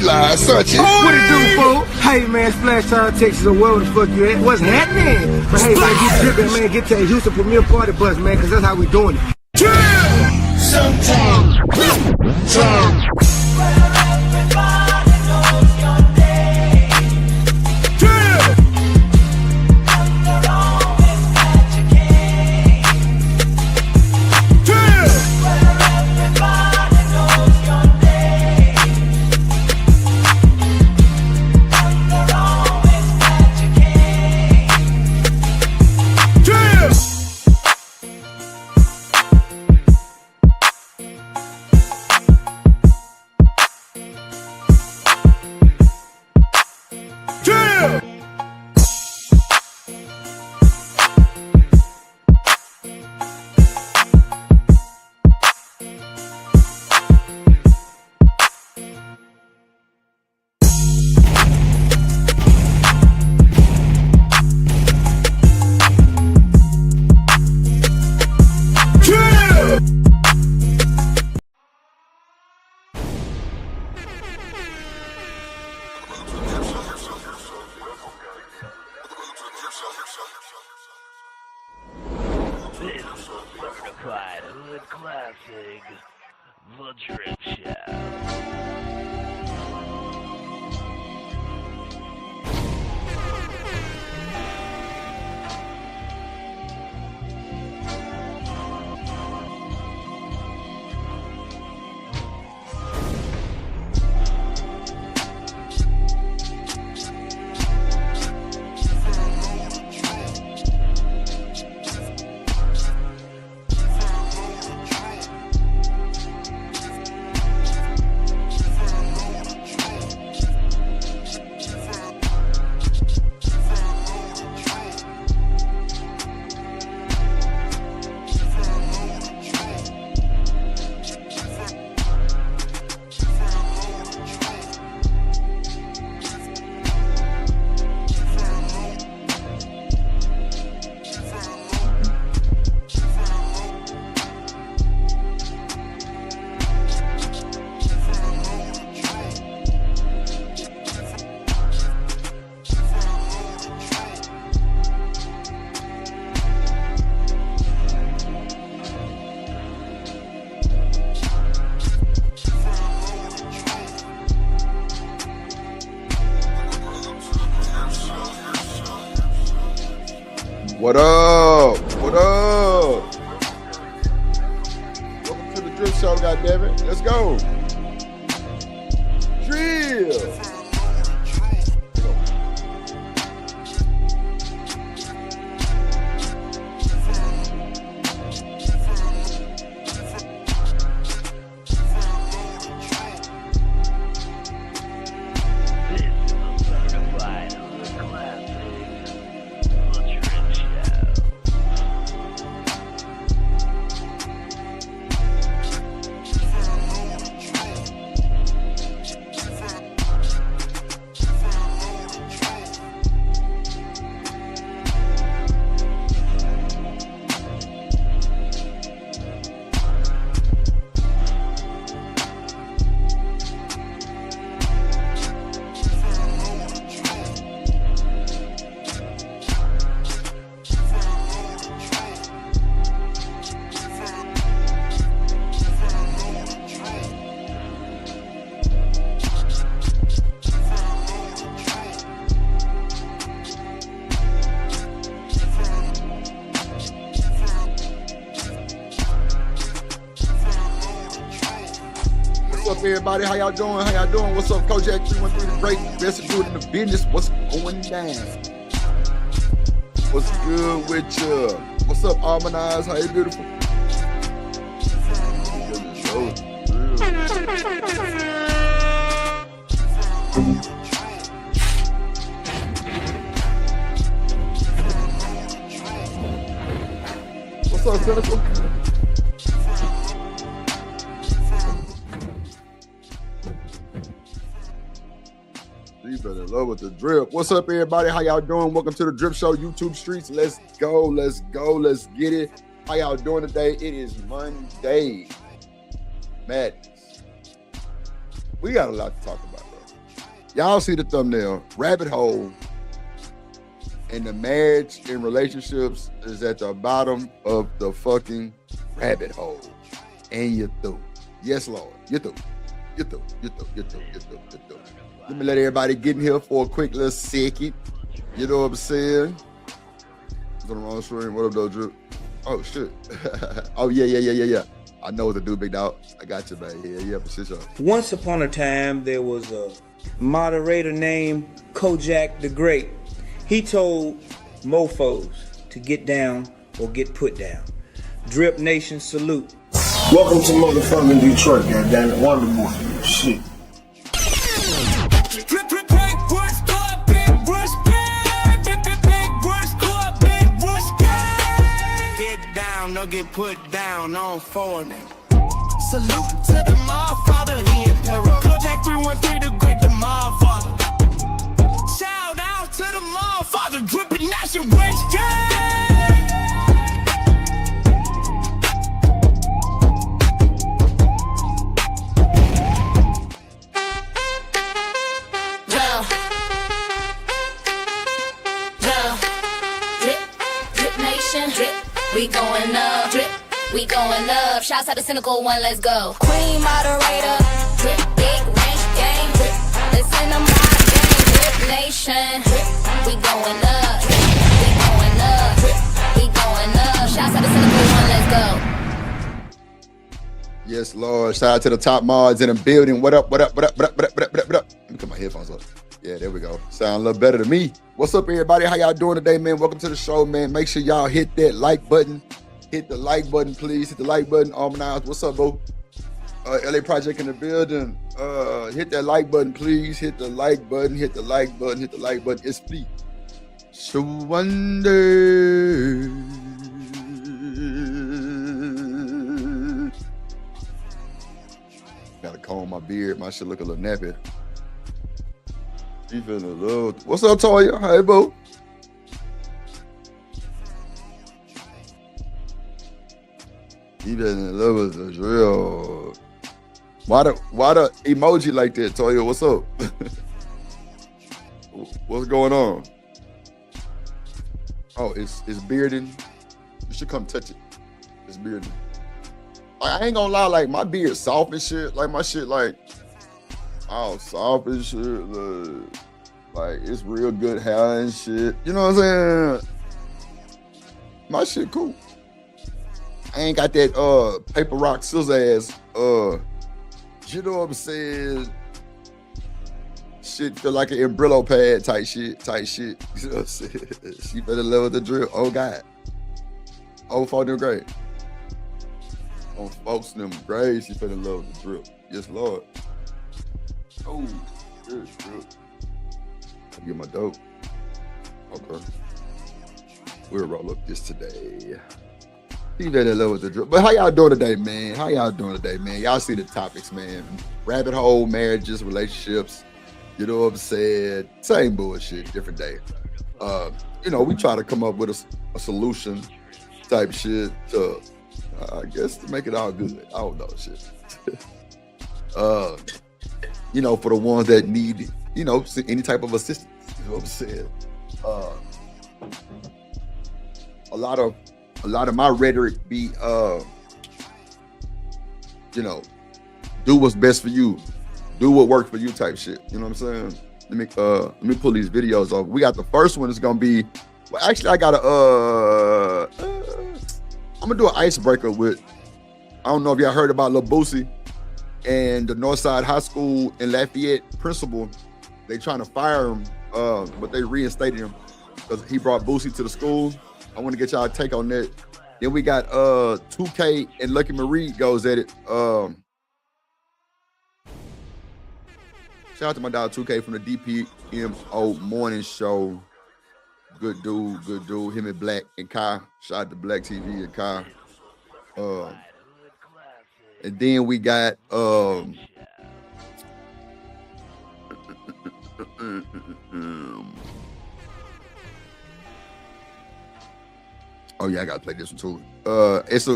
live, such it. What it do, fool? Hey, man, Splash Town, Texas, or wherever the fuck you at. What's happening? But hey, man, get dripping, man. Get to a Houston Premier Party bus, man, because that's how we doing it. Sometimes. This is a certified hood classic, The Drip Show. What up? What up? Welcome to the Drip Show, goddammit. Let's go. Drill. What's up, everybody? How y'all doing? How y'all doing? What's up, Coach Jack 313 The Break? Best to do it in the business. What's going down? What's good with you? What's up, Harmonize? How you beautiful? What's up, Cynical? You better in love with the drip. What's up, everybody? How y'all doing? Welcome to the Drip Show, YouTube streets. Let's go. Let's go. Let's get it. How y'all doing today? It is Monday. Madness. We got a lot to talk about, bro. Y'all see the thumbnail, rabbit hole, and the marriage and relationships is at the bottom of the fucking rabbit hole. And you're through. Yes, Lord. You're through. You're through. You're through. You're through. You're through. You're through. Let me let everybody get in here for a quick little second. You know what I'm saying? It's on the wrong screen. What up, though, Drew? Oh, shit. Oh, yeah. I know what to do, big dog. I got you, man. Yeah, for sure. Once upon a time, there was a moderator named Kojak the Great. He told mofos to get down or get put down. Drip Nation salute. Welcome to motherfucking Detroit, goddammit. Wonderful shit. Get down or get put down on foreign. Salute to the Motherfather, the Emperor. Kojak 313, the great, the Motherfather. Shout out to the Motherfather, dripping nation rich gang. Drip nation, drip, we going up, drip. We going up, shouts out to Cynical One, let's go. Queen moderator, drip, big range gang, drip. Listen to my gang, drip nation, drip. We going up, drip. We going up, drip. We going up, shouts out to Cynical One, let's go. Yes, Lord. Shout out to the top mods in the building. What up? What up? Let me put my headphones up. Yeah, there we go. Sound a little better to me. What's up, everybody? How y'all doing today, man? Welcome to the show, man. Make sure y'all hit that like button. Hit the like button, please. Hit the like button. Almanize. What's up, bro? LA Project in the building. Hit that like button, please. Hit the like button. Hit the like button. Hit the like button. It's free. So wonder. Gotta comb my beard. My shit look a little nappy. She feeling a little. What's up, Toya? Hey, boo. He been in love with the drill. Why the emoji like that, Toya? What's up? What's going on? Oh, it's bearding. You should come touch it. It's bearding. I ain't gonna lie, like my beard soft and shit. Like my shit, like all soft and shit. Like it's real good hair and shit. You know what I'm saying? My shit cool. I ain't got that paper rock scissor ass you know what I'm saying? Shit feel like an umbrella pad type shit. You know what I'm saying? She better love the drill. Oh God. Oh, for them great. On folks them grades, she better love the drill. Yes, Lord. Oh, good drill. I get my dope. Okay. We'll roll up this today. He better love the drip. But how y'all doing today, man? Y'all see the topics, man. Rabbit hole, marriages, relationships. You know what I'm saying? Same bullshit, different day. You know, we try to come up with a solution type shit to, I guess, to make it all good. I don't know, shit. You know, for the ones that need, you know, any type of assistance. You know what I'm saying? A lot of my rhetoric be, you know, do what's best for you, do what works for you type shit. You know what I'm saying? Let me pull these videos off. We got the first one is gonna be, well, actually I got I'm gonna do an icebreaker with, I don't know if y'all heard about Lil BOOSIE and the Northside High School in Lafayette principal. They trying to fire him, but they reinstated him because he brought BOOSIE to the school. I want to get y'all take on that. Then we got 2K and Lucky Marie goes at it. Shout out to my dog 2K from the DPMO morning show. Good dude. Him and Black and Kai. Shout out to Black TV and Kai. And then we got oh yeah, I gotta play this one too. It's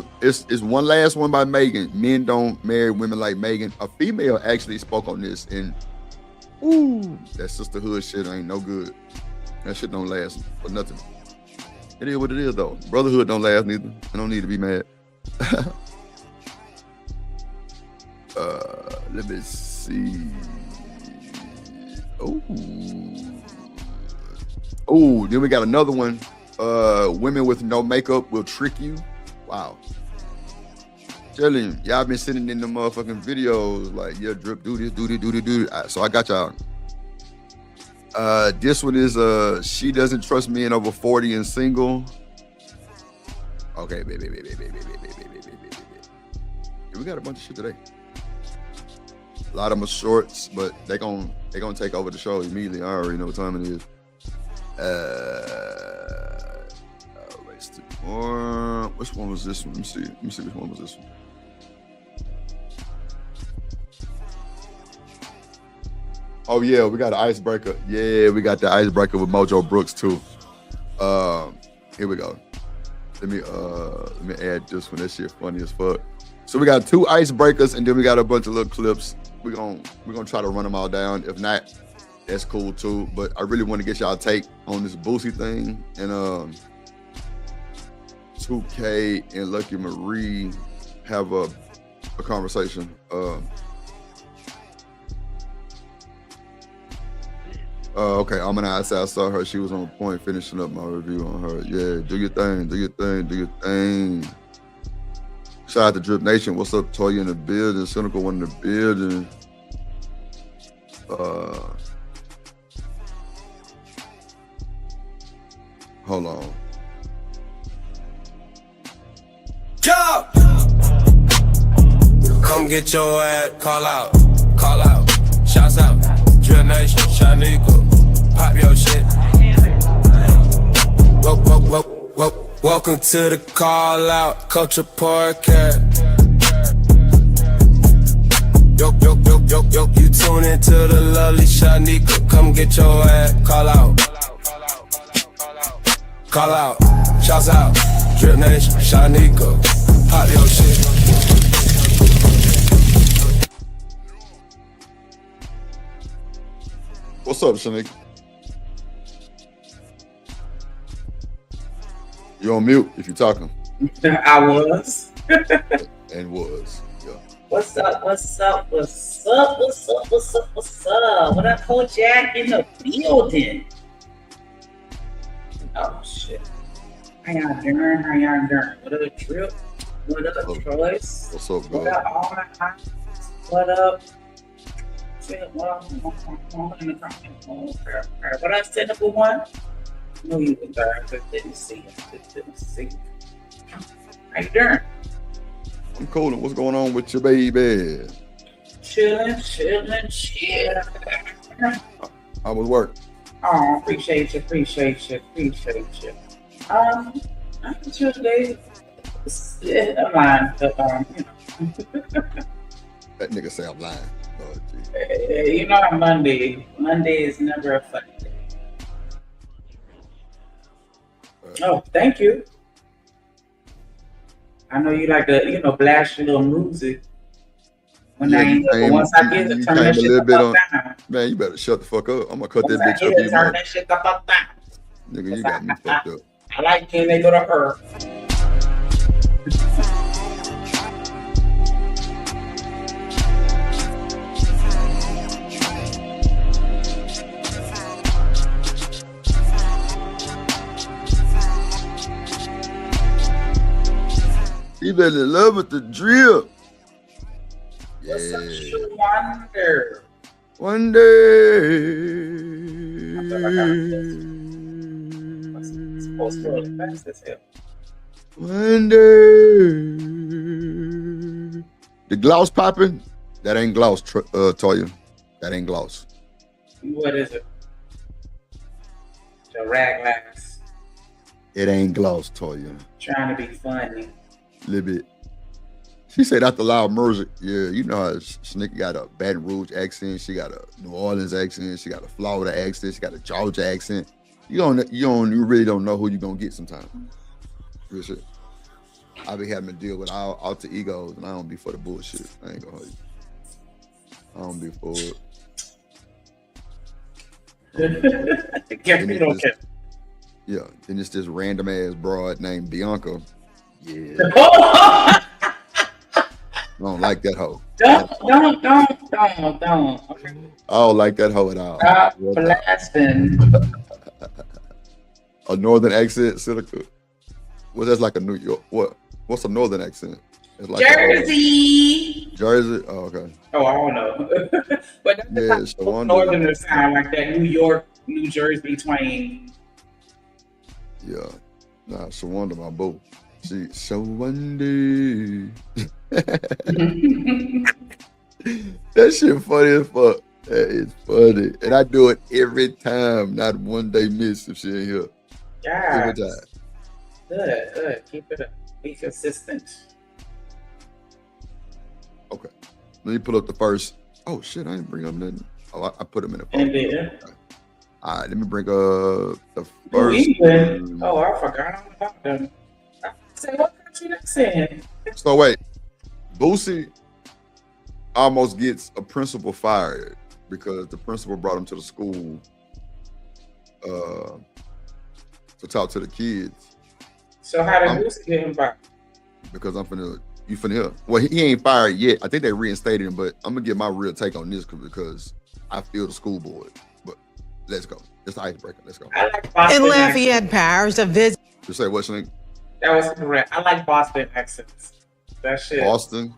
one last one by Megan. Men don't marry women like Megan. A female actually spoke on this, and Ooh, that sisterhood shit ain't no good. That shit don't last for nothing. It is what it is though. Brotherhood don't last neither. I don't need to be mad. Let me see. Oh, then we got another one. Women with no makeup will trick you. Wow. Telling you, y'all been sitting in the motherfucking videos like, yeah, drip, do this, do this, do this, do this. So I got y'all. This one is she doesn't trust men over 40 and single. Okay, baby. We got a bunch of shit today. A lot of them are shorts, but they gonna take over the show immediately. I already know what time it is. Race to more. Which one was this one? Let me see which one was this one. Oh yeah, we got an icebreaker. Yeah, we got the icebreaker with Mojo Brooks too. Here we go. Let me add this one. That shit funny as fuck. So we got 2 icebreakers, and then we got a bunch of little clips. We're gonna try to run them all down. If not, that's cool too. But I really want to get y'all take on this Boosie thing, and 2K and Lucky Marie have a conversation. Okay, I'm gonna say I saw her. She was on point finishing up my review on her. Yeah, do your thing, do your thing, do your thing. Shout out to Drip Nation. What's up, Toya in the building? Cynical one in the building. Hold on. Jump! Come get your ass, call out, shouts out, Drill Nation, Shanico, pop your shit. Welcome to the call out, Culture Podcast. Yo, you tune into the lovely Shanico, come get your ass, call out, shouts out, Drip Nation, Shanico, pop your shit. What's up, Shanika? You're on mute if you're talking. I was. And was. Yeah. What's up? What up, Kojak in the building? Oh shit. How y'all doing? What up, Trip? What up, Troyce? What's up, What bro? up, all my homies? What up? What up, Cynical One? Knew you were there, but didn't see you. How you doing? I'm cool. What's going on with your baby? Chilling. How was work? Oh, appreciate you. I'm Tuesday. Yeah, I'm lying, but That nigga say I'm lying. Oh, you know, Monday is never a fun day. Oh, thank you. I know you like to, blast your little music. When I ain't here, but once I get it, turn that shit the fuck down. Man, you better shut the fuck up. I'm gonna cut that Once bitch I up. get it, turn that shit the fuck down. Nigga, you got me fucked up. I like when they go to her. You better in love with the drill. Yeah. What's up, Shoe Wonder? One day. It's supposed to be fast as hell. One day. The gloss popping? That ain't gloss, Toya. That ain't gloss. What is it? The rag glass. It ain't gloss, Toya. Trying to be funny. Little bit. She said after loud music, yeah, you know how Snicky got a Baton Rouge accent, she got a New Orleans accent, she got a Florida accent, she got a Georgia accent. You really don't know who you gonna get sometimes. Real shit. I be having to deal with alter egos, and I don't be for the bullshit. I ain't gonna hold you. I don't be for it. Yeah, then it's this random ass broad named Bianca. Yeah. I don't like that hoe. Don't. Okay. I don't like that hoe at all. Stop blasting. A northern accent, Seneca. Well, that's like a New York. What's a northern accent? It's like Jersey. Jersey. Oh, okay. Oh, I don't know. But that's yeah, northern sound like that New York, New Jersey twang. Yeah. Nah, Shawanda, my boo. She Shawanda. That shit funny as fuck. That is funny. And I do it every time. Not one day miss if she ain't here. Yeah. Every time. Good. Keep it up. Be consistent. Okay. Let me pull up the first. Oh shit, I didn't bring up nothing. Oh, I put them in the phone. Okay. All right, let me bring up the first. Oh, I forgot all about them. Say what country that's in. So wait, Boosie almost gets a principal fired because the principal brought him to the school to talk to the kids. So how did Boosie get him back? Because you finna hear. Well, he ain't fired yet. I think they reinstated him, but I'm gonna get my real take on this because I feel the school board. But let's go. It's the icebreaker. Let's go. I like Boston In Lafayette Parish, a visit. You say what, Shank? That was correct. I like Boston accents. That shit. Boston?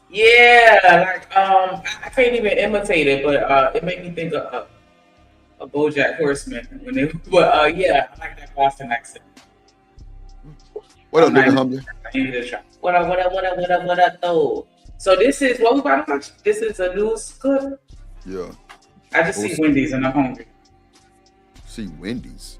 Yeah, like I can't even imitate it, but it made me think of a BoJack Horseman. But yeah, I like that Boston accent. What up, nigga, humble? What up, though? So this is what we about to watch. This is a news clip. Yeah. I just see Wendy's and I'm hungry. See Wendy's?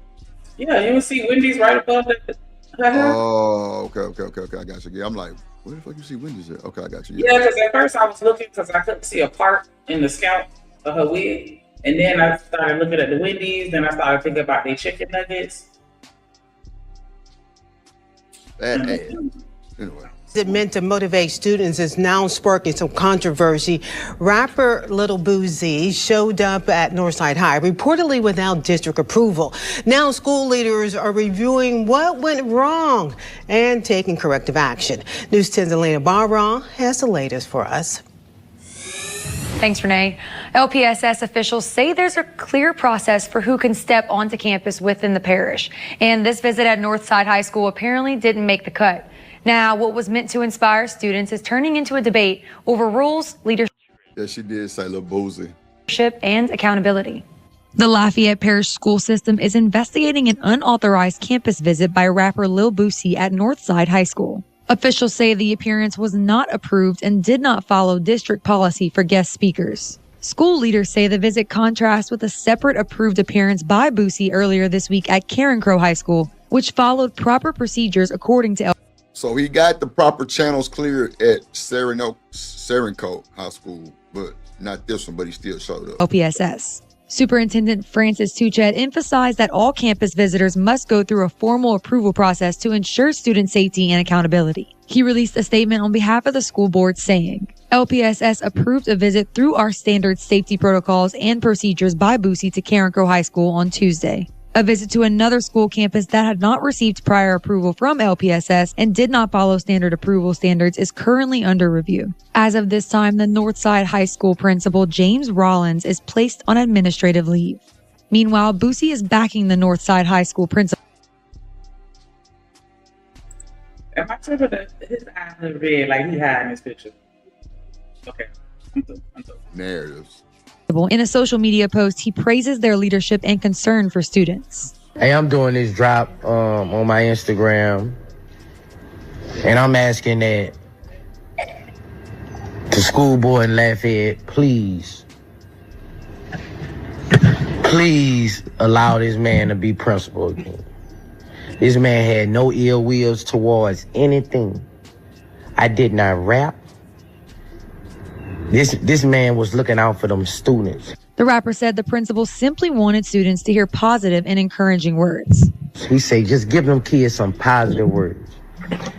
Yeah, you don't see Wendy's right above it. Oh, okay. I got you. Yeah, I'm like, where the fuck you see Wendy's at? Okay, I got you. Yeah, because at first I was looking because I couldn't see a part in the scalp of her wig. And then I started looking at the Wendy's. Then I started thinking about their chicken nuggets. Anyway. It meant to motivate students is now sparking some controversy. Rapper Lil Boosie showed up at Northside High, reportedly without district approval. Now school leaders are reviewing what went wrong and taking corrective action. News 10's Elena Barra has the latest for us. Thanks, Renee. LPSS officials say there's a clear process for who can step onto campus within the parish. And this visit at Northside High School apparently didn't make the cut. Now, what was meant to inspire students is turning into a debate over rules, leadership, Yeah, she did say Lil Boosie. and accountability. The Lafayette Parish school system is investigating an unauthorized campus visit by rapper Lil Boosie at Northside High School. Officials say the appearance was not approved and did not follow district policy for guest speakers. School leaders say the visit contrasts with a separate approved appearance by Boosie earlier this week at Karen Crow High School, which followed proper procedures according to So he got the proper channels cleared at Serencote High School, but not this one, but he still showed up. LPSS. Superintendent Francis Tuchet emphasized that all campus visitors must go through a formal approval process to ensure student safety and accountability. He released a statement on behalf of the school board saying, LPSS approved a visit through our standard safety protocols and procedures by Boosie to Karen Crow High School on Tuesday. A visit to another school campus that had not received prior approval from LPSS and did not follow standard approval standards is currently under review. As of this time, the Northside High School principal, James Rollins, is placed on administrative leave. Meanwhile, Boosie is backing the Northside High School principal. Am I tripping that his eyes are red like he had in his picture? Okay. I'm through. Narratives. In a social media post, he praises their leadership and concern for students. Hey, I'm doing this drop on my Instagram, and I'm asking that the school board in Lafayette, please allow this man to be principal again. This man had no ill wills towards anything. I did not rap. This man was looking out for them students. The rapper said the principal simply wanted students to hear positive and encouraging words. He said, just give them kids some positive words.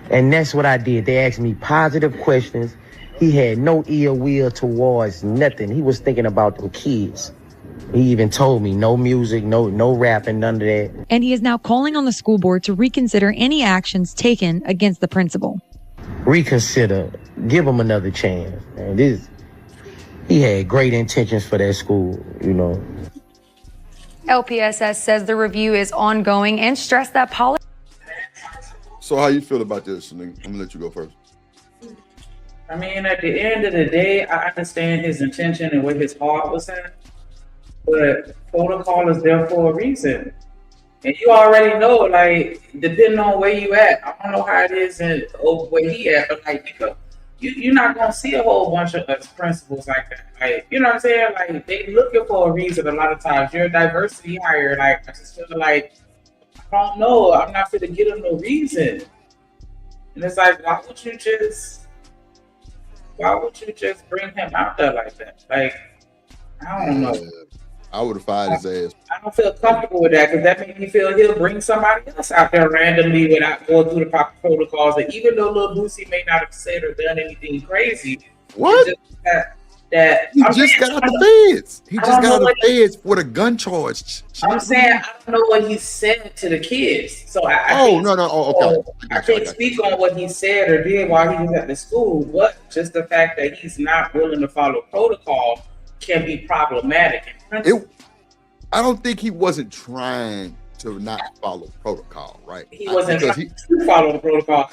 And that's what I did. They asked me positive questions. He had no ill will towards nothing. He was thinking about them kids. He even told me no music, no rapping, none of that. And he is now calling on the school board to reconsider any actions taken against the principal. Reconsider, give him another chance. Man, he had great intentions for that school, you know. LPSS says the review is ongoing and stressed that policy. So how you feel about this, Shanika? I'm gonna let you go first. I mean, at the end of the day, I understand his intention and where his heart was at, but protocol is there for a reason. And you already know, like, depending on where you at, I don't know how it is and where he at, but like, you're not gonna see a whole bunch of principals like that. Like, you know what I'm saying? Like, they looking for a reason a lot of times. You're a diversity hire. Like, I just feel like, I don't know, I'm not gonna get him no reason. And it's like, why would you just bring him out there like that? Like, I don't know. I would have fired his ass. I don't feel comfortable with that because that makes me feel he'll bring somebody else out there randomly without going through the proper protocols. And even though Lil Boosie may not have said or done anything crazy, what? He just got out the feds. He just got out the feds with a gun charge. I'm saying I don't know what he said to the kids, so I can't speak on what he said or did while he was at the school. But just the fact that he's not willing to follow protocol can be problematic. I don't think he wasn't trying to not follow protocol, right? He wasn't trying to follow the protocol.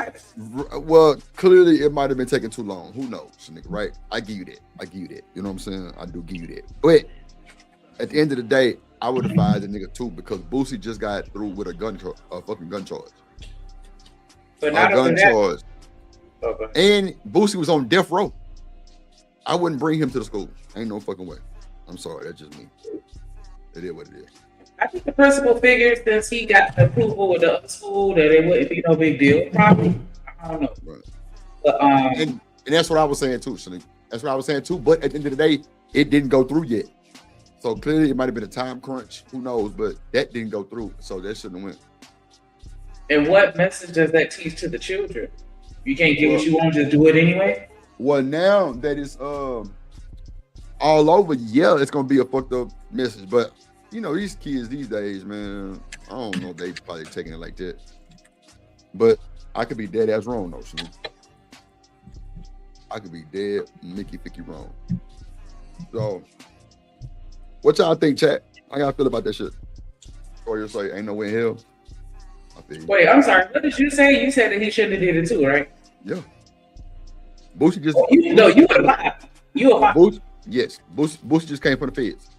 Well, clearly it might have been taking too long. Who knows, nigga, right? I give you that. You know what I'm saying? I do give you that. But at the end of the day, I would have fired the nigga too because Boosie just got through with a fucking gun charge. But not a gun charge. Okay. And Boosie was on death row. I wouldn't bring him to the school. Ain't no fucking way. I'm sorry, that's just me. It is what it is. I think the principal figures since he got the approval with the other school that it wouldn't be no big deal. Probably. I don't know. Right. But and that's what I was saying too, Shanika. That's what I was saying too. But at the end of the day, it didn't go through yet. So clearly it might have been a time crunch. Who knows? But that didn't go through. So that shouldn't have went. And what message does that teach to the children? You can't get what you want, just do it anyway? Well, now that it's all over, yeah, it's gonna be a fucked up message. But you know, these kids these days, man, I don't know if they probably taking it like that. But I could be dead ass wrong though, Shanika. I could be dead Mickey Ficky wrong. So what y'all think, chat? How y'all feel about that shit? Or you're like, ain't no way in hell. Wait, I'm sorry. What did you say? You said that he shouldn't have did it too, right? Yeah. Boosie just you were lying. You were lying. Boosie, yes. Boosie just came from the feds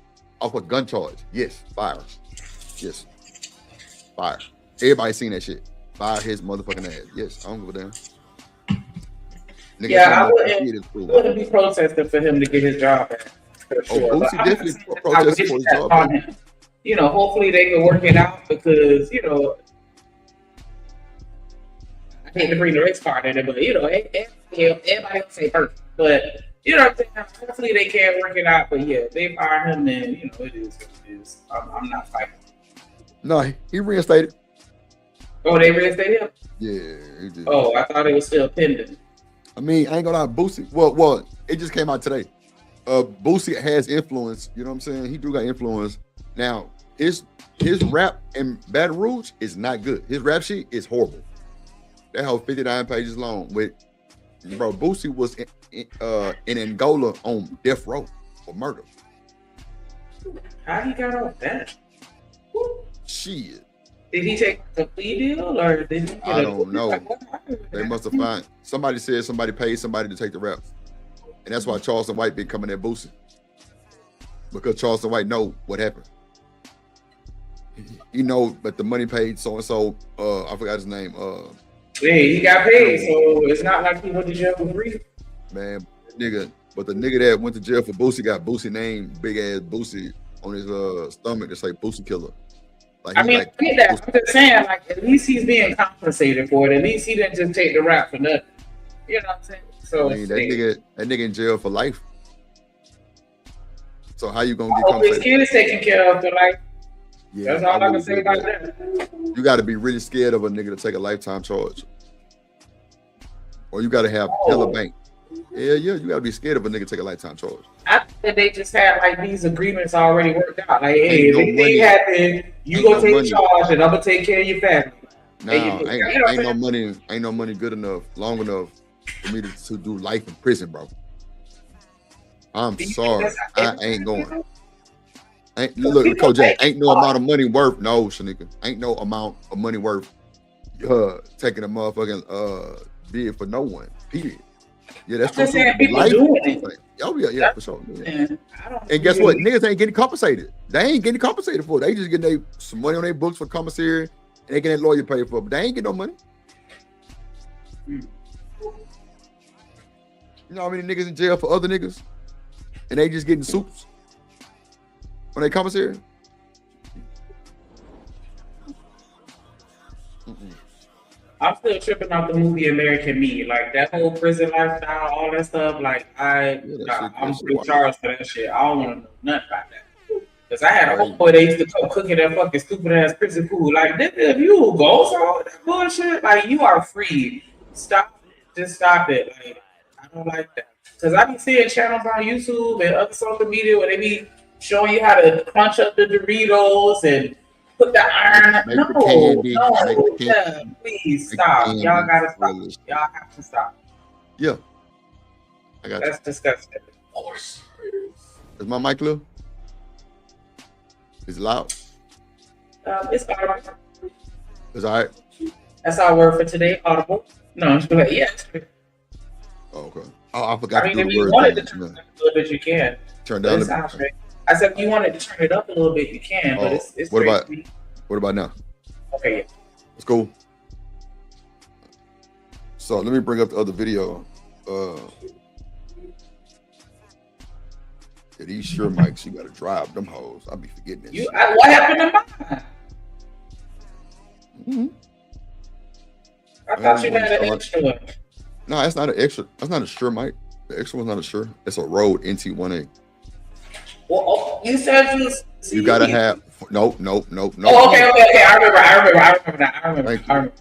off a gun charge. Yes, fire. Yes, fire. Everybody seen that shit. Fire his motherfucking ass. Yes, I don't give a damn. Nigga, yeah, I wouldn't be protesting for him to get his job back. For sure. Boosie definitely protesting for his job back. You know, hopefully they can work it out because, you know, I hate to bring the race card in it, but, you know, everybody will say perfect. But, you know what I'm saying? Hopefully they can work it out. But, yeah, they fire him, then, you know, it is what it is. I'm not fighting. No, he reinstated. Oh, they reinstated him? Yeah, he did. Oh, I thought it was still pending. I mean, I ain't gonna lie, Boosie. Well, it just came out today. Boosie has influence. You know what I'm saying? He do got influence. Now, his rap in Baton Rouge is not good. His rap sheet is horrible. That whole 59 pages long. With bro, Boosie was in Angola on death row for murder. How he got off that? Shit. Did he take a plea deal or did he get I don't know. They must have found somebody said somebody paid somebody to take the rap. And that's why Charleston White been coming at Boosie. Because Charleston White know what happened. He know, but the money paid so and so. I forgot his name. Hey, he got paid, so it's not like he went to jail for free. Man, nigga, but the nigga that went to jail for Boosie got Boosie name, big ass Boosie on his stomach. It's like Boosie Killer. Like, I mean, I get that. I'm just saying, like, at least he's being compensated for it. At least he didn't just take the rap for nothing. You know what I'm saying? So I mean, that nigga in jail for life. So how you gonna get compensated? His kid is taken care of for life. Yeah, that's all I can say about that. You got to be really scared of a nigga to take a lifetime charge, or you got to have hella bank. Yeah, you got to be scared of a nigga to take a lifetime charge. that they just had like these agreements already worked out. Like, hey, Ain't if no anything money. happen, you Ain't gonna no take money. charge, and I'm gonna take care of your family. Nah, And you know what ain't no I'm money. Ain't no money good enough, long enough for me to do life in prison, bro. I'm Do you think sorry, that's how I everybody ain't going. feels? Ain't Some look, people Coach Jack. make Ain't no amount of money worth. No, Shanika. Ain't no amount of money worth. Taking a motherfucking bid for no one. Period. Yeah, that's I'm just true. saying people Life. doing it. Oh yeah, That's for sure. Yeah. and I don't And guess what? really- Niggas ain't getting compensated. They ain't getting compensated for it. They just getting some money on their books for commissary, and they getting lawyer paid for it, but they ain't getting no money. Hmm. You know how many niggas in jail for other niggas, and they just getting soups when they commissary? I'm still tripping off the movie American Me. Like that whole prison lifestyle, all that stuff. Like I'm in charge for that shit. I don't want to know nothing about that. Cause I had a homeboy that used to come cooking that fucking stupid ass prison food. Like, nigga, if you go through all that bullshit, like you are free. Stop, just stop it. Like, I don't like that. Cause I be seeing channels on YouTube and other social media where they be showing you how to crunch up the Doritos and put the iron. Make No, the candy, no, make the yeah, please stop. Y'all gotta stop. Y'all have to stop. Yeah, I got That's disgusting. Is my mic clear? Is it loud? It's audible. Is all right? That's our word for today. Audible. No, it's good. Yes. Oh, okay. Oh, I forgot I mean, to if do the you word. wanted to thing. turn it up a little bit, you can. Turn But down it the. sounds great. I said, if you wanted to turn it up a little bit, you can. But Oh, it's what great. about? What about now? Okay, yeah. It's cool. So let me bring up the other video. Yeah, these sure mics, you gotta drive them hoes. I'll be forgetting this. You, what happened to mine? I thought you had an extra one. No, that's not an extra. That's not a Shure mic. The extra one's not a Shure. It's a Rode NT1A. Well, you said you. You gotta have. Nope. Oh, okay. I remember that.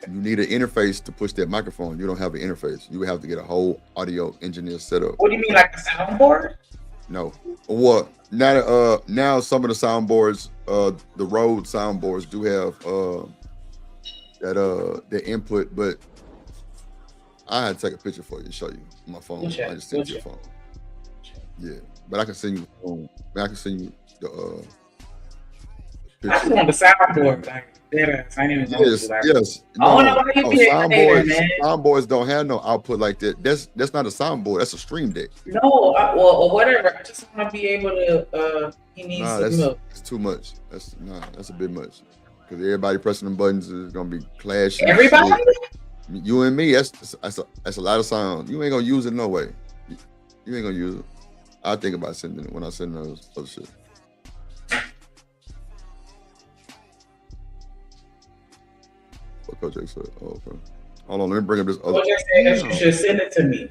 You need an interface to push that microphone. You don't have an interface. You would have to get a whole audio engineer set up. What do you mean, like a soundboard? No. What? Now some of the soundboards, the Rode soundboards do have the input, but I had to take a picture for you to show you on my phone. I just sent you a phone. Yeah, but I can send you the phone. I can send you the picture. I just want the soundboard, like dead ass. I didn't even know. Yes. I don't know why you be hating, man. Soundboards don't have no output like that. That's not a soundboard. That's a stream deck. No, or whatever. I just want to be able to. He needs some milk. It's too much. That's a bit much. Because everybody pressing them buttons is gonna be clashing. Everybody. You and me. That's a lot of sound. You ain't gonna use it no way. You ain't gonna use it. I think about sending it when I send those other shit. What Kojak said. Oh, okay. Hold on, let me bring up this other. Kojak said that you should send it to me.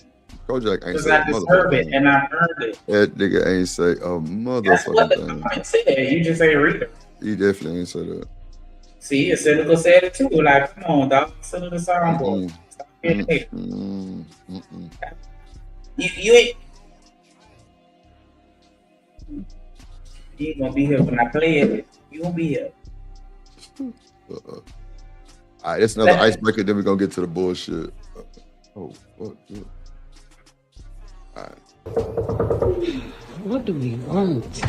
Kojak ain't because say I deserve it and I earned it. That nigga ain't say a motherfucking That's what the thing. comment said. You just ain't read it. He definitely ain't say that. See, a cynical said it too. Like, come on, dog. Send it to soundboard. Stop being hater. You ain't. You ain't gonna be here when I play it. You won't be here. All right, that's another icebreaker. Then we're gonna get to the bullshit. Oh, fuck. Yeah. All right. What do we want?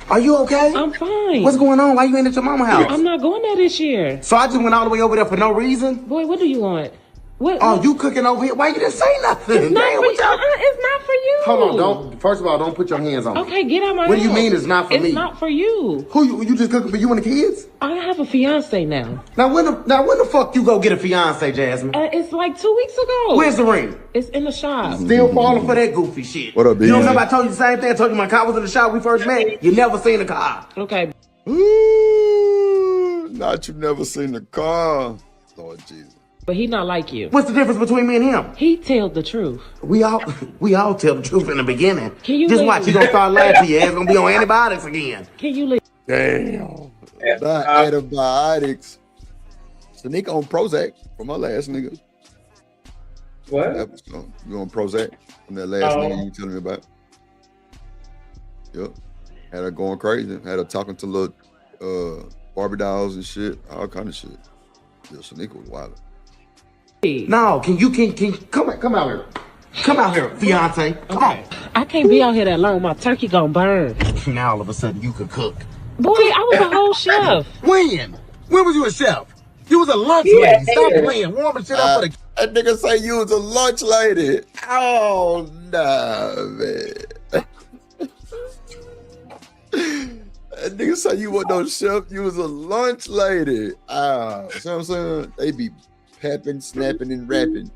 Are you okay? I'm fine. What's going on? Why you ain't at your mama's house? I'm not going there this year. So I just went all the way over there for no reason? Boy, what do you want? What? Oh, you cooking over here? Why you didn't say nothing? It's not for you. It's not for you. Hold on, first of all, don't put your hands on me. Okay, get out my What house. do you mean it's not for me? It's not for you. Who you just cooking for you and the kids? I have a fiance now. Now when the fuck you go get a fiance, Jasmine? It's like 2 weeks ago. Where's the ring? It's in the shop. Still falling for that goofy shit. What up, You don't Beezy? remember I told you the same thing? I told you my car was in the shop when we first met. You never seen the car. Okay. Ooh, not you never seen the car. Lord Jesus. But he not like you. What's the difference between me and him? He tell the truth. We all tell the truth in the beginning. Can you just leave? watch, you gonna start laughing. Your ass gonna be on antibiotics again. Can you leave? Damn. Not antibiotics. Shanika on Prozac from her last nigga. What? You on Prozac from that last nigga you telling me about? Yep. Had her going crazy. Had her talking to little Barbie dolls and shit. All kind of shit. Yeah, Shanika was wild. No, can come out here. Come out here, fiance. Come on. I can't be out here that long. My turkey gonna burn. Now all of a sudden you can cook. Boy, I was a whole chef. When? When was you a chef? You was a lunch lady. Stop playing. Warming shit up for the. That nigga say you was a lunch lady. Oh nah, man. That nigga say you wasn't no chef. You was a lunch lady. See what I'm saying? They be pepping, snapping, and rapping.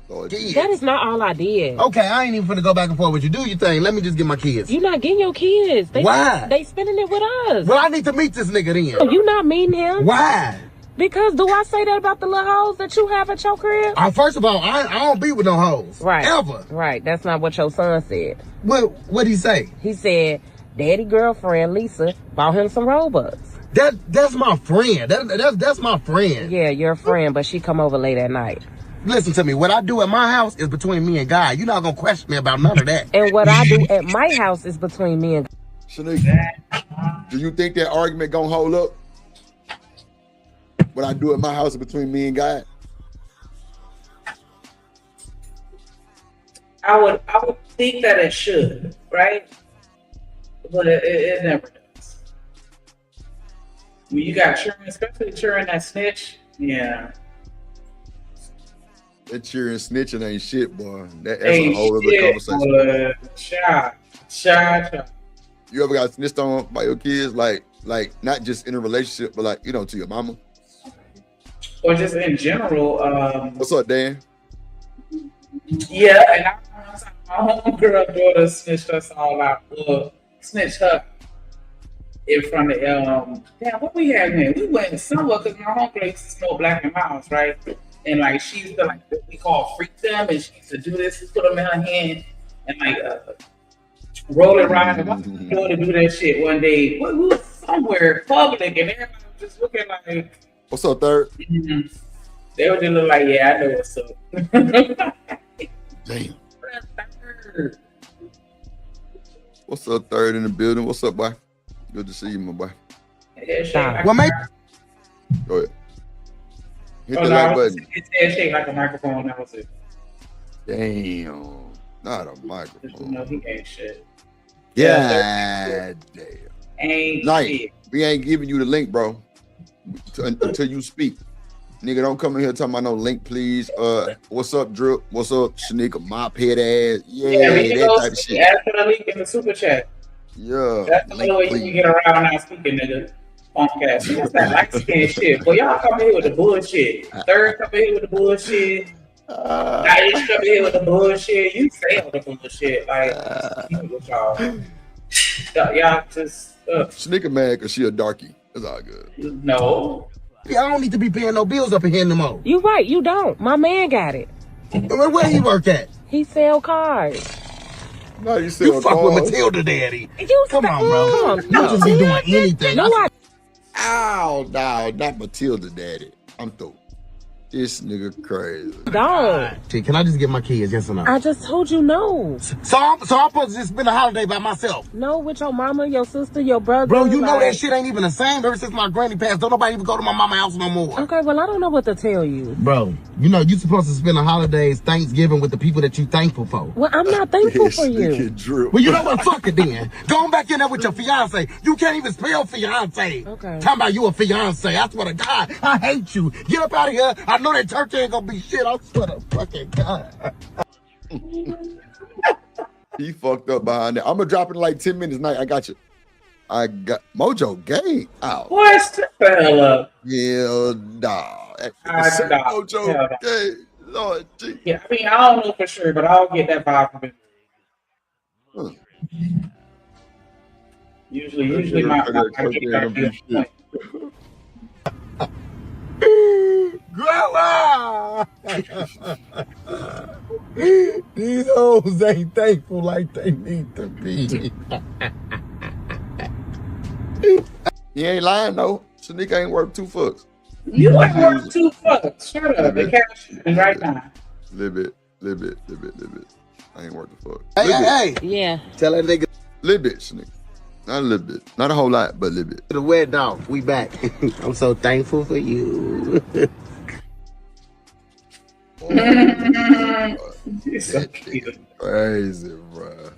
Lord, That is not all I did. Okay, I ain't even finna go back and forth with you. Do your thing. Let me just get my kids. You not getting your kids. Why? They spending it with us. Well, I need to meet this nigga then. Oh, you not meeting him? Why? Because do I say that about the little hoes that you have at your crib? First of all, I don't be with no hoes. Right. Ever. Right. That's not what your son said. What'd he say? He said, daddy girlfriend Lisa bought him some Robux. That's my friend. That's my friend. Yeah, your friend, but she come over late at night. Listen to me. What I do at my house is between me and God. You're not gonna question me about none of that. And what I do at my house is between me and God. Shanika, do you think that argument gonna hold up? What I do at my house is between me and God? I would think that it should, right? But it never does. When you got children, especially children that snitch, yeah. That cheering snitching ain't shit, boy. That's Ain't a whole other shit, conversation. Child. You ever got snitched on by your kids, like not just in a relationship, but like, to your mama? Or just in general. What's up, Dan? Yeah, and my homegirl daughter snitched us all out. Snitched her in front of damn, what we had here? We went somewhere because my homegirl used to smoke Black and Miles, right? And like she used to like what we call freak them, and she used to do this, put them in her hand and like roll it around. And my daughter do that shit one day. We was somewhere public, and everybody was just looking like, "What's up, third?" Mm-hmm. They were just look like, "Yeah, I know what's up." Damn. What's up, third in the building? What's up, boy? Good to see you, my boy. Well, maybe. Go ahead. Hit the like button. It said shake like a microphone. That was it. Damn. Not a microphone. No, he ain't shit. Yeah, damn. Ain't shit. We ain't giving you the link, bro, until you speak. Nigga, don't come in here talking about no link, please. What's up, Drip? What's up, Shanika? Mop head ass. Yeah, that type of shit. Ask for the link in the super chat. Yeah. That's the only way you can get around now speaking, nigga. Punk ass. That's that light skin shit. But y'all come in here with the bullshit. Third come in here with the bullshit. Dice come in here with the bullshit. You say all the bullshit. Like, y'all just. Shanika mad because she a darkie. That's all good. No. Yeah, I don't need to be paying no bills up in here no more. You right, you don't. My man got it. Where he work at? He sell cars. No, you fuck with Matilda, daddy. Come on, bro. Come on. You just be doing anything. Ow, no, not Matilda, daddy. I'm through. This nigga crazy. Don't. Can I just get my kids, yes or no? I just told you no. So I'm supposed to just spend a holiday by myself? No, with your mama, your sister, your brother. Bro, you know that shit ain't even the same ever since my granny passed. Don't nobody even go to my mama's house no more. Okay, well, I don't know what to tell you. Bro, you know you supposed to spend the holidays, Thanksgiving with the people that you thankful for. Well, I'm not thankful for you. Well, you know what? Fuck it then. Go back in there with your fiance. You can't even spell fiance. Okay. Talking about you a fiance. I swear to God, I hate you. Get up out of here. I know that turkey ain't gonna be shit. I swear to fucking God. He fucked up behind that. I'm gonna drop it in like 10 minutes tonight. I got you. I got Mojo Gang out. What's the hell up? Yeah, nah. Mojo Gang. Lord G. Yeah, I mean, I don't know for sure, but I'll get that vibe from it. Usually my Grandma! These hoes ain't thankful like they need to be. He ain't lying though. Shanika ain't worth 2 fucks. You ain't worth 2 fucks. Shut up. The cash is right now. Little bit. I ain't worth the fuck. Hey. Yeah. Tell that nigga. Little bit, nigga. Not a little bit. Not a whole lot, but a little bit. The wet dog, we back. I'm so thankful for you. So cute. Crazy, bro.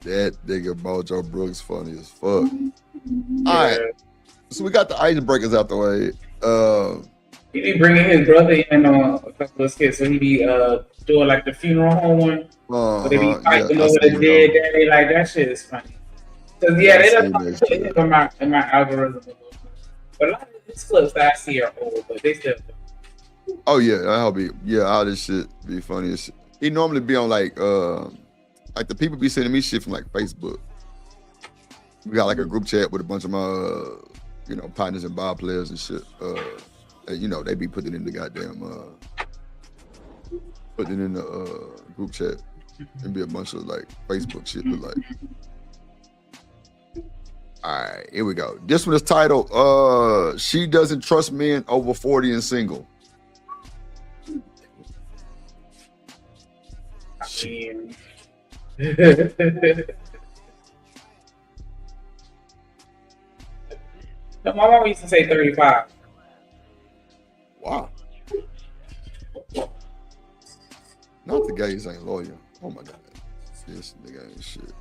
That nigga Mojo Brooks funny as fuck. All right. So we got the icebreakers out the way. He be bringing his brother in on a couple of skits, so he be doing like the funeral home one. But they be fighting over the dead daddy. Like that shit is funny. Cause yeah, they don't put it in my algorithm. But a lot of these clips that I see are old, but they still. Oh yeah, that'll be all this shit be funny as shit. He normally be on like the people be sending me shit from like Facebook. We got like a group chat with a bunch of my partners and ball players and shit. They be putting it in the goddamn putting it in the group chat and be a bunch of like Facebook shit, but like. All right, here we go. This one is titled She Doesn't Trust Men Over 40 and Single. My mom used to say 35. Wow. Not the gays ain't loyal. Oh my God. This nigga ain't shit.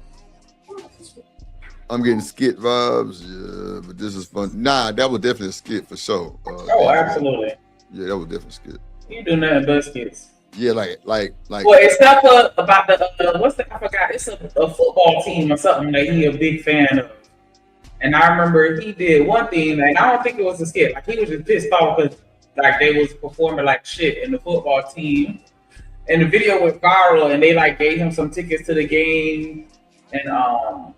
I'm getting skit vibes, yeah, but this is fun. Nah, that was definitely a skit for sure. Absolutely. Yeah, that was definitely a skit. You do nothing but skits. Yeah, like. Well, except for about the I forgot. It's a football team or something that he a big fan of. And I remember he did one thing, and I don't think it was a skit. Like he was just pissed off because like they was performing like shit in the football team, and the video went viral, and they like gave him some tickets to the game, and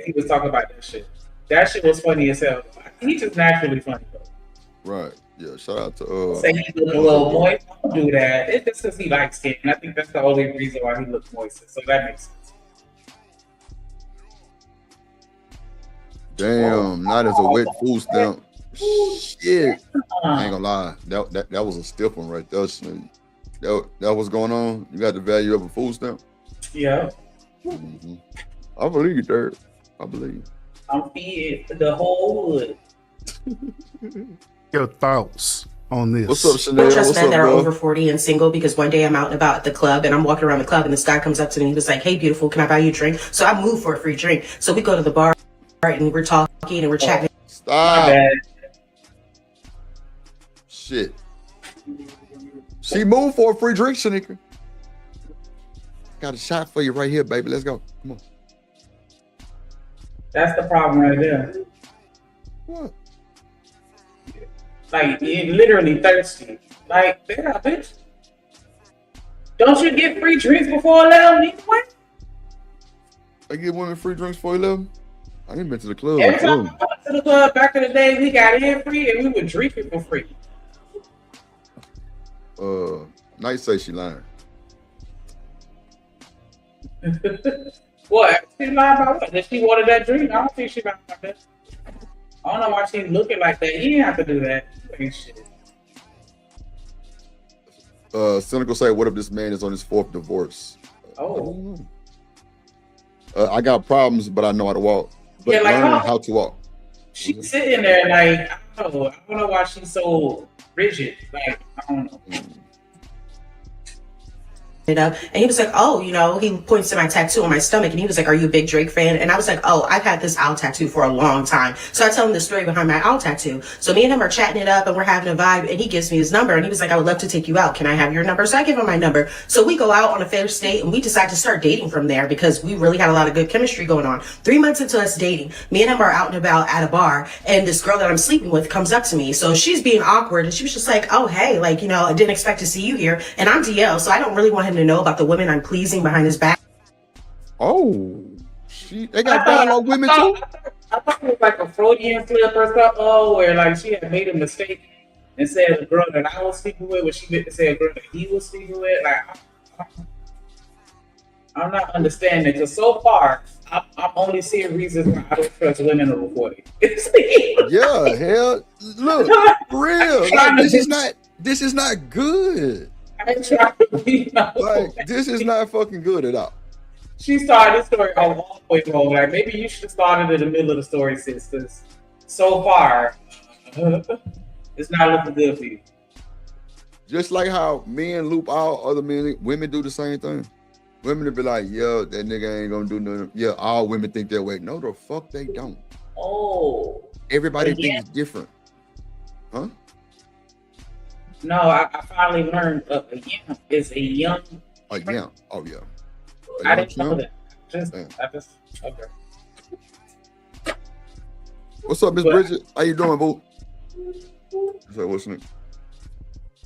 he was talking about that shit. That shit was funny as hell. He's just naturally funny though. Right. Yeah. Shout out to Say he look a little moist. Don't do that. It's just because he likes skin. And I think that's the only reason why he looks moist. So that makes sense. Damn, not as a wet food stamp. Shit. I ain't gonna lie. That was a stiff one right there. That what's going on. You got the value of a food stamp? Yeah. Mm-hmm. I believe you, Dirk. I believe. I'm feeding the whole hood. Your thoughts on this? What's up, Chanel? Don't trust What's men up, that are bro? over 40 and single, because one day I'm out and about at the club and I'm walking around the club and this guy comes up to me and he was like, "Hey, beautiful, can I buy you a drink?" So I move for a free drink. So we go to the bar and we're talking and we're chatting. Stop. Shit. She moved for a free drink, Shanika. Got a shot for you right here, baby. Let's go. Come on. That's the problem right there. What? Like, you're literally thirsty. Like, yeah, bitch. Don't you get free drinks before 11 anyway? I give women free drinks for 11? I ain't been to the club. Every time I went to the club back in the day, we got in free and we would drink it for free. Night say she lying. What? She lied about what? That she wanted that drink? I don't think she lied about that. I don't know why she's looking like that. You didn't have to do that. Ain't shit. Cynical say, what if this man is on his 4th divorce? Oh. I got problems, but I know how to walk. But Yeah, like, learn how to walk. She's sitting there like, I don't know why she's so rigid. Like, I don't know. And he was like, "Oh, he points to my tattoo on my stomach and he was like, "Are you a big Drake fan?" And I was like, "Oh, I've had this owl tattoo for a long time." So I tell him the story behind my owl tattoo. So me and him are chatting it up and we're having a vibe and he gives me his number and he was like, "I would love to take you out. Can I have your number?" So I give him my number. So we go out on a first date and we decide to start dating from there because we really had a lot of good chemistry going on. 3 months into us dating, me and him are out and about at a bar and this girl that I'm sleeping with comes up to me. So she's being awkward and she was just like, "Oh, hey, I didn't expect to see you here." And I'm DL, so I don't really want him to know about the women I'm pleasing behind his back. Oh, they got dialogue women too? I thought it was like a Freudian slip or something, where like she had made a mistake and said the girl that I was sleeping with, when she meant to say a girl that he was sleeping with. Like, I'm not understanding, because so far, I'm only seeing reasons why I don't trust women over 40. Yeah, hell, look, for real. Like, this is not good. I try to be like, this is not fucking good at all. She started this story all the way wrong. Like maybe you should have started in the middle of the story, sisters. So far, it's not looking good for you. Just like how men loop out other men, women do the same thing. Women will be like, "Yo, that nigga ain't gonna do nothing." Yeah, all women think that way. No, the fuck they don't. Oh. Everybody thinks different. Huh? No, I finally learned a yam is a young. A yam. Oh yeah. I didn't know that. Okay. What's up, Miss Bridget? How you doing, boo? So what's next?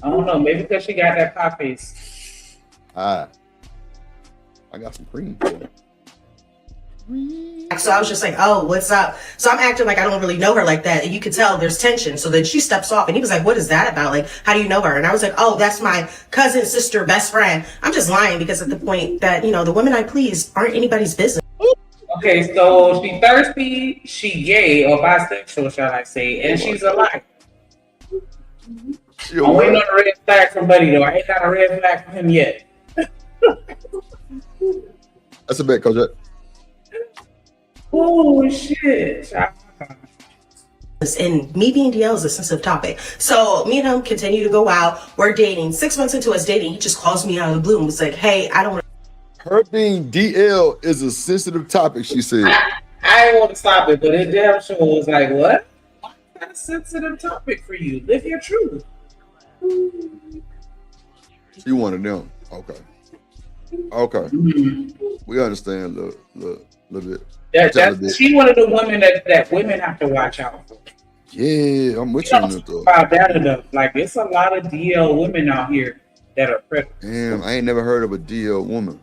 I don't know. Maybe because she got that pie face. I got some cream. So I was just like, oh, what's up? So I'm acting like I don't really know her like that. And you could tell there's tension. So then she steps off and he was like, what is that about? Like, how do you know her? And I was like, oh, that's my cousin, sister, best friend. I'm just lying because at the point that, you know, the women I please aren't anybody's business. Okay, so she thirsty, she gay or bisexual, shall I say, and she's a liar. I'm waiting on a red flag from Buddy though. I ain't got a red flag from him yet. That's a bet, Coach. Oh shit. And me being DL is a sensitive topic. So me and him continue to go out. We're dating. 6 months into us dating, he just calls me out of the blue and was like, hey, I don't want to. Her being DL is a sensitive topic, she said. I didn't want to stop it, but it damn sure was like, what? Why is that a sensitive topic for you? Live your truth. She one of them. Okay. Okay. Mm-hmm. We understand a little bit. She one of the women that women have to watch out for. Yeah, I'm with you on that though. About that enough. Like it's a lot of DL women out here that are predators. Damn, I ain't never heard of a DL woman.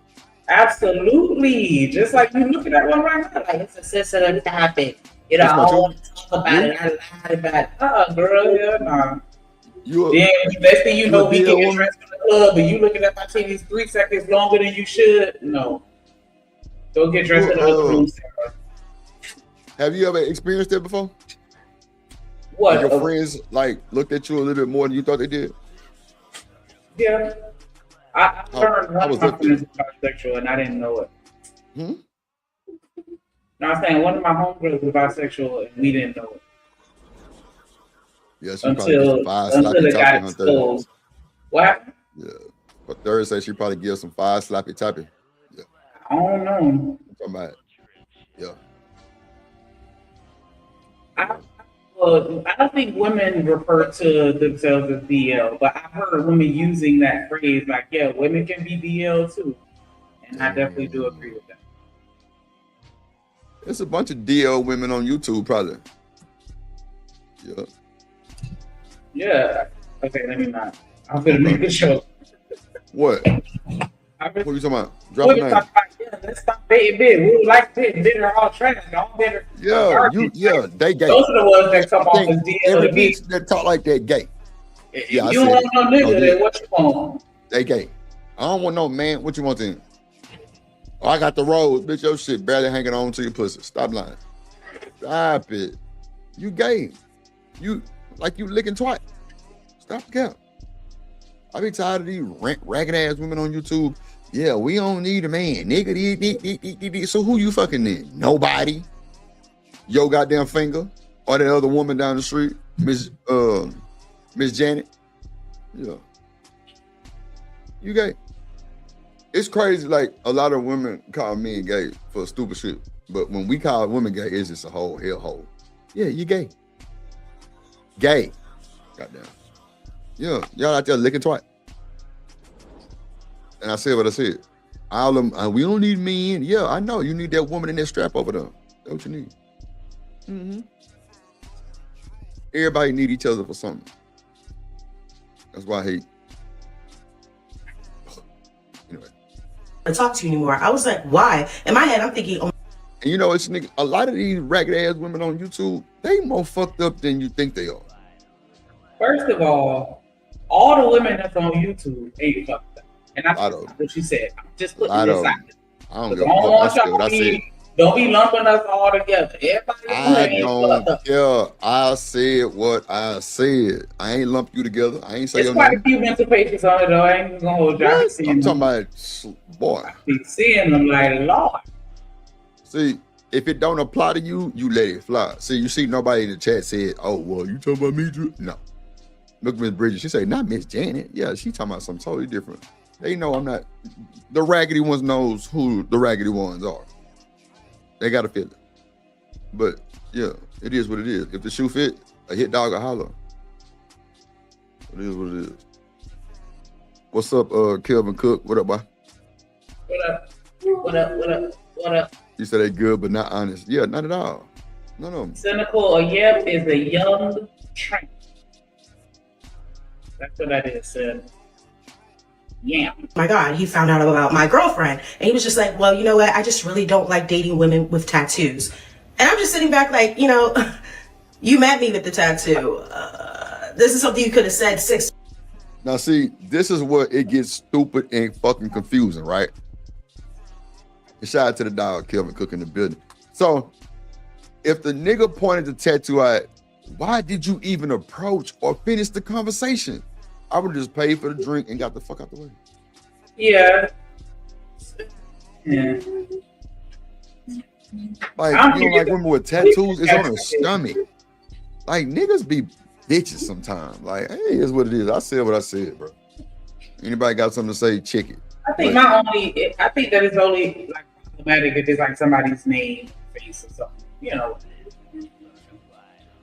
Absolutely. Just like you looking at one right now. Like it's a sensitive topic. You know, I don't want to talk about it. I lied about it. Girl, yeah, nah. Next thing you know, we get dressed in the club and you looking at my titties 3 seconds longer than you should. No. Don't get dressed in the room, Sarah. Have you ever experienced that before? What? Like your friends like looked at you a little bit more than you thought they did? Yeah. I learned one of my friends was bisexual and I didn't know it. Hmm? No, I'm saying one of my homegirls was bisexual and we didn't know it. Yeah, she until it got exposed. What happened? Yeah. But Thursday she probably gives some 5 slappy tappy. Yeah. I don't know. Talking about it. Yeah. I don't think women refer to themselves as DL, but I've heard women using that phrase like, yeah, women can be DL too. And I definitely do agree with that. There's a bunch of DL women on YouTube, probably. Yeah. Yeah. Okay, let me not. I'm gonna make a show. What? What are you talking about? Drop a name. Let's stop dating bid. We like bid are all trash. All bid they gay. Those are the ones that come off as DL. Every bitch that talk like that gay. Yeah, you don't want no nigga that what you want. They gay. I don't want no man. What you want then? Oh, I got the rose, bitch. Your shit barely hanging on to your pussy. Stop lying. Stop it. You gay. You licking twat. Stop the count. I be tired of these ragged ass women on YouTube. Yeah, we don't need a man. Nigga, so who you fucking then? Nobody. Yo goddamn finger. Or that other woman down the street. Miss Janet. Yeah. You gay. It's crazy, like a lot of women call men gay for stupid shit. But when we call women gay, it's just a whole hellhole. Yeah, you gay. Gay. Goddamn. Yeah, y'all out there licking twat. And I said what I said. All them, we don't need men. Yeah, I know. You need that woman in that strap over there. That's what you need. Mm-hmm. Everybody need each other for something. That's why I hate. Anyway. I talk to you anymore. I was like, why? In my head, I'm thinking, oh. And you know, it's a lot of these ragged ass women on YouTube, they more fucked up than you think they are. First of all the women that's on YouTube ain't fucked up. And that's what she said. I'm just putting this out there. I don't give a fuck. I said what I said. Don't be lumping us all together. Everybody I don't care. I said what I said. I ain't lump you together. I ain't say It's your quite name. a few mental patients on it though. I ain't gonna hold you. I be seeing I'm them. talking about, boy. I be seeing them like Lord. See, if it don't apply to you, you let it fly. See, you see nobody in the chat said, oh, well, you talking about me, Drew? No. Look, Miss Bridget, she said, not Miss Janet. Yeah, she talking about something totally different. They know I'm not. The raggedy ones knows who the raggedy ones are. They got to feel it. But, yeah, it is what it is. If the shoe fit, a hit dog will holler. It is what it is. What's up, Kelvin Cook? What up, boy? What up? What up? What up? What up? You said they good, but not honest. Yeah, not at all. No. Cynical or yep is a young train. That's what that is, son. Yeah. My God, he found out about my girlfriend. And he was just like, well, you know what? I just really don't like dating women with tattoos. And I'm just sitting back like, you know, you met me with the tattoo. This is something you could have said 6. Now, see, this is where it gets stupid and fucking confusing, right? Shout out to the dog, Kelvin Cook in the building. So, if the nigga pointed the tattoo out, why did you even approach or finish the conversation? I would just pay for the drink and got the fuck out the way. Yeah. Like, you know, like women with tattoos, it's on her stomach. Like, niggas be bitches sometimes. Like, hey, it's what it is. I said what I said, bro. Anybody got something to say, check it. I think I think that it's only like problematic if it's like somebody's name, face, or something. You know.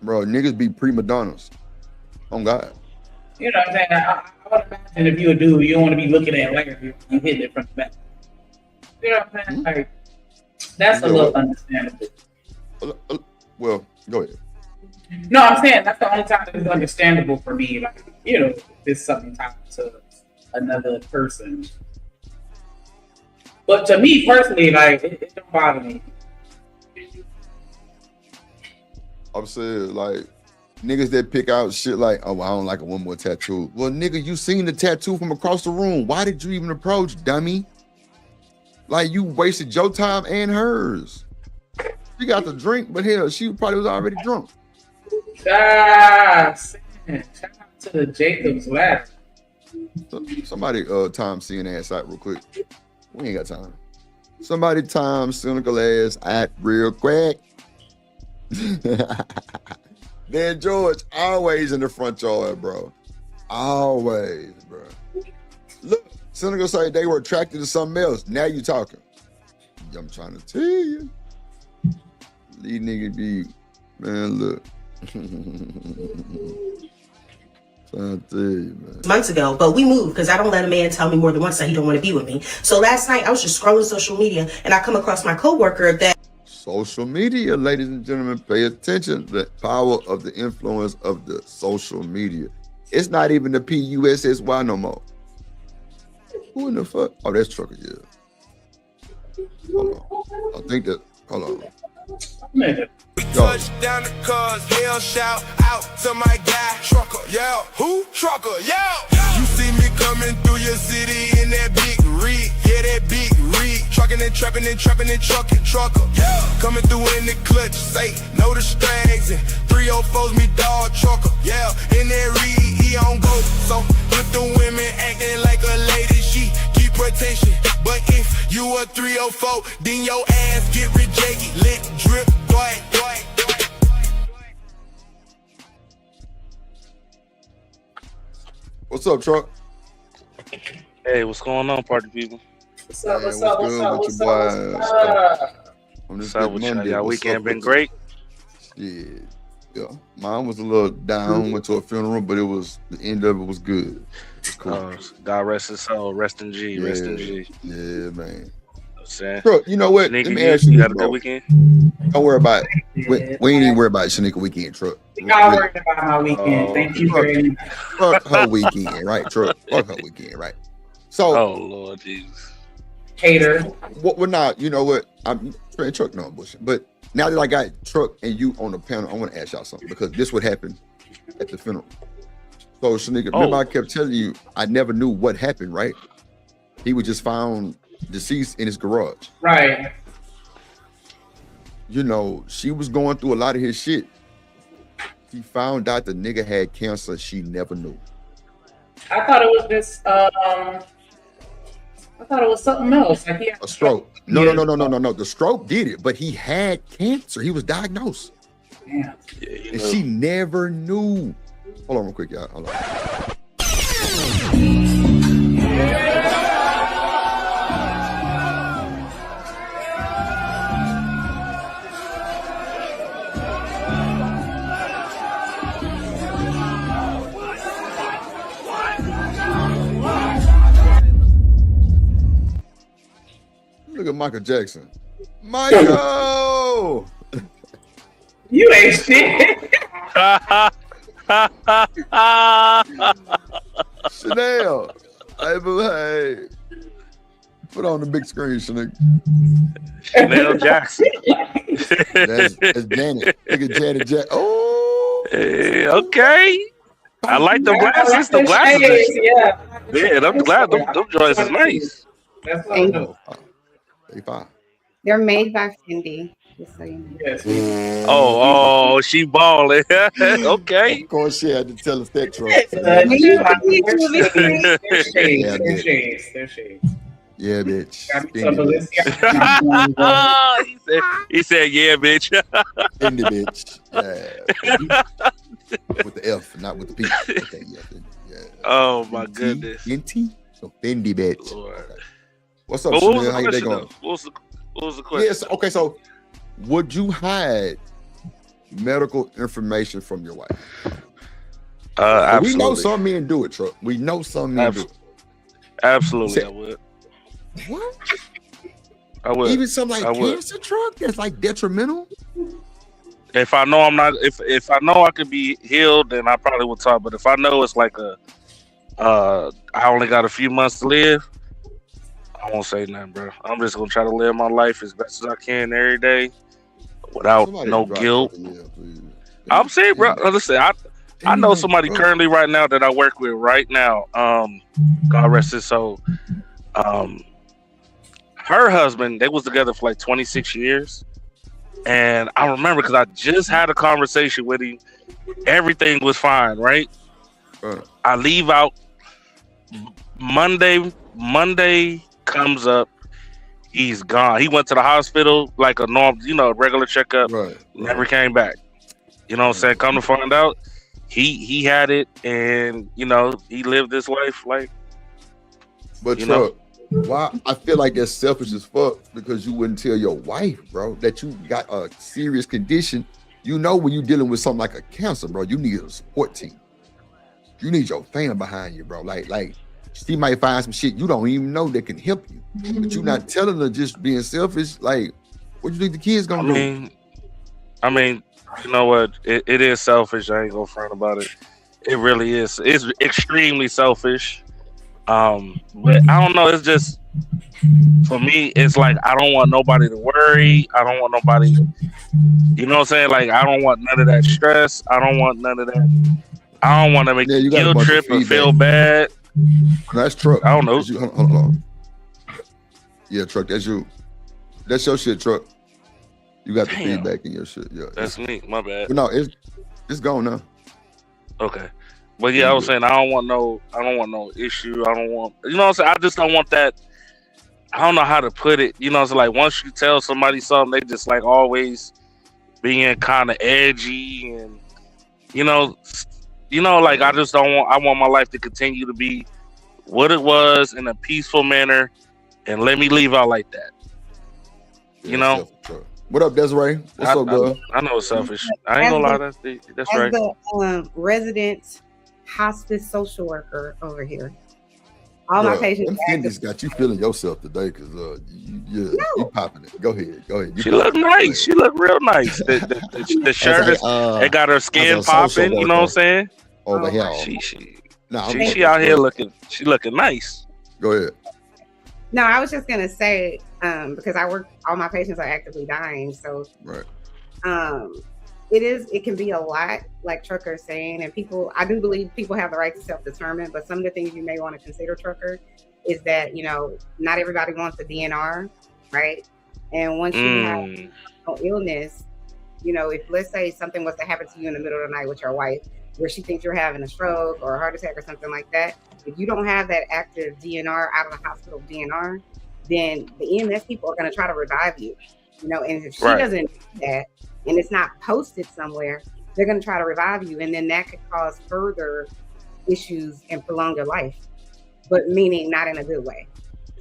Bro, niggas be prima donnas. Oh God. You know what I'm saying? I would imagine if you a dude, you don't want to be looking at like you hitting it from the back. You know what I'm saying? Like that's a little understandable. Well, go ahead. No, I'm saying that's the only time it's understandable for me. Like, you know, it's something tied to another person. But to me personally, like it don't bother me. I'm saying, like, niggas that pick out shit like, oh, I don't like a woman with a tattoo. Well, nigga, you seen the tattoo from across the room. Why did you even approach, dummy? Like, you wasted your time and hers. She got the drink, but hell, she probably was already drunk. Shout out to the Jacob's Ladder. Somebody time seeing ass out real quick. We ain't got time. Somebody time cynical ass at real quick. Then George always in the front yard, bro. Always, bro. Look, cynical say they were attracted to something else. Now you talking. I'm trying to tell you. These niggas be, man, look. Trying to tell you, man. Months ago, but we moved because I don't let a man tell me more than once that he don't want to be with me. So last night I was just scrolling social media and I come across my coworker that Social media, ladies and gentlemen, pay attention to the power of the influence of the social media. It's not even the PUSSY no more. Who in the fuck? Oh, that's Trucker, yeah. Hold on. I think that, hold on. We touch down the cars, hell shout out to my guy, Trucker, yeah. Who? Trucker, yeah. You see me coming through your city in that big rig, yeah, that big rig. Trucking and trapping and trapping and trucking, trucker, yeah. Coming through in the clutch, say, know the strags and 304's me dog, trucker, yeah. In that rig, he on go, so with the women acting like a lady, she keep protection. But if you a 304, then your ass get rejected, lit, drip, dwight. What's up, Truck? Hey, what's going on, party people? What's up? What's up with on this good Monday? Y'all weekend been great? Yeah. Mine was a little down, went to a funeral, but it was, the end of it was good. It was cool. God rest his soul, rest in G, rest in G. Yeah, man. Bro, you know what? Shanika, Let me ask you, had a bro. good weekend? Don't worry about it. We ain't even worry about Shanika weekend, Truck. Y'all worried about my weekend. Thank you very much. Fuck her weekend, right, Truck? Fuck her weekend, right? So, oh Lord Jesus, hater. What? Well, now you know what? I'm Truck, no bullshit. But now that I got Truck and you on the panel, I want to ask y'all something because this would happen at the funeral. So, Shanika, remember I kept telling you I never knew what happened, right? He was just found deceased in his garage. Right. you know, she was going through a lot of his shit. She found out the nigga had cancer. She never knew. I thought it was just I thought it was something else. Like he had a stroke. No. The stroke did it, but he had cancer. He was diagnosed. Damn. And she never knew. Hold on real quick, y'all. Hold on. Look at Michael Jackson. Michael! You ain't shit. Chanel. Hey. Put on the big screen, Chanel. Chanel Jackson. That's Janet. Look at Janet Jackson. Oh! Hey, okay. I like the glasses. The glasses. Yeah, them glasses. Them joints is nice. That's They're made by Fendi. Just so you know. Oh, she balling. Okay. Of course, she had to tell us that truck. Yeah, bitch. He said, yeah, bitch. Fendi, bitch. Yeah. With the F, not with the P. Okay, yeah. Oh, my goodness. Fendi? So Fendi, bitch. Lord. What's up, But Chanel? How you day going? What was the question? Yes. Okay, so would you hide medical information from your wife? Absolutely. We know some men do it, Truck. We know some men do it. Absolutely, I would. What? I would. Even something like cancer, Truck, that's like detrimental? If I know I'm not, if I know I could be healed, then I probably would talk. But if I know it's like I only got a few months to live, I won't say nothing, bro. I'm just gonna try to live my life as best as I can every day, without no guilt. I'm saying, bro. Listen, I know somebody currently right now that I work with right now. God rest his soul. Her husband, they was together for like 26 years. And I remember because I just had a conversation with him. Everything was fine, right? I leave out Monday comes up. He's gone. He went to the hospital like a normal, regular checkup. Never came back. You know what I'm saying? Come to find out, he had it, and he lived this life like. But Truck, why I feel like that's selfish as fuck because you wouldn't tell your wife, bro, that you got a serious condition. When you're dealing with something like a cancer, bro, you need a support team. You need your family behind you, bro. Like she might find some shit you don't even know that can help you, but you're not telling her just being selfish. Like, what do you think the kids gonna do? I mean, you know what? It is selfish. I ain't gonna front about it. It really is. It's extremely selfish. But I don't know. It's just for me. It's like I don't want nobody to worry. I don't want nobody. You know what I'm saying? Like I don't want none of that stress. I don't want none of that. I don't want to make you guilt trip and feel bad. That's Truck. I don't know. Hold on. Yeah, Truck. That's you. That's your shit, Truck. You got the feedback in your shit. Yeah, that's me. My bad. But no, it's gone now. Okay. But yeah, I was saying I don't want no issue. I don't want, what I'm saying? I just don't want that. I don't know how to put it. It's like once you tell somebody something, they just like always being kind of edgy and like I just don't want. I want my life to continue to be what it was in a peaceful manner, and let me leave out like that. What up, Desiree? What's up, girl? I know it's selfish. I ain't gonna lie. That's right. The resident hospice social worker over here. All my patients. Fendi got you feeling yourself today because you popping it. Go ahead. She look nice. She look real nice. The shirt it got her skin popping. You know what I'm saying? Over here. She out here looking. She looking nice. Go ahead. No, I was just gonna say because I work. All my patients are actively dying, so it can be a lot, like Trucker is saying, and I do believe people have the right to self-determine, but some of the things you may want to consider, Trucker, is that, not everybody wants a DNR, right? And once you have no illness, you know, if let's say something was to happen to you in the middle of the night with your wife, where she thinks you're having a stroke or a heart attack or something like that, if you don't have that active DNR, out of the hospital DNR, then the EMS people are going to try to revive you, you know, and if she doesn't do that and it's not posted somewhere, they're going to try to revive you. And then that could cause further issues and prolong your life, but meaning not in a good way.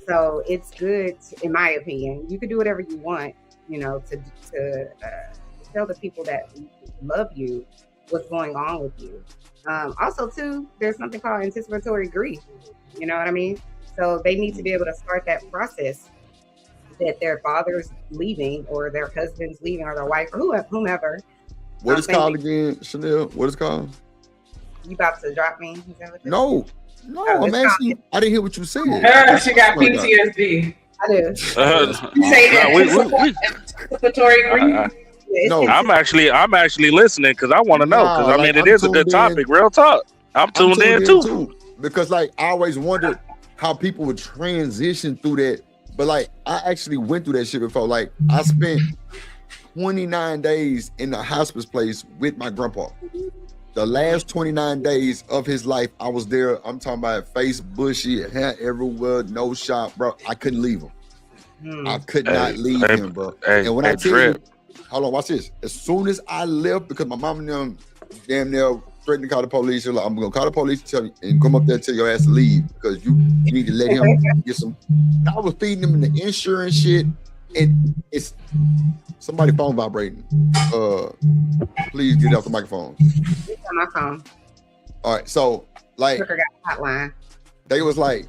So it's good, in my opinion. You can do whatever you want, you know, to tell the people that love you what's going on with you. Also, too, there's something called anticipatory grief. You know what I mean? So they need to be able to start that process that their father's leaving or their husband's leaving or their wife or whomever. What is called again, Chanel? What is called? You about to drop me? No, I'm asking you. I didn't hear what you said. She got PTSD. I do. Say that. Anticipatory grief. No, I'm actually listening because I want to know. Because I mean, it is a good topic. Real talk. I'm tuned in too. Because like I always wondered how people would transition through that. But like I actually went through that shit before. Like I spent 29 days in the hospice place with my grandpa. The last 29 days of his life, I was there. I'm talking about face bushy, hair everywhere, no shop, bro. I couldn't leave him. I could not leave him, bro. And when I tell you, hold on, watch this. As soon as I left, because my mom and them damn near threatened to call the police, they're like, I'm gonna call the police and tell you, and come up there and tell your ass to leave because you need to let him get some. I was feeding him the insurance shit, and it's somebody phone vibrating. Please get off the microphone. It's on my phone. All right, so like hotline. They was like,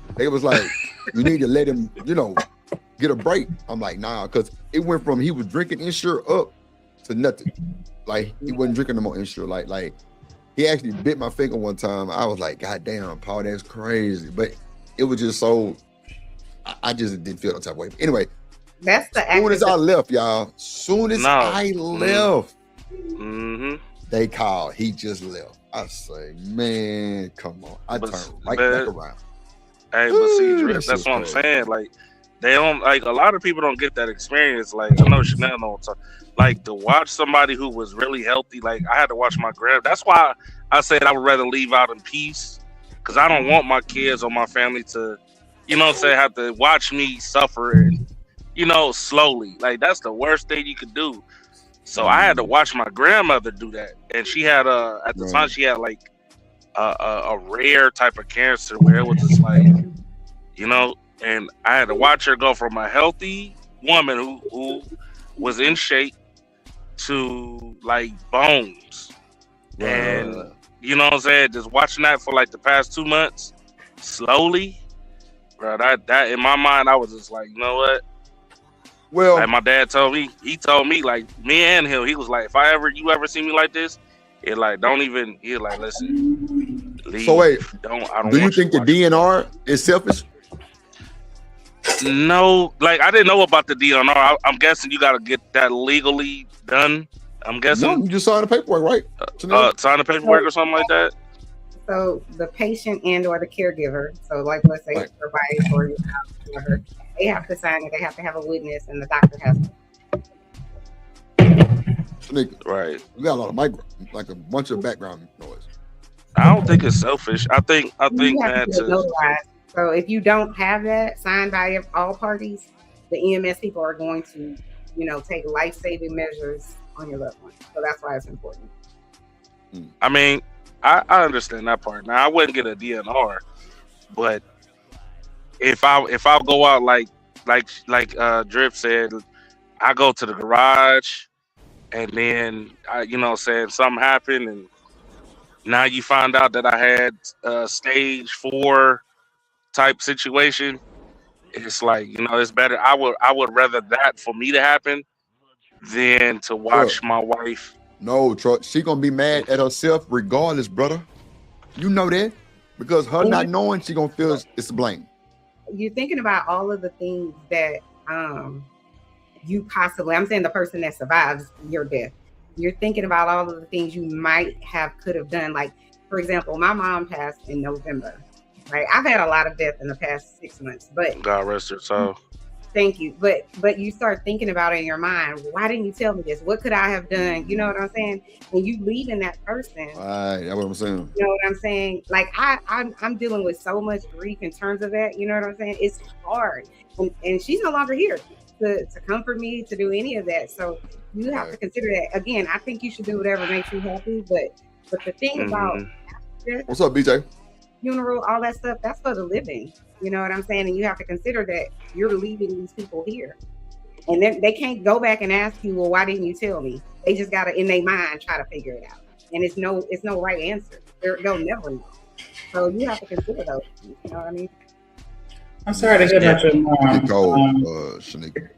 you need to let him, you know, get a break. I'm like, nah, because it went from he was drinking Ensure up to nothing. Like he wasn't drinking no more Ensure. Like he actually bit my finger one time. I was like, God damn, Paul, that's crazy. But it was just so, I just didn't feel that type of way. Anyway, that's the soon as I left, y'all. Soon as I left, they called. He just left. I say, man, come on. I turned right back around. Hey, but see, Drip, that's what I'm saying. Like, they don't, like, a lot of people don't get that experience. Like, I know Chanel knows. Like, to watch somebody who was really healthy, like, I had to watch my grandma. That's why I said I would rather leave out in peace. Because I don't want my kids or my family to, you know what I'm saying, have to watch me suffer and, you know, slowly. Like, that's the worst thing you could do. So I had to watch my grandmother do that. And she had, at the time, she had, like, a rare type of cancer where it was just like, you know, and I had to watch her go from a healthy woman who was in shape to, like, bones. And, you know what I'm saying, just watching that for, like, the past 2 months, slowly, bro, that in my mind, I was just like, you know what? Well, like my dad told me, like, me and him, he was like, if you ever see me like this, it like, don't even, he like, listen, leave. So wait, I don't do you think the DNR is selfish? No, like, I didn't know about the DNR. I'm guessing you got to get that legally done. I'm guessing. No, you just signed the paperwork, right? Sign the paperwork or something like that. So the patient and or the caregiver, so like let's say your wife or your spouse or whatever, they have to sign it. They have to have a witness, and the doctor has to. Right. We got a lot of like a bunch of background noise. I don't think it's selfish. I think that notarized. So if you don't have that signed by all parties, the EMS people are going to, you know, take life-saving measures on your loved one. So that's why it's important. I mean, I understand that part. Now I wouldn't get a DNR, but if I go out like Drip said, I go to the garage, and then you know, saying something happened, and now you find out that I had stage 4 type situation. It's like, you know, it's better. I would rather that for me to happen than to watch my wife. No, Troy, she gonna be mad at herself regardless, brother. You know that, because her not knowing, she gonna feel it's blame. You're thinking about all of the things that you possibly, I'm saying the person that survives your death, you're thinking about all of the things you could have done. Like, for example, my mom passed in November, right? I've had a lot of death in the past 6 months, but God rest her soul. Thank you. But you start thinking about it in your mind. Why didn't you tell me this? What could I have done? You know what I'm saying? When you leaving that person, Right, that's what I'm saying. you know what I'm saying? Like I'm dealing with so much grief in terms of that. You know what I'm saying? It's hard, and she's no longer here to comfort me, to do any of that. So you have to consider that. Again, I think you should do whatever makes you happy. But the thing about What's up, BJ? funeral, all that stuff, that's for the living. You know what I'm saying? And you have to consider that you're leaving these people here. And then they can't go back and ask you, well, why didn't you tell me? They just gotta in their mind try to figure it out. And it's no right answer. They'll never know. So you have to consider those. You know what I mean? I'm sorry to hear about your mom. Shanika.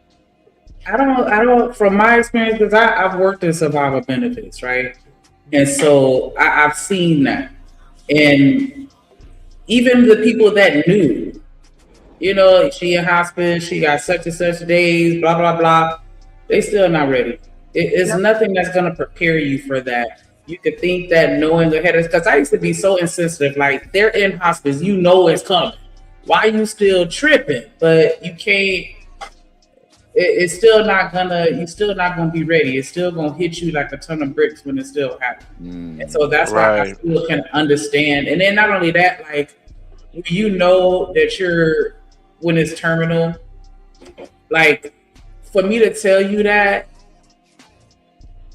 I don't. From my experience, because I've worked in survivor benefits, right? And so I've seen that, and even the people that knew, you know, she in hospice, she got such and such days, blah blah blah. They still not ready. It's nothing that's gonna prepare you for that. You could think that knowing ahead of, because I used to be so insensitive. Like, they're in hospice, you know it's coming. Why are you still tripping? But you can't. It's still not gonna. You're still not gonna be ready. It's still gonna hit you like a ton of bricks when it's still happening. And so that's why I still can understand. And then not only that, like, you know that when it's terminal. Like, for me to tell you that,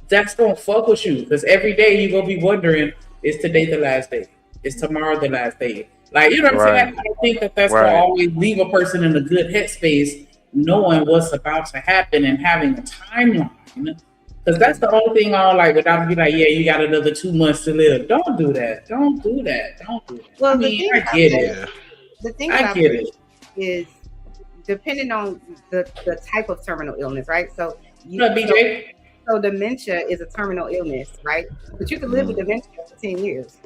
that's gonna fuck with you, because every day you're gonna be wondering, is today the last day? Is tomorrow the last day? Like, you know what I'm saying? I think that's gonna always leave a person in a good headspace, knowing what's about to happen and having a timeline. Because that's the only thing on, like, without be like, yeah, you got another 2 months to live. Don't do that. Don't do that. Don't do that. Well, I mean, I get it. The thing I about get it it. is depending on the type of terminal illness, right? So BJ? So dementia is a terminal illness, right? But you can live with dementia for 10 years,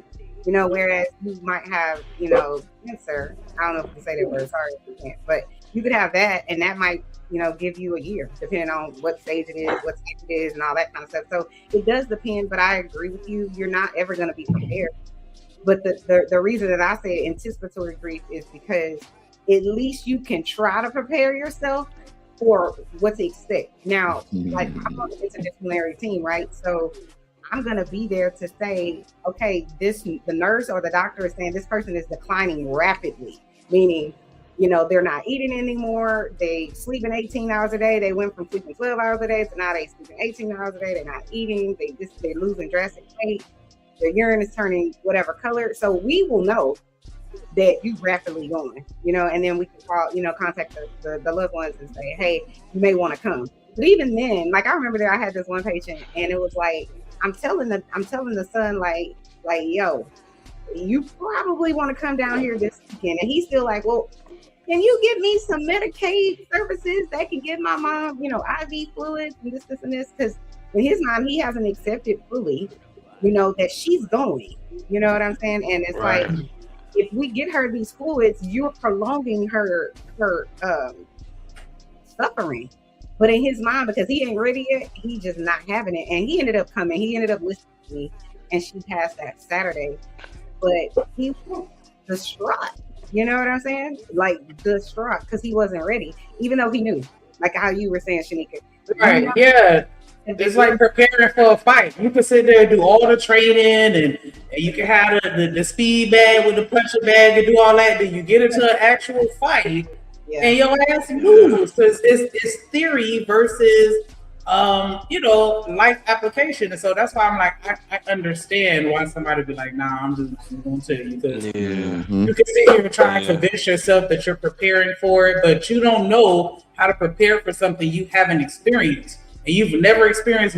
you know, whereas you might have, you know, cancer. I don't know if you can say that word, sorry if you can't, but you could have that, and that might, you know, give you a year, depending on what stage it is, what stage it is, and all that kind of stuff. So it does depend, but I agree with you. You're not ever going to be prepared. But the reason that I say anticipatory grief is because at least you can try to prepare yourself for what to expect. Now, like, I'm on the interdisciplinary team, right? So I'm going to be there to say, okay, the nurse or the doctor is saying this person is declining rapidly, meaning, you know, they're not eating anymore. They sleeping 18 hours a day. They went from sleeping 12 hours a day to now they sleeping 18 hours a day. They're not eating. They're losing drastic weight. Their urine is turning whatever color. So we will know that you rapidly going, you know, and then we can call, you know, contact the loved ones and say, hey, you may want to come. But even then, like, I remember that I had this one patient, and it was like, I'm telling the son, like, yo, you probably want to come down here this weekend. And he's still like, well, can you give me some Medicaid services that can give my mom, you know, IV fluids and this and this? Because in his mind, he hasn't accepted fully, you know, that she's going. You know what I'm saying? And it's like, if we get her these fluids, you're prolonging her suffering. But in his mind, because he ain't ready yet, he just not having it. And he ended up coming. He ended up listening to me, and she passed that Saturday. But he was distraught. You know what I'm saying? Like, distraught, because he wasn't ready, even though he knew. Like how you were saying, Shanika. Right, yeah. It's like preparing for a fight. You can sit there and do all the training, and you can have the speed bag with the puncher bag and do all that. Then you get into an actual fight, and your ass moves, because it's theory versus you know, life application. And so that's why I'm like, I understand why somebody be like, nah, I'm just going to tell you, because you can sit here and try and convince yourself that you're preparing for it, but you don't know how to prepare for something you haven't experienced. And you've never experienced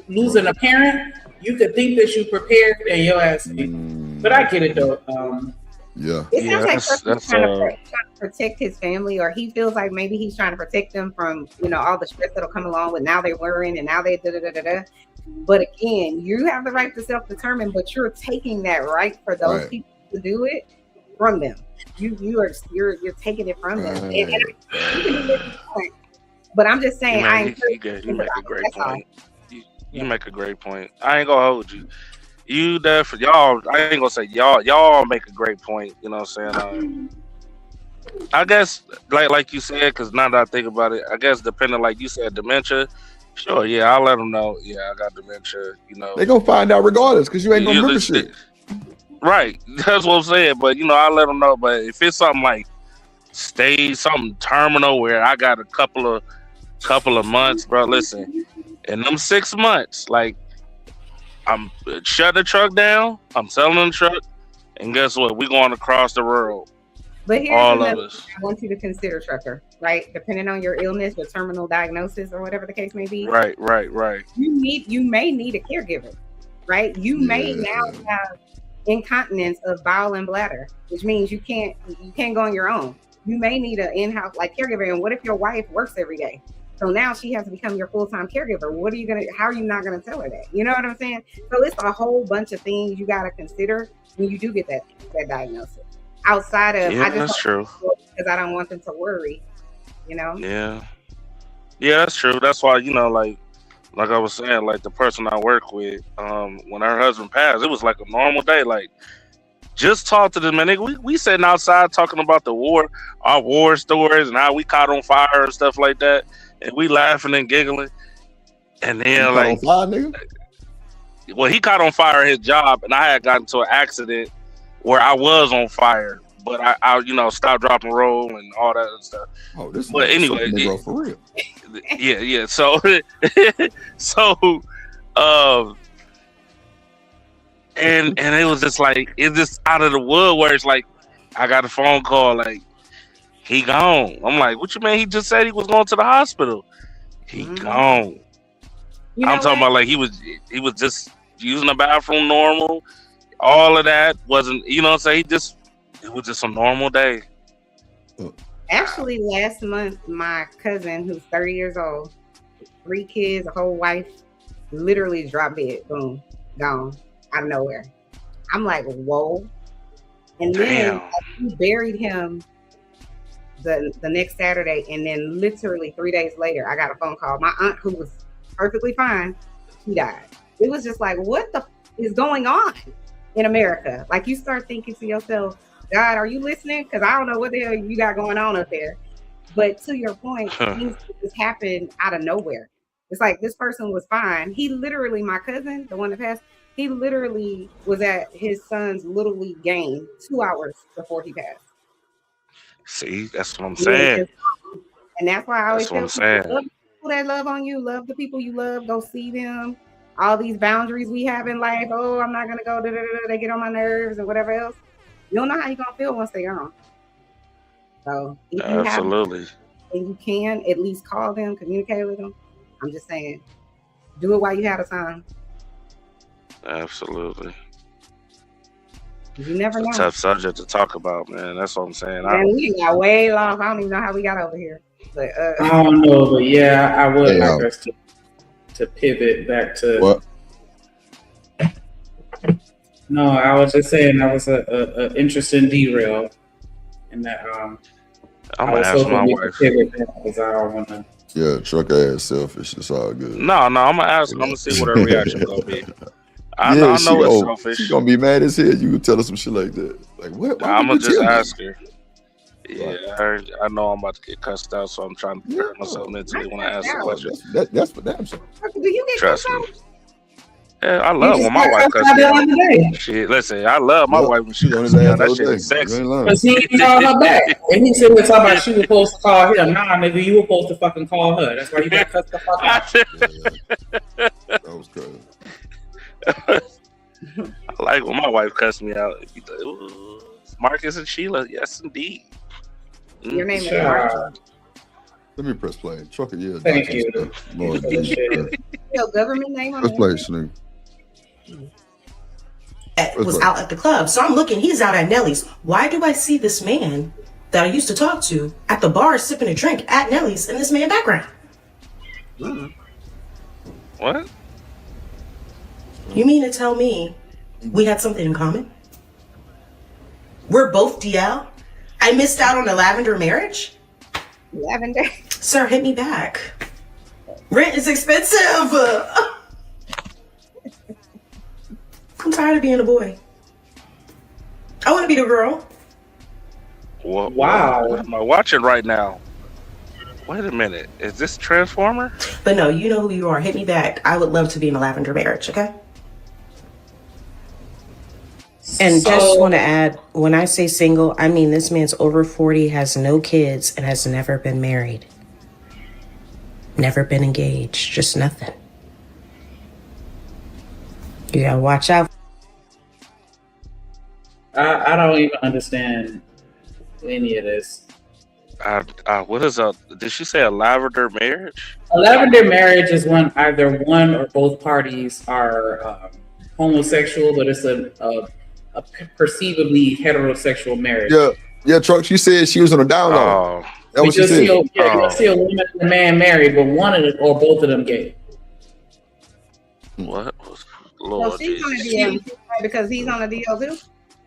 losing a parent. You could think that you prepared, and your ass. But I get it though. It sounds like trying to protect his family, or he feels like maybe he's trying to protect them from, you know, all the stress that'll come along with now they're worrying and now they da. But again, you have the right to self-determine, but you're taking that right for those people to do it from them. You're taking it from them. But I'm just saying, you make a great point. You make a great point. I ain't gonna hold you. You definitely, y'all. I ain't gonna say y'all make a great point. You know what I'm saying? I guess, like you said, because now that I think about it, I guess depending, like you said, dementia. Sure, yeah, I'll let them know. Yeah, I got dementia. You know, They gonna find out regardless because you ain't gonna remember shit. Right, that's what I'm saying. But you know, I'll let them know. But if it's something like something terminal where I got a couple of months, bro. Listen, in them 6 months, like I'm shutting the truck down, I'm selling the truck, and guess what? We going across the world. But here's all another of us. thing I want you to consider, Trucker, right? Depending on your illness or terminal diagnosis or whatever the case may be. Right. You may need a caregiver, right? You may now have incontinence of bowel and bladder, which means you can't go on your own. You may need an in-house like caregiver. And what if your wife works every day? So now she has to become your full-time caregiver. How are you not gonna tell her that? You know what I'm saying? So it's a whole bunch of things you gotta consider when you do get that diagnosis. Outside of that's true. Because I don't want them to worry, you know? Yeah, that's true. That's why, you know, like I was saying, like the person I work with, when her husband passed, it was like a normal day. Like, just talk to them, man. We sitting outside talking about our war stories and how we caught on fire and stuff like that, and we laughing and giggling. And then like, caught on fire, nigga? Well, he caught on fire at his job, and I had gotten into an accident where I was on fire, but I you know, stopped, drop, and roll and all that other stuff. Oh, this. But anyway, for real. Yeah. So, and it was just like, it's just out of the wood where it's like, I got a phone call like, he gone. I'm like, what you mean? He just said he was going to the hospital. He gone. I'm talking about like he was just using the bathroom normal. All of that wasn't, you know what I'm saying? It was just a normal day. Actually, last month, my cousin, who's 30 years old, 3 kids, a whole wife, literally dropped dead. Boom, gone out of nowhere. I'm like, whoa. And then we buried him the next Saturday, and then literally 3 days later, I got a phone call. My aunt, who was perfectly fine, she died. It was just like, what the is going on in America? Like, you start thinking to yourself, God, are you listening? Because I don't know what the hell you got going on up there. But to your point, things just happened out of nowhere. It's like this person was fine. He literally, my cousin, the one that passed, he literally was at his son's Little League game 2 hours before he passed. See, that's what I'm saying. And that's why I always tell people, love people that love on you, love the people you love, go see them. All these boundaries we have in life, oh, I'm not gonna go, they get on my nerves and whatever else. You don't know how you're gonna feel once they're gone. So if you absolutely have, and you can at least call them, communicate with them. I'm just saying, do it while you have the time. Absolutely. You never know. It's a tough subject to talk about, man. That's what I'm saying. Man, we got way long. I don't even know how we got over here. But I don't know, but yeah, I would like us to pivot back to what? No, I was just saying that was a interesting derail, and that I'm gonna ask my wife. Because I don't want to. Yeah, truck ass selfish. It's all good. No, I'm gonna ask her. I'm gonna see what her reaction gonna be. I know it's selfish. She's gonna be mad as hell. You can tell her some shit like that. Like what? I'm gonna just ask her. Yeah, I know I'm about to get cussed out, so I'm trying to prepare myself mentally when I ask the question. That's for damn sure. Do you get Trust me. Yeah, I love when my wife cusses me out. Shit, listen, I love my wife when she cusses me out. That shit is sexy. Because he didn't call her back. And he said we're talking about she was supposed to call him. Nah, nigga, you were supposed to fucking call her. That's why you got cussed the fuck out. That was crazy. I like when my wife cussed me out. Marcus and Sheila, yes indeed. Your name is Marcus. Let me press play. Trucker, yeah. Thank you. Lord, Your government name on press play, Snoop. Was out at the club. So I'm looking, he's out at Nelly's. Why do I see this man that I used to talk to at the bar sipping a drink at Nelly's in this man background? What? You mean to tell me we had something in common? We're both DL? I missed out on a lavender marriage? Lavender? Sir, hit me back. Rent is expensive. I'm tired of being a boy. I want to be the girl. Wow. What am I watching right now? Wait a minute. Is this Transformer? But no, you know who you are. Hit me back. I would love to be in a lavender marriage, okay? And just want to add, when I say single, I mean this man's over 40, has no kids, and has never been married. Never been engaged. Just nothing. You gotta watch out. I don't even understand any of this. What is a? Did she say a lavender marriage? A lavender marriage is when either one or both parties are homosexual, but it's a perceivably heterosexual marriage. Yeah, Truck. She said she was on a download. That's what she said. You'll see a woman and a man married, but one of them or both of them gay. What? Well, she's on the deal because he's on the deal too.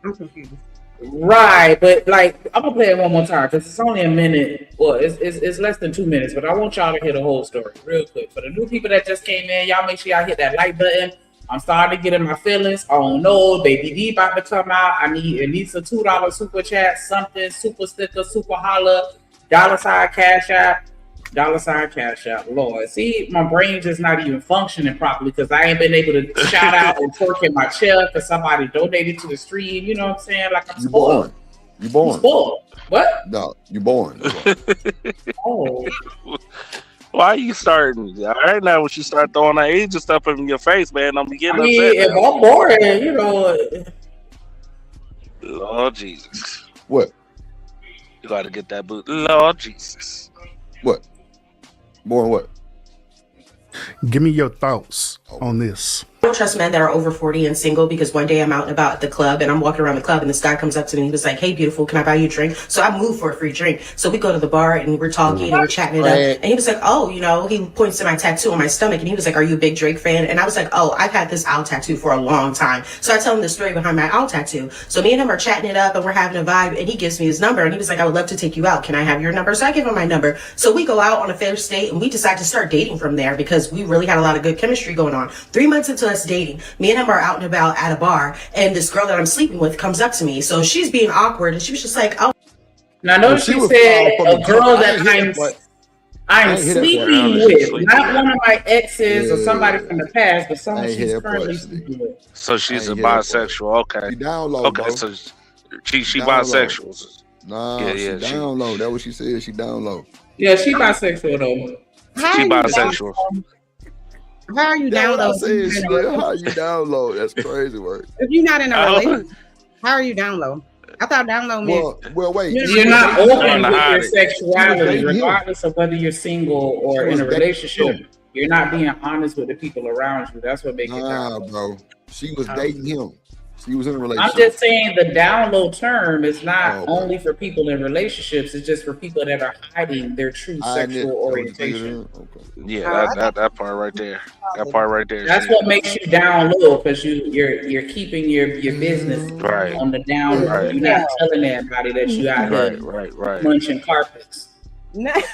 I'm confused. Right, but like I'm gonna play it one more time because it's only a minute. Well, it's less than 2 minutes, but I want y'all to hear the whole story real quick. For the new people that just came in, y'all make sure y'all hit that like button. I'm starting to get in my feelings. Oh no, Baby D about to come out. I need at least a $2 super chat, something, super sticker, super holla, $ cash app. $cash out. Lord, see, my brain just not even functioning properly because I ain't been able to shout out and twerk in my chair because somebody donated to the stream. You know what I'm saying? Like I'm spoiled. You born. I'm spoiled. What? No, you born. Oh. Why are you starting? All right, now when you start throwing that age and stuff in your face, man, I'm getting upset. If I'm boring, you know. Lord Jesus. What? You got to get that boot. Lord Jesus. What? Born what? Give me your thoughts on this. I don't trust men that are over 40 and single because one day I'm out and about at the club and I'm walking around the club and this guy comes up to me and he was like, hey, beautiful, can I buy you a drink? So I moved for a free drink. So we go to the bar and we're talking and we're chatting it up. And he was like, oh, you know, he points to my tattoo on my stomach and he was like, are you a big Drake fan? And I was like, oh, I've had this owl tattoo for a long time. So I tell him the story behind my owl tattoo. So me and him are chatting it up and we're having a vibe and he gives me his number and he was like, I would love to take you out. Can I have your number? So I give him my number. So we go out on a first date and we decide to start dating from there because we really had a lot of good chemistry going on. 3 months into us dating, me and him are out and about at a bar and this girl that I'm sleeping with comes up to me. So she's being awkward and she was just like, oh. Now notice she said a girl that I'm sleeping with, not one of my exes or somebody from the past, but someone she's currently sleeping with. So she's a bisexual. Okay. She down low, okay, bro. so she bisexual. Nah, yeah, she down low. That's what she said. She down low. Yeah, she bisexual though. She bisexual. How are you down low? How you down low? That's crazy work. If you're not in a relationship, how are you down low? I thought down low meant well, wait. You're not open with your sexuality, regardless of whether you're single or in a relationship. You're not being honest with the people around you. That's what makes it down low. Bro. She was dating him. She was in a relationship. I'm just saying the down low term is not only for people in relationships. It's just for people that are hiding their true sexual orientation. Yeah, that part right there. That part right there. That's what makes you down low because you're keeping your business on the down low. You're not telling everybody that you out here munching carpets. Right.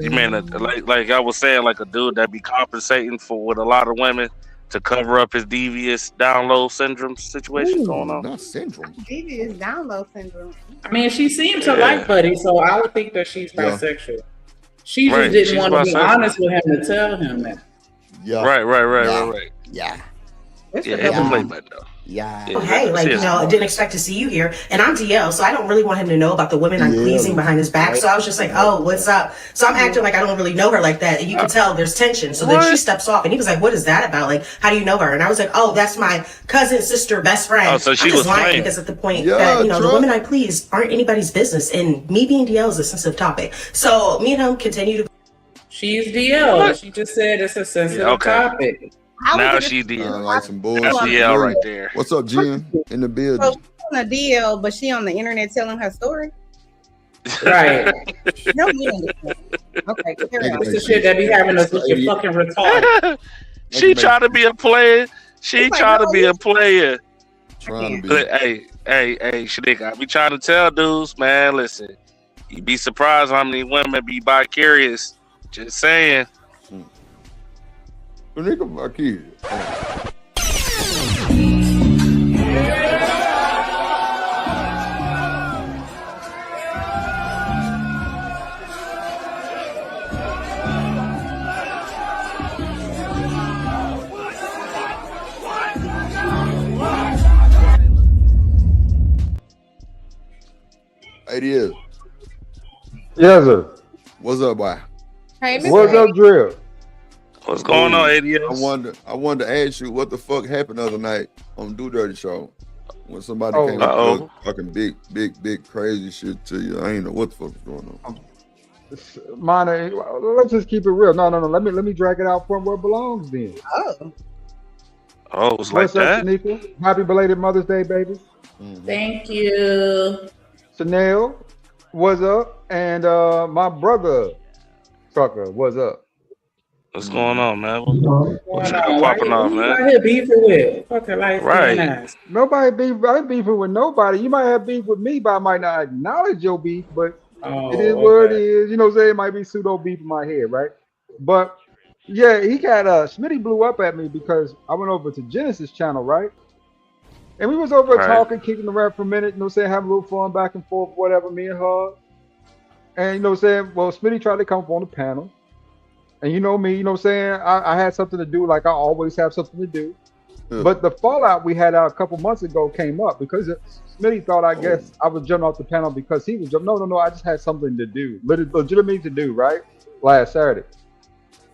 You mean like I was saying, like a dude that be compensating for with a lot of women to cover up his devious down low syndrome situation going on. Not syndrome. devious down low syndrome. I mean, she seemed to like Buddy, so I would think that she's bisexual. She just didn't want to be honest with him to tell him that. Yeah. Right. Yeah. It's Yeah, it's a play button though. Yeah. Oh, hey, like, you know, I didn't expect to see you here. And I'm DL, so I don't really want him to know about the women I'm pleasing behind his back. So I was just like, oh, what's up? So I'm acting like I don't really know her like that. And you can tell there's tension. So then she steps off and he was like, what is that about? Like, how do you know her? And I was like, oh, that's my cousin, sister, best friend. Oh, so she I'm just was lying playing. because at the point that, you know, the women I please aren't anybody's business. And me being DL is a sensitive topic. So me and him continue to. She's DL. She just said it's a sensitive topic. Now she DL. Like some bullshit. That's DL right there. What's up, Jen? In the building. So she's on a deal, but she on the internet telling her story. Right. No, we understand. Okay, carry on. It's the shit that be having us looking fucking retarded. She trying to be a player. She trying to be a player. Trying to But, hey, Shanika, I be trying to tell dudes, man, listen, you'd be surprised how many women be bi-curious. Just saying. Nigga, my kid. ADS. Yes, sir. What's up, boy? Hey, Miss What's up, Drill? What's going on, ADS? I wanted to ask you what the fuck happened the other night on Do Dirty Show when somebody came Uh-oh. up with fucking big crazy shit to you. I ain't know what the fuck was going on. Minor, let's just keep it real. No. Let me drag it out from where it belongs then. Oh, it was like What's up, that? Shanika? Happy belated Mother's Day, baby. Thank you. Chanel, what's up? And my brother, Tucker, what's up? What's going on, man? What you got Why popping you off, out man? here beefing with? Fucking like Right. ass. Nobody I ain't beefing with nobody. You might have beef with me, but I might not acknowledge your beef, but it is what it is. You know what I'm saying? It might be pseudo beef in my head, right? But yeah, he got Smitty blew up at me because I went over to Genesis channel, right? And we was over Right. talking, kicking around for a minute, you know what I'm saying, having a little fun back and forth, whatever, me and her. And you know what I'm saying? Well, Smitty tried to come up on the panel. And you know me, you know what I'm saying? I had something to do, like I always have something to do. But the fallout we had a couple months ago came up because Smitty thought, I guess, I was jumping off the panel because he was jumping. No, I just had something to do, legitimate to do, right? Last Saturday.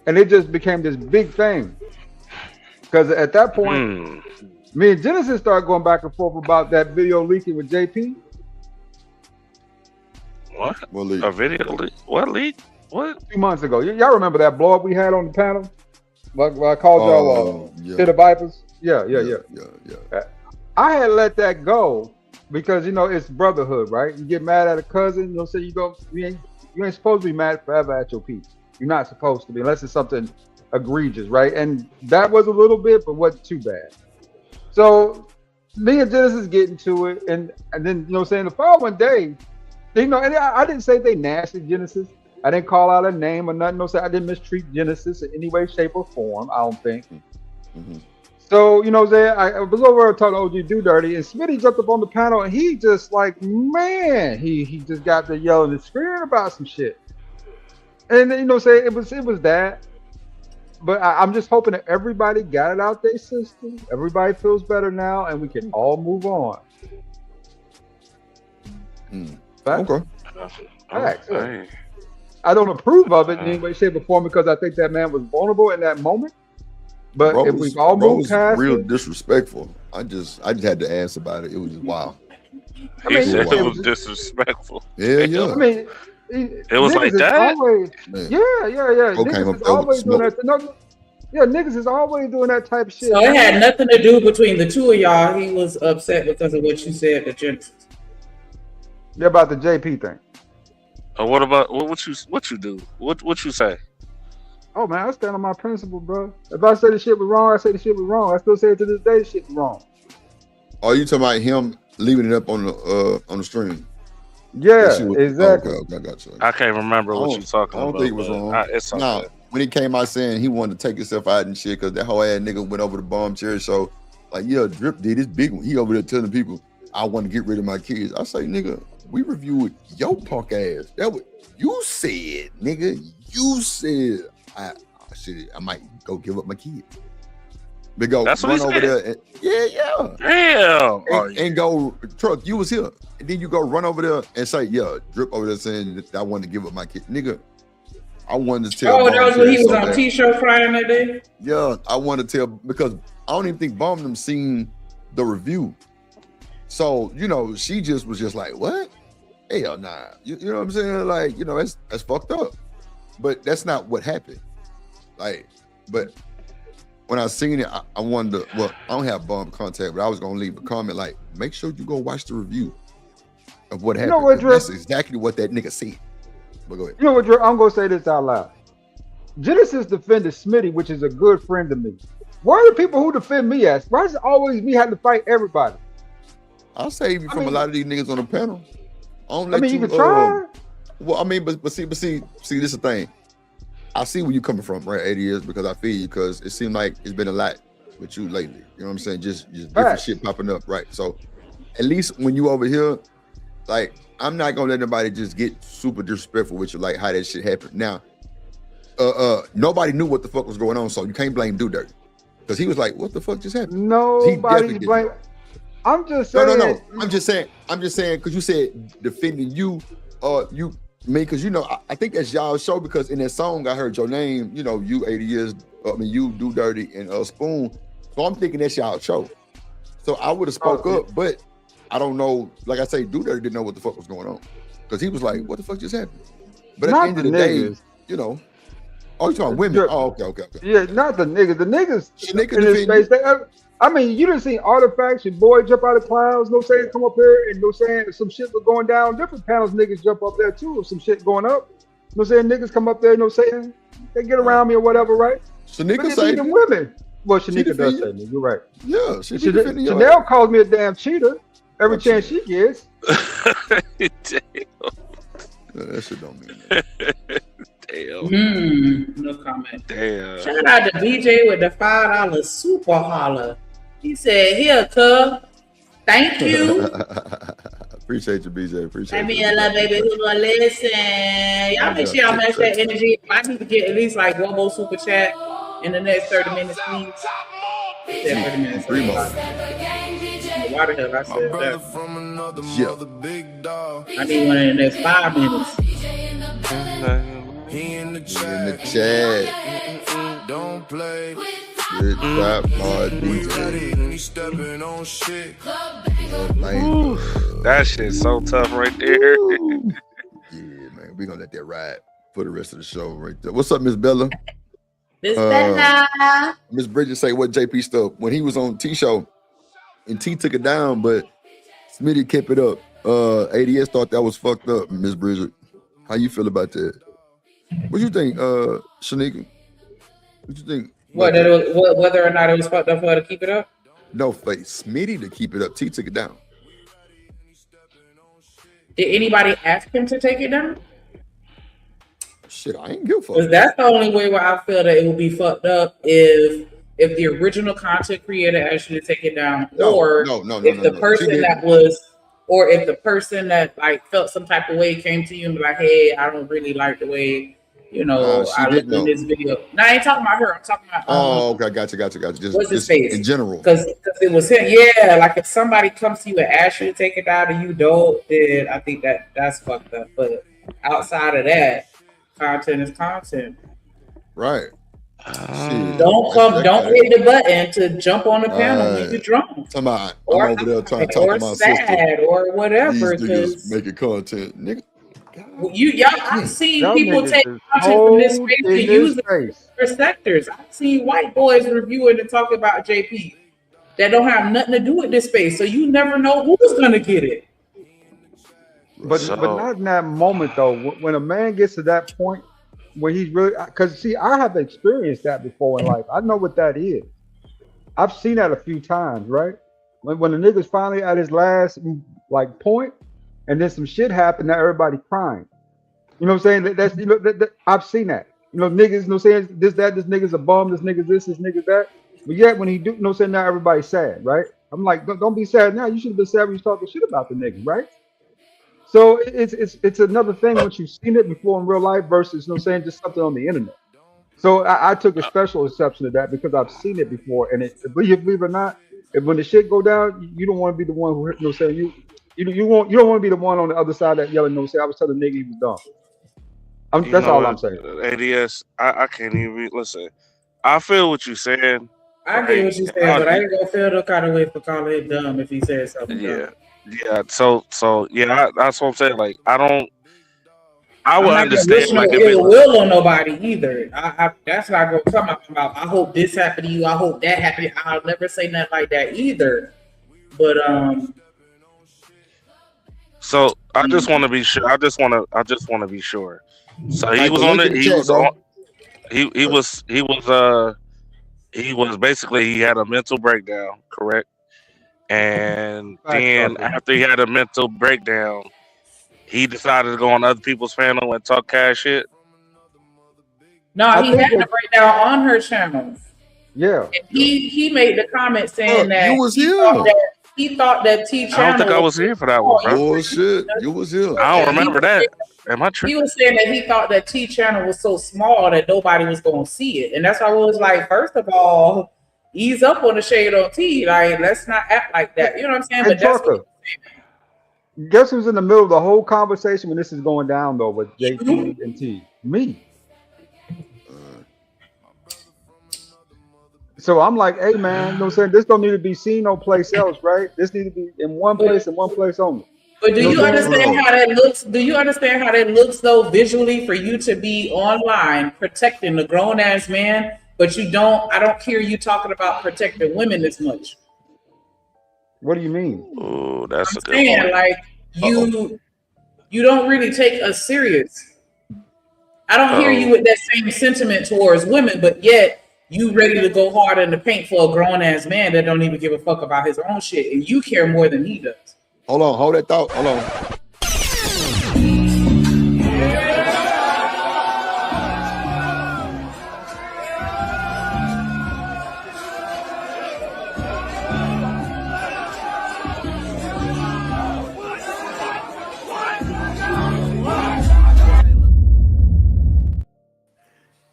And it just became this big thing. Because at that point, me and Genesis started going back and forth about that video leaking with JP. What? A video leak? What leak? What? 2 months ago. Y'all remember that blow up we had on the panel? Like I called y'all Pit of Vipers? Yeah. I had let that go because, you know, it's brotherhood, right? You get mad at a cousin, you know, so you ain't supposed to be mad forever at your people. You're not supposed to be, unless it's something egregious, right? And that was a little bit, but wasn't too bad. So me and Genesis get into it, and then, you know what I'm saying, the following day, you know, and I didn't say they nasty Genesis. I didn't call out a name or nothing. No, I didn't mistreat Genesis in any way, shape, or form, I don't think. So, you know what I'm saying, I was over talking to OG Do Dirty, and Smitty jumped up on the panel, and he just like, man, he just got to yelling and screaming about some shit. And you know what I'm saying, it was that. But I'm just hoping that everybody got it out their system. Everybody feels better now, and we can all move on. Okay. Facts, yeah. I don't approve of it in any way, shape, or form because I think that man was vulnerable in that moment. But if we all move past real it, disrespectful. I just had to ask about it. It was just wild. He said it was disrespectful. Yeah. I mean, it was niggas like is that? Always, yeah. Okay, Niggas is always doing that. No, yeah, niggas is always doing that type of shit. So it had nothing to do between the two of y'all. He was upset because of what you said to Genesis. Yeah, about the JP thing. What about what you do? What you say? Oh man, I stand on my principle, bro. If I say the shit was wrong, I say the shit was wrong. I still say it to this day, the shit was wrong. Are you talking about him leaving it up on the stream? Yeah, exactly. Okay, I got you. I can't remember what you talking about. I don't think it was wrong. It's okay. Nah, when he came out saying he wanted to take himself out and shit because that whole ass nigga went over the bomb chair show. Like, yeah, Drip did this big one. He over there telling people, I want to get rid of my kids. I say, nigga, we reviewed your punk ass. That what you said, nigga. You said I might go give up my kids. But go That's what run he over said. there. And, Damn. And go, Truck, you was here. And then you go run over there and say, yeah, Drip over there saying that I wanted to give up my kid. Nigga, I wanted to tell. Oh, that was when he was on T-shirt flying that day? Yeah, I wanted to tell because I don't even think Bomb them seen the review. So, you know, she just was just like, what? Hell nah. You know what I'm saying? Like, you know, that's fucked up. But that's not what happened. Like, but when I seen it, I wanted to, well, I don't have Bomb contact, but I was gonna leave a comment like, make sure you go watch the review of what happened. You know what, Drip? That's exactly what that nigga said. But go ahead. You know what, Drip? I'm gonna say this out loud. Genesis defended Smitty, which is a good friend to me. Why are the people who defend me as? Why is it always me having to fight everybody? I'll save you from a lot of these niggas on the panel. You can try. Well, I mean, but see, this is the thing. I see where you coming from, right? 80 years, because I feel you, because it seemed like it's been a lot with you lately. You know what I'm saying? Just different shit popping up, right? So at least when you over here, like, I'm not gonna let nobody just get super disrespectful with you, like how that shit happened. Now, nobody knew what the fuck was going on, so you can't blame Do Dirty. Because he was like, what the fuck just happened? Nobody's blame. I'm just saying. No. I'm just saying because you said defending you, you mean because I think that's y'all's show because in that song I heard your name, you 80 years, you Do Dirty and Spoon. So I'm thinking that's y'all show. So I would have spoke up, but I don't know. Like I say, Do Dirty didn't know what the fuck was going on because he was like, "What the fuck just happened?" But at the end of the day, oh, you talking women? Oh, okay. Yeah, not the niggas. The niggas in this space. You done seen Artifacts, your boy jump out of clouds, come up here and some shit was going down. Different panels, niggas jump up there too, if some shit going up. Niggas come up there, they get around me or whatever, right? Shanika say them women. Well, Shanika does say me, you're right. Yeah, Chanel calls me a damn cheater every chance she gets. That shit don't mean that. Damn. No comment. Damn. Shout out to BJ with the $5 super holler. He said, "Here, cuz. Thank you." Appreciate you, BJ. Appreciate you. I mean, a little baby who gonna listen. Y'all make sure y'all match that energy. I need to get at least like one more super chat in the next 30 minutes, please. 30 minutes. 3 more. Why the hell I said that? Yeah. I need one in the next 5 minutes. He in the chat. Don't play. Good job, DJ. That shit's so tough right there. Yeah, man. We're gonna let that ride for the rest of the show right there. What's up, Miss Bella? Miss Bella. Miss Bridget say what JP stuff when he was on T show and T took it down, but Smitty kept it up. ADS thought that was fucked up, Miss Bridget. How you feel about that? What you think, Shanika? What you think? Whether or not it was fucked up for her to keep it up? No, for Smitty to keep it up. T took it down. Did anybody ask him to take it down? Shit, I ain't give a fuck. Because that's the only way where I feel that it would be fucked up if the original content creator asked you to take it down, or if the person that like felt some type of way came to you and be like, "Hey, I don't really like the way I looked in this video." No, I ain't talking about her. I'm talking about. Okay, gotcha. What's his face? In general, because it was him. Yeah, like if somebody comes to you and asks you to take it down and you don't, then I think that's fucked up. But outside of that, content is content. Right. Don't hit the button to jump on the panel when you're drunk. I'm over there trying to talk to my sister. Or whatever. These making content, nigga. I've seen people take content from this space to use it for sectors. I've seen white boys reviewing and talking about JP that don't have nothing to do with this space. So you never know who's gonna get it. But not in that moment though. When a man gets to that point where he's really, because see, I have experienced that before in life. I know what that is. I've seen that a few times, right? When the nigga's finally at his last like point, and then some shit happened that everybody crying. You know what I'm saying? That's I've seen that. Niggas, saying this nigga's a bum, this nigga's this nigga's that. But yet when he do, saying now everybody's sad, right? I'm like, don't be sad now. You should have been sad when you was talking shit about the nigga, right? So it's another thing once you've seen it before in real life versus just something on the internet. So I took a special exception to that because I've seen it before, and believe it or not, when the shit go down, you don't want to be the one who you don't want to be the one on the other side that yelling. I was telling the nigga he was dumb. That's all I'm saying. ADS, I can't even listen. I feel what you're saying. I get what you're saying, but I ain't gonna feel no kind of way for calling him dumb if he says something. Yeah. Yeah, so yeah, that's what I'm saying. Like, I would understand like if it will on nobody either. That's not gonna come out about. I hope this happened to you. I hope that happened. I'll never say nothing like that either. But So I just want to be sure. I just want to be sure. So he was on it. He was basically he had a mental breakdown, correct? And then after he had a mental breakdown, he decided to go on other people's panel and talk cash shit. No, he had a breakdown on her channel. Yeah. And he made the comment saying that you was here. He thought that T channel. I don't think I was here for that one, bro. Bullshit. You was here. I don't remember that. Am I tripping? He was saying that he thought that T channel was so small that nobody was going to see it, and that's why I was like, first of all, ease up on the shade on T. Like, let's not act like that. You know what I'm saying? But that's what Guess who's in the middle of the whole conversation when this is going down though with JT and T? Me. So I'm like, hey man, you know what I'm saying? This don't need to be seen no place else, right? This need to be in one place and one place only. But do you understand how that looks? Do you understand how that looks though visually for you to be online protecting the grown ass man, but you don't? I don't hear you talking about protecting women as much. What do you mean? Oh, that's a good saying, point. like you don't really take us serious. I don't hear you with that same sentiment towards women, but yet you ready to go hard in the paint for a grown ass man that don't even give a fuck about his own shit, and you care more than he does. Hold on, hold that thought. Hold on.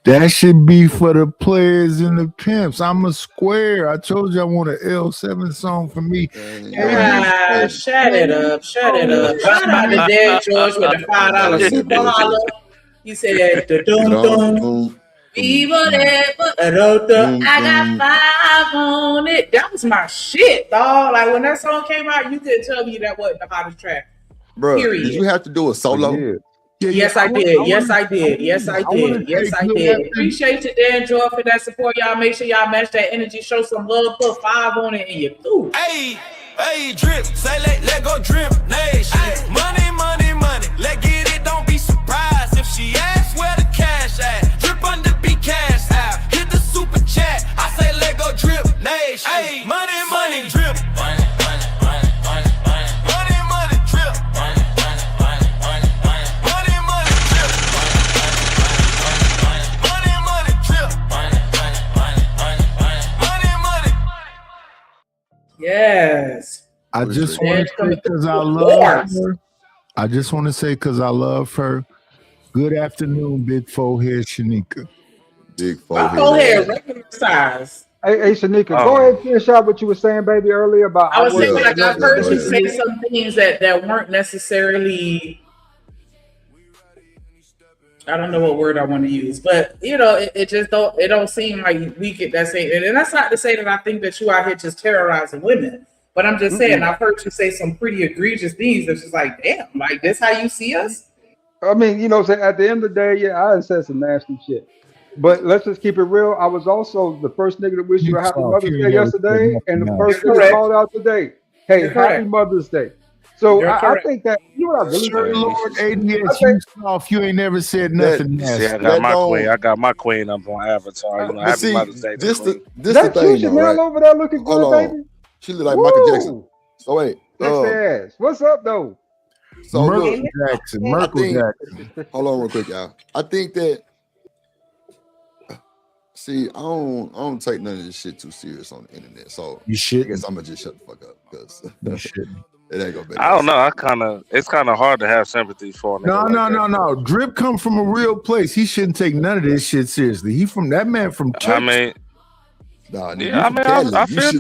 That should be for the players and the pimps. I'm a square. I told you I want an L7 song for me. Shut it up. Shut it up. Shout out to Dad George with the $5 super holler. He said, dum-dum. I got 5 on it. That was my shit, dog. Like when that song came out, you couldn't tell me that wasn't the hottest track. Bro, period. Did you have to do a solo? Yes, I did. Yes, I did. Yes, I did. Yes, I did. Appreciate you, Dan Joy, for that support. Y'all make sure y'all match that energy. Show some love. Put 5 on it, and you through. Hey, hey, drip. Say let go drip nation. Money, money, money. Let get it. Don't be surprised if she asks where the cash at. Drip under be cash out. Hit the super chat. I say let go drip nation. Hey, money, money, drip. Yes. I just want to say because I love her. I just want to say because I love her. Good afternoon, big forehead Shanika. Big My forehead regular size. Hey, Shanika, go ahead and finish out what you were saying, baby, earlier about. I was saying, like, I've heard you say some things that weren't necessarily. I don't know what word I want to use, but you know, it just don't seem like we get that same. And that's not to say that I think that you out here just terrorizing women, but I'm just saying I've heard you say some pretty egregious things that's just like, damn, like this how you see us? I mean, you know, at the end of the day, yeah, I said some nasty shit. But let's just keep it real. I was also the first nigga to wish you a happy Mother's Day yesterday, and the first nigga called out today. Hey, happy Mother's Day. So I think that you know what I really think. Lord ADS, you soft. You ain't never said nothing. See, I got my queen. I got my queen up on Avatar. You know, happy Mother's Day. This the that thing, Chanel right? over there looking good, baby. She look like Michael Jackson. So wait, ass. What's up though? So Merkel Jackson. Hold on, real quick, y'all. I think that. See, I don't take none of this shit too serious on the internet. So you should. I guess I'm gonna just shut the fuck up because it ain't gonna be. I don't know. It's kind of hard to have sympathy for. No. Drip come from a real place. He shouldn't take none of this shit seriously. He from that man from church. I mean, nah, yeah, I mean, I feel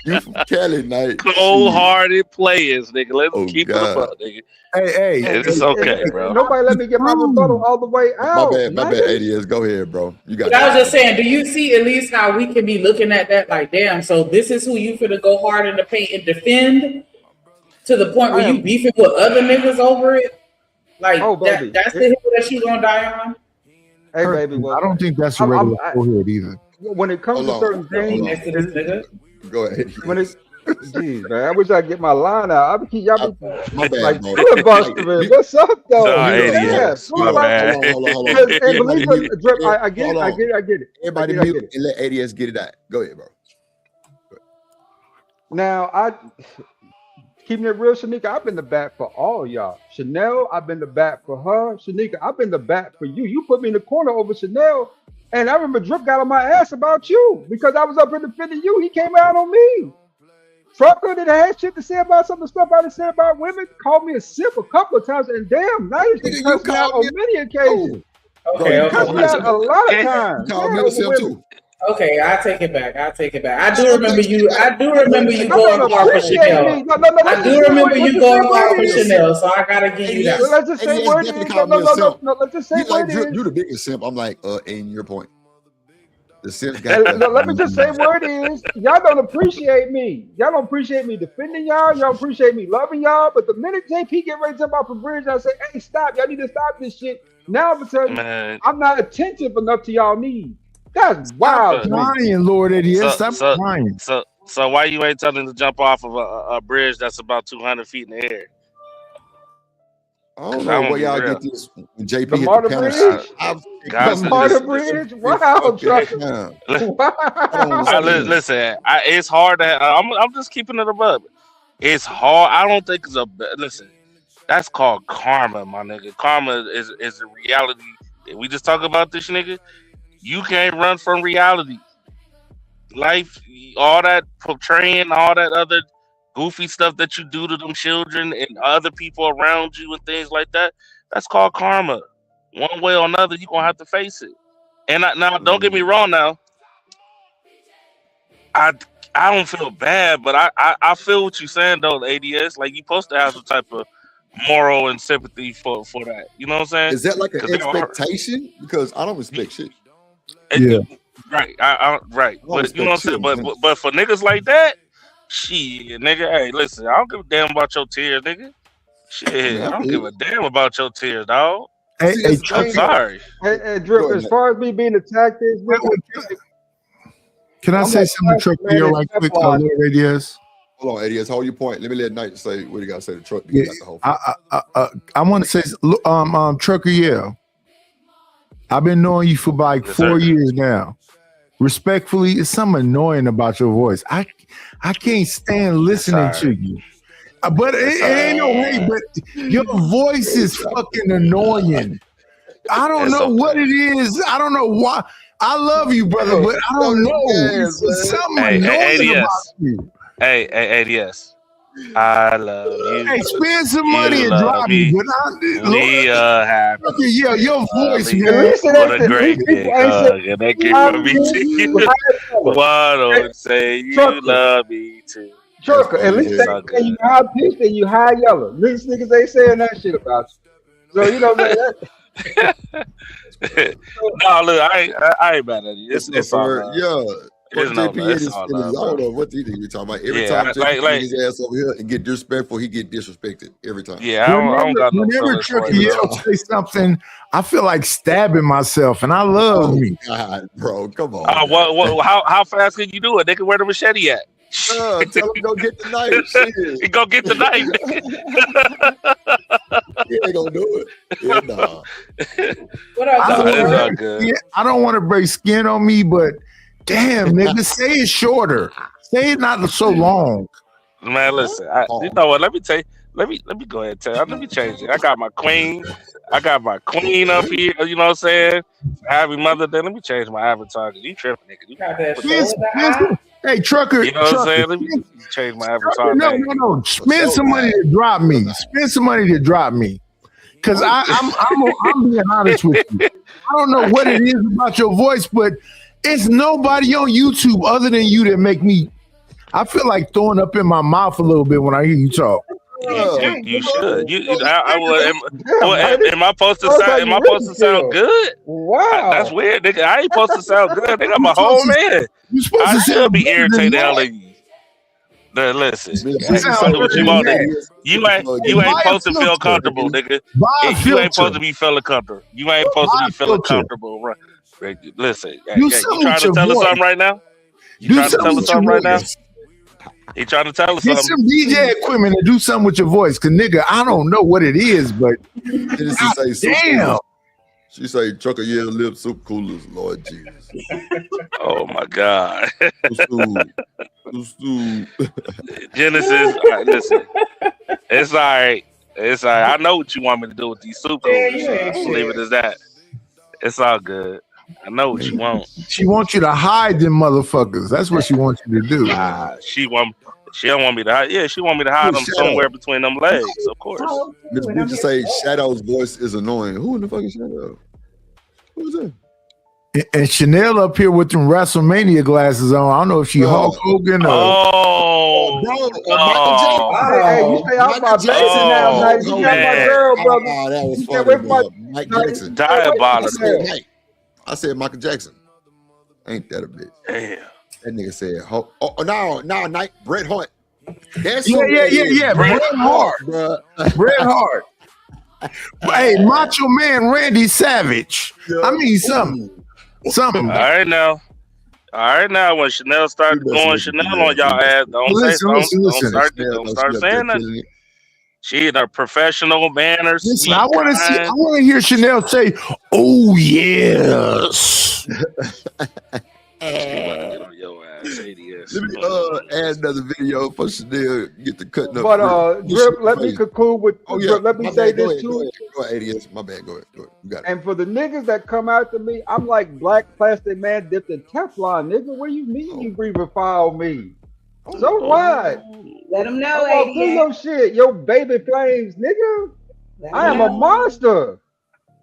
you from Cali, night. Cold-hearted players, nigga. Let's keep it up, nigga. Hey, it's okay, bro. Nobody let me get my rebuttal all the way out. My bad, ADS. Go ahead, bro. You got. But I was just saying, do you see at least how we can be looking at that like, damn? So this is who you finna go hard in the paint and defend to the point where you beefing with other niggas over it. Like that's the hill that you gonna die on. Hey, baby. Well, I don't think that's a regular forehead either. When it comes to certain things, go ahead. When it's Jeez, man, I wish I could get my line out. I keep y'all be like bro. filibustering. What's up, though? My bad. Hold on. I get it. Everybody mute and let ADS get it out. Go ahead, bro. Now, keeping it real, Shanika, I've been the bat for all y'all. Chanel, I've been the bat for her. Shanika, I've been the bat for you. You put me in the corner over Chanel, and I remember Drip got on my ass about you because I was up here defending you. He came out on me. Trucker that had shit to say about some of the stuff I done said about women, called me a simp a couple of times, and damn, now he's cussing out on many occasions. Okay. Cussing out a lot of times. Called me a simp too. Okay, I take it back. I do remember you. I do remember you going hard for Chanel. I do remember you going hard for Chanel. So I gotta give you that. Let's just say what it is. No. Let's just say what it is. You the biggest simp. I'm like, in your point. The simp got let me just say what it is. Y'all don't appreciate me. Y'all don't appreciate me defending y'all. Y'all appreciate me loving y'all. But the minute JP get ready to jump off the bridge, I say, hey, stop. Y'all need to stop this shit. Now I'm telling you, I'm not attentive enough to y'all needs. That's wild. Stop lying, Lord Idiot. Stop lying. So why you ain't telling him to jump off of a bridge that's about 200 feet in the air? I don't know where y'all get this. When JP the hit Martyr the panel, the Martyr Bridge. Wow, listen, it's hard to. I'm just keeping it above. It's hard. I don't think it's a. Listen, that's called karma, my nigga. Karma is a reality. We just talk about this, nigga. You can't run from reality. Life, all that portraying, all that other goofy stuff that you do to them children and other people around you and things like that, that's called karma. One way or another, you're going to have to face it. And now, don't get me wrong now. I don't feel bad, but I feel what you're saying, though, ADS. Like, you're supposed to have some type of moral and sympathy for that. You know what I'm saying? Is that like an expectation? Because I don't respect shit. Yeah. Right. Right. But you know what I'm saying? But for niggas like that, shit, nigga, hey, listen, I don't give a damn about your tears, nigga. Shit, I don't give a damn about your tears, dog. Hey, I'm sorry. Hey, Drip, as far as me being attacked, can I say something to Trucker here right quick, Lord ADS? Hold on, ADS, hold your point. Let me let Knight say what he got to say to Trucker. Yeah, I want to say, Trucker, yeah. I've been knowing you for like 4 years now. Respectfully, it's something annoying about your voice. I can't stand listening to you. But it ain't no way, but your voice is fucking annoying. I don't know what it is. I don't know why. I love you, brother, but I don't know. It's something annoying about you. Hey, ADS. I love you. Hey, spend some money and drop me. But yeah, your voice, man. What a great big hug, and that came from me to you. Why don't say you love me too? Trucker, at least they say you high pitched and you high yellow. These niggas ain't saying that shit about you. So you know that. No, look, I ain't mad at you. It's all right. Yeah. JP is I don't know what you talking about. Every time JP get his ass over here and get disrespectful, he get disrespected every time. Yeah, I don't got no whenever Tricky say something, I feel like stabbing myself, and I love me. God, bro, come on. How fast can you do it? They can wear the machete at. Tell him go get the knife. He go get the knife. He ain't gonna do it. Yeah, nah. I don't want to break skin on me, but damn, nigga, say it shorter. Say it not so long. Man, listen. You know what? Let me go ahead and tell you. Let me change it. I got my queen up here. You know what I'm saying? Happy Mother Day. Let me change my avatar. You tripping, nigga? You got that. Hey, Trucker. You know what I'm saying? Let me change my avatar. No. Spend some money to drop me. Spend some money to drop me. Because I'm being honest with you. I don't know what it is about your voice, but it's nobody on YouTube other than you that make me. I feel like throwing up in my mouth a little bit when I hear you talk. You should. Am I supposed to sound good? Wow, that's weird, nigga. I ain't supposed to sound good. Nigga, I'm a whole man. I should be irritated hell of you. Listen, what you want, nigga. You ain't supposed to feel comfortable, nigga. You ain't supposed to be feeling comfortable. You ain't supposed to be feeling comfortable, right? Listen, you trying to tell us something right now? You trying to tell us something right now? He trying to tell us something. Get some DJ equipment and do something with your voice, cause nigga, I don't know what it is, but damn. She say, "Trucker, yeah, lip super coolers, Lord Jesus." Oh my God. Genesis, all right, listen. It's all right. It's all right. I know what you want me to do with these soup coolers. So leave it as that. It's all good. I know what you want. She wants you to hide them motherfuckers. That's what she wants you to do. She don't want me to hide. Yeah, she want me to hide them somewhere between them legs, of course. Miss Bridget say Shadow's voice is annoying. Who in the fuck is Shadow? Who is that? And Chanel up here with them WrestleMania glasses on. I don't know if she Hulk Hogan or Michael Jackson. Hey, you stay out my Jackson now, Knight. You got my girl, brother. That was You funny. stay away from my Mike Jackson. Diabolical. I said Michael Jackson. Ain't that a bitch? Damn. That nigga said, no, Night Bret Hart. That's yeah. Bret Hart, bro. Bret Hart. Hey, Macho Man Randy Savage. I mean something. All right now. When Chanel started going Chanel on y'all ass, don't start saying that. She a professional manners. Listen, I want to hear Chanel say, "Oh yes." Let me add another video for Chanel get the cutting up. But Drip, let me conclude with Drip. Let me say this too. Go ahead, ADS. My bad. Go ahead. You got it. And for the niggas that come after me, I'm like black plastic man dipped in Teflon, nigga. What do you mean you breathe foul me? So what? Let them know, ADS. Your shit, your baby flames, nigga. I am a monster.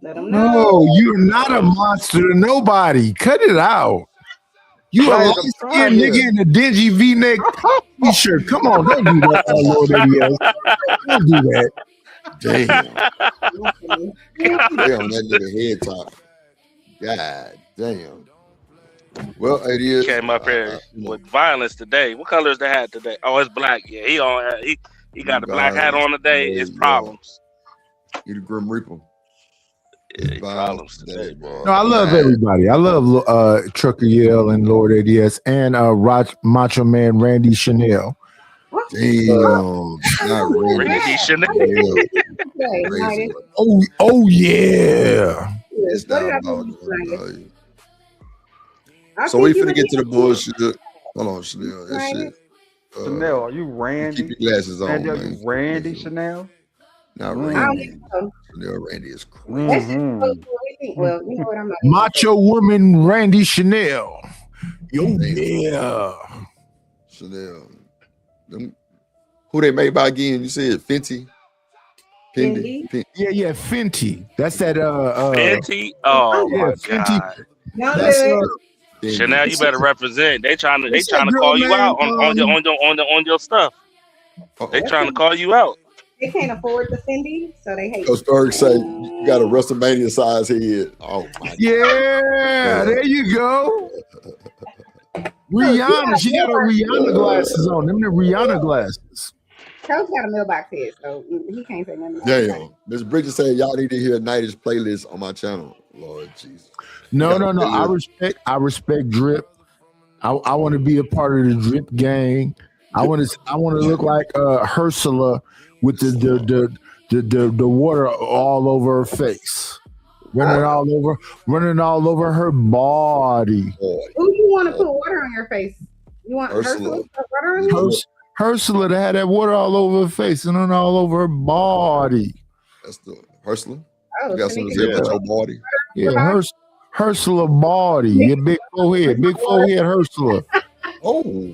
Let them know. No, you're not a monster to nobody. Cut it out. You a light-skinned nigga in a dingy V-neck t-shirt. Come on, don't do that, Lord ADS. Don't do that. Damn. Damn, that nigga head top. God damn. Well, it is. Came up here with violence today. What color is the hat today? Oh, it's black. Yeah, he got a black hat on today. It's problems. He the Grim Reaper. Yeah, problems today, bro. No, I love everybody. I love Trucker Yell and Lord ADS and Macho Man Randy Chanel. Damn. Not Randy Chanel. Oh yeah. It's not about so we finna get to the bullshit. Hold on, Chanel. That shit. Chanel, are you Randy? Keep your glasses on, Randy, man. are you Randy Chanel? Not Randy. Chanel Randy is crazy. Well, you know what I'm not. Macho Woman Randy Chanel. Yo, yeah. Chanel. Who they made by again? You said Fenty? Fendi? Yeah, Fenty. That's that Fenty? Oh yeah, my Fenty. God. That's Chanel, you better represent. They trying to call you out on your stuff. They trying to call you out. They can't afford the Fendi, so they hate. Coach Berg say you got a WrestleMania size head. Oh my God. Yeah, there you go. Rihanna, she got her Rihanna glasses on. Them the Rihanna glasses. Coach got a mailbox head, so he can't say nothing. Damn. Miss Bridget said y'all need to hear Nighty's playlist on my channel. Lord Jesus. No. I respect Drip. I want to be a part of the Drip gang. I want to look like Ursula with the water all over her face, running all over her body. Who you want to put water on your face? You want Ursula to put water on you? Ursula to have that water all over her face and then all over her body. That's the Ursula. Oh, you got something to say about your body? Yeah, Ursula body. Your big forehead, Ursula. Oh.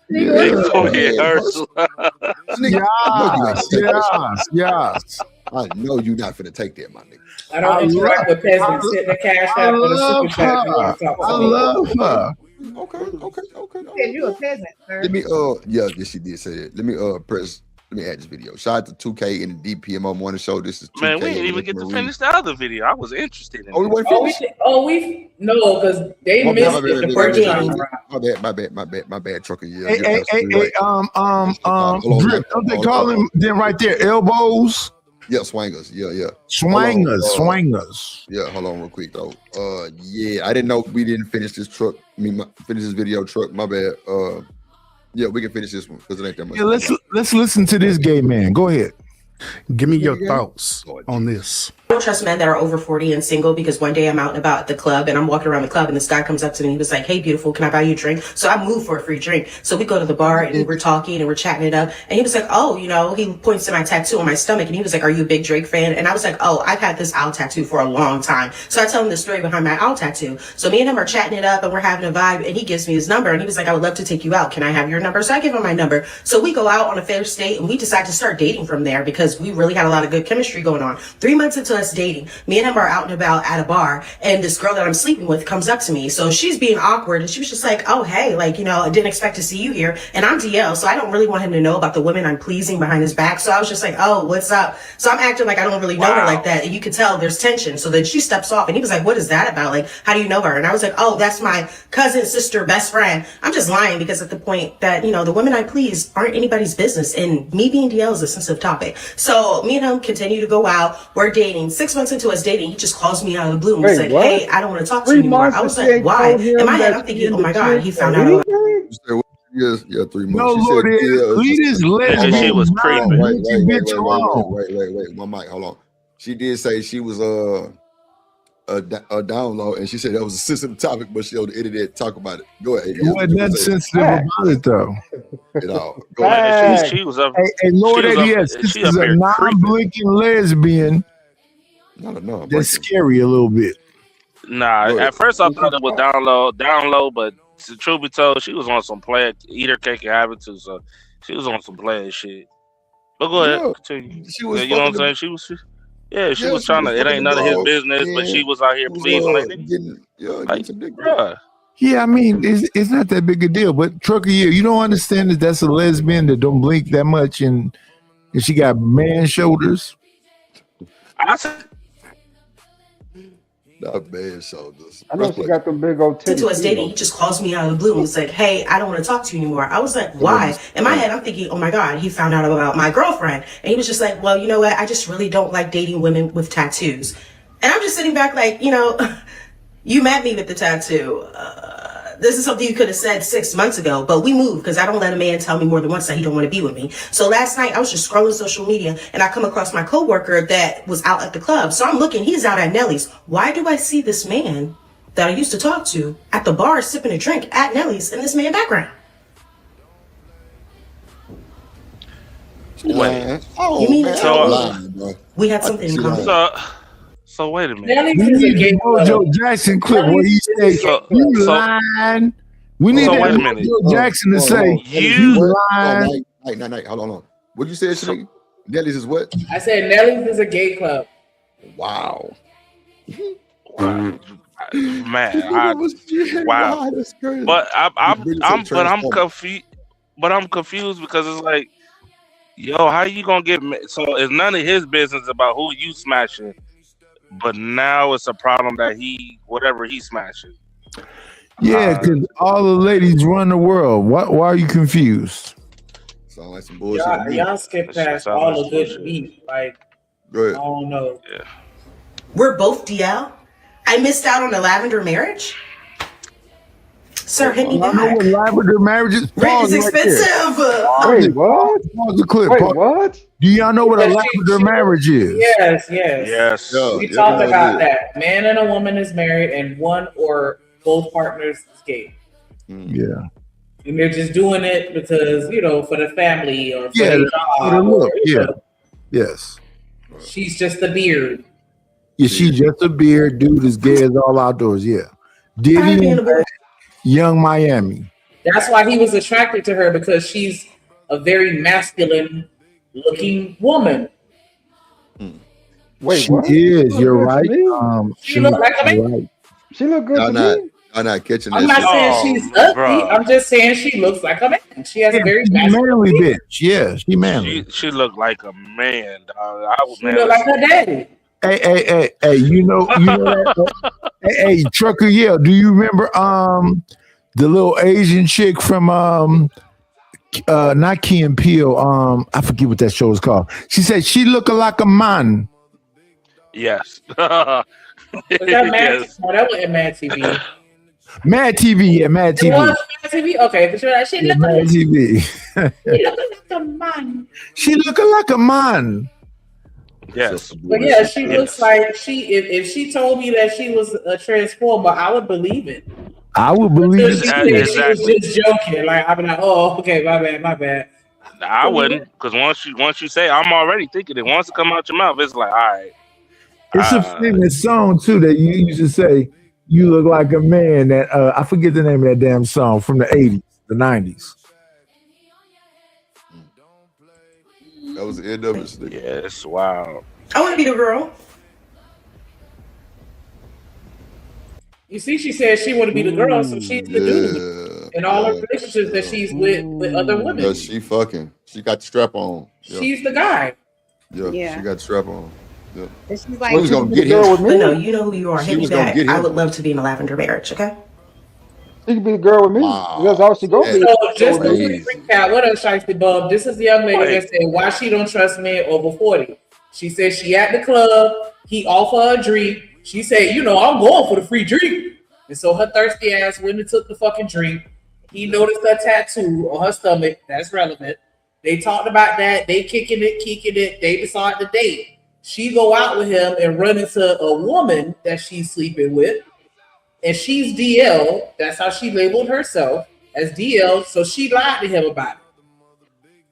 Big forehead Ursula. Yes. I know you're not finna take that, my nigga. I don't interact with peasants. Sit in the cash app or the super chat if you want to talk to me. I love her. Okay. Said you a peasant, sir. Let me yes, she did say that. Let me add this video. Shout out to 2K in the DPMO morning show. This is 2K. Man, we didn't even get to finish the other video. I was interested in it. We weren't finished? Because they missed it the first time. My bad, Trucker. Yeah. Hey, Drip, don't they call them right there, elbows? Yeah, swangers. Yeah. Swangers. Yeah, hold on real quick though. I didn't know we didn't finish this finish this video truck. My bad. Yeah, we can finish this one because it ain't that much. Yeah, let's listen to this gay man. Go ahead. Give me your thoughts on this. I don't trust men that are over 40 and single because one day I'm out and about at the club and I'm walking around the club and this guy comes up to me and he was like, "Hey, beautiful, can I buy you a drink?" So I moved for a free drink. So we go to the bar and we're talking and we're chatting it up. And he was like, "Oh, he points to my tattoo on my stomach and he was like, 'Are you a big Drake fan?' And I was like, 'Oh, I've had this owl tattoo for a long time.' So I tell him the story behind my owl tattoo. So me and him are chatting it up and we're having a vibe and he gives me his number and he was like, 'I would love to take you out. Can I have your number?' So I give him my number. So we go out on a first date and we decide to start dating from there because we really had a lot of good chemistry going on. 3 months into us just dating. Me and him are out and about at a bar, and this girl that I'm sleeping with comes up to me. So she's being awkward, and she was just like, oh, hey, like, you know, I didn't expect to see you here. And I'm DL, so I don't really want him to know about the women I'm pleasing behind his back. So I was just like, oh, what's up? So I'm acting like I don't really know her like that. And you could tell there's tension. So then she steps off, and he was like, what is that about? Like, how do you know her? And I was like, oh, that's my cousin, sister, best friend. I'm just lying because at the point that, you know, the women I please aren't anybody's business. And me being DL is a sensitive topic. So me and him continue to go out. We're dating. 6 months into us dating, he just calls me out of the blue and was like, hey, I don't want to talk to you anymore. I was like, why? In my head, I'm thinking, oh my God, he found out. Yes, yeah, 3 months. No, She Lord, said, leave this lesbian. She was creeping. Wait. One mic, hold on. She did say she was a download, and she said that was a sensitive topic, but she on the internet talk about it. Go ahead. It wasn't nothing sensitive about it, though. You know, go ahead. She was up. Hey, Lord, yes, this she is up a here non-blinking lesbian. No, that's scary a little bit. Nah, at first I thought it was down low, but to truth be told, she was on some player eat her cake and have it too. So she was on some player shit. But go ahead, continue. She was, you know what I'm saying? She was trying to. It ain't none of his business, but she was out here pleasing like nigga. Yeah, I mean, it's not that big a deal. But Trucker, you don't understand that that's a lesbian that don't blink that much, and she got man shoulders. Not bad shoulders. I know she got them big old titties. Into us dating, he just calls me out of the blue and was like, hey, I don't want to talk to you anymore. I was like, why? In my head, I'm thinking, oh my God, he found out about my girlfriend. And he was just like, well, you know what? I just really don't like dating women with tattoos. And I'm just sitting back like, you know, you met me with the tattoo. This is something you could have said 6 months ago, but we moved because I don't let a man tell me more than once that he don't want to be with me. So last night I was just scrolling social media and I come across my coworker that was out at the club. So I'm looking, he's out at Nelly's. Why do I see this man that I used to talk to at the bar sipping a drink at Nelly's in this man background? Wait. You mean we had something in common? So wait a minute. We need the Mojo Jackson clip where he says, you lying. We need wait a minute. Mojo Jackson to say, you lying. Hold on. What you said, Shanigga? Nelly's is what? I said Nelly's is a gay club. Wow. Man, wow. That's crazy. But I'm confused. But I'm confused because it's like, yo, how you gonna get? So it's none of his business about who you smashing. But now it's a problem that whatever he's smashing. Yeah, because all the ladies run the world. Why are you confused? Sound like some bullshit. Y'all skip past all the good beef. Like, go ahead. I don't know. Yeah. We're both DL. I missed out on a lavender marriage. Sir, hit me back. I know what lavender marriage is. Rent is expensive. Wait, what? Pause the clip. Wait, what? Do y'all know what a lavender marriage is? Yes. We talked about that. Man and a woman is married, and one or both partners is gay. Yeah. And they're just doing it because, you know, for the family or for Yeah, the for the job. look. Yeah. Yes. She's just a beard. Yeah, she's just a beard. Dude is gay as all outdoors. Yeah. Diddy and Young Miami. That's why he was attracted to her, because she's a very masculine looking woman. Wait, she what? is. You're right. She look like a man. Right. She look good to me. I'm not catching that. I'm not saying she's ugly. bro. I'm just saying she looks like a man. She has a very manly bitch. Yeah, she manly. She looked like a man, dog. She look like her daddy. Hey, you know that? hey, Trucker Yell, do you remember the little Asian chick from not Key and Peele, I forget what that show is called. She said she looked like a man. Yes. Was that Mad? Yes. No, that wasn't Mad TV. Mad TV, yeah, Mad TV. It was Mad TV? Okay, but you're like, she looked Mad like TV. a man. She looking like a man. Yes. But yeah, she looks like if she told me that she was a transformer, I would believe it. I would believe She said Exactly. she was just joking. Like, I'd be like, oh, okay, my bad. I wouldn't, because once you say, I'm already thinking it. Once it come out your mouth, it's like, all right. It's a famous song too that you used to say, you look like a man. That I forget the name of that damn song from the 80s, the 90s. That was the end of it. Yeah, it's wild. I want to be the girl. You see, she said she want to be the girl, so she's the dude in all her relationships that she's with other women. Yeah, she fucking. She got the strap on. Yeah. She's the guy. Yeah, she got the strap on. Yeah. And she's She like, was gonna get him. But no, you know who you are. She Hit me was gonna back. get him. I would love to be in a lavender marriage. Okay. She could be the girl with me. That's all she gonna be. So just to recap, what else, Shiesty Bub? This is the young lady that said why she don't trust men over 40. She said she at the club. He offered her a drink. She said, you know, I'm going for the free drink. And so her thirsty ass went and took the fucking drink. He noticed her tattoo on her stomach. That's relevant. They talked about that. They kicking it. They decided to date. She go out with him and run into a woman that she's sleeping with. And she's DL. That's how she labeled herself, as DL. So she lied to him about it.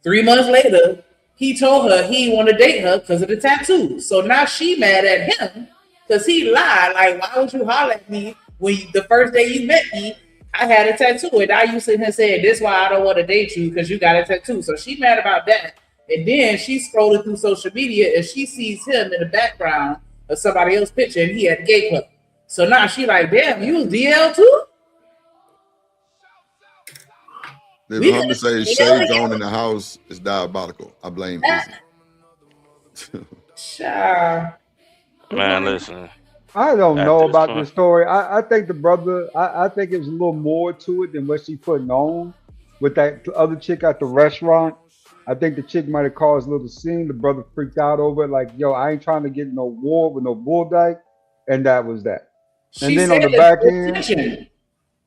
3 months later, he told her he didn't want to date her because of the tattoo. So now she mad at him because he lied. Like, why would you holler at me when the first day you met me, I had a tattoo? And now you sitting here saying, this is why I don't want to date you because you got a tattoo. So she mad about that. And then she's scrolling through social media and she sees him in the background of somebody else's picture and he at the gay club. So now she like, damn, you was DL too? The Muhammad says shades on in the house is diabolical. I blame Izzy. Man, listen. I don't know about this story. I think the brother, I think there's a little more to it than what she putting on with that other chick at the restaurant. I think the chick might have caused a little scene. The brother freaked out over it, like, yo, I ain't trying to get no war with no bull dyke. And that was that. And then on the back end,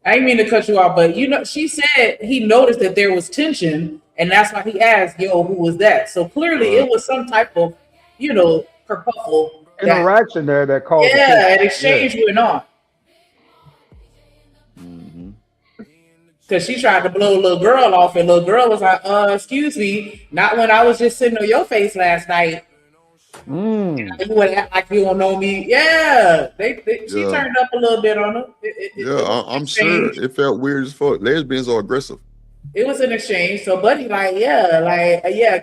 I didn't mean to cut you off, but you know, she said he noticed that there was tension, and that's why he asked, yo, who was that? So clearly it was some type of, you know, kerfuffle. Interaction there that caused an exchange went on. Because she tried to blow a little girl off, and little girl was like, excuse me, not when I was just sitting on your face last night. You would act like you don't know me. Yeah, she turned up a little bit on her. I'm sure it felt weird as fuck. Lesbians are aggressive. It was an exchange. So Buddy like,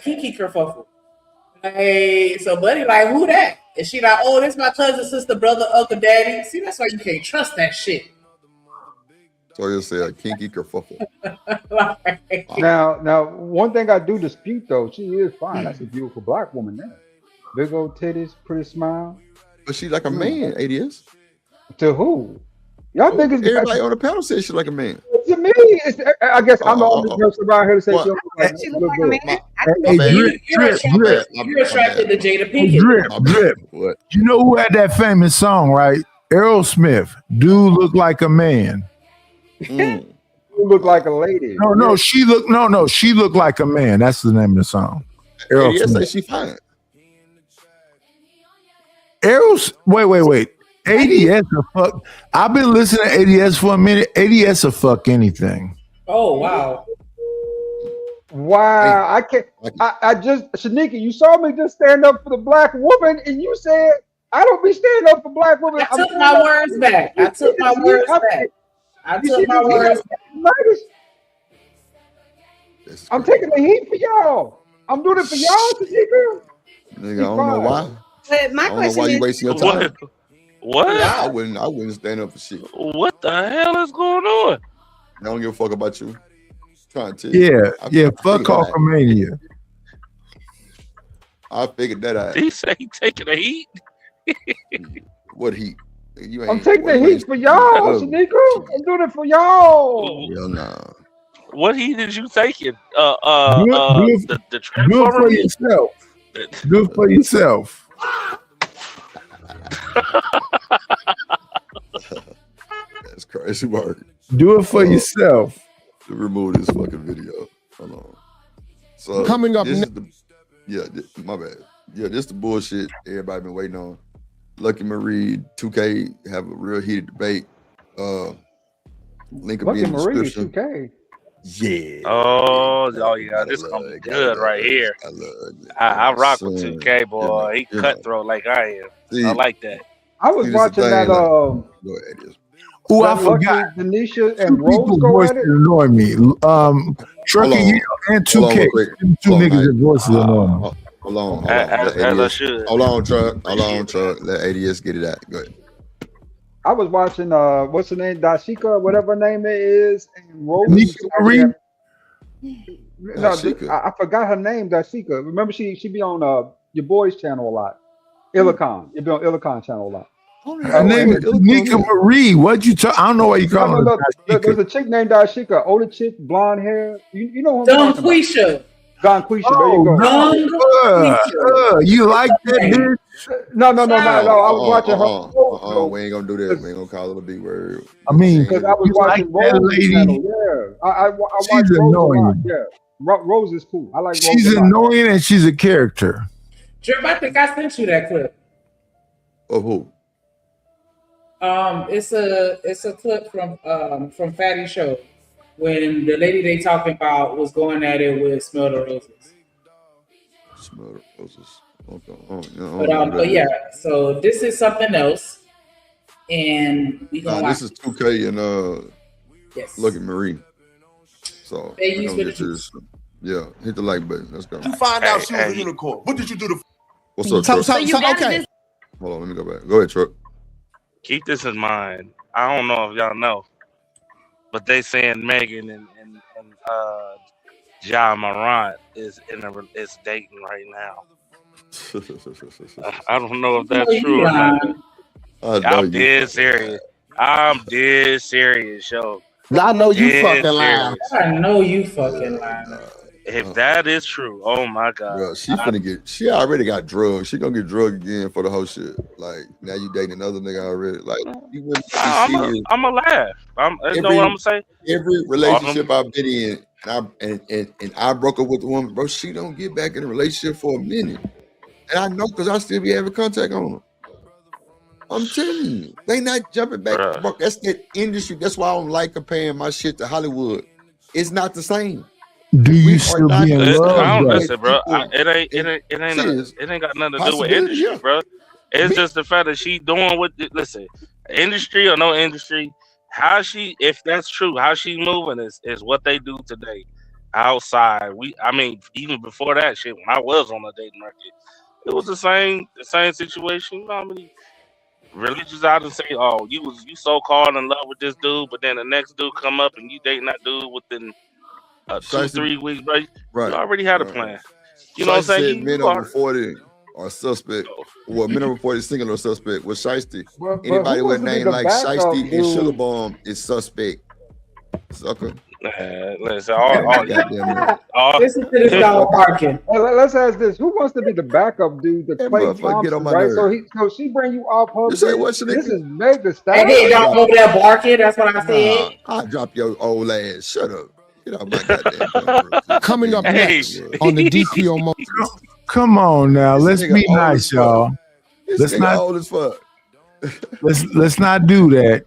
Kiki kerfuffle. Like, so Buddy like, who that? And she like, oh, this my cousin, sister, brother, uncle, daddy. See, that's why you can't trust that shit. So you'll say a kinky kerfuffle. Now, one thing I do dispute though, she is fine. That's a beautiful black woman there. Big old titties, pretty smile. But she's like a man, ADS. To who? Y'all think it's everybody on the panel says she's like a man. To me, I guess I'm the only person around here to say she looks like a man. You're attracted to Jada Pinkett. Drip. What? You know who had that famous song, right? Aerosmith. Dude look like a man. You look like a lady. No, she looked like a man. That's the name of the song. ADS say she fine. Wait. ADS a fuck. I've been listening to ADS for a minute. ADS a fuck anything. Oh wow. Wow. I can't. I just, Shanika, you saw me just stand up for the black woman, and you said I don't be standing up for black women. I took my words back. I took my words back. I'm taking the heat for y'all. I'm doing it for y'all, Shanika. Nigga, I don't know why. But my I don't know question why you is, wasting your time. What? I wouldn't stand up for shit. What the hell is going on? I don't give a fuck about you. Trying to tell you. Yeah. Fuck Hulkamania. I figured that out. He say he taking the heat. What heat? You ain't, I'm taking the heat for y'all, Shanika. I'm doing it for y'all. Hell nah. What heat did you taking? The transformer for yourself. Do it for yourself. That's crazy work. Do it for yourself. To remove this fucking video. Hold on. So Coming up my bad. Yeah, this the bullshit everybody been waiting on. Lucky Marie, 2K have a real heated debate. Link will be in the description. 2K. Yeah. Oh yeah, this gonna be good right here. I rock with 2K, boy. He cutthroat like I am. I like that. I was watching that. Go ahead. Oh, I forgot. Denisha and Rose go at it. Annoy me. Trucker and 2K. Two niggas' that voices annoy me. Hold on. As I should. Hold on, truck. Let ADS get it out. Go ahead. I was watching what's her name, Dashika, whatever her name it is, and Rose. Anisha Marie? No, I forgot her name, Dashika. Remember, she be on your boy's channel a lot. Illicon. You be on Illicon channel a lot. Her name is Nika Marie. What you talk? I don't know why you call her. There's a chick named Dashika, older chick, blonde hair. You know who I'm Don talking about. Quisha. Don Quisha, there you go. You like that, bitch? No. I was watching her. We ain't gonna do that. We ain't gonna call it a big word. I mean, because I was watching like that Rose's lady. channel. Yeah, I watch She's Rose annoying. a lot. Yeah, Rose is cool. I like Rose She's a lot. annoying and she's a character. Drip, I think I sent you that clip. Of who? It's a clip from Fatty Show when the lady they talking about was going at it with Smell the Roses. Smell the Roses. But yeah, so this is something else, and we gonna this is 2K and yes. Look at Marie. So Hey, we use gonna with get this. Yeah, hit the like button. Let's go. You find out she was a unicorn. What did you do to? What's up, So Truck? okay. Hold on, let me go back. Go ahead, Truck. Keep this in mind. I don't know if y'all know, but they saying Megan and Ja Morant is dating right now. I don't know if that's true or not. I'm dead serious. I'm dead serious, yo. I know you Dead fucking lying. serious. I know you fucking lying. If that is true, oh my god, Bro, she already got drugged. She gonna get drugged again for the whole shit. Like now you dating another nigga already. Like you wouldn't be serious. I'm a laugh. You know what I'm gonna say? Every relationship I've been in, and I broke up with the woman, bro. She don't get back in a relationship for a minute, and I know because I still be having contact on her. I'm telling you, they not jumping back. Bro, that's that industry. That's why I don't like comparing my shit to Hollywood. It's not the same. Do you still be in love? I don't though? listen, bro. It ain't got nothing to do with industry, bro. It's just the fact that she doing what. Listen, industry or no industry, if that's true, how she moving is what they do today. Outside, even before that shit, when I was on the dating market, it was the same situation. You know how many religious out and say, "Oh, you so called in love with this dude," but then the next dude come up and you dating that dude within 2-3 weeks, bro. Right. You already had a plan. You know what I'm saying? Men over 40 are suspect. Well, men over 40 single or suspect. With Shiesty, anybody with a name like Shiesty and Sugarbaum is suspect. Sucker. Listen, listen to this dog barking. Let's ask this: who wants to be the backup dude to Clay Thompson? Right? So she bring you off her. You say what? This is Meg the Hey, Stallion. y'all over there barking. That's what I said. I drop your old ass. Shut up. Get out my goddamn. Coming up next on the DPO mode. Come on now, let's be nice, y'all. Let's not old as fuck. let's not do that.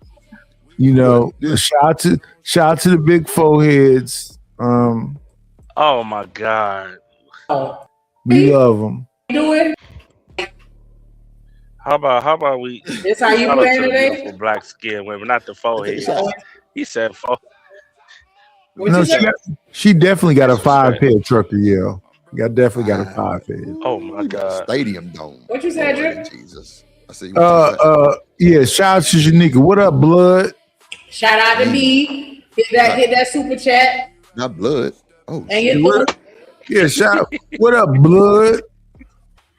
You know, shout out to the big foreheads. Oh my god, we love them. Do it. How about we? This how you playing today? Black skin women, not the forehead. He said forehead. No, she definitely got a 5-head trucker, yeah. Definitely got a 5-head. Oh my god. Stadium dome. What you said, Drip? Jesus. I see. Yeah, shout out to Shanika. What up, blood? Shout out to me. Hit that super chat. Not blood. Oh, yeah, shout out. What up, blood?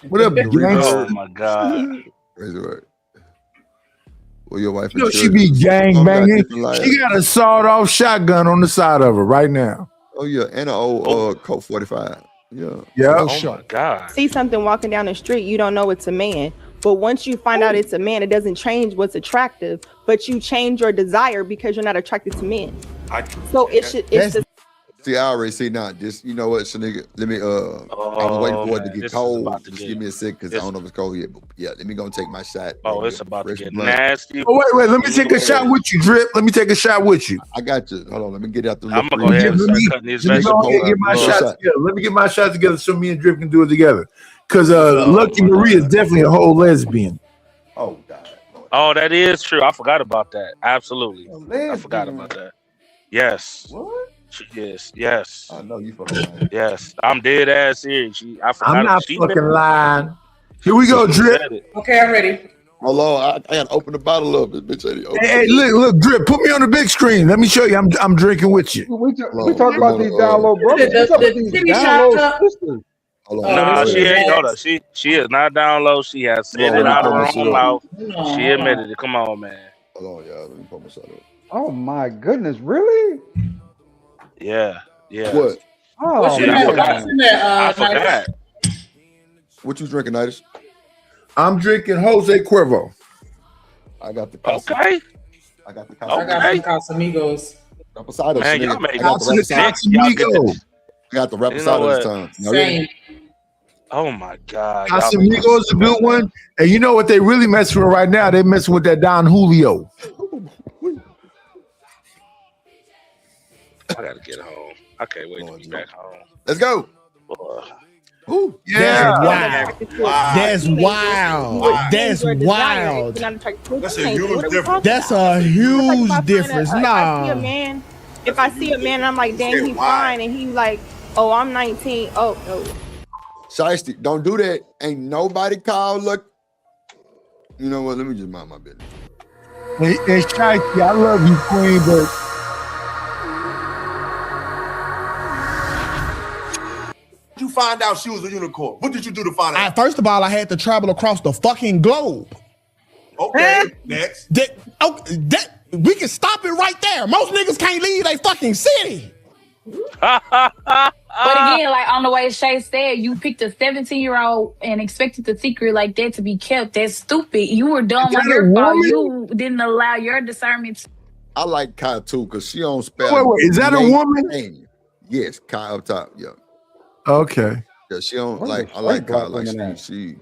What up, oh my god. Well, your wife. You know, she be gang banging. She got a sawed-off shotgun on the side of her right now. Oh yeah, and an old Colt 45. Yeah. Yeah. Oh my god. See something walking down the street, you don't know it's a man. But once you find out it's a man, it doesn't change what's attractive, but you change your desire because you're not attracted to men. So it's just. See, I already see now. Just I was waiting for it to get cold. Just give me a sec because I don't know if it's cold yet. But yeah, let me go and take my shot. Oh, it's about to get nasty. Oh, wait, let me take a shot with you, Drip. Let me take a shot with you. I got you. Hold on, let me get out the. I'm gonna go ahead and start cutting these vegetables. Let me get my shot together so me and Drip can do it together. Because Lucky Marie is definitely a whole lesbian. Oh God. Oh, that is true. I forgot about that. Absolutely. I forgot about that. Yes. What? She is. Yes. I know you fucking lying. Yes. I'm dead ass serious. I'm not fucking lying. Here we go, Drip. Okay, I'm ready. Hold on, I gotta open the bottle up. Bitch, Hey, look, Drip, put me on the big screen. Let me show you. I'm drinking with you. We talk about these down low brothers. What's up with these down low sisters? Nah, she ain't. Hold up. She is not down low. She has said it out of her own mouth. She admitted it. Come on, man. Hold on, y'all. Let me put my shot up. Oh my goodness, really? Yeah. What? Oh, I forgot. What you drinking, Nitus? I'm drinking Jose Cuervo. I got the okay. I got the I got some Casamigos. Reposado. Man, y'all make Casamigos. I got the Reposado this time. Same. Oh my God. Casamigos is a good one. And you know what they really messing with right now? They messing with that Don Julio. I gotta get home. I can't wait to be back home. Let's go. Ooh, yeah. That's wild. That's wild. That's a huge difference. That's a huge difference. Nah. If I see a man and I'm like, dang, he's fine, and he's like, oh, I'm 19. Oh, no. Shiesty, don't do that. Ain't nobody called. Look, you know what? Let me just mind my business. Hey, Shiesty, I love you, Queen, but you find out she was a unicorn? What did you do to find out? First of all, I had to travel across the fucking globe. Okay, next. We can stop it right there. Most niggas can't leave their fucking city. But again, like on the way Shay said, you picked a 17-year-old and expected the secret like that to be kept. That's stupid. You were dumb on your fault. You didn't allow your discernment. I like Kai too because she don't spell. Wait, is that a woman? Yes, Kai up top. Yeah. Okay. Yeah, she don't like. I like Kai. Like she.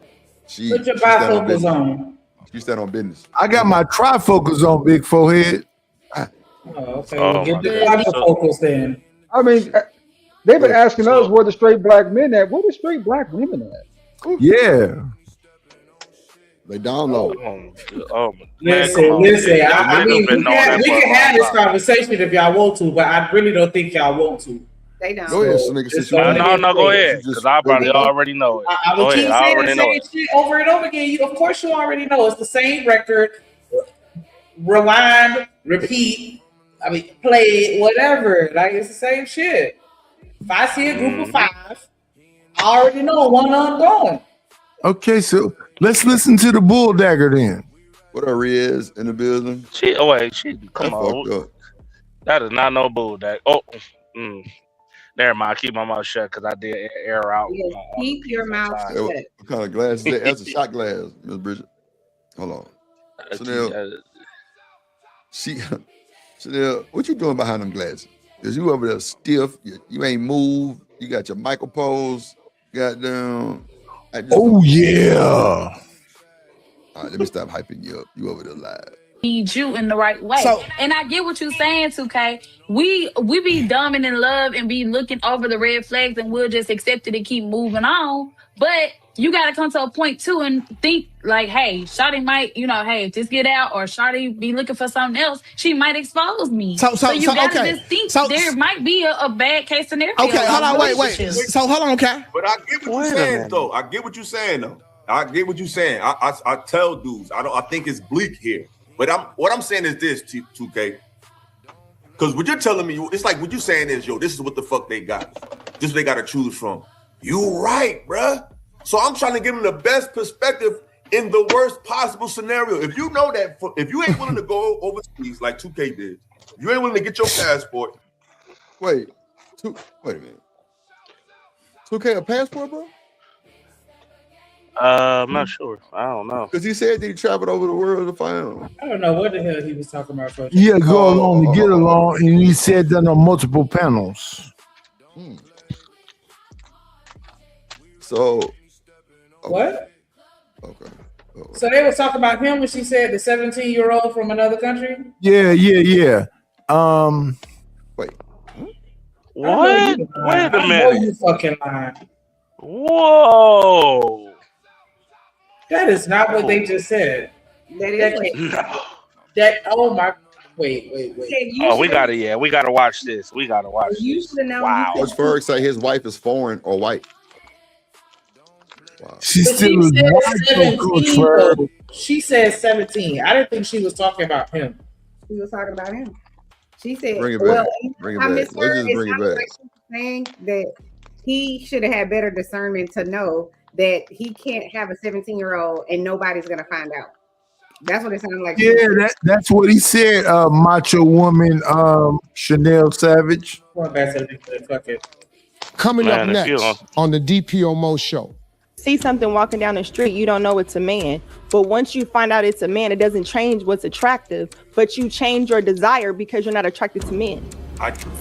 Put your bifocals on. She stand on business. I got my trifocals on, big forehead. Oh, okay. Well, get the bifocals then. I mean, they've been asking us where the straight black men at. Where the straight black women at? Yeah. They down low. Listen. I mean, we can have this conversation if y'all want to, but I really don't think y'all want to. They don't. Go ahead, nigga. No, go ahead. Because I probably already know it. I will keep saying the same shit over and over again. Of course, you already know it's the same record. Rewind, repeat. I mean, play whatever. Like it's the same shit. If I see a group of 5, I already know one ongoing. Okay, so let's listen to the Bull Dagger then. What are Riz in the building? Come on. That is not no Bull Dagger. Never mind. Keep my mouth shut because I did air out. Yeah, keep your mouth shut. What kind of glass is that? That's a shot glass, Miss Bridget. Hold on. Chanel, what you doing behind them glasses? Because you over there stiff. You ain't moved. You got your Michael pose. Goddamn. Oh, yeah. All right, let me stop hyping you up. You over there live. Need you in the right way. And I get what you're saying, 2K. We be dumb and in love and be looking over the red flags and we'll just accept it and keep moving on. But you gotta come to a point too and think like, hey, Shawty might, hey, if this get out or Shawty be looking for something else, she might expose me. So you gotta just think there might be a bad case scenario. Okay, hold on, wait. So hold on, okay. But I get what you're saying though. I get what you're saying. I tell dudes, I think it's bleak here. But what I'm saying is this, 2K. Because what you're telling me, it's like what you're saying is, this is what the fuck they got. This is what they got to choose from. You right, bruh. So I'm trying to give them the best perspective in the worst possible scenario. If you know that, if you ain't willing to go overseas like 2K did, you ain't willing to get your passport. Wait a minute. 2K a passport, bro? I'm not sure. I don't know. Because he said that he traveled over the world to find him. I don't know what the hell he was talking about. Coach. Yeah, go along to get along, and he said that on multiple panels. So, what? Okay. So they was talking about him when she said the 17-year-old from another country? Yeah. Wait. What? Wait a minute. You fucking lying. Whoa. That is not what they just said. Wait. Oh, we gotta watch this. We gotta watch this. Wow. Coach Ferg say his wife is foreign or white. She's But still she said white, 17, though. She said 17. I didn't think she was talking about him. She was talking about him. She said, Bring it well, back. Bring it I back. miss Let's her. just It bring it sounded back. like she was saying that he should have had better discernment to know that he can't have a 17-year-old and nobody's gonna find out. That's what it sounded like. Yeah, that's what he said. Macho Woman, Chanel Savage. Coming Man, up if next you don't- on the DPO Mo Show. See something walking down the street, you don't know it's a man. But once you find out it's a man, it doesn't change what's attractive, but you change your desire because you're not attracted to men.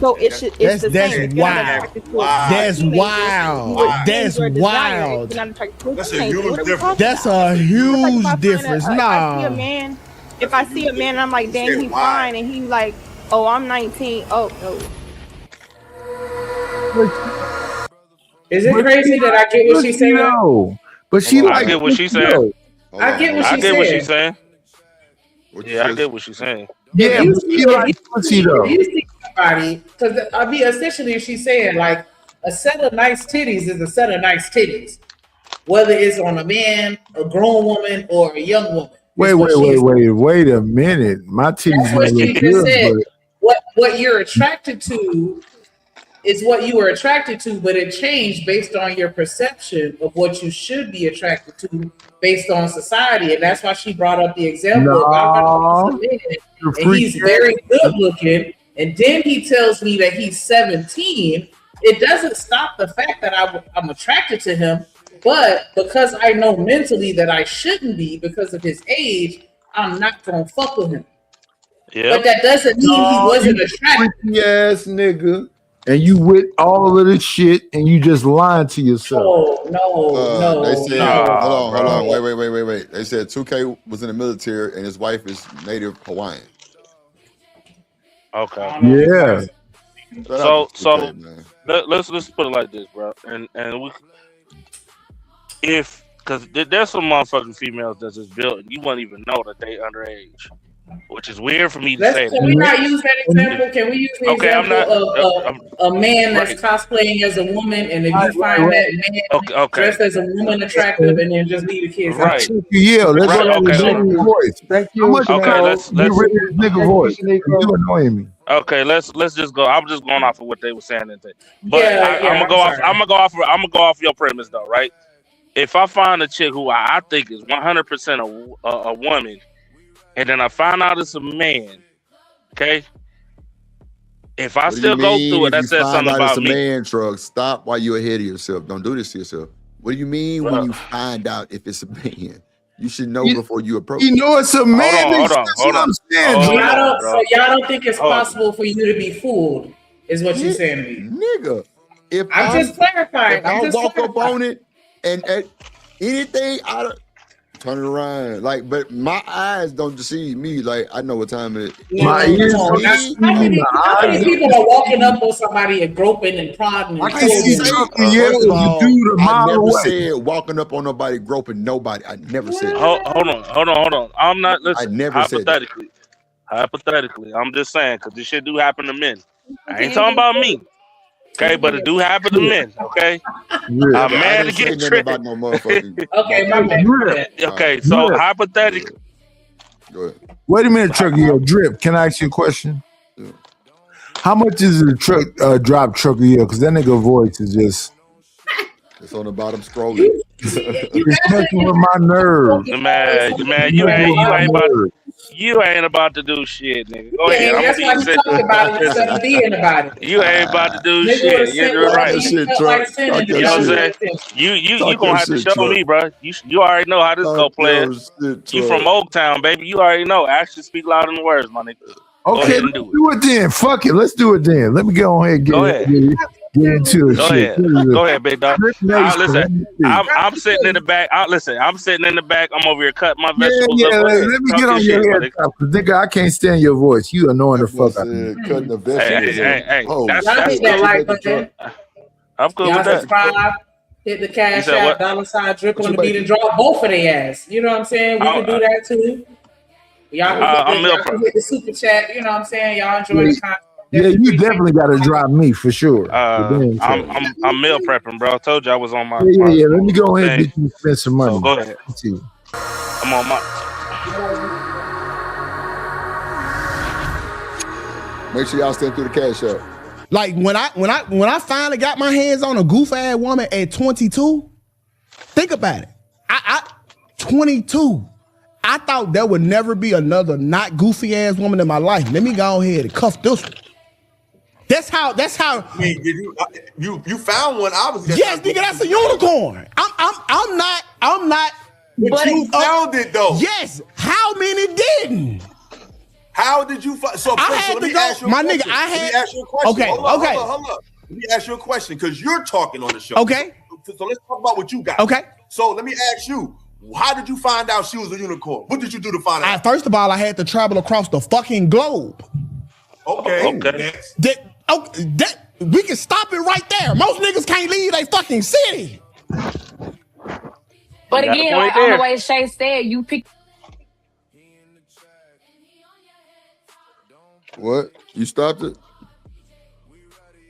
So it's the That's same. If you're not wild. attracted to a That's teenager, you wild. would change That's your desire if wild. you're not attracted to a That's a teenager. huge What are we difference. talking That's about? a huge Like difference. If I see a Nah. man, if I see a man and I'm like, dang, he's fine, and he's like, oh, I'm 19. Oh, no. Is it crazy that I get what she's saying? No, but she I like get what she's saying. I get what I she's get what saying. she's saying. Yeah, I get what she's saying. Yeah, If but you she like pussy though. if you see somebody, because I mean, essentially, she's saying like a set of nice titties is a set of nice titties, whether it's on a man, a grown woman, or a young woman. Wait a minute. My titties That's might what she look just good, said. but What you're attracted to is what you were attracted to, but it changed based on your perception of what you should be attracted to based on society. And that's why she brought up the example of I'm a man, and he's very good looking, and then he tells me that he's 17. It doesn't stop the fact that I'm attracted to him, but because I know mentally that I shouldn't be because of his age, I'm not gonna fuck with him. Yeah. But that doesn't mean he wasn't attracted. Yes, nigga. And you with all of this shit and you just lying to yourself. No. They said, hold on, wait. They said 2K was in the military and his wife is native Hawaiian. Okay. Yeah. So 2K, man. let's put it like this, bro. And we, because there's some motherfucking females that's just built and you won't even know that they underage, which is weird for me to say that. Can we not use that example? Can we use the example of a man that's cosplaying as a woman, and if you find that man dressed as a woman attractive, and then just leave the kids out? Yeah, let's Right, go okay, to the voice. Thank How much let's get rid of this nigga voice? You annoying me. Okay, let's just go. I'm just going off of what they were saying and thing. But I'm gonna go off your premise though, right? If I find a chick who I think is 100% a woman, and then I find out it's a man, okay? If I still go through it, that says something about me. Man, Truck, stop while you're ahead of yourself. Don't do this to yourself. What do you mean when you find out if it's a man? You should know before you approach. You know it's a man. Hold on. So y'all don't think it's possible for you to be fooled, is what you're saying to me. Nigga, if I'm just clarifying. If I walk up on it and anything, I don't turn it around. Like, but my eyes don't deceive me. Like, I know what time it is. How many people are walking up on somebody and groping and prodding? I can't see first of all, I never said walking up on nobody, groping nobody. I never said that. Hold on. I'm not listening. I never said that. Hypothetically, I'm just saying because this shit do happen to men. I ain't talking about me. Okay, but it do happen to men. Okay, a man to get tricked. About no motherfucking. Okay, my bad. Okay, so hypothetically. Go ahead. Wait a minute, Truck. Drip. Can I ask you a question? Yeah. How much is the truck drop Truck Because that nigga voice is just. It's on the bottom scrolling. It's messing with my nerves. Man, you ain't about to do shit, nigga. Go ahead. That's why you talking about it instead of being about it. You ain't about to do shit. You're right. Shit, You know what I'm saying? You gonna have to show me, bro. You already know how this go play. You from Oaktown, baby. You already know. Actions speak louder than words, my nigga. Okay, let's do it then. Fuck it. Let's do it then. Let me go ahead and get into it. Go ahead, big dog. Listen, I'm sitting in the back. I'm sitting in the back. I'm over here cutting my vegetables up. Let me get on your head. Nigga, I can't stand your voice. You annoying the fuck out of me. Cutting the vegetables. Hey, I'm cool with that. Subscribe, hit the cash app, $ drip on the beat and drop both of their ass. You know what I'm saying? We can do that too. Y'all can hit the super chat. You know what I'm saying? Y'all enjoy the content. Yeah, you definitely got to drop me for sure. I'm meal prepping, bro. I told you I was on my. Yeah. Let me go ahead and get you spend some money. So go ahead. Let's see. I'm on my. Make sure y'all stand through the cash up. Like when I finally got my hands on a goof ass woman at 22, think about it. I 22. I thought there would never be another not goofy ass woman in my life. Let me go ahead and cuff this one. That's how. I mean, you found one. Obviously. Yes, nigga, that's a unicorn. I'm not. But you found it though. Yes. How many didn't? How did you find? So I had to go. My nigga, I had. Let me ask you a question. Okay. Hold up. Let me ask you a question because you're talking on the show. Okay. So let's talk about what you got. Okay. So let me ask you. How did you find out she was a unicorn? What did you do to find out? First of all, I had to travel across the fucking globe. Okay. We can stop it right there. Most niggas can't leave their fucking city. But again, like on the way Shay said, you pick. What? You stopped it?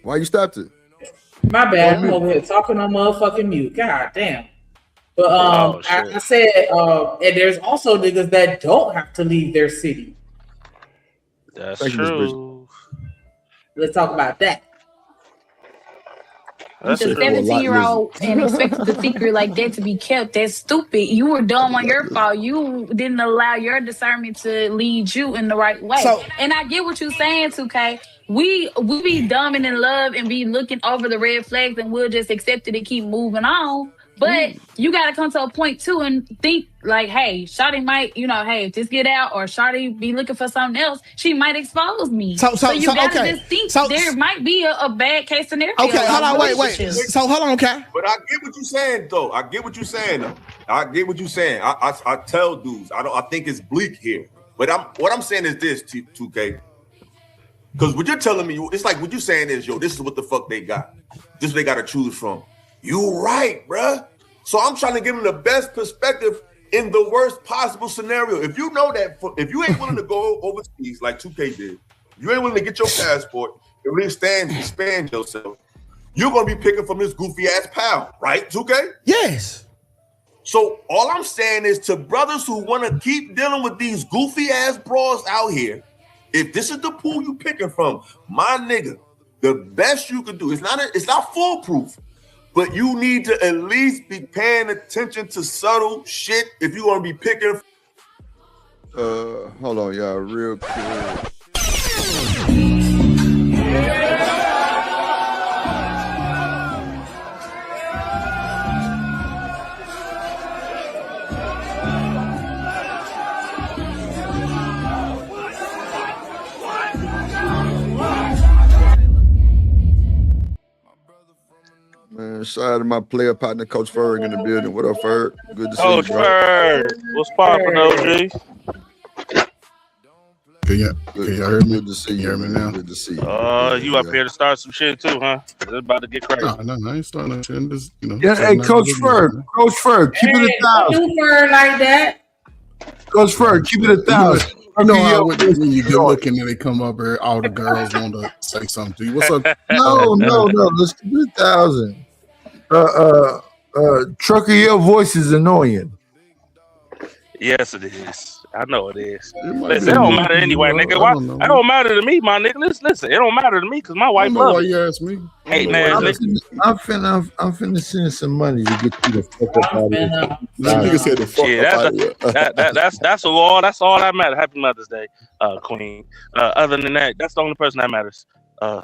Why you stopped it? My bad. I'm over here talking on motherfucking mute. God damn. But I said, and there's also niggas that don't have to leave their city. That's true. Let's talk about that. With a 17-year-old and expect the secret like that to be kept, that's stupid. You were dumb on your fault. You didn't allow your discernment to lead you in the right way. And I get what you're saying, 2K. We be dumb and in love and be looking over the red flags and we'll just accept it and keep moving on. But you got to come to a point too and think like, hey, Shawty might, hey, if this get out or Shawty be looking for something else, she might expose me. So you got to just think there might be a bad case scenario. Okay, hold on, wait. So hold on, okay. But I get what you're saying, though. I get what you're saying. I tell dudes, I think it's bleak here. But what I'm saying is this, 2K. Because what you're telling me, it's like what you're saying is, this is what the fuck they got. This is what they got to choose from. You right, bruh. So I'm trying to give them the best perspective in the worst possible scenario. If you know that, if you ain't willing to go overseas like 2K did, you ain't willing to get your passport and really expand yourself, you're going to be picking from this goofy ass pal, right, 2K? Yes. So all I'm saying is to brothers who want to keep dealing with these goofy ass bras out here, if this is the pool you picking from, my nigga, the best you can do, it's not foolproof. But you need to at least be paying attention to subtle shit if you're gonna be picking. Hold on, y'all, real quick. Man, shout out to my player partner, Coach Ferg, in the building. What up, Ferg? Good to see you, Coach Ferg. What's poppin', OG? Can y'all hear me? Good to see you. Hear me now? Good to see you. You up here to start some shit too, huh? It's about to get crazy. No, I ain't starting that shit. I'm just, Yeah, hey, Coach Ferg, keep it 1,000. Don't do Ferg like that. Coach Ferg, keep it 1,000. You know how when you get looking and they come up here, all the girls want to say something to you. What's up? No. Let's keep it 1,000. Trucker, your voice is annoying. Yes, it is. I know it is. Listen, it don't matter anyway, nigga. Why? It don't matter to me, my nigga. Listen, it don't matter to me because my wife loves it. You ask me. Hey, man, I'm finna send some money to get you the fuck up out of here. Nigga said the fuck up out of here. That's all that matters. Happy Mother's Day, Queen. Other than that, that's the only person that matters.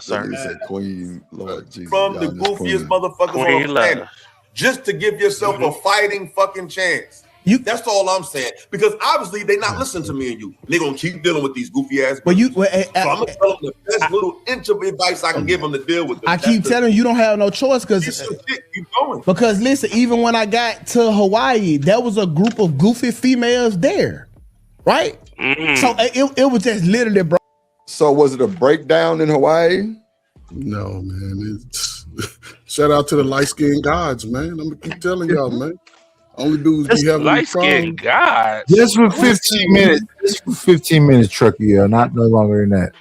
Sir. You said Queen, Lord Jesus. From the goofiest motherfuckers on the planet, just to give yourself a fighting fucking chance. That's all I'm saying. Because obviously they're not listening to me and you. They're gonna keep dealing with these goofy ass. So I'm gonna tell them the best little inch of advice I can give them to deal with them. I keep telling you don't have no choice because listen, even when I got to Hawaii, there was a group of goofy females there, right? So it was just literally, bro. So was it a breakdown in Hawaii? No, man. Shout out to the light skinned gods, man. I'm gonna keep telling y'all, man. Only dudes be having light skinned God. Just for 15 minutes. Just for 15 minutes, Trucker. Yeah, not no longer than that.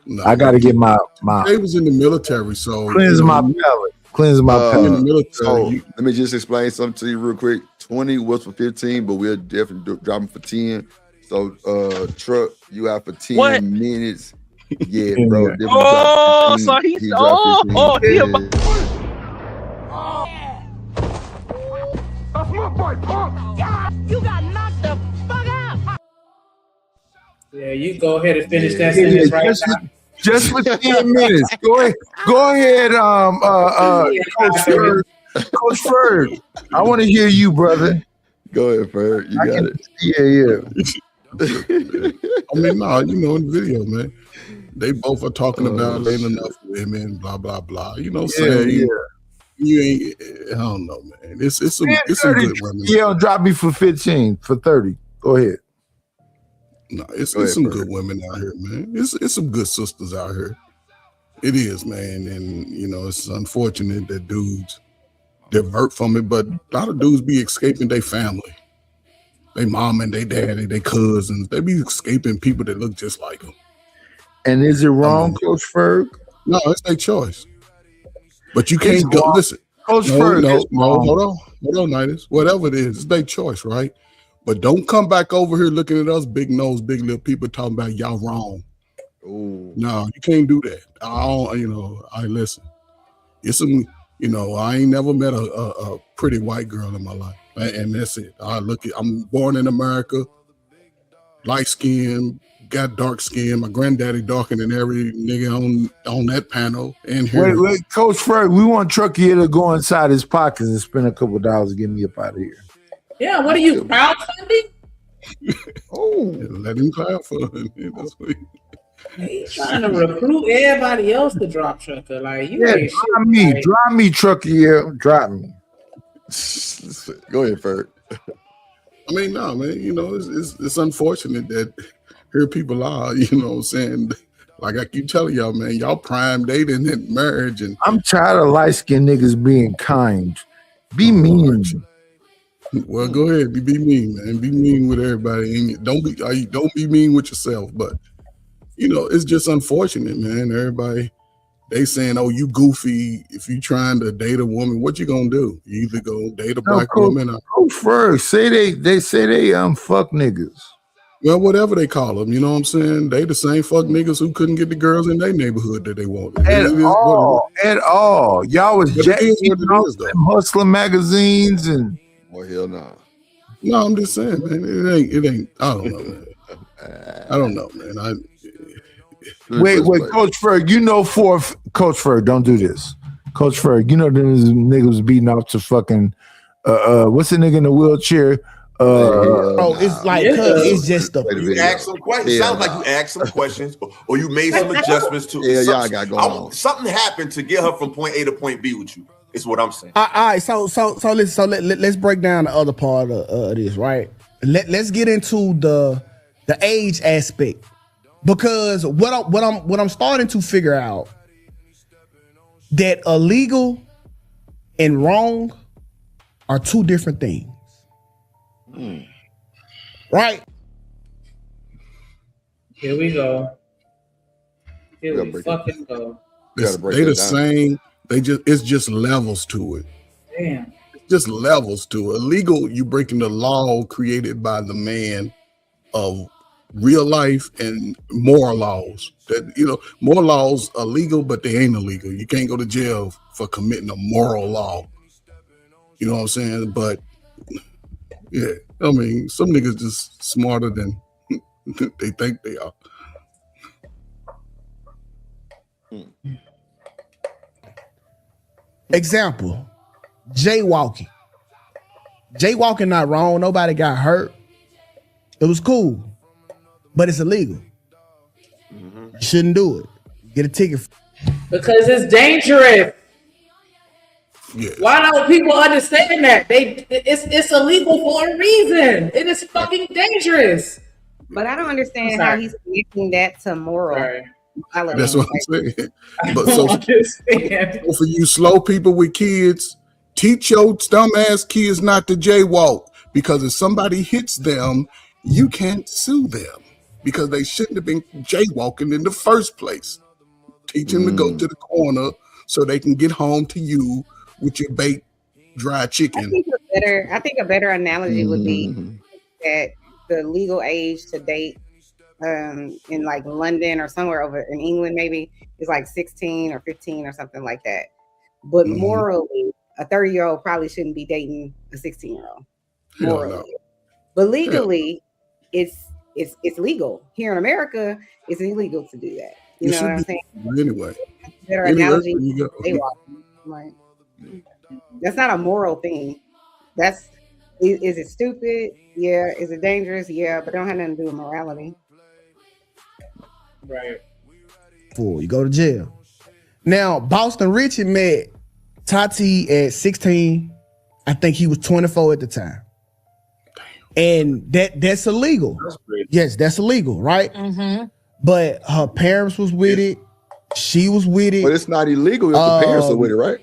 No, I got to get my They was in the military, so cleanse my palate. Cleanse my in the palate. military. So let me just explain something to you real quick. 20 was for 15, but we're definitely dropping for 10. So truck, you out for 10 minutes. Yeah, bro. Definitely Oh, drop 15. so he's He dropped 15. he Yeah. about- That's my boy, punk. You got knocked the fuck out. Yeah, you go ahead and finish that Yeah, sentence right just, now. just for 10 minutes. Go ahead, Coach Ferg. Coach Ferg, I want to hear you, brother. Go ahead, Ferg. You got it. Yeah. I mean, no, you know, in the video, man, they both are talking about ain't enough women, blah blah blah. You know, saying you ain't. I don't know, man. It's some good women. Yeah, drop me for 15 for 30. Go ahead. No, it's some good women out here, man. It's some good sisters out here. It is, man, and you know, it's unfortunate that dudes divert from it, but a lot of dudes be escaping their family, they mom and they daddy, they cousins. They be escaping people that look just like them. And is it wrong, Coach Ferg? No, it's their choice. But you can't go. Listen, Coach Ferg. Hold on, Nidus. Whatever it is, it's their choice, right? But don't come back over here looking at us big nose, big little people talking about y'all wrong. Ooh. No, you can't do that. I listen. It's some, I ain't never met a pretty white girl in my life, and that's it. I'm born in America, light skin, got dark skin. My granddaddy darker than every nigga on that panel. And here, Wait, Coach Ferg, we want Truckee to go inside his pockets and spend a couple dollars to get me up out of here. Yeah, what are you, crowdfunding? Let him crowdfund. That's what He's trying to recruit everybody else to drop Trucker. Like, you ain't shit, like, drop me, Truckee. Drop me. Go ahead, Ferg. I mean, no, man. It's unfortunate that here people are. You know what I'm saying? Like I keep telling y'all, man, y'all prime dating and marriage, and I'm tired of light skinned niggas being kind. Be mean. Well, go ahead, be mean, man. Be mean with everybody, and don't be mean with yourself. But it's just unfortunate, man. Everybody they saying, "Oh, you goofy." If you trying to date a woman, what you gonna do? You either go date a black woman or Coach Ferg, they say they fuck niggas. Well, whatever they call them, you know what I'm saying? They the same fuck niggas who couldn't get the girls in their neighborhood that they wanted. At all. Y'all was jacking off them hustler magazines and. Well, hell no. No, I'm just saying, man. It ain't. I don't know, man. I don't know, man. Wait, Coach Ferg, Coach Ferg, don't do this. Coach Ferg, them niggas beating off to fucking what's the nigga in the wheelchair? It's like it's just you asked some questions. Sounds like you asked some questions, or you made some adjustments to. Yeah, y'all got going on. Something happened to get her from point A to point B with you. Is what I'm saying. All right, so let's break down the other part of this, right? Let's get into the age aspect, because what I'm starting to figure out that illegal and wrong are two different things. Right? Here we go. Here we fucking go. They the same. It's just levels to it. Damn. It's just levels to it. Illegal, you breaking the law created by the man of real life and moral laws. That moral laws are legal, but they ain't illegal. You can't go to jail for committing a moral law. You know what I'm saying? But yeah, I mean, some niggas just smarter than they think they are. Example, jaywalking. Jaywalking not wrong. Nobody got hurt. It was cool, but it's illegal. You shouldn't do it. Get a ticket. Because it's dangerous. Yeah. Why don't people understand that? It's illegal for a reason. It is fucking dangerous. But I don't understand how he's connecting that to moral. Sorry. That's what I'm saying. But so for you slow people with kids, teach your dumbass kids not to jaywalk, because if somebody hits them, you can't sue them. because they shouldn't have been jaywalking in the first place. Teach them to go to the corner so they can get home to you with your baked dry chicken. I think a better analogy would be that the legal age to date in like London or somewhere over in England maybe is like 16 or 15 or something like that. But morally, a 30-year-old probably shouldn't be dating a 16-year-old. Morally. But legally, it's legal. Here in America, it's illegal to do that. You know what I'm saying? Anyway. Better analogy. Like, that's not a moral thing. Is it stupid? Yeah. Is it dangerous? Yeah, but it don't have nothing to do with morality. Right. Before you go to jail. Now, Boston Richard met Tati at 16. I think he was 24 at the time. And that's illegal. Yes, that's illegal, right? But her parents was with it. She was with it. But it's not illegal if the parents are with it, right?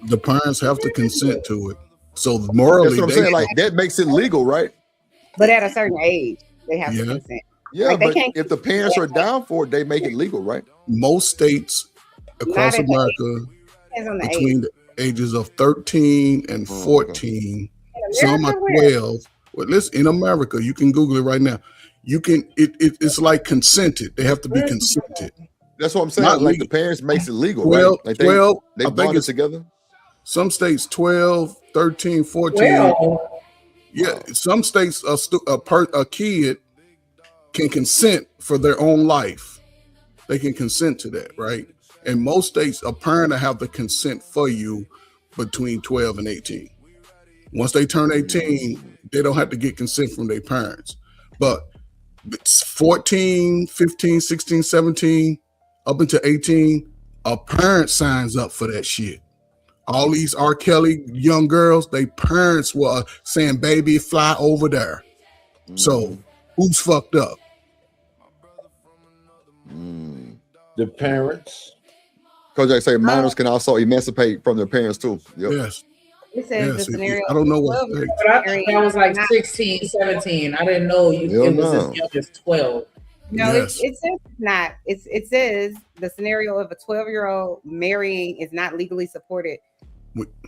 The parents have to consent to it. So morally, that's what I'm saying. Like that makes it legal, right? But at a certain age, they have to consent. Yeah, like, but if the parents are down for it, they make it legal, right? Most states across America, between the ages of 13 and 14, some are 12. Well, listen, in America, you can Google it right now. You can. It's like consented. They have to be consented. That's what I'm saying. Not like legal. the parents makes it legal, 12, right? Like they 12, I bond think it it's together. Some states 12, 13, 14. Yeah, some states a kid can consent for their own life. They can consent to that, right? In most states, a parent will have the consent for you between 12 and 18. Once they turn 18, they don't have to get consent from their parents. But it's 14, 15, 16, 17, up until 18, a parent signs up for that shit. All these R. Kelly young girls, they parents were saying, baby, fly over there. So who's fucked up? The parents. Because they say minors can also emancipate from their parents too. Yep. Yes. It says the scenario. I don't know what. But I think that was like 16, 17. I didn't know it was as young as 12. No, it says not. It says the scenario of a 12-year-old marrying is not legally supported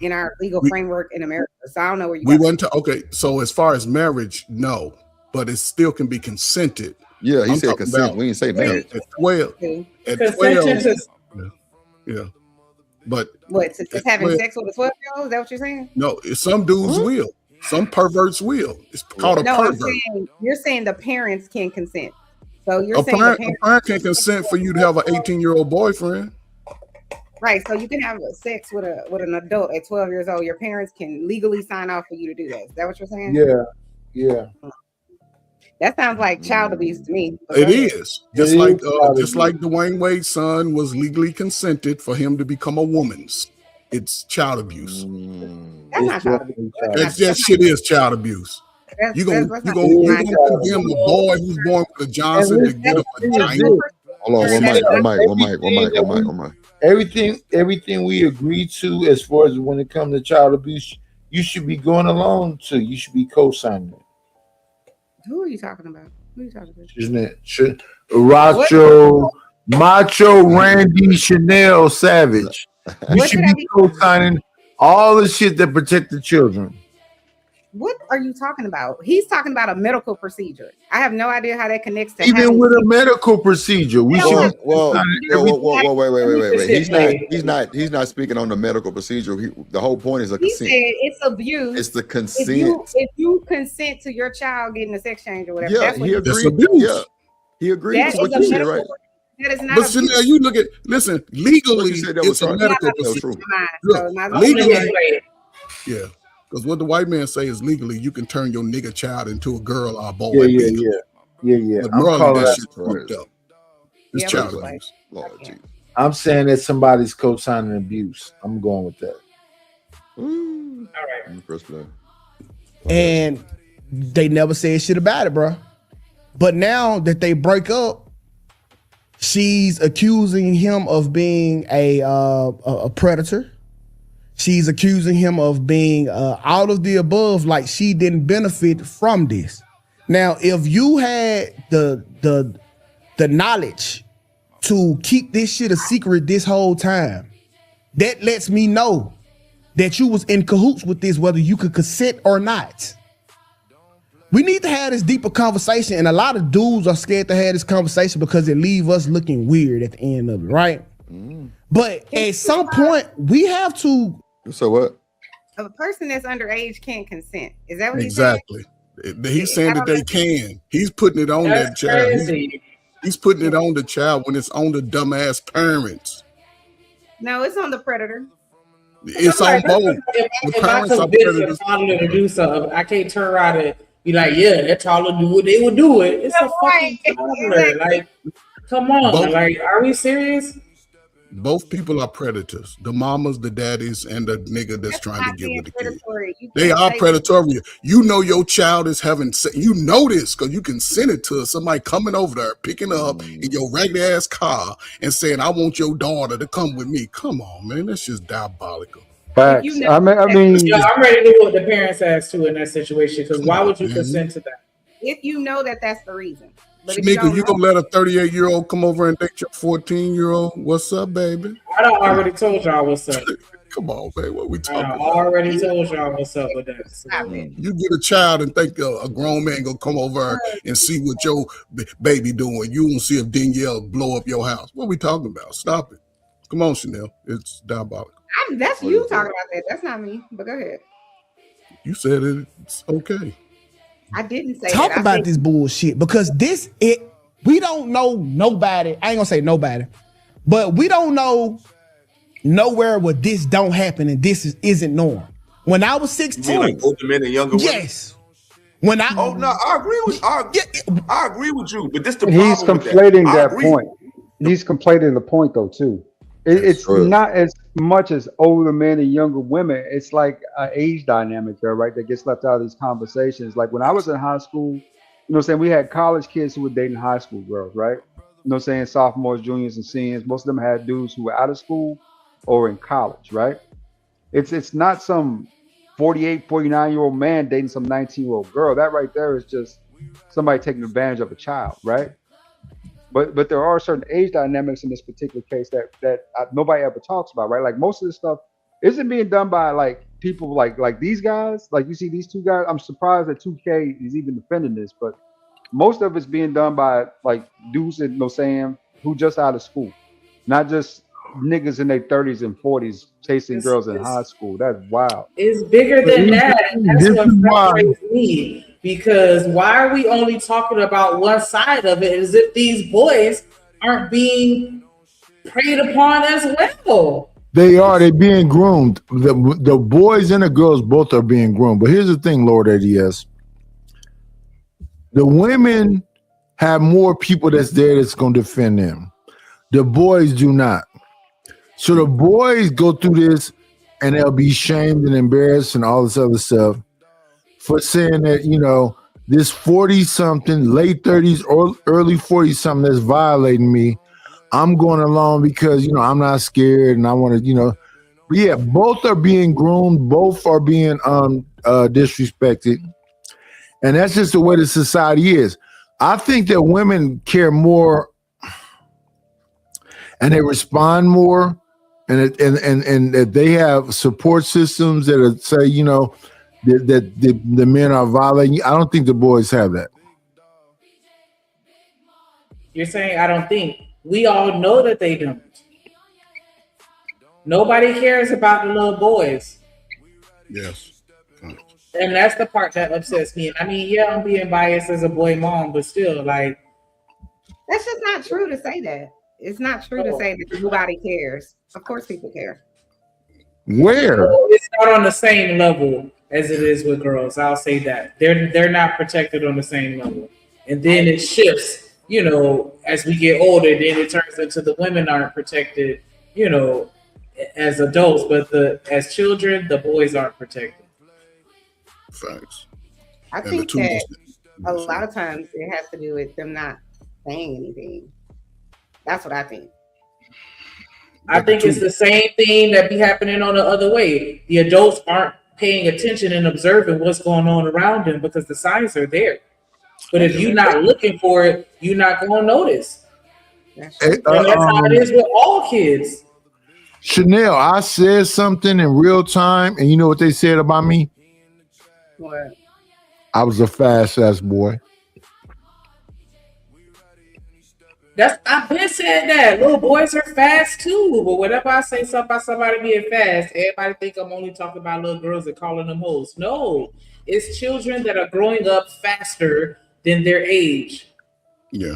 in our legal framework in America. So I don't know where you. We went to So as far as marriage, no, but it still can be consented. Yeah, he said consent. We didn't say marriage. At 12. At 12. Yeah. But what? It's having sex with a 12-year-old? Is that what you're saying? No, some dudes will. Some perverts will. It's called a pervert. You're saying the parents can consent. So you're a saying parent can consent for you to have an 18-year-old boyfriend. Right. So you can have sex with an adult at 12 years old. Your parents can legally sign off for you to do that. Is that what you're saying? Yeah. That sounds like child abuse to me. It is. Just like Dwayne Wade's son was legally consented for him to become a woman's. It's child abuse. That's not child abuse. That shit is child abuse. You gonna condemn a boy who's born with a Johnson to get a vagina? Hold on, one mic. Everything we agree to as far as when it comes to child abuse, you should be going along to. You should be co-signing it. Who are you talking about? Isn't it Macho Randy Chanel Savage? You should be co-signing all the shit that protect the children. What are you talking about? He's talking about a medical procedure. I have no idea how that connects to even with a medical procedure. We should. Wait. He's not speaking on the medical procedure. The whole point is a consent. He said it's abuse. It's the consent. If you consent to your child getting a sex change or whatever, that's what he agrees. Yeah, he agrees with what you said, right? That is not. But Chanel, you listen. Legally, it's a medical procedure. Legally, yeah. Because what the white man say is legally, you can turn your nigga child into a girl or a boy. Yeah. But morally, that shit's fucked up. It's child abuse. I'm saying that somebody's co-signing abuse. I'm going with that. All right. And they never said shit about it, bro. But now that they break up, she's accusing him of being a predator. She's accusing him of being out of the above, like she didn't benefit from this. Now, if you had the knowledge to keep this shit a secret this whole time, that lets me know that you was in cahoots with this, whether you could consent or not. We need to have this deeper conversation, and a lot of dudes are scared to have this conversation because it leave us looking weird at the end of it, right? But at some point, we have to. So what? A person that's underage can't consent. Is that what Exactly. He's saying that they can. He's putting it on that child. He's putting it on the child when it's on the dumbass parents. No, it's on the predator. It's on both. If I convince a toddler to do something, I can't turn around and be like, yeah, that toddler do what they would do it. It's a fucking toddler. Like, come on. Like, are we serious? Both people are predators. The mamas, the daddies, and the nigga that's trying to get with the kid. They are predatory. You know your child is having, you know this because you can send it to somebody coming over there, picking up in your regular ass car and saying, I want your daughter to come with me. Come on, man. That's just diabolical. Facts. I mean, yeah, I'm ready to do what the parents asked to in that situation, because why would you consent to that? If you know that that's the reason. Nigga, you gonna let a 38-year-old come over and date your 14-year-old? What's up, baby? I done already told y'all what's up. Come on, baby. What we talking about? I already told y'all what's up with that. So. You get a child and think a grown man gonna come over and see what your baby doing. You won't see if Danielle blow up your house. What we talking about? Stop it. Come on, Chanel. It's diabolical. That's you talking about that. That's not me. But go ahead. You said it's okay. I didn't say talk about this bullshit because we don't know nobody. I ain't gonna say nobody, but we don't know nowhere where this don't happen and this isn't norm. When I was 16, like older men and younger women? Yes. When I I agree with I agree with you, but this the problem. He's conflating that point. He's conflating the point though too. It's not as much as older men and younger women. It's like an age dynamic there, right? That gets left out of these conversations. Like when I was in high school, you know what I'm saying? We had college kids who were dating high school girls, right? You know what I'm saying? Sophomores, juniors, and seniors. Most of them had dudes who were out of school or in college, right? It's not some 48, 49-year-old man dating some 19-year-old girl. That right there is just somebody taking advantage of a child, right? But there are certain age dynamics in this particular case that nobody ever talks about, right? Like most of this stuff isn't being done by like people like these guys. Like you see these two guys. I'm surprised that 2K is even defending this, but most of it's being done by like dudes, you know, saying who just out of school, not just niggas in their 30s and 40s chasing girls in high school. That's wild. It's bigger than that. That's what frustrates me. Because why are we only talking about one side of it as if these boys aren't being preyed upon as well? They're being groomed. The boys and the girls both are being groomed. But here's the thing, Lord ADS. The women have more people that's there that's going to defend them. The boys do not. So the boys go through this and they'll be shamed and embarrassed and all this other stuff for saying that, you know, this 40-something, late 30s or early 40-something that's violating me, I'm going along because, you know, I'm not scared and I want to, you know. But yeah, both are being groomed. Both are being disrespected. And that's just the way the society is. I think that women care more and they respond more and that they have support systems that say, you know, that the men are violating. I don't think the boys have that. You're saying I don't think. We all know that they don't. Nobody cares about the little boys. Yes. And that's the part that upsets me. I mean, yeah, I'm being biased as a boy mom, but still, like. That's just not true to say that. It's not true to say that nobody cares. Of course people care. Where? It's not on the same level as it is with girls. I'll say that. They're not protected on the same level. And then it shifts, you know, as we get older, then it turns into the women aren't protected, you know, as adults, but as children, the boys aren't protected. Facts. I think that a lot of times it has to do with them not saying anything. That's what I think. I think it's the same thing that be happening on the other way. The adults aren't paying attention and observing what's going on around them because the signs are there. But if you're not looking for it, you're not gonna notice. Hey, And that's how it is with all kids. Chanel, I said something in real time, and you know what they said about me? What? I was a fast ass boy. I've been saying that little boys are fast too. But whenever I say something about somebody being fast, everybody think I'm only talking about little girls and calling them hoes. No, it's children that are growing up faster than their age. Yeah,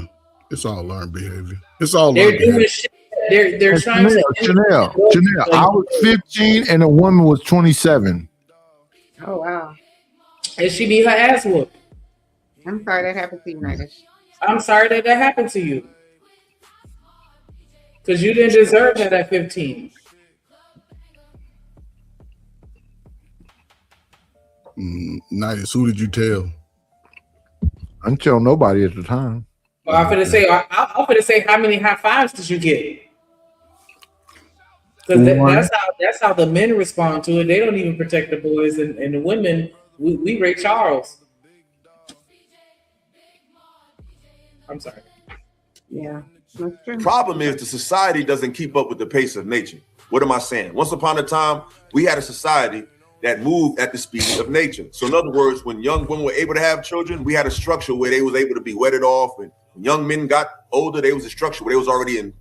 it's all learned behavior. It's all They're learned doing behavior. shit. They're trying Chanel, I was 15 and a woman was 27. Oh wow. And she beat her ass whooped. I'm sorry that happened to you, Nidish. I'm sorry that happened to you. Because you didn't deserve that at 15. Nice. Who did you tell? I didn't tell nobody at the time. Well, I'm gonna say how many high fives did you get? Because that's how the men respond to it. They don't even protect the boys, and the women. We Ray Charles. I'm sorry. Yeah, that's true. Problem is the society doesn't keep up with the pace of nature. What am I saying? Once upon a time, we had a society that moved at the speed of nature. So in other words, when young women were able to have children, we had a structure where they was able to be wedded off. And when young men got older, there was a structure where they was already in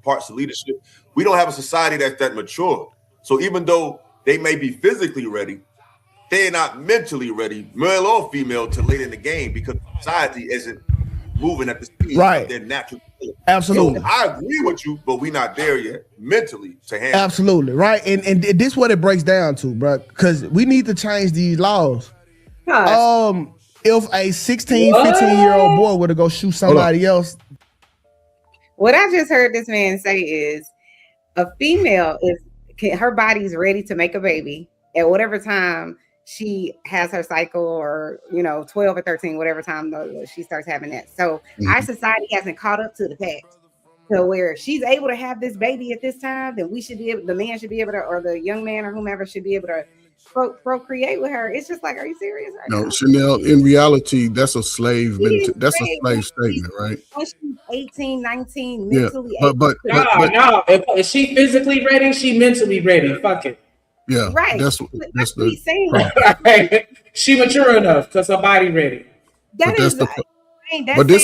parts of leadership. We don't have a society that's that mature. So even though they may be physically ready, they're not mentally ready, male or female, to late in the game because society isn't moving at the speed of their natural. Absolutely. So I agree with you, but we're not there yet mentally to handle. Absolutely. Right. And this is what it breaks down to, bro. Because we need to change these laws. If a 16, 15-year-old boy were to go shoot somebody else. What I just heard this man say is a female her body's ready to make a baby at whatever time she has her cycle, or 12 or 13, whatever time she starts having that. So our society hasn't caught up to the past. So where she's able to have this baby at this time, then we should be able, the man should be able to, or the young man or whomever should be able to procreate with her. It's just like, are you serious? No, Chanel, in reality, that's a slave statement, right? When she's 18, 19, Yeah, mentally but no. If she physically ready, she mentally ready. Fuck it. Yeah, right. That's what he's saying. She mature enough because her body ready. But this is the. I don't want to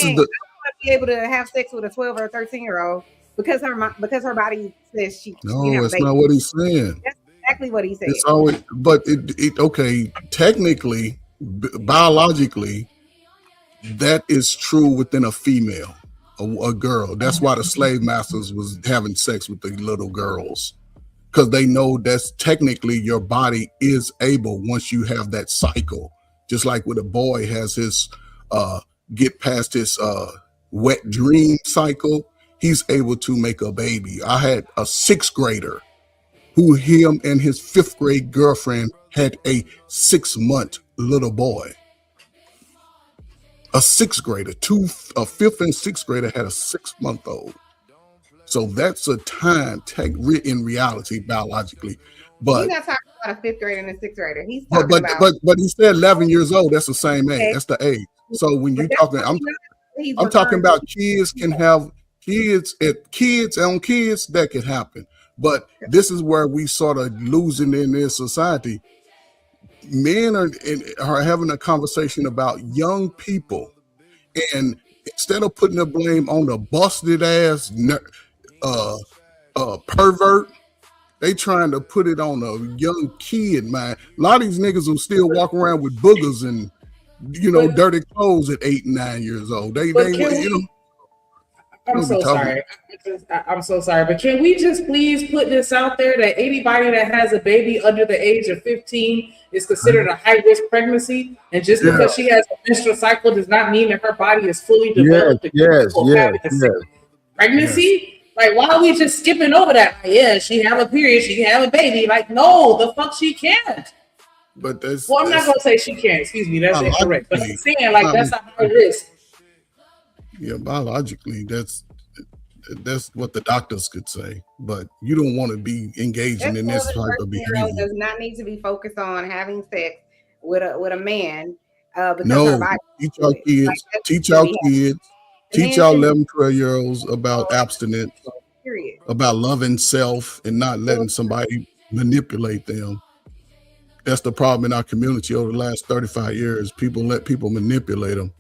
be able to have sex with a 12 or 13-year-old because her body says she. No, that's not what he's saying. That's exactly what he said. It's always, but okay. Technically, biologically, that is true within a female, a girl. That's why the slave masters was having sex with the little girls. Because they know that's technically your body is able, once you have that cycle, just like when a boy has his get past his wet dream cycle, he's able to make a baby. I had a 6th grader who him and his 5th grade girlfriend had a 6-month little boy. A 6th grader, a 5th and 6th grader had a 6-month-old. So that's a time in reality, biologically. But he's not talking about a 5th grader and a 6th grader. He's talking about. But he said 11 years old. That's the same age. That's the age. So when you're talking, I'm talking about kids can have kids that can happen. But this is where we sort of losing in this society. Men are having a conversation about young people, and instead of putting the blame on the busted ass pervert, they trying to put it on a young kid, man. A lot of these niggas will still walk around with boogers and dirty clothes at 8 and 9 years old. I'm so sorry. I'm so sorry, but can we just please put this out there that anybody that has a baby under the age of 15 is considered a high-risk pregnancy, and just because she has a menstrual cycle does not mean that her body is fully developed. Pregnancy. Like, why are we just skipping over that? Yeah, she have a period, she can have a baby. Like, no, the fuck she can't. But that's I'm not gonna say she can't. Excuse me, that's incorrect. But I'm saying that's a high risk. Yeah, biologically, that's what the doctors could say. But you don't want to be engaging in this type of behavior. Does not need to be focused on having sex with a man because her No, body. teach our kids, teach our kids, teach our 11, 12-year-olds about abstinence, Period. about loving self and not letting somebody manipulate them. That's the problem in our community over the last 35 years. People let people manipulate them.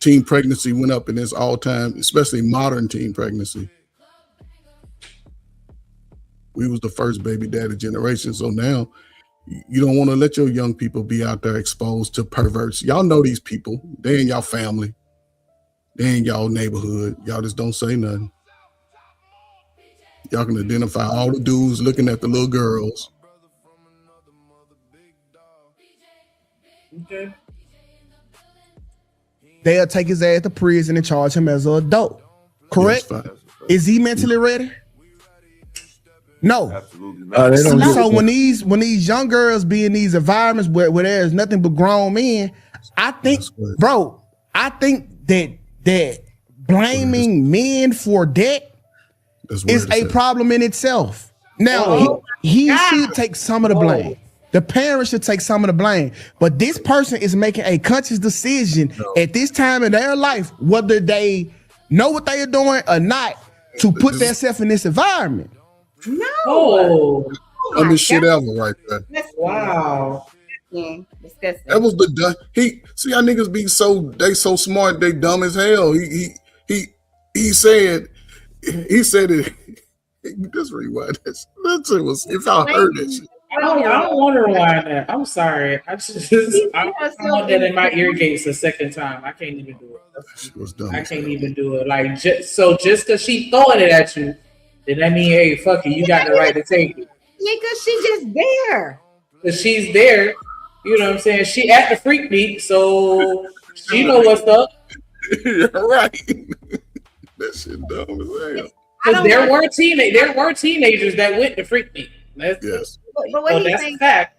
Teen pregnancy went up in this all time, especially modern teen pregnancy. We was the first baby daddy generation. So now you don't want to let your young people be out there exposed to perverts. Y'all know these people. They in y'all family. They in y'all neighborhood. Y'all just don't say nothing. Y'all can identify all the dudes looking at the little girls. Okay. They'll take his ass to prison and charge him as an adult. Correct? Yes, is he mentally ready? No. Absolutely not. So when these young girls be in these environments where there's nothing but grown men, I think that blaming men for that is a problem in itself. Now he should take some of the blame. The parents should take some of the blame. But this person is making a conscious decision at this time in their life, whether they know what they are doing or not, to put themselves in this environment. No. Oh, I mean, shit ever right there. Wow. Disgusting. That was the see how niggas be so smart, they dumb as hell. He said it. Just rewind this. If y'all heard that shit. I don't want to rewind that. I'm sorry. I want that in my ear gates a second time. I can't even do it. I can't even do it. Like just because she throwing it at you, then that mean, hey, fuck it, you got the right to take it. Nigga, she just there. Cause she's there. You know what I'm saying? She at the freak meet, so she know what's up. You're right. That shit dumb as hell. Cause there were teenagers that went to freak meet. Yes. But what that's a fact.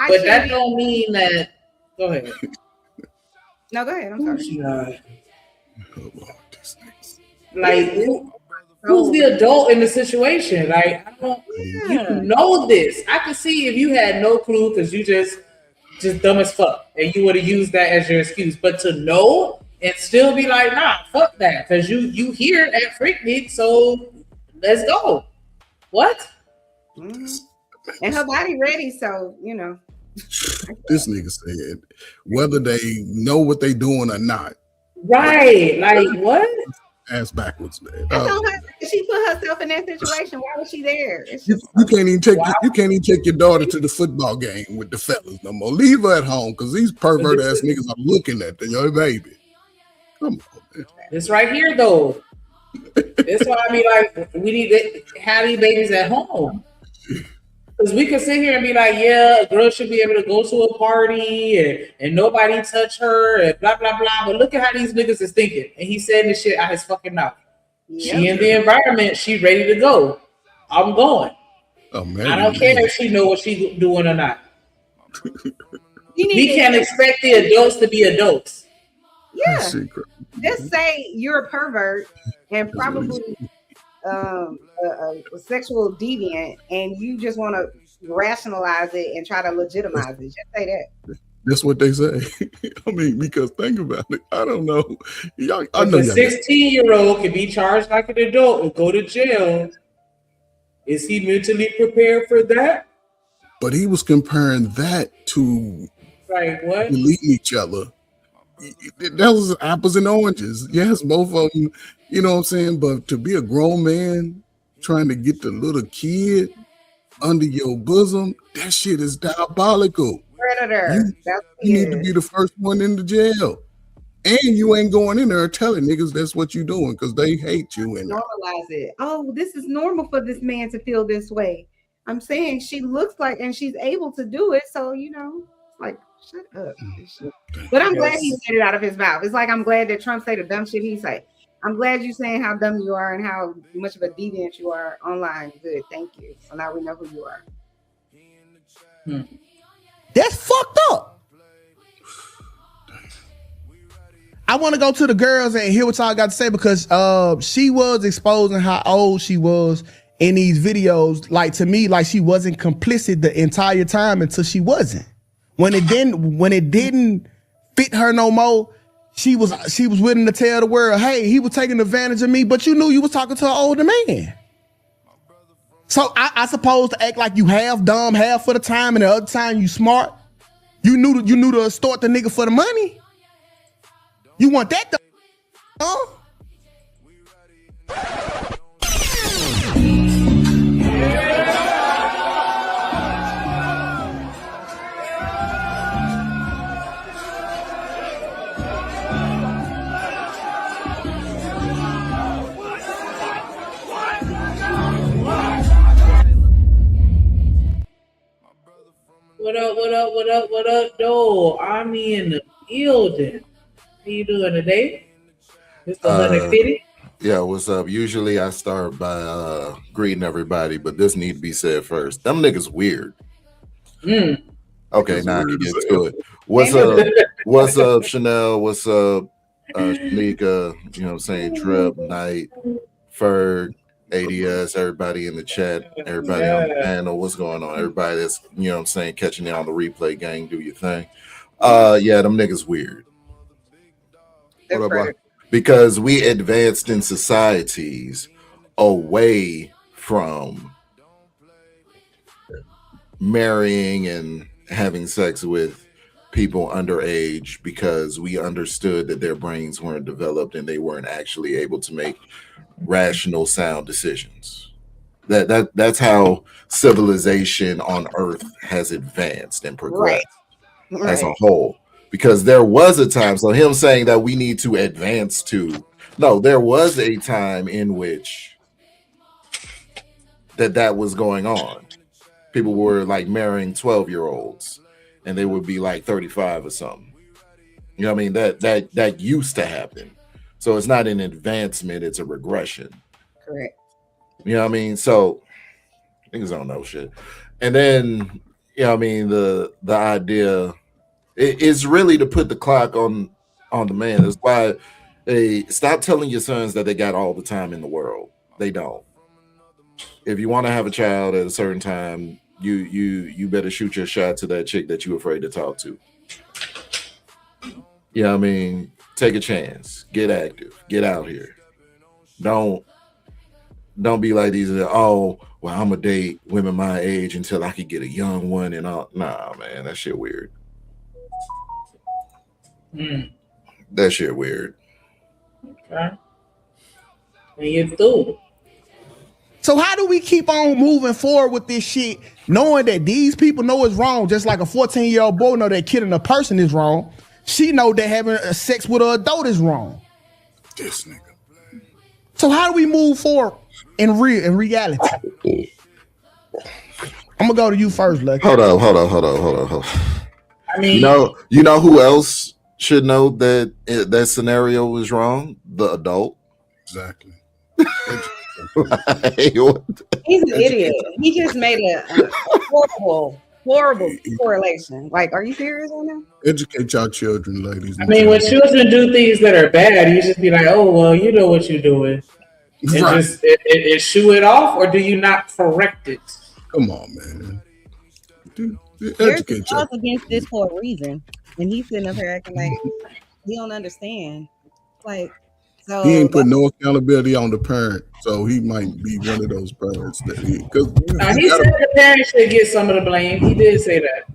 But that don't mean that. Go ahead. No, go ahead. I'm sorry. Like, who's the adult in the situation? Like, you know this. I could see if you had no clue because you just dumb as fuck, and you would have used that as your excuse. But to know and still be like, nah, fuck that, because you here at Freak Meet, so let's go. What? And her body ready, so you know. This nigga said whether they know what they doing or not. Right? Like what? Ass backwards, man. She put herself in that situation. Why was she there? You can't even take your daughter to the football game with the fellas no more. Leave her at home because these pervert ass niggas are looking at your baby. Come on, man. It's right here though. That's why I mean, like, we need to have these babies at home. Because we can sit here and be like, yeah, a girl should be able to go to a party and nobody touch her and blah, blah, blah. But look at how these niggas is thinking. And he's saying this shit out his fucking mouth. Yep. She in the environment. She ready to go. I'm going. Oh, man. I don't care if she know what she's doing or not. We can't expect the adults to be adults. Yeah. Just say you're a pervert and probably a sexual deviant, and you just want to rationalize it and try to legitimize it. Just say that. That's what they say. I mean, because think about it. I don't know. I know a 16-year-old can be charged like an adult and go to jail. Is he mentally prepared for that? But he was comparing that to like what? Deleting each other. That was apples and oranges. Yes, both of them, you know what I'm saying? But to be a grown man trying to get the little kid under your bosom, that shit is diabolical. Predator. You need to be the first one in the jail. And you ain't going in there telling niggas that's what you doing because they hate you. And normalize it. Oh, this is normal for this man to feel this way. I'm saying she looks like and she's able to do it. So, you know, like, shut up. But I'm glad he said it out of his mouth. It's like I'm glad that Trump said the dumb shit he said. I'm glad you're saying how dumb you are and how much of a deviant you are online. Good, thank you. So now we know who you are. That's fucked up. I want to go to the girls and hear what y'all got to say because she was exposing how old she was in these videos. Like to me, like she wasn't complicit the entire time until she wasn't. When it didn't fit her no more. She was willing to tell the world, hey, he was taking advantage of me, but you knew you was talking to an older man. So I suppose to act like you half dumb, half for the time, and the other time you smart. You knew to extort the nigga for the money. You want that huh? What up, though? I'm in the building. How you doing today? Mr. 150? Yeah, what's up? Usually I start by greeting everybody, but this need to be said first. Them niggas weird. Okay, now I can get to it. What's up? What's up, Chanel? What's up, Shanika? You know what I'm saying? Trip, Knight, Ferg, ADS, everybody in the chat, everybody on the panel. What's going on? Everybody that's, you know what I'm saying, catching it on the replay, gang, do your thing. Yeah, them niggas weird. What up, bro? Because we advanced in societies away from marrying and having sex with people underage because we understood that their brains weren't developed and they weren't actually able to make rational, sound decisions. That's how civilization on Earth has advanced and progressed as a whole. Because there was a time, so him saying that we need to advance to, no, there was a time in which that was going on. People were like marrying 12-year-olds and they would be like 35 or something. You know what I mean? That used to happen. So it's not an advancement, it's a regression. Correct. You know what I mean? So niggas don't know shit. And then, you know what I mean, the idea is really to put the clock on the man. That's why they stop telling your sons that they got all the time in the world. They don't. If you want to have a child at a certain time, you better shoot your shot to that chick that you're afraid to talk to. You know what I mean? Take a chance. Get active. Get out here. Don't be like these. Oh, well, I'm gonna date women my age until I could get a young one and all. Nah, man, that shit weird. That shit weird. Okay. And you through. So how do we keep on moving forward with this shit, knowing that these people know it's wrong, just like a 14-year-old boy know that killing a person is wrong. She know that having sex with an adult is wrong. This nigga. So how do we move forward in reality? I'm gonna go to you first, Lucky. Hold on. I mean, you know who else should know that that scenario was wrong? The adult. Exactly. He's an idiot. He just made a horrible correlation. Like, are you serious on that? Educate y'all children, ladies. I mean, when children do things that are bad, you just be like, "Oh, well, you know what you're doing," and just it shoo it off, or do you not correct it? Come on, man. There's laws against this for a reason, and he's sitting up here acting like he don't understand. Like, so he ain't put no accountability on the parent, so he might be one of those parents that he said the parents should get some of the blame. He did say that.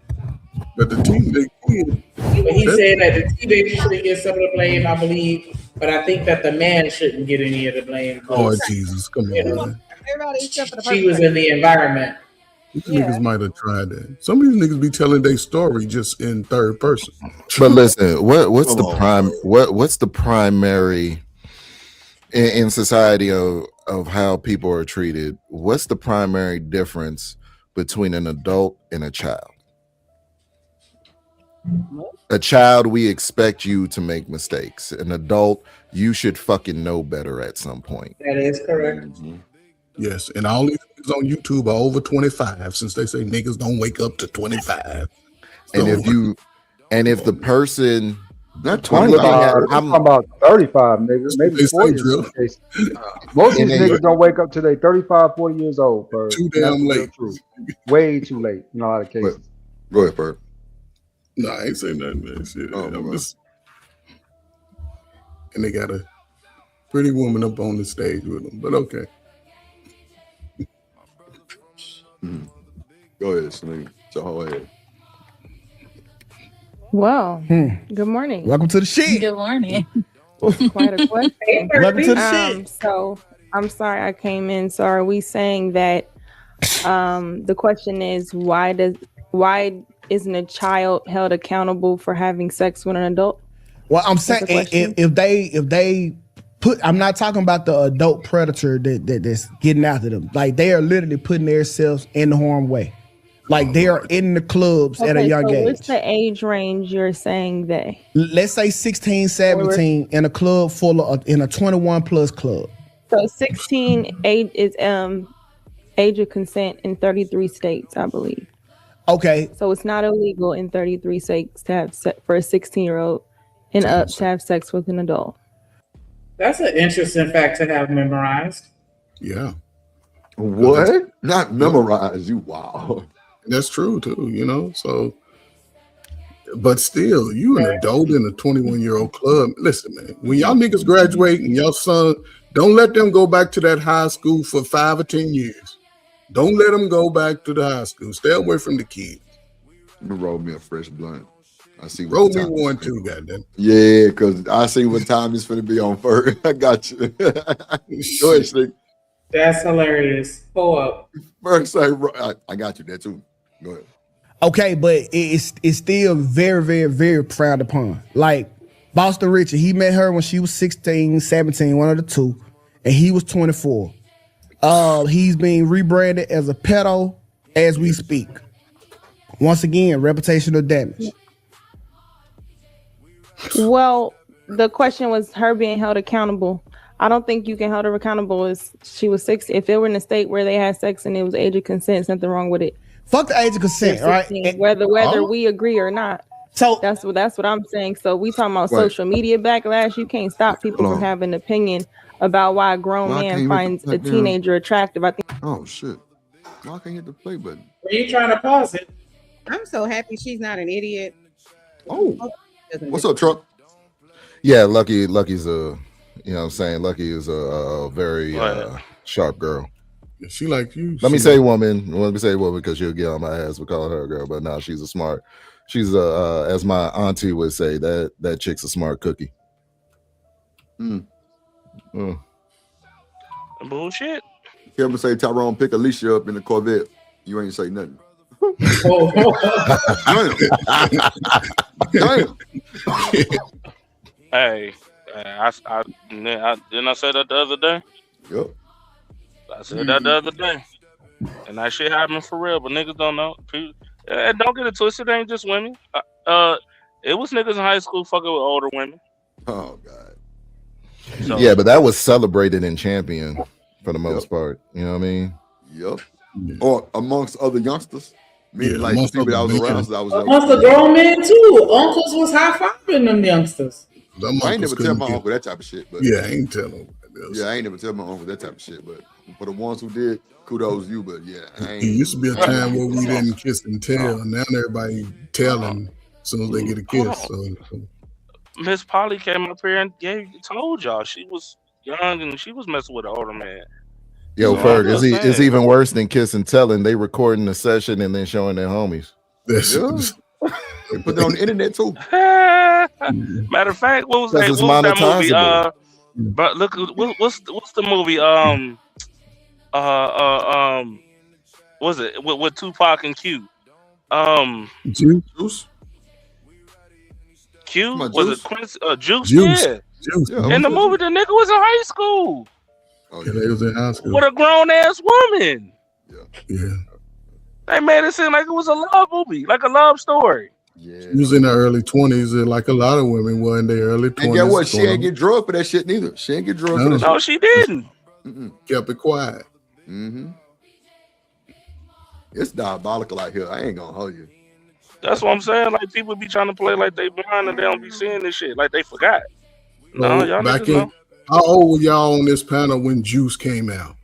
But the teenage kid, but he said that the teenager should get some of the blame, I believe. But I think that the man shouldn't get any of the blame. Oh Jesus, come on, man. Everybody except for the She was in the environment. These niggas might have tried that. Some of these niggas be telling their story just in third person. But listen, what's the primary in society of how people are treated? What's the primary difference between an adult and a child? A child, we expect you to make mistakes. An adult, you should fucking know better at some point. That is correct. Mm-hmm. Yes, and all these niggas on YouTube are over 25, since they say niggas don't wake up to 25. And if the person not 25, I'm talking about 35 niggas, maybe 40 years. Most of these niggas don't wake up till they 35, 40 years old. Too damn late. Way too late in a lot of cases. Go ahead, Bert. No, I ain't saying nothing, man. Shit. Oh, And they got a pretty woman up on the stage with them, but okay. Go ahead, Sneak. Go ahead. Well, good morning. Welcome to the shit. Good morning. Quite a question. Welcome to the shit. So I'm sorry I came in. So are we saying that the question is why isn't a child held accountable for having sex with an adult? Well, I'm saying if they put, I'm not talking about the adult predator that's getting after them. Like they are literally putting themselves in the harm way. Like they are in the clubs at a young age. What's the age range you're saying they? Let's say 16, 17 in a club in a 21 plus club. So 16 age is age of consent in 33 states, I believe. Okay. So it's not illegal in 33 states to have for a 16-year-old and up to have sex with an adult. That's an interesting fact to have memorized. Yeah. What? Not memorized. You wow. That's true too, you know. So, but still, you an adult in a 21-year-old club. Listen, man, when y'all niggas graduate and y'all son, don't let them go back to that high school for 5 or 10 years. Don't let them go back to the high school. Stay away from the kids. Let me roll me a fresh blunt. I see. Roll me one too, goddamn. Yeah, because I see what time it's finna be on first. I got you. Go ahead, Sneak. That's hilarious. Pull up. First, I got you there too. Go ahead. Okay, but it's still very, very, very frowned upon. Like Boston Richard, he met her when she was 16, 17, one of the two, and he was 24. He's being rebranded as a pedo as we speak. Once again, reputational damage. Well, the question was her being held accountable. I don't think you can hold her accountable as she was 6. If it were in a state where they had sex and it was age of consent, there's nothing wrong with it. Fuck the age of consent, right? Whether we agree or not. So that's what I'm saying. So we talking about social media backlash. You can't stop people from having an opinion about why a grown man finds a teenager attractive. I think. Oh shit! Why can't hit the play button? Were you trying to pause it? I'm so happy she's not an idiot. Oh, what's up, Truck? Yeah, Lucky's a, you know what I'm saying? Lucky is a very sharp girl. She like you. Let me say woman because she'll get on my ass for calling her a girl, but no, she's as my auntie would say, that chick's a smart cookie. Bullshit. Kevin say Tyrone pick Alicia up in the Corvette. You ain't say nothing. Hey, I didn't I say that the other day? Yep. I said that the other day, and that shit happening for real. But niggas don't know. Don't get it twisted. It ain't just women. It was niggas in high school fucking with older women. Oh god. So, yeah, but that was celebrated and championed for the most part. You know what I mean? Yep. Or amongst other youngsters. Like people that was around. So I was amongst the grown men too. Uncles was high fiving them youngsters. I ain't never tell my uncle that type of shit. But yeah, I ain't tell him. Yeah, I ain't never tell my uncle that type of shit. But for the ones who did, kudos you. But yeah, it used to be a time where we didn't kiss and tell, and now everybody telling as soon as they get a kiss. So. Miss Polly came up here and told y'all she was young and she was messing with an older man. Yo, Ferg, it's even worse than kiss and telling. They recording the session and then showing their homies. They put it on the internet too. Matter of fact, what was that movie? But look, what's the movie? Was it with Tupac and Q? Juice. Q was it Quincy? Juice. Yeah. In the movie, the nigga was in high school. Oh, yeah, they was in high school with a grown ass woman. Yeah. They made it seem like it was a love movie, like a love story. Yeah. She was in her early 20s, and like a lot of women were in their early 20s. And guess what? She ain't get drugged for that shit neither. She ain't get drugged for that shit. No, she didn't. Kept it quiet. It's diabolical out here. I ain't gonna hold you. That's what I'm saying. Like people be trying to play like they blind and they don't be seeing this shit. Like they forgot. No, y'all back niggas in, know. how old were y'all on this panel when Juice came out?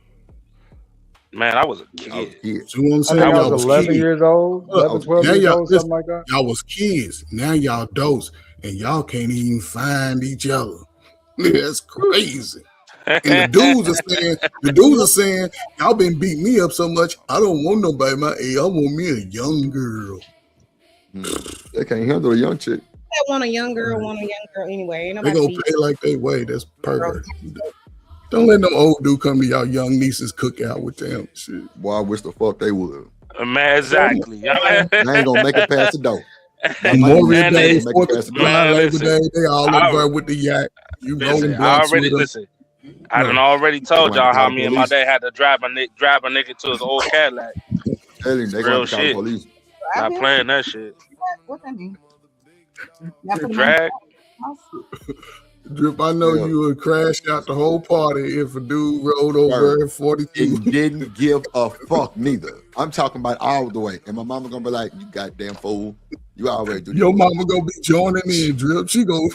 Man, I was a kid. You know what I'm saying? I think I Y'all was was 11 kids. years old, 11, 12 Now years y'all, old, something like that. y'all was kids. Now y'all adults, and y'all can't even find each other. That's crazy. And the dudes are saying, y'all been beating me up so much, I don't want nobody my age. I want me a young girl. They can't handle a young chick. I want a young girl, anyway. Ain't They nobody gonna play like they way. That's pervert. Don't let no old dude come to y'all young nieces cookout with them. Shit. Boy, I wish the fuck they would. Man, exactly. They ain't gonna make it past the door. Memorial Day, Make it 4th past of the July, door. Labor Day, they all over there with the yak. You rolling blunts with them. I done already told They y'all gonna how call me the and my police. dad had to drive a nigga to his old Cadillac. Tell him they Real gonna call the shit. police. Not playing that shit. What that mean? Drag. Drip, I know you would crash out the whole party if a dude rolled over at 42. And didn't give a fuck neither. I'm talking about all the way. And my mama gonna be like, you goddamn fool. You already do Your mama gonna be joining in, Drip. She gonna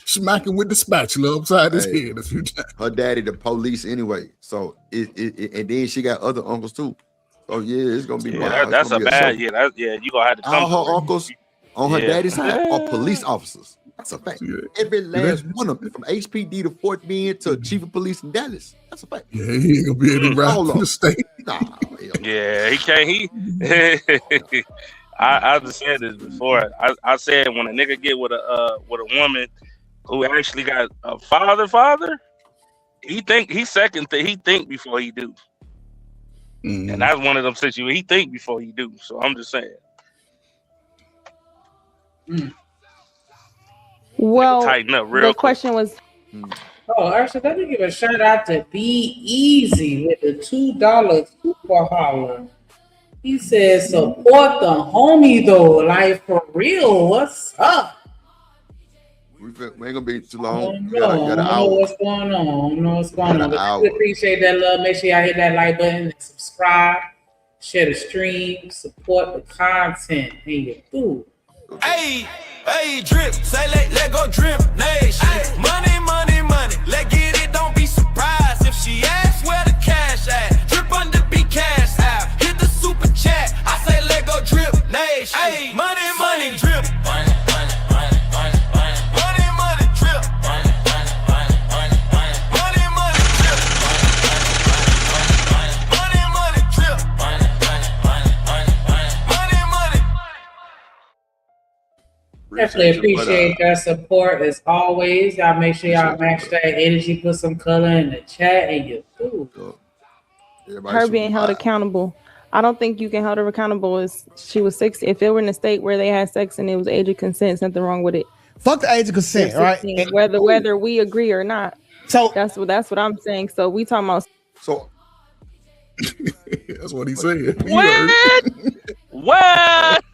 smack him with the spatula upside his head a few times. Her daddy the police anyway. So and then she got other uncles too. So yeah, it's gonna be wild. That's it's a gonna be bad. show. You gonna have to come. All her uncles on her Yeah. daddy's side are police officers. That's a fact. Every last one of them, from HPD to Fort Bend to Chief of Police in Dallas. That's a fact. Yeah, he ain't gonna be able to ride All through of the state. Nah, Yeah, he can't. I just said this before. I said when a nigga get with a woman who actually got a father, he think before he do. And that's one of them situations. He think before he do. So I'm just saying. Well, tighten up real the question was. Oh, actually, let me give a shout out to Be Easy with the $2 super holler. He says, support the homie though, like for real. What's up? We ain't gonna be too long. I We got an don't know hour. what's going on. But hour. we appreciate that love. Make sure y'all hit that like button and subscribe, share the stream, support the content. And you do. Hey, drip, say let go drip nation. Money, let get it, don't be surprised if she asks where the cash at. Drip under be cash out. Hit the super chat. I say let go drip nation. Hey, money, drip. Money, drip. Definitely appreciate that support as always. Y'all make sure y'all match that energy, put some color in the chat, and you do. Her being held accountable. I don't think you can hold her accountable as she was 60. If it were in a state where they had sex and it was age of consent, something wrong with it. Fuck the age of consent, right? Whether we agree or not. So that's what I'm saying. So we talking about. So that's what he said. What?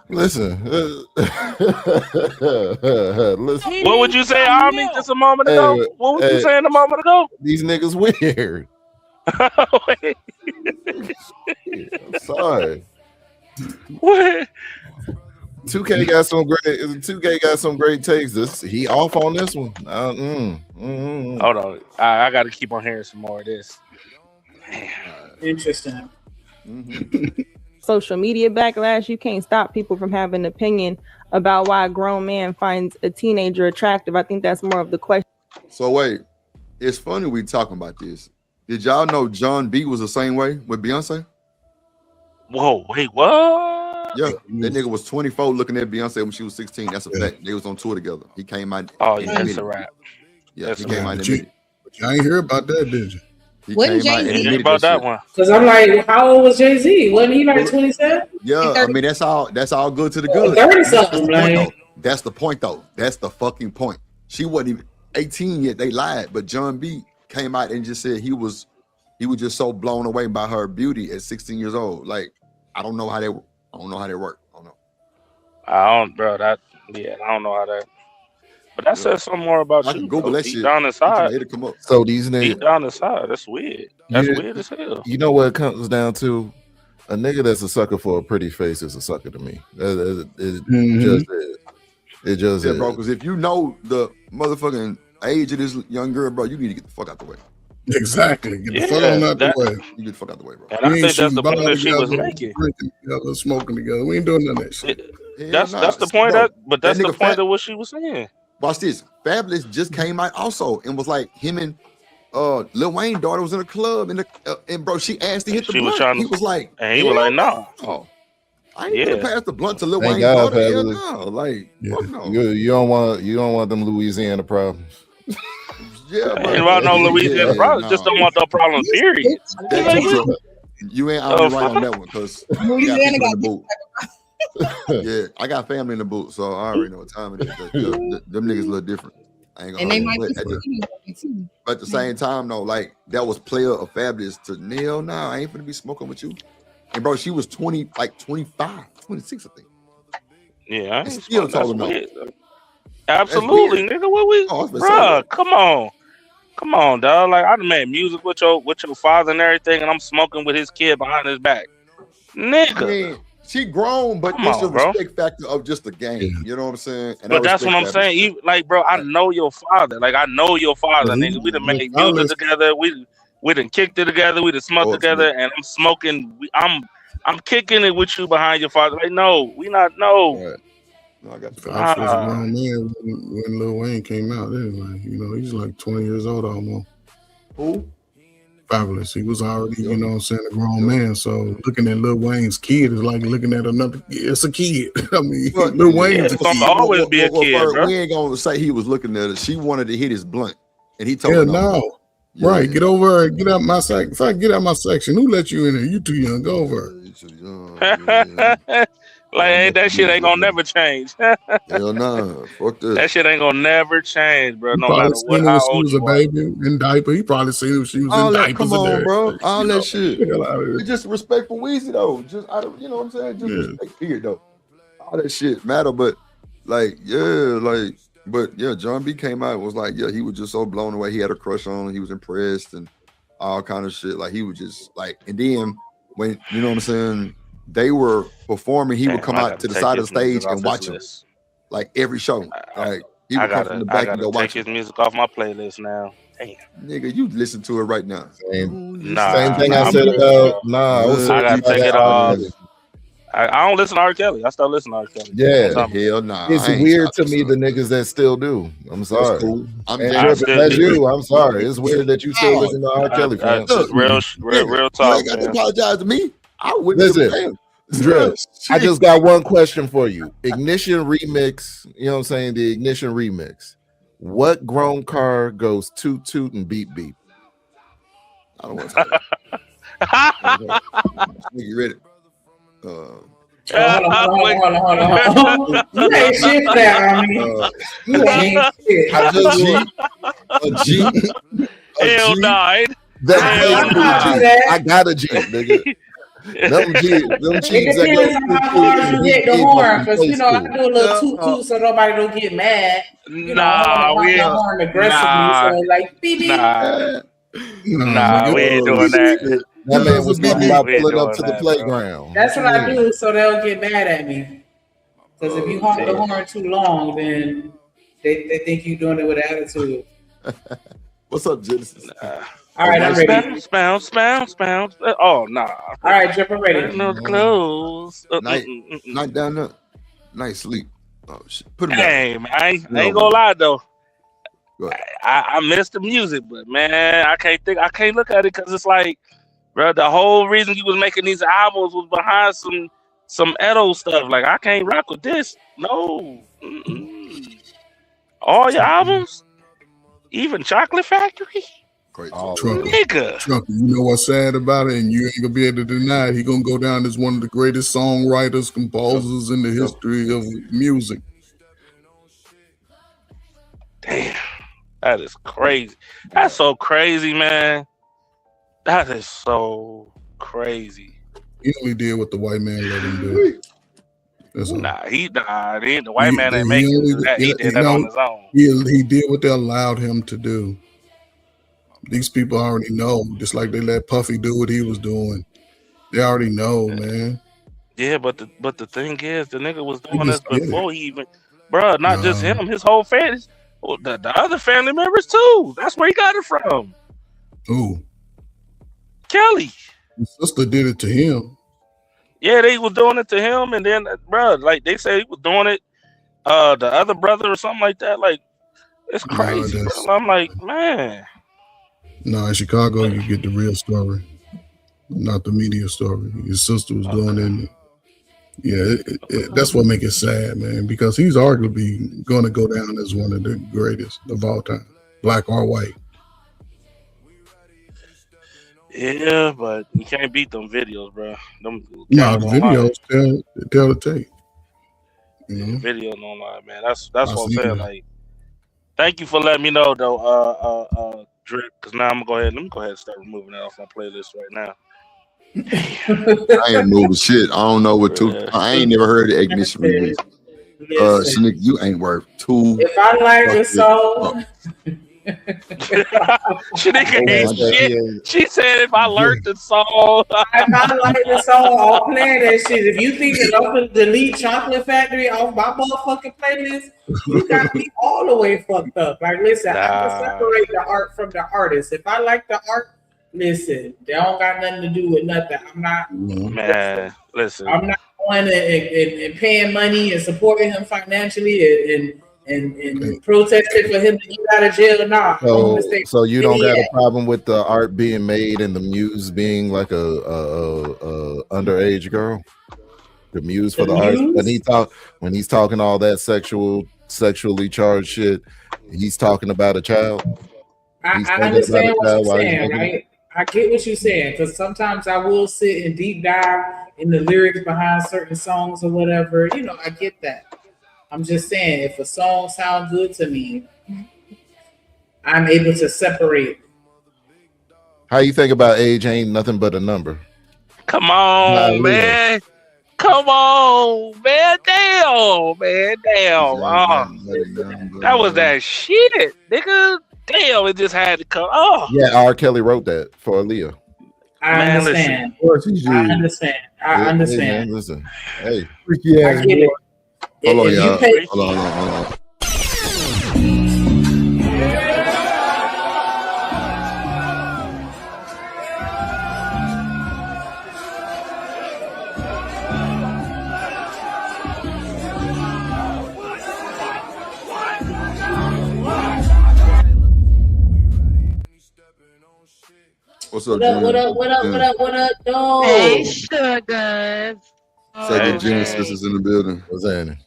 Listen. Listen. What would you say, Army, just a moment ago? What was you saying a moment ago? These niggas weird. I'm sorry. What? 2K got some great takes. He off on this one. Hold on. I got to keep on hearing some more of this. Interesting. Social media backlash, you can't stop people from having an opinion about why a grown man finds a teenager attractive. I think that's more of the question. So wait, it's funny we talking about this. Did y'all know John B was the same way with Beyonce? Whoa, wait, what? Yeah, that nigga was 24 looking at Beyonce when she was 16. That's a fact. They was on tour together. He came out. Oh, yeah, that's a rap. Yeah, he came out But in you ain't hear about that, did you? He Wasn't came out and Jay-Z admitted about that shit. one? Because I'm like, how old was Jay-Z? Wasn't he like 27? Yeah, I mean that's all good to the good. 30 something, like. That's the point though. That's the fucking point. She wasn't even 18 yet. They lied, but John B came out and just said he was just so blown away by her beauty at 16 years old. Like I don't know how they work. I don't know. I don't know how that. But that says something more about you. Google that deep shit. down inside. It'll come up. So these Deep niggas, down inside, that's weird. That's weird as hell. you know what it comes down to? A nigga that's a sucker for a pretty face is a sucker to me. It just is. It just is. Bro, because if you know the motherfucking age of this young girl, bro, you need to get the fuck out the way. Exactly. Get the fuck on out the way. You get the fuck out the way, bro. And I think that's the point that she was together, making. drinking together, smoking together. We ain't doing none of that shit. That's the point. But that's the point of what she was saying. Watch this. Fabulous just came out also and was like him and Lil Wayne daughter was in a club and bro, she asked to hit the blunt. He was like, and he was like, no. I ain't gonna pass the blunt to Lil Thank Wayne God, daughter. Yeah, Fabulous. no, like fuck no. You don't want them Louisiana problems. Yeah, ain't about no Louisiana problems. Just don't want no problems. Period. You ain't out right on that one because Louisiana got the boot. Yeah, I got family in the boot, so I already know what time it is. Them niggas a little different. I ain't gonna. And they might be too. But at the same time, though, like that was player of Fabulous to Neil. Nah, I ain't finna be smoking with you. And bro, she was 20, like 25, 26, I think. Yeah, I ain't still told him no. Absolutely, nigga. What we, bruh? Come on, dog. Like I done made music with your father and everything, and I'm smoking with his kid behind his back, nigga. I mean, she grown, but it's a respect factor of just the game. You know what I'm saying? And but that's what I'm saying. Even, like, bro, I know your father. Like I know your father, nigga. We done made music together. We done kicked it together. We done smoked together, and I'm smoking. I'm kicking it with you behind your father. Like, no, we not. No. Right. No, I got you. I was a grown man when Lil Wayne came out. Anyway, he's like 20 years old almost. Who? Fabulous. He was already, you know what I'm saying, a grown man. So looking at Lil Wayne's kid is like looking at another. It's a kid. I mean, Lil Wayne's a kid. Always be a kid, bro. We ain't gonna say he was looking at her. She wanted to hit his blunt, and he told her no. Yeah. Right, get over. Get out my section. If I get out my section, who let you in here? You too young. Go over. Like that shit ain't gonna never change. Hell no, fuck this. That shit ain't gonna never change, bro. No matter what. How she old was a baby in diaper. He probably seen her. She was in diapers. Come on, bro. All that shit. It's It's just respect for Weezy though. Just you know what I'm saying. Just respect period though. All that shit matter, but John B came out and was like, he was just so blown away. He had a crush on him. He was impressed and all kind of shit. Like he was just like, and then when you know what I'm saying. They were performing. He would come out to the side of the stage and watch him, like every show. Like he would come from the back and go watch his music off my playlist now. Damn, nigga, you listen to it right now. Same thing I said about I gotta take it off. I don't listen to R. Kelly. I started listening to R. Kelly. Yeah, hell nah. It's weird to me the nigks that still do. I'm sorry. Cool. That's you. I'm sorry. It's weird that you still listen to R. Kelly. Real talk. You ain't got to apologize to me. I wouldn't. Listen, Drill, I just got one question for you. Ignition remix, you know what I'm saying? The Ignition remix. What grown car goes toot toot and beep beep? I don't want to say that. You ready? Hold on. You ain't shit there, I mean. You ain't shit. A G. Hell no. I got a G, nigga. Them G's it depends on how hard you get the horn, because I do a little toot toot so nobody don't get mad. Nah, we ain't horn aggressively, so like beep beep. Nah, we ain't doing that. That man was talking about pulling up to the playground. That's what I do, so they'll get mad at me. Because if you honk the horn too long, then they think you're doing it with attitude. What's up, Genesis? All right, I'm ready. Bounce. Oh, nah. All right, Jeff, I'm ready. No clothes. Night down there. Night sleep. Oh, shit. Put him down. Man, I ain't gonna lie, though. I miss the music, but, man, I can't look at it because it's like, bro, the whole reason you was making these albums was behind some Edo stuff. Like, I can't rock with this. No. All your albums? Even Chocolate Factory? Trucker, you know what's sad about it, and you ain't gonna be able to deny it. He gonna go down as one of the greatest songwriters, composers in the history of music. Damn, that is crazy. That's so crazy, man. That is so crazy. He only did what the white man let him do. The white man ain't making that. He did that on his own. He did what they allowed him to do. These people already know, just like they let Puffy do what he was doing. They already know, man. Yeah, but the thing is, the nigga was doing this before he even, bro. Not just him, his whole family, the other family members too. That's where he got it from. Who? Kelly. His sister did it to him. Yeah, they was doing it to him, and then, bro, like they said he was doing it. The other brother or something like that. Like, it's crazy. Bro. I'm like, man. No, in Chicago, you get the real story, not the media story. His sister was doing it. And, yeah, that's what makes it sad, man, because he's arguably going to go down as one of the greatest of all time, black or white. Yeah, but you can't beat them videos, bro. Them No, the videos tell the tape. You know? Video don't lie, man. That's what I'm saying. Like, thank you for letting me know, though, Drip. Because now let me go ahead and start removing that off my playlist right now. I ain't moving shit. I don't know what to. I ain't never heard of Ignition remix. Shanique, you ain't worth two. If I like the song, Shanique ain't shit. She said if I learned the song, if I like the song, I'll play that shit. If you think that I'm gonna delete Chocolate Factory off my motherfucking playlist, you got me all the way fucked up. Like, listen, I can separate the art from the artist. If I like the art, listen, they don't got nothing to do with nothing. I'm not, man. Listen, I'm not going and paying money and supporting him financially and protesting for him to get out of jail. Nah. So you don't got a problem with the art being made and the muse being like a underage girl? The muse for the art when he's talking all that sexually charged shit, he's talking about a child. I understand what you're saying, right? I get what you're saying, because sometimes I will sit and deep dive in the lyrics behind certain songs or whatever. You know, I get that. I'm just saying, if a song sounds good to me, I'm able to separate. How you think about age ain't nothing but a number? Come on, man. Come on, man. Damn, man. Damn. That was that shit, nigga. Damn, it just had to come. Oh. Yeah, R. Kelly wrote that for Aaliyah. I understand. I understand. Hey, listen. Hey. I get it. Hold on, y'all. Hold on. What's up, What up, dog? Hey, sugars. Second Genesis is in the building. What's happening?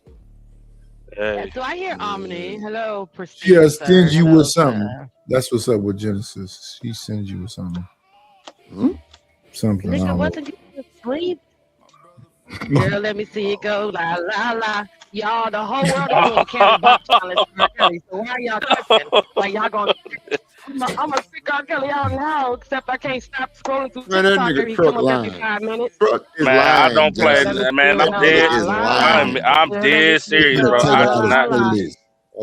Hey. Do I hear Omni? Hello, Prestige. Yeah, sends you with something. That's what's up with Genesis. She sends you with something. Something. Nigga, wasn't you asleep? Girl, let me see it go. La la la. Y'all, the whole world is doing Kelly box challenge for Kelly. So why are y'all tripping? Like y'all gonna I'm gonna freak R. Kelly out now, except I can't stop scrolling through TikTok every 5 minutes. Man, I don't play. Man, I'm dead serious, bro. I do not,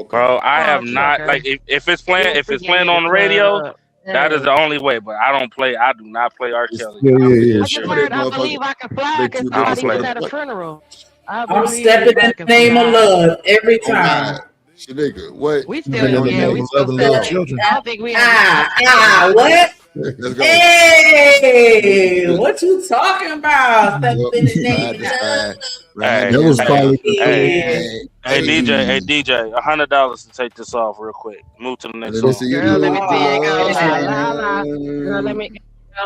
bro. I have not like if it's playing on the radio. That is the only way, but I don't play. I do not play R. Kelly. Yeah. I believe I can fly because somebody was at a funeral. I'm stepping in the name of love every time. Shanika, what? We still, we still little children. I don't think we what? Hey, what you talking about? Stepping in the name of love. Hey, DJ, $100 to take this off real quick. Move to the next song. Girl, let me see it go. La la. Girl, let me go.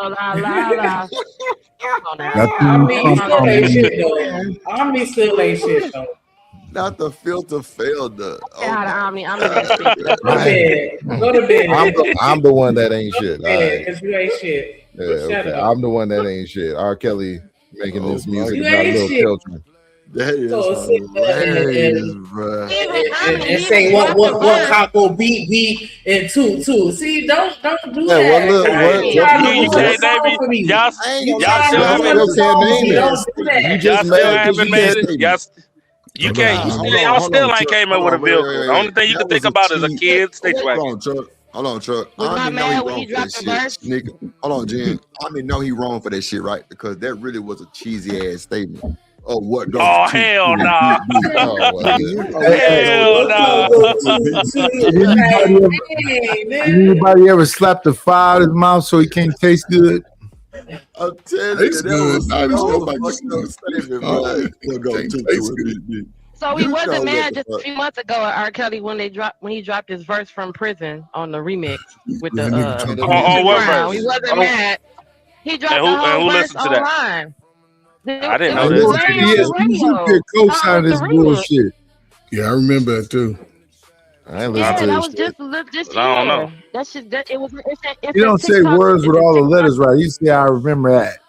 La la la. Omni still ain't shit though. Not the filter failed. Omni that Go to bed. I'm the one that ain't shit. Because you ain't shit. Yeah, okay. I'm the one that ain't shit. R. Kelly making this music about little children. That is and say what couple beat and two. See, don't do that. You can't. Y'all still ain't came up with a bill. The only thing you can think about is a kid situation. Hold on, Chuck. I know he wrong for that shit. Nigga. Hold on, Jen. I know he wrong for that shit, right? Because that really was a cheesy ass statement. Oh, what? Oh, hell no. Anybody ever slapped the fire out of his mouth so he can't taste good? I'm telling you, that was So he wasn't mad just a few months ago at R. Kelly when he dropped his verse from prison on the remix with the on what Brown. verse? He wasn't mad. He dropped the whole verse online. I didn't know that. Co-sign this bullshit. Yeah, I remember that too. That was just year. I don't know. That's just that it was. You don't say words with all the letters right. You say I remember that.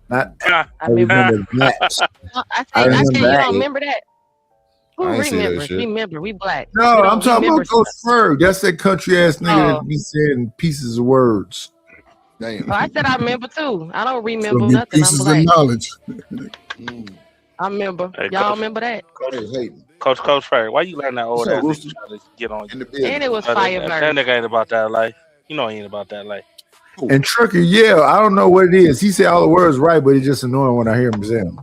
Not I remember that. I say you don't remember that. Who remembers? Remember, we black. No, I'm talking about Coach Ferg. That's that country ass nigga that be saying pieces of words. Damn. I said I remember too. I don't remember nothing. Pieces I'm of black. knowledge. I remember. Hey, Y'all Coach. remember that? Coach Ferry, why you letting that old ass nigga try to get on you? And it was fire That verse. nigga ain't about that life. You know he ain't about that life. And Trucker, yeah, I don't know what it is. He said all the words right, but it's just annoying when I hear him say them.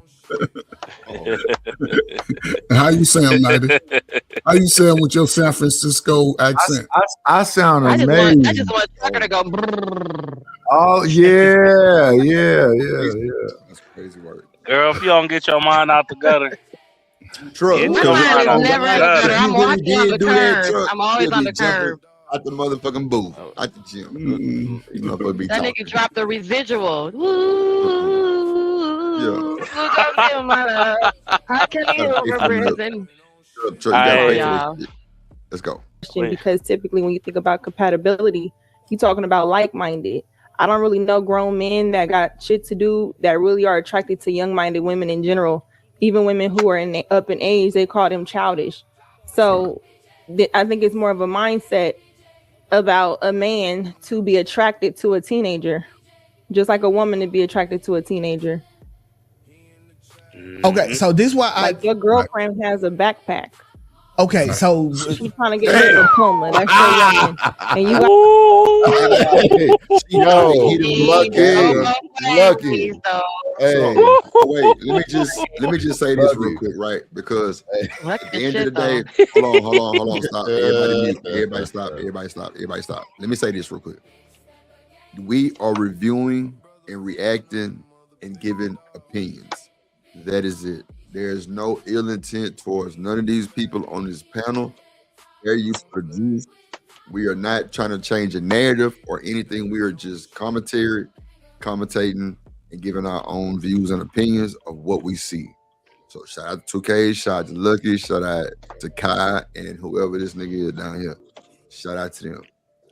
How you sound, Nighty? How you sound with your San Francisco accent? I sound I amazing. just want Tucker to go. Brrr. Oh yeah. That's crazy word. Girl, if you don't get your mind out the gutter. Truck. Get My your mind mind out is the never in the gutter. gutter. I'm always on the curve. Truck, I'm always you'll on be the curve. At the motherfucking booth, at the gym. You motherfucker be That talking. nigga dropped the residual. Ooh, look up in my love. How can you represent? Truck, you gotta pay for y'all. this shit. Let's go. Because typically when you think about compatibility, you're talking about like-minded. I don't really know grown men that got shit to do that really are attracted to young-minded women in general. Even women who are up in age, they call them childish. So I think it's more of a mindset about a man to be attracted to a teenager, just like a woman to be attracted to a teenager. Okay, so this why Like your girlfriend has a backpack. Okay, so She's trying to get her diploma. That's your woman, and you got. Lucky. Hey, wait. Let me just say this real quick, right? Because at the end of the day, hold on, stop. Everybody mute. Everybody stop. Let me say this real quick. We are reviewing and reacting and giving opinions. That is it. There's no ill intent towards none of these people on this panel. They're used to produce. We are not trying to change a narrative or anything. We are just commentating, and giving our own views and opinions of what we see. So shout out to 2K, shout out to Lucky, shout out to Kai, and whoever this nigga is down here. Shout out to them.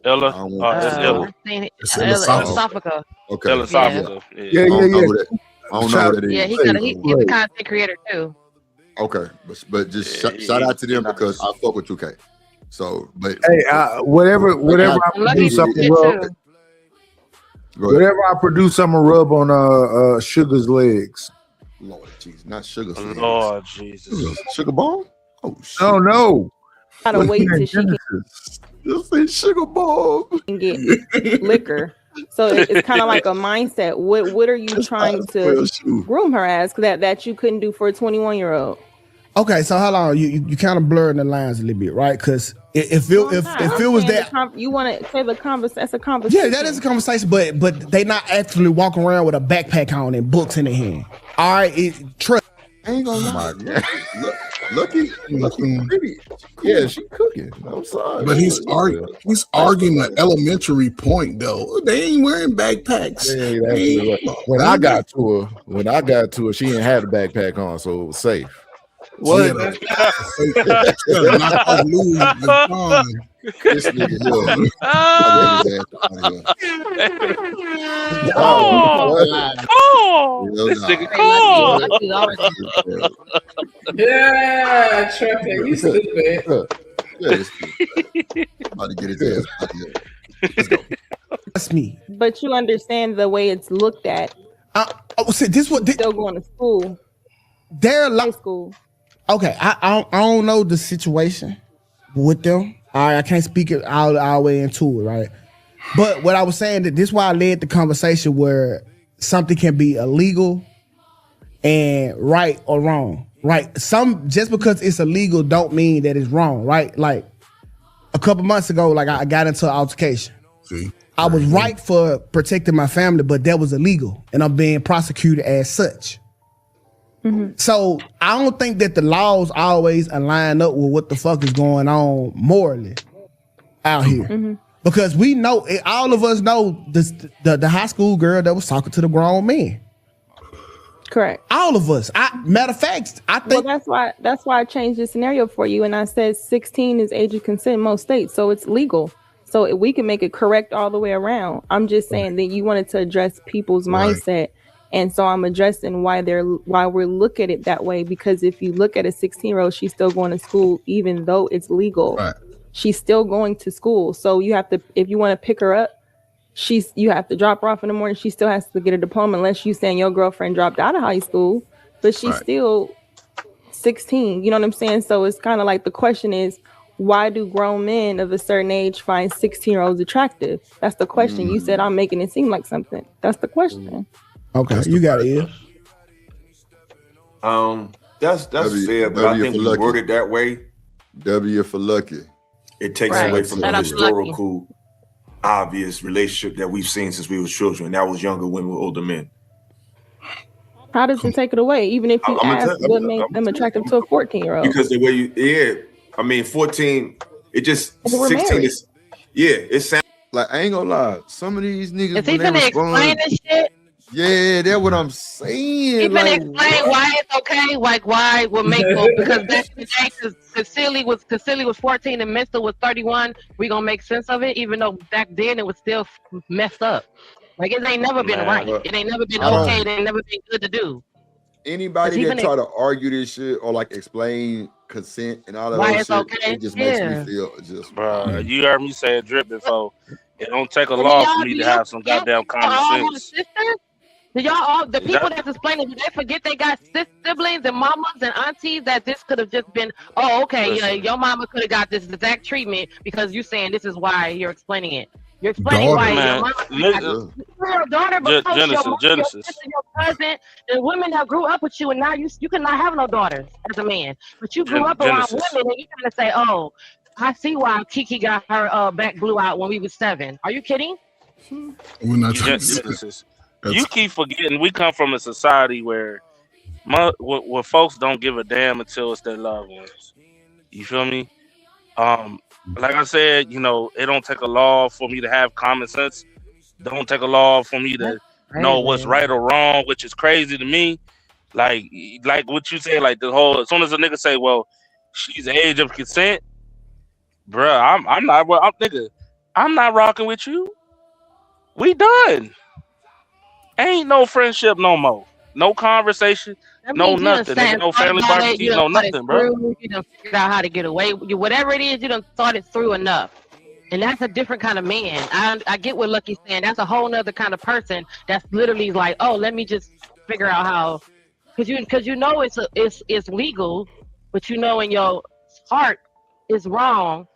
Ella. It's Philosophica. Okay. Philosophica. Yeah. I don't know what that is. Yeah, he's a content creator too. Okay, but just shout out to them because I fuck with 2K. So, but hey, whatever I produce, something rub. Whatever I produce, I'm gonna rub on Sugar's legs. Lord Jesus, not Sugar's legs. Lord Jesus, Sugar Bone? Oh shit. No. Gotta wait till she can Sugar Bone and get liquor. So it's kind of like a mindset. What are you trying to groom her as that you couldn't do for a 21-year-old? Okay, so how long you kind of blurring the lines a little bit, right? Because if it was that you want to say the conversation, that's a conversation. Yeah, that is a conversation, but they not actually walking around with a backpack on and books in their hand. All right, trust. I ain't gonna lie. Lucky pretty. Yeah, she cooking. I'm sorry. But he's arguing an elementary point though. They ain't wearing backpacks. When I got to her, she didn't have the backpack on, so it was safe. What? This nigga, Yeah, Trucker, you stupid. About to get his ass out here. That's me. But you understand the way it's looked at. Still going to school. They're high school. Okay, I don't know the situation with them. I can't speak it all the way into it, right? But what I was saying, that this is why I led the conversation where something can be illegal and right or wrong, right? Just because it's illegal don't mean that it's wrong, right? Like a couple months ago, like I got into an altercation. See, I was right for protecting my family, but that was illegal, and I'm being prosecuted as such. So I don't think that the laws always align up with what the fuck is going on morally out here. Because we know, all of us know the high school girl that was talking to the grown men. Correct. All of us. Matter of fact, I think that's why I changed the scenario for you, and I said 16 is age of consent in most states, so it's legal. So we can make it correct all the way around. I'm just saying that you wanted to address people's mindset. And so I'm addressing why we're look at it that way, because if you look at a 16-year-old, she's still going to school, even though it's legal. Right. She's still going to school. So you have to, if you want to pick her up, you have to drop her off in the morning. She still has to get a diploma, unless you saying your girlfriend dropped out of high school, but she's still 16. You know what I'm saying? So it's kind of like the question is, why do grown men of a certain age find 16-year-olds attractive? That's the question. You said I'm making it seem like something. That's the question. Okay, you got it. That's fair, but I think we word it that way. W for lucky. It takes away from the historical, obvious relationship that we've seen since we were children. That was younger women with older men. How does it take it away? Even if you ask what made them attractive to a 14-year-old? Because the way I mean, 14, it just 16 is, it sounds like, I ain't gonna lie. Some of these niggas, is he finna explain this shit? Yeah, that's what I'm saying. He finna explain why it's okay, like why would make because back in the day, because Cacilie was 14 and Mister was 31. We gonna make sense of it, even though back then it was still messed up. Like it ain't never been right. It ain't never been okay. It ain't never been good to do. Anybody that try to argue this shit or like explain consent and all that shit, it just makes me feel just. Bro, you heard me say it drip before. It don't take a law for me to have some goddamn common sense. Do y'all all the people that's explaining? Do they forget they got siblings and mamas and aunties that this could have just been? Oh, okay, yeah, your mama could have got this exact treatment because you're saying this is why you're explaining it. You're explaining why your mama, your daughter becomes your sister, your cousin. The women that grew up with you, and now you cannot have no daughters as a man, but you grew up around women, and you kind of say, oh, I see why Kiki got her back blew out when we was 7. Are you kidding? We're not Genesis. You keep forgetting we come from a society where folks don't give a damn until it's their loved ones. You feel me? Like I said, you know, it don't take a law for me to have common sense. Don't take a law for me to know what's right or wrong, which is crazy to me. Like what you say, like the whole, as soon as a nigga say, well, she's the age of consent, bruh, I'm not rocking with you. We done. Ain't no friendship no more. No conversation. No nothing. Ain't no family barbecue. No nothing, bro. You done figured out how to get away. Whatever it is, you done thought it through enough. And that's a different kind of man. I get what Lucky's saying. That's a whole nother kind of person that's literally like, oh, let me just figure out how. Because you know it's legal, but you know in your heart it's wrong,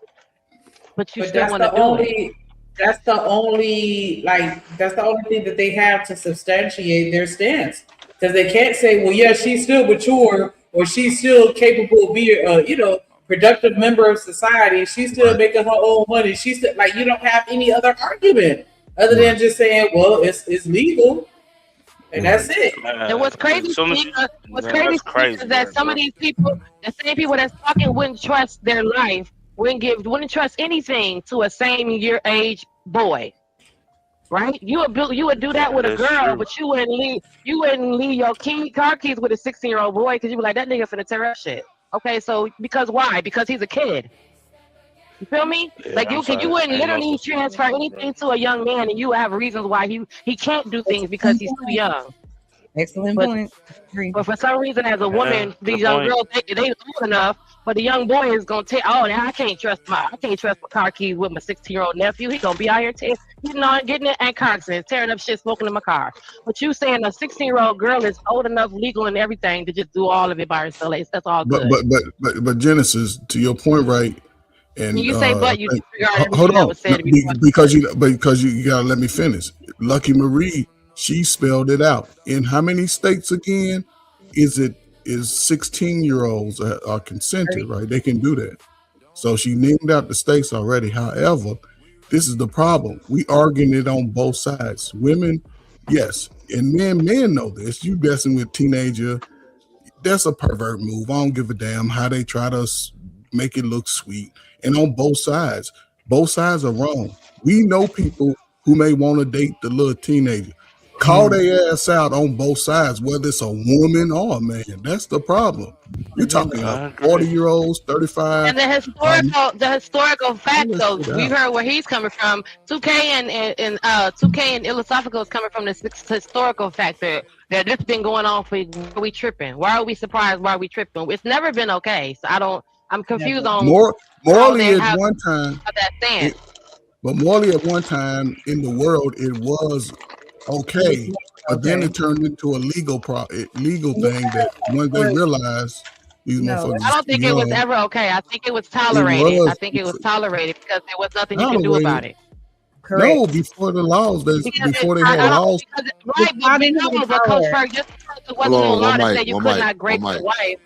but you still want to do it. That's the only thing that they have to substantiate their stance, because they can't say, well, yeah, she's still mature or she's still capable of being productive member of society. She's still making her own money. She's still, like, you don't have any other argument other than just saying, well, it's legal, and that's it. And what's crazy is that some of these people, the same people that's talking, wouldn't trust their life. Wouldn't trust anything to a same year age boy, right? You would do that with a girl, but you wouldn't leave your car keys with a 16-year-old boy because you'd be like, that nigga finna tear up shit. Okay, so because why? Because he's a kid. You feel me? Yeah, like you wouldn't literally transfer anything to a young man, and you would have reasons why he can't do things because he's too young. Excellent point. But for some reason, as a woman, these young girls, they old enough. But the young boy is gonna take. Oh, now I can't trust my car keys with my 16-year-old nephew. He's gonna be out here getting it and car accidents, tearing up shit, smoking in my car. But you saying a 16-year-old girl is old enough, legal, and everything to just do all of it by herself? That's all good. But Genesis, to your point, right? And you say, but you hold on, because you gotta let me finish. Lucky Marie, she spelled it out in how many states again? is 16-year-olds are consented, right? They can do that. So she named out the states already. However, this is the problem. We arguing it on both sides. Women, yes, and men know this. You messing with teenager, that's a pervert move. I don't give a damn how they try to make it look sweet. And on both sides are wrong. We know people who may want to date the little teenager. Call their ass out on both sides, whether it's a woman or a man. That's the problem. You're talking about 40-year-olds, 35. And the historical fact, though, we heard where he's coming from. 2K and 2K and Ilosophical is coming from this historical factor that this has been going on for. Why are we tripping? Why are we surprised? Why are we tripping? It's never been okay. So I'm confused on morally at one time. That stance. But morally at one time in the world, it was okay, but then it turned into a legal thing that when they realized these motherfuckers. I don't think it was ever okay. I think it was tolerated. I think it was tolerated because there was nothing you could do about it. Correct. No, before the laws, before they had laws. Right, but Coach Ferg, just because it wasn't no law that said you could not grape your wife.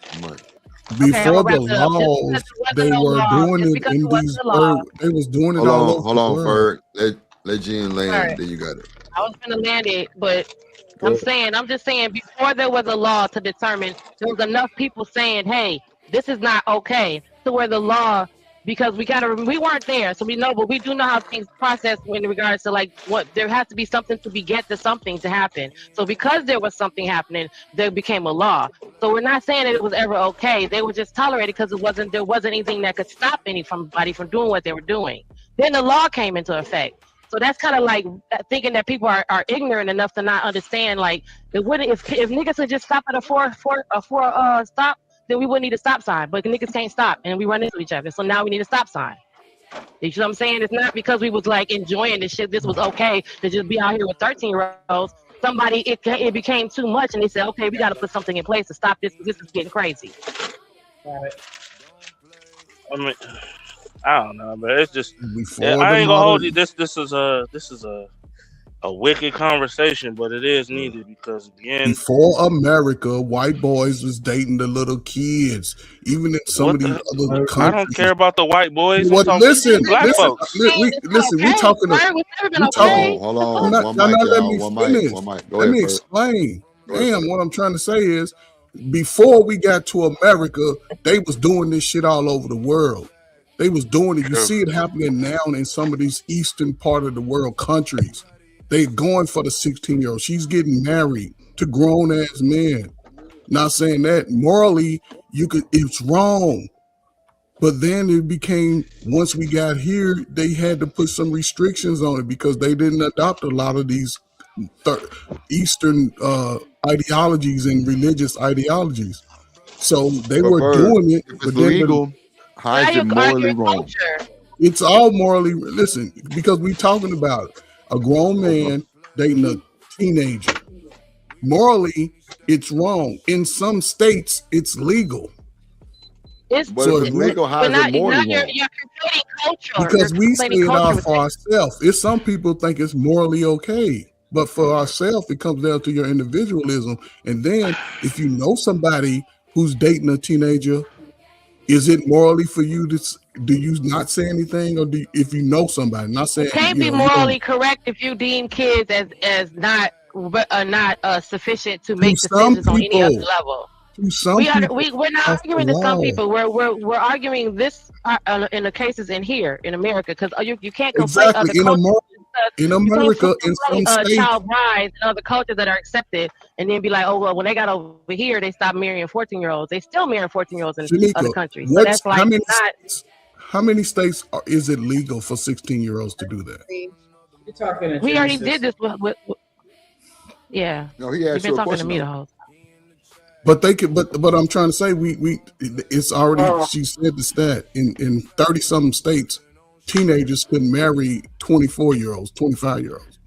Before the laws, they were doing it in these. They was doing it all over. Hold on, Ferg. Let Jen land. Then you got it. I was gonna land it, but I'm just saying, before there was a law to determine, there was enough people saying, "Hey, this is not okay," to where the law, because we weren't there, so we know, but we do know how things process in regards to like what there has to be something to beget to something to happen. So because there was something happening, there became a law. So we're not saying that it was ever okay. They were just tolerated because there wasn't anything that could stop anybody from doing what they were doing. Then the law came into effect. So that's kind of like thinking that people are ignorant enough to not understand. Like it wouldn't if niggas would just stop at a four stop, then we wouldn't need a stop sign. But niggas can't stop, and we run into each other. So now we need a stop sign. You know what I'm saying? It's not because we was like enjoying this shit. This was okay to just be out here with 13-year-olds. Somebody it became too much, and they said, okay, we got to put something in place to stop this. This is getting crazy. I mean, I don't know, but it's just I ain't gonna hold you. This is a wicked conversation, but it is needed because again, before America, white boys was dating the little kids. Even in some of these other countries, I don't care about the white boys. Listen, black folks. We talking. Hold on. Let me explain. Damn, what I'm trying to say is, before we got to America, they was doing this shit all over the world. They was doing it. You see it happening now in some of these eastern part of the world countries. They going for the 16-year-old. She's getting married to grown-ass men. Not saying that morally it's wrong. But then it became, once we got here, they had to put some restrictions on it because they didn't adopt a lot of these Eastern ideologies and religious ideologies. So they were doing it. If it's legal, how is it morally wrong? It's all morally, listen, because we talking about a grown man dating a teenager. Morally, it's wrong. In some states, it's legal. But if it's legal, how is it morally wrong? You're creating culture. Because we say it out for ourselves. If some people think it's morally okay, but for ourselves, it comes down to your individualism. And then if you know somebody who's dating a teenager, is it morally for you to do you not say anything, or if you know somebody? Not saying it can't be morally correct if you deem kids as not sufficient to make decisions on any other level. We're not arguing to some people. We're arguing this in the cases in here in America because you can't complain exactly. In America, in some states, child brides and other cultures that are accepted, and then be like, oh well, when they got over here, they stopped marrying 14-year-olds. They still marry 14-year-olds in other countries. So that's like how many states is it legal for 16-year-olds to do that? You're talking. We already did this with yeah. No, he asked you a question. Me the whole time. But they could, but I'm trying to say it's already. She said the stat in 30-something states, teenagers can marry 24-year-olds, 25-year-olds.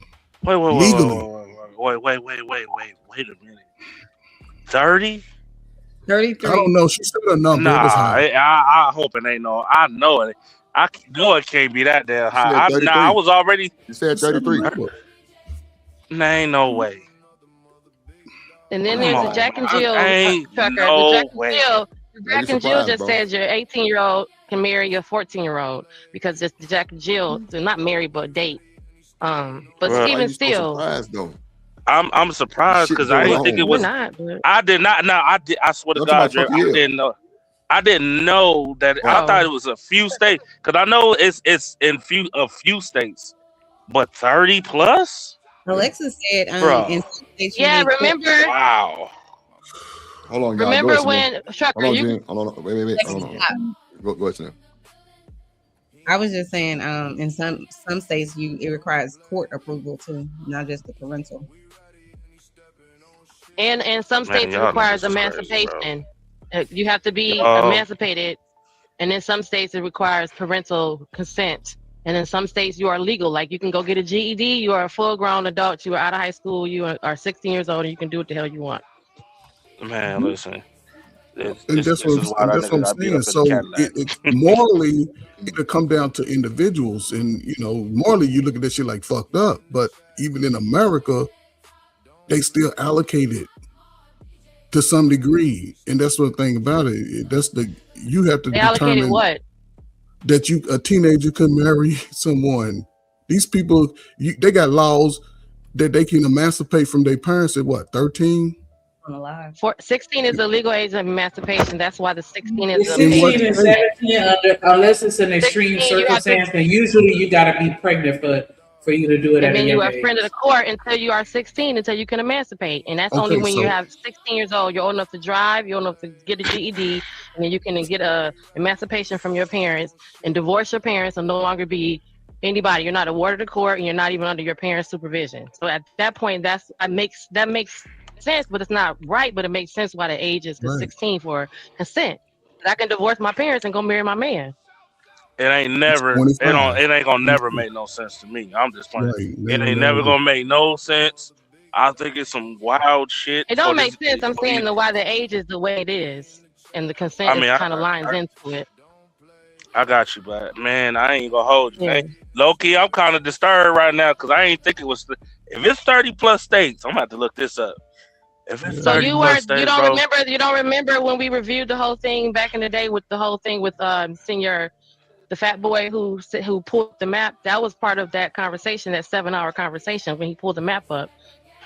Wait, legally. Wait a minute. 30? 33. I don't know. She said a number. Nah, I hope it ain't no. I know it. I know it can't be that damn high. I was already. You said 33. Nah, ain't no way. And then Come there's on, the Jack and man. Jill Ain't trucker. no The way. Jack and Jill just said your 18-year-old can marry your 14-year-old because it's the Jack and Jill. They're not married but date. But Bruh. even still, I'm surprised because I didn't think it was. I did not. No, I did. I swear to God, Dre, I didn't know. I didn't know that. I thought it was a few states because I know it's in a few states, but 30 plus. Alexa said, Bro. in some states yeah. Remember? Wow. Hold on, y'all. Remember go when Trucker? Hold on, You Jen. Hold on. Wait. Hold on. Go ahead, Sam. I was just saying, in some states, it requires court approval too, not just the parental. and in some states it y'all requires niggas emancipation. You have to be Oh. emancipated, and in some states it requires parental consent. And in some states you are legal, like you can go get a GED. You are a full-grown adult. You are out of high school. You are 16 years old, and you can do what the hell you want. Man, listen. And This that's is why that what I'm nigga got beat saying. up in So the Cadillac. morally, it'll come down to individuals, and morally, you look at this shit like fucked up. But even in America, they still allocate it to some degree, and that's the thing about it. You have to They allocated determine what? that a teenager can marry someone. These people, they got laws that they can emancipate from their parents at what, 13? 16 is the legal age of emancipation. That's why the 16 is It's the 16 and age. 17 unless it's an extreme 16, you have to- circumstance, then usually you gotta be pregnant for you to do it And at a then you young are age. friend of the court until you are 16, until you can emancipate. And that's only Okay, when you so- have 16 years old. You're old enough to drive, you're old enough to get a GED, and then you can get a emancipation from your parents and divorce your parents and no longer be anybody. You're not a ward of the court, and you're not even under your parents' supervision. So at that point, that makes sense, but it's not right. But it makes sense why the age is 16 for consent. But I can divorce my parents and go marry my man. It ain't never. It ain't gonna never make no sense to me. I'm just playing. Right. It ain't never gonna make no sense. I think it's some wild shit. It don't make sense. I'm saying why the age is the way it is, and the consent kind of lines into it. I got you, but man, I ain't gonna hold you. Low key, I'm kind of disturbed right now because I ain't think it was. If it's 30 plus states, I'm gonna have to look this up. If it's 30 plus states, you don't remember when we reviewed the whole thing back in the day with Senior, the fat boy who pulled the map. That was part of that conversation, that 7-hour conversation when he pulled the map up,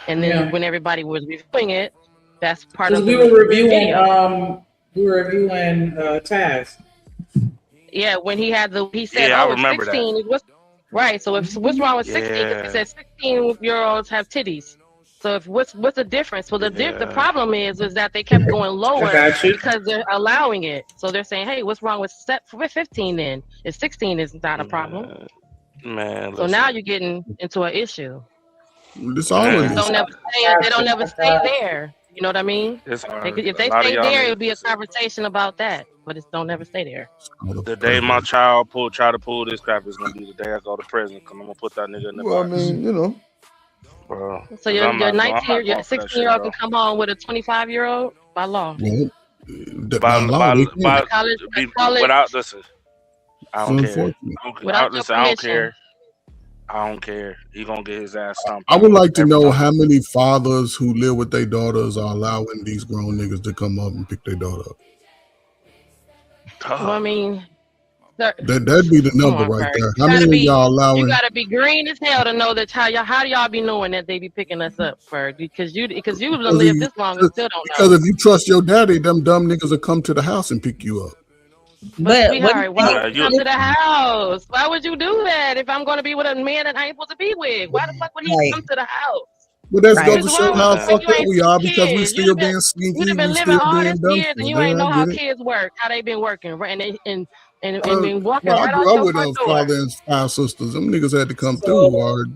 and then when everybody was reviewing it, that's part of. We were reviewing Taz. Yeah, when he said, Yeah, I "Oh, remember it's 16." that. Right. So what's wrong with 16? Because he said 16-year-olds have titties. So what's the difference? Well, the problem is that they kept going lower because they're allowing it. So they're saying, hey, what's wrong with 15 then? If 16 is not a problem. Man. So now you're getting into an issue. This always. They don't never stay there. You know what I mean? If they stay there, it would be a conversation about that. But it don't never stay there. The day my child try to pull this crap is gonna be the day I go to prison because I'm gonna put that nigga in the box. I mean, Bro, so your 16-year-old can come home with a 25-year-old by law. Well, without listen, I don't care. I don't care. I don't care. He gonna get his ass stomped. I would like to know how many fathers who live with their daughters are allowing these grown niggas to come up and pick their daughter up. Well, I mean, that'd be the number right there. How many of y'all allowing? You gotta be green as hell to know that how do y'all be knowing that they be picking us up for? Because you live this long and still don't know. Because if you trust your daddy, them dumb niggas will come to the house and pick you up. But sweetheart, why would you come to the house? Why would you do that if I'm going to be with a man that I ain't supposed to be with? Why the fuck would he come to the house? But that's goes to show how fucked up we are because we still being sneaky. You've been living all these years and you ain't know how kids work, how they been working, right? And been walking right out your front door. Father and 5 sisters. Them niggas had to come through. Or,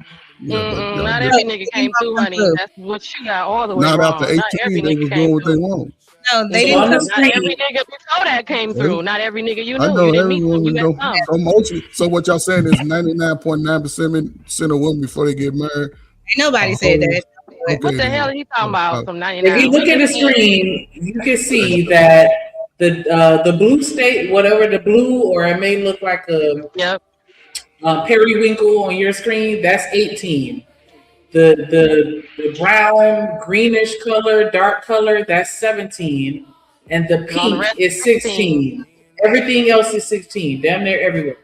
not every nigga came through, honey. That's what you got all the way wrong. Not after 18, they was doing what they want. No, they didn't. Not every nigga before that came through. Not every nigga you knew. You didn't meet them. You got some. So what y'all saying is 99.9% of women before they get married. Ain't nobody said that. Okay, what the hell are you talking about? From 99. If you look at the screen, you can see that the blue state, whatever the blue, or it may look like a periwinkle on your screen. That's 18. The brown, greenish color, dark color, that's 17. And the And all the pink rest is is 16. Everything else is 16. Damn near everywhere.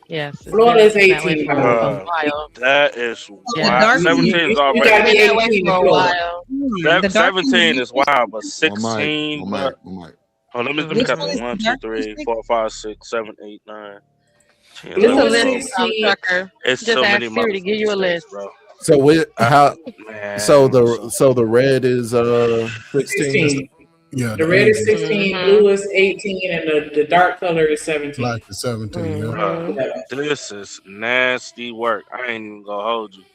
Yes, it's Florida is been that way 18. for a while. That is Yeah, wild. 17 is You already. gotta be been that way 18 for in a Florida. while. The dark 17 is wild, but One 16. mic. But, oh, let me Which count one them. is 1, the 2, dark 3, district? 4, 5, 6, 7, 8, 9, 10, It's a 11, list, 12. 16. Tucker. It's Just so many ask Siri to give you a motherfucking list. states, bro. So with how? Man, So the red is 16. 16. Yeah, The the red is Asian 16, blue is 18, and the dark color is 17. black is 17. Yeah. This is nasty work. I ain't even gonna hold you.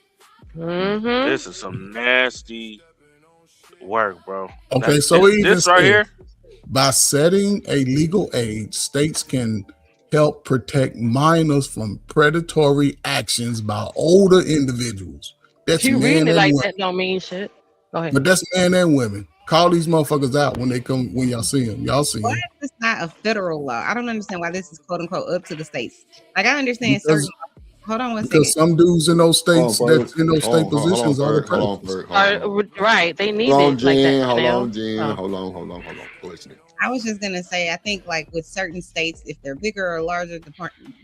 Mm-hmm. This is some nasty work, bro. Okay, so it even this right says, here. by setting a legal age, states can help protect minors from predatory actions by older individuals. That's You men reading and it like women. that don't mean shit. Go ahead. But that's men and women. Call these motherfuckers out when they come, when y'all see them. Y'all see Why them. is this not a federal law? I don't understand why this is quote unquote up to the states. Like I understand Because, certain. Hold on one because second. some dudes in those states Hold on, that's in those state positions are the predators. Right, they need Hold on, it like Jen. that Hold now. on, Jen. Oh. Hold on. Go ahead, Jen. I was just gonna say, I think like with certain states, if they're bigger or larger,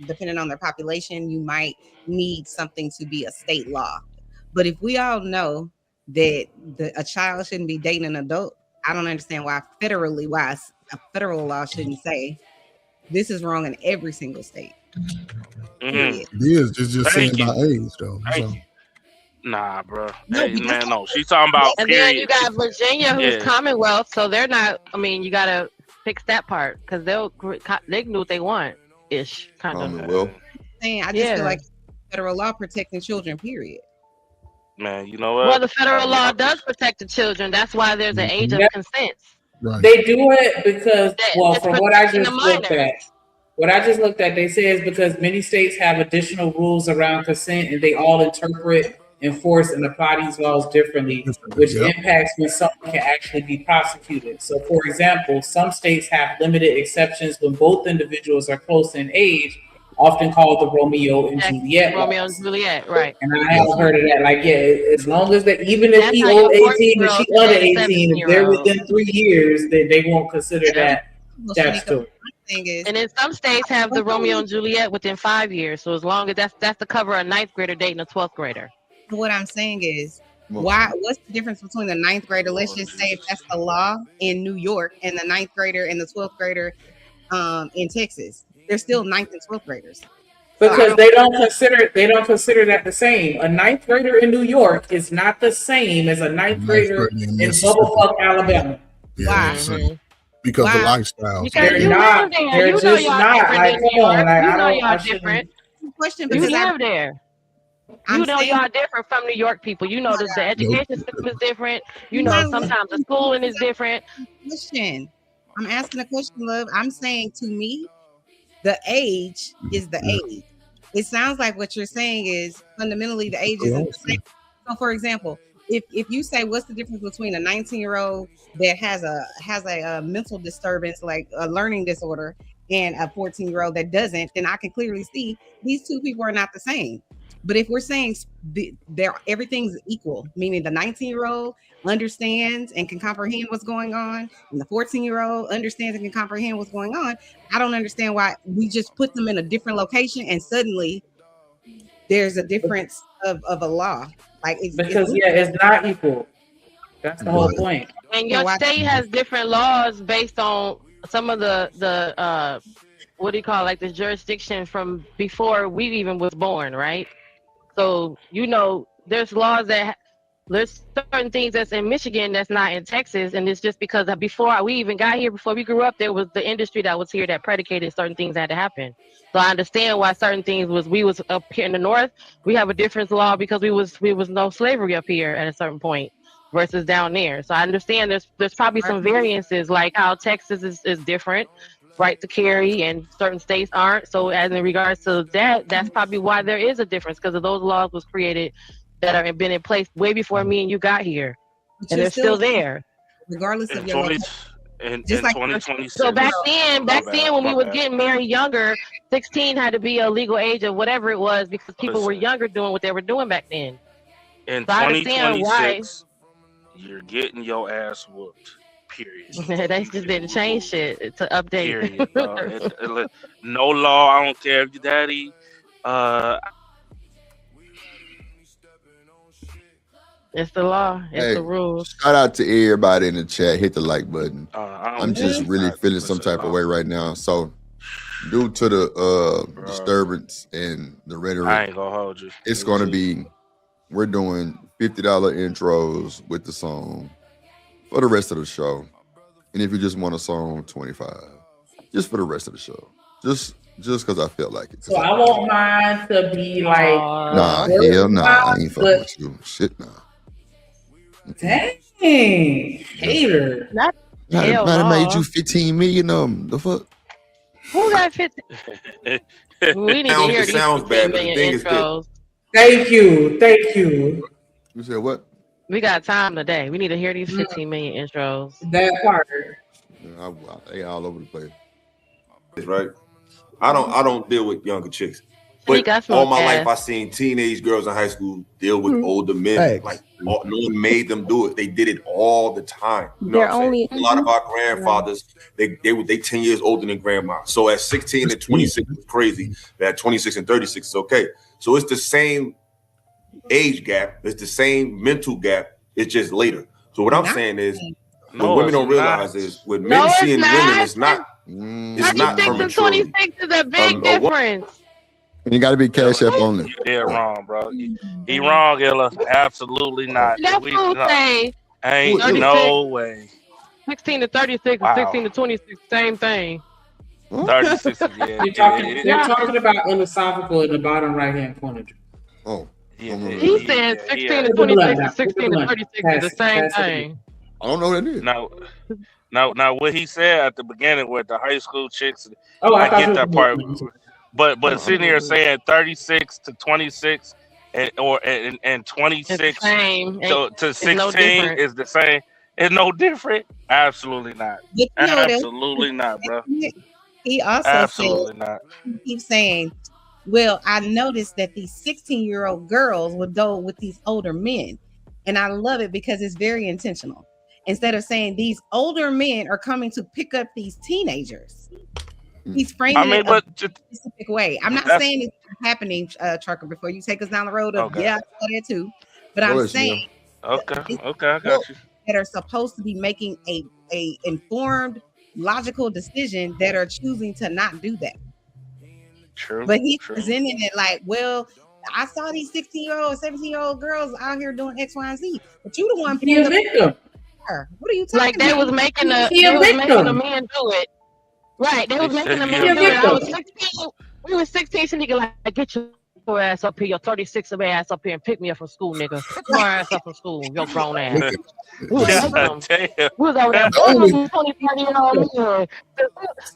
depending on their population, you might need something to be a state law. But if we all know that a child shouldn't be dating an adult, I don't understand why a federal law shouldn't say this is wrong in every single state. Period. It is. It's just saying Thank you. by age, though. So. Nah, bro. No, Hey, but man, no. She's talking about And period. then you got Virginia, who's Yeah. Commonwealth, so they're not. I mean, you gotta fix that part because they can do what they want, ish, kind of. Commonwealth. I just feel like federal law protecting children. Period. Man, you know what? Well, the federal law does protect the children. That's why there's an age of consent. Right. They do it because, well, it's from what I protecting just the looked minors. at, they say it's because many states have additional rules around consent and they all interpret, enforce, and apply these laws differently, which impacts when someone can actually be prosecuted. So, for example, some states have limited exceptions when both individuals are close in age, often called the Romeo and Juliet Romeo laws. and Juliet, right? And I have heard of that. Like, yeah, as long as that, even if That's he how old your 18 and she 14-year-old under can date a 18, if they're 17-year-old. within 3 years, then they won't consider that statutory. And then some states have the Romeo and Juliet within 5 years. So as long as that's to cover a 9th grader dating a 12th grader. What I'm saying is, what's the difference between the 9th grader? Let's just say if that's the law in New York and the 9th grader and the 12th grader in Texas. They're still 9th and 12th graders. Because they don't consider that the same. A 9th grader in New York is not the same as a 9th grader in Bubblefuck, Alabama. Yeah, because of lifestyle. They're not. They're just not. Like, come on. Like, You I know don't. I y'all shouldn't. different. Question You because live there. You know y'all different from New York people. You know the education system is different. You know sometimes the schooling is different. Question. I'm asking a question, love. I'm saying to me, the age is the age. It sounds like what you're saying is fundamentally the age isn't the same. So, for example, if you say what's the difference between a 19-year-old that has a mental disturbance like a learning disorder and a 14-year-old that doesn't, then I can clearly see these two people are not the same. But if we're saying everything's equal, meaning the 19-year-old understands and can comprehend what's going on, and the 14-year-old understands and can comprehend what's going on, I don't understand why we just put them in a different location and suddenly there's a difference of a law. Like it's not equal. That's the whole point. And your state has different laws based on some of the what do you call it, like the jurisdiction from before we even was born, right? So you know there's laws there's certain things that's in Michigan that's not in Texas, and it's just because before we even got here, before we grew up, there was the industry that was here that predicated certain things had to happen. So I understand why certain things we was up here in the north, we have a different law because we was no slavery up here at a certain point versus down there. So I understand there's probably some variances, like how Texas is different, right to carry, and certain states aren't. So as in regards to that, that's probably why there is a difference, because of those laws was created that are been in place way before me and you got here, and they're still there, regardless of your location. In like 2026. So back then when we was getting married younger, 16 had to be a legal age of whatever it was because people were younger doing what they were doing back then. In So I understand why 2026, you're getting your ass whooped. Period. they just didn't change shit to update. Period, bro. No law. I don't care if your daddy. It's the law. It's the rules. Shout out to everybody in the chat. Hit the like button. I'm I'm just really feeling some type of way right now. So, due to the disturbance and the rhetoric, I ain't gonna hold you. It's gonna be. We're doing $50 intros with the song for the rest of the show, and if you just want a song, $25, just for the rest of the show. Just because I felt like it. So I want mine to be like Nah, hell nah, I ain't fucking with you. Shit, nah. Dang, hater. Not Might have made you 15 million of them. The fuck? Who got 50? We need to hear these 15 million intros. Thank you. You said what? We got time today. We need to hear these 15 million intros. That part. Yeah, they all over the place. Right. I don't deal with younger chicks. But all my life, I seen teenage girls in high school deal with older men. Like no one made them do it. They did it all the time. You know what I'm saying? A lot of our grandfathers, they 10 years older than grandma. So at 16 and 26 is crazy. At 26 and 36 is okay. So it's the same age gap. It's the same mental gap. It's just later. So what I'm saying is, what women don't realize is with men seeing women, it's not. It's not 36 and 26 is a big difference. You got to be cash app only. You're wrong, bro. He wrong, Ella. Absolutely not. That's what I'm saying. Ain't 36. no way. 16 to 36 and 16 to 26, same thing. 36 yeah. They're talking about philosophical in the bottom right hand corner. Oh. He said 16 to 26 and 16 to 36 is the same thing. I don't know what that is. Now, what he said at the beginning with the high school chicks, I get that part. But sitting here saying 36 to 26 and 26 to 16 is the same. It's no different. Absolutely not. Absolutely not, bro. He also absolutely said, not. He keeps saying, well, I noticed that these 16-year-old girls would go with these older men. And I love it because it's very intentional. Instead of saying these older men are coming to pick up these teenagers. He's framing it a specific way. I'm not saying it's happening, Trucker, before you take us down the road of, I saw that too. But I'm saying, okay, I got you. That are supposed to be making a informed, logical decision that are choosing to not do that. True. But he's presenting it like, well, I saw these 16-year-old, 17-year-old girls out here doing X, Y, and Z. But you the one being a victim. What are you talking like about? They was making a man do it. Right, they was making a man do it. I was 16. We were 16, so nigga like, get your ass up here, your 36 ass up here and pick me up from school, nigga. Pick my ass up from school, your grown ass. We was over there. 20-year-old men.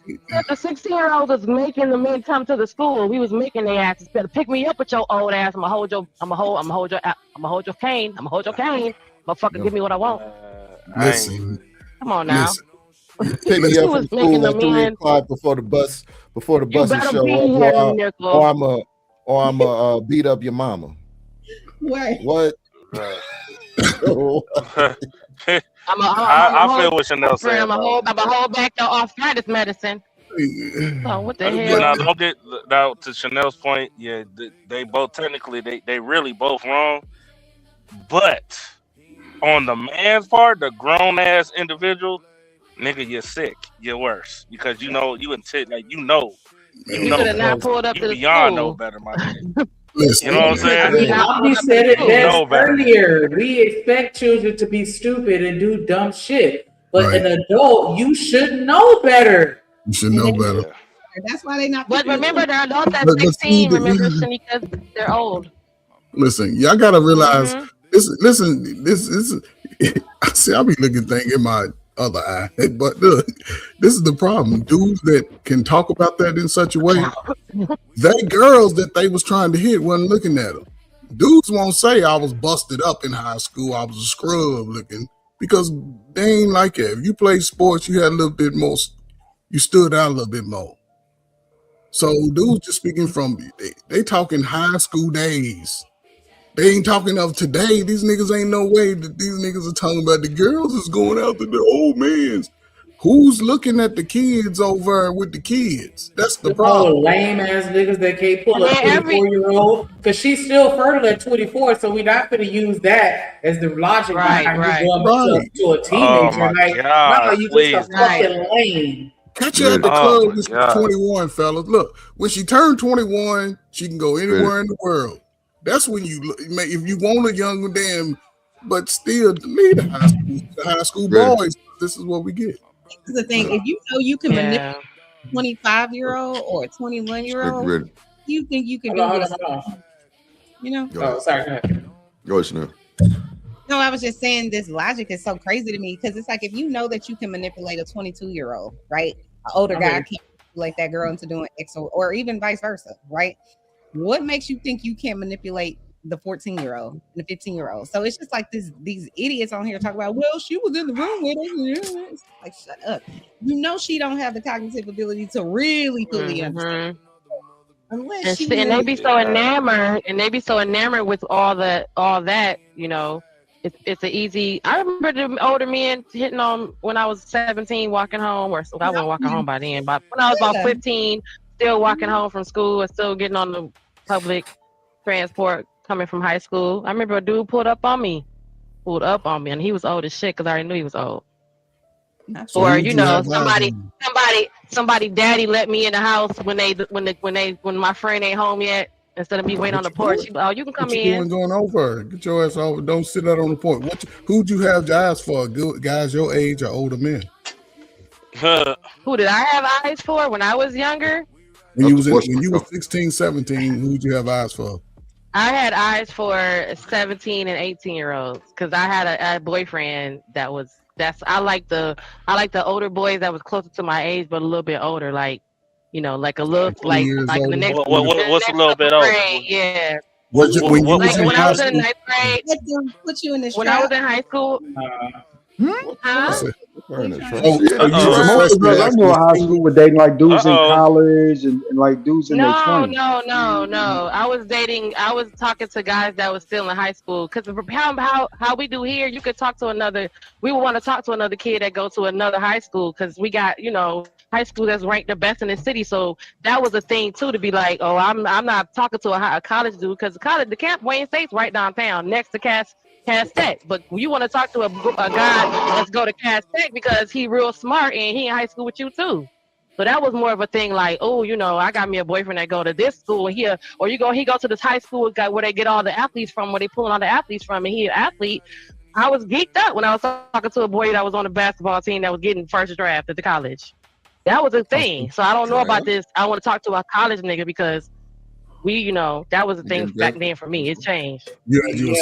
The 16-year-old was making the men come to the school. We was making their asses better. Pick me up with your old ass. I'ma hold your cane. Motherfucker, give me what I want. Listen. Come on now. Pick me up from school at 3 o'clock before the bus is show, or I'm beat up your mama. What? I feel what Chanel said. I'm a hold back your arthritis medicine. Oh, what the hell? Now, don't get now to Chanel's point. Yeah, they both technically they really both wrong, but on the man's part, the grown ass individual, nigga, you're sick. You're worse because you know you could have not pulled up to the beyond school. know better, my nigga. Listen, you know what I'm saying? We said it best earlier. We expect children to be stupid and do dumb shit, but an adult, you should know better. You should know better. That's why they're not. But remember, they're adults at 16. Remember, because they're old. Listen, y'all gotta realize. Listen. This is. See, I be looking thing in my other eye, but look, this is the problem. Dudes that can talk about that in such a way, they girls that they was trying to hit wasn't looking at them. Dudes won't say I was busted up in high school. I was a scrub looking because they ain't like it. If you played sports, you had a little bit more. You stood out a little bit more. So dudes just speaking from they talking high school days. They ain't talking of today. These niggas ain't no way that these niggas are talking about the girls is going after the old mans. Who's looking at the kids over with the kids? That's the problem. Lame ass niggas that can't pull a 24-year-old because she's still fertile at 24. So we're not going to use that as the logic behind you going to a teenager. my like, God, no, you just a fucking lame. Catch her at the club when she's 21, fellas. Look, when she turned 21, she can go anywhere in the world. That's when you, if you want a young damn, but still leave the high school boys. This is what we get. This is the thing. If you know you can manipulate a 25-year-old or a 21-year-old, you think you can do this? You know? Oh, sorry. Go ahead, Chanel. No, I was just saying this logic is so crazy to me because it's like if you know that you can manipulate a 22-year-old, right? An older guy can't manipulate that girl into doing X or even vice versa, right? What makes you think you can't manipulate the 14-year-old and the 15-year-old? So it's just like these idiots on here talk about, well, she was in the room with us. It's like, shut up. You know she don't have the cognitive ability to really fully understand. Unless and they be so enamored, with all that, you know. It's an easy. I remember the older men hitting on when I was 17, walking home, or I wasn't walking home by then. But when I was about 15, still walking home from school and still getting on the public transport coming from high school. I remember a dude pulled up on me, and he was old as shit because I already knew he was old. So or you know, somebody daddy let me in the house when my friend ain't home yet. Instead of me waiting on the porch, you can come in. Going over, get your ass over. Don't sit out on the porch. Who'd you have eyes for? Good guys your age or older men? Who did I have eyes for when I was younger? When you were 16, 17, who'd you have eyes for? I had eyes for 17 and 18-year-olds because I had a boyfriend I like the older boys that was closer to my age but a little bit older, like. You know, like a little, like the next. What's a little bit older? Yeah. When I was in ninth grade. Put you in the when I was in high school. I knew a high school with dating like dudes in college and like dudes in their 20s. No. I was talking to guys that was still in high school because how we do here, you could talk to we would want to talk to another kid that go to another high school because we got, you know, high school that's ranked the best in the city. So that was a thing too, to be like, oh, I'm not talking to a college dude because the camp Wayne State's right downtown next to Cass Tech, but you want to talk to a guy let's go to Cass Tech because he real smart and he in high school with you too. So that was more of a thing like, oh, you know, I got me a boyfriend that go to this school here, or he go to this high school where they get all the athletes from, where they pulling all the athletes from, and he an athlete. I was geeked up when I was talking to a boy that was on the basketball team that was getting first draft at the college. That was a thing. So I don't know about this. I want to talk to a college nigga because that was a thing back then for me. It changed.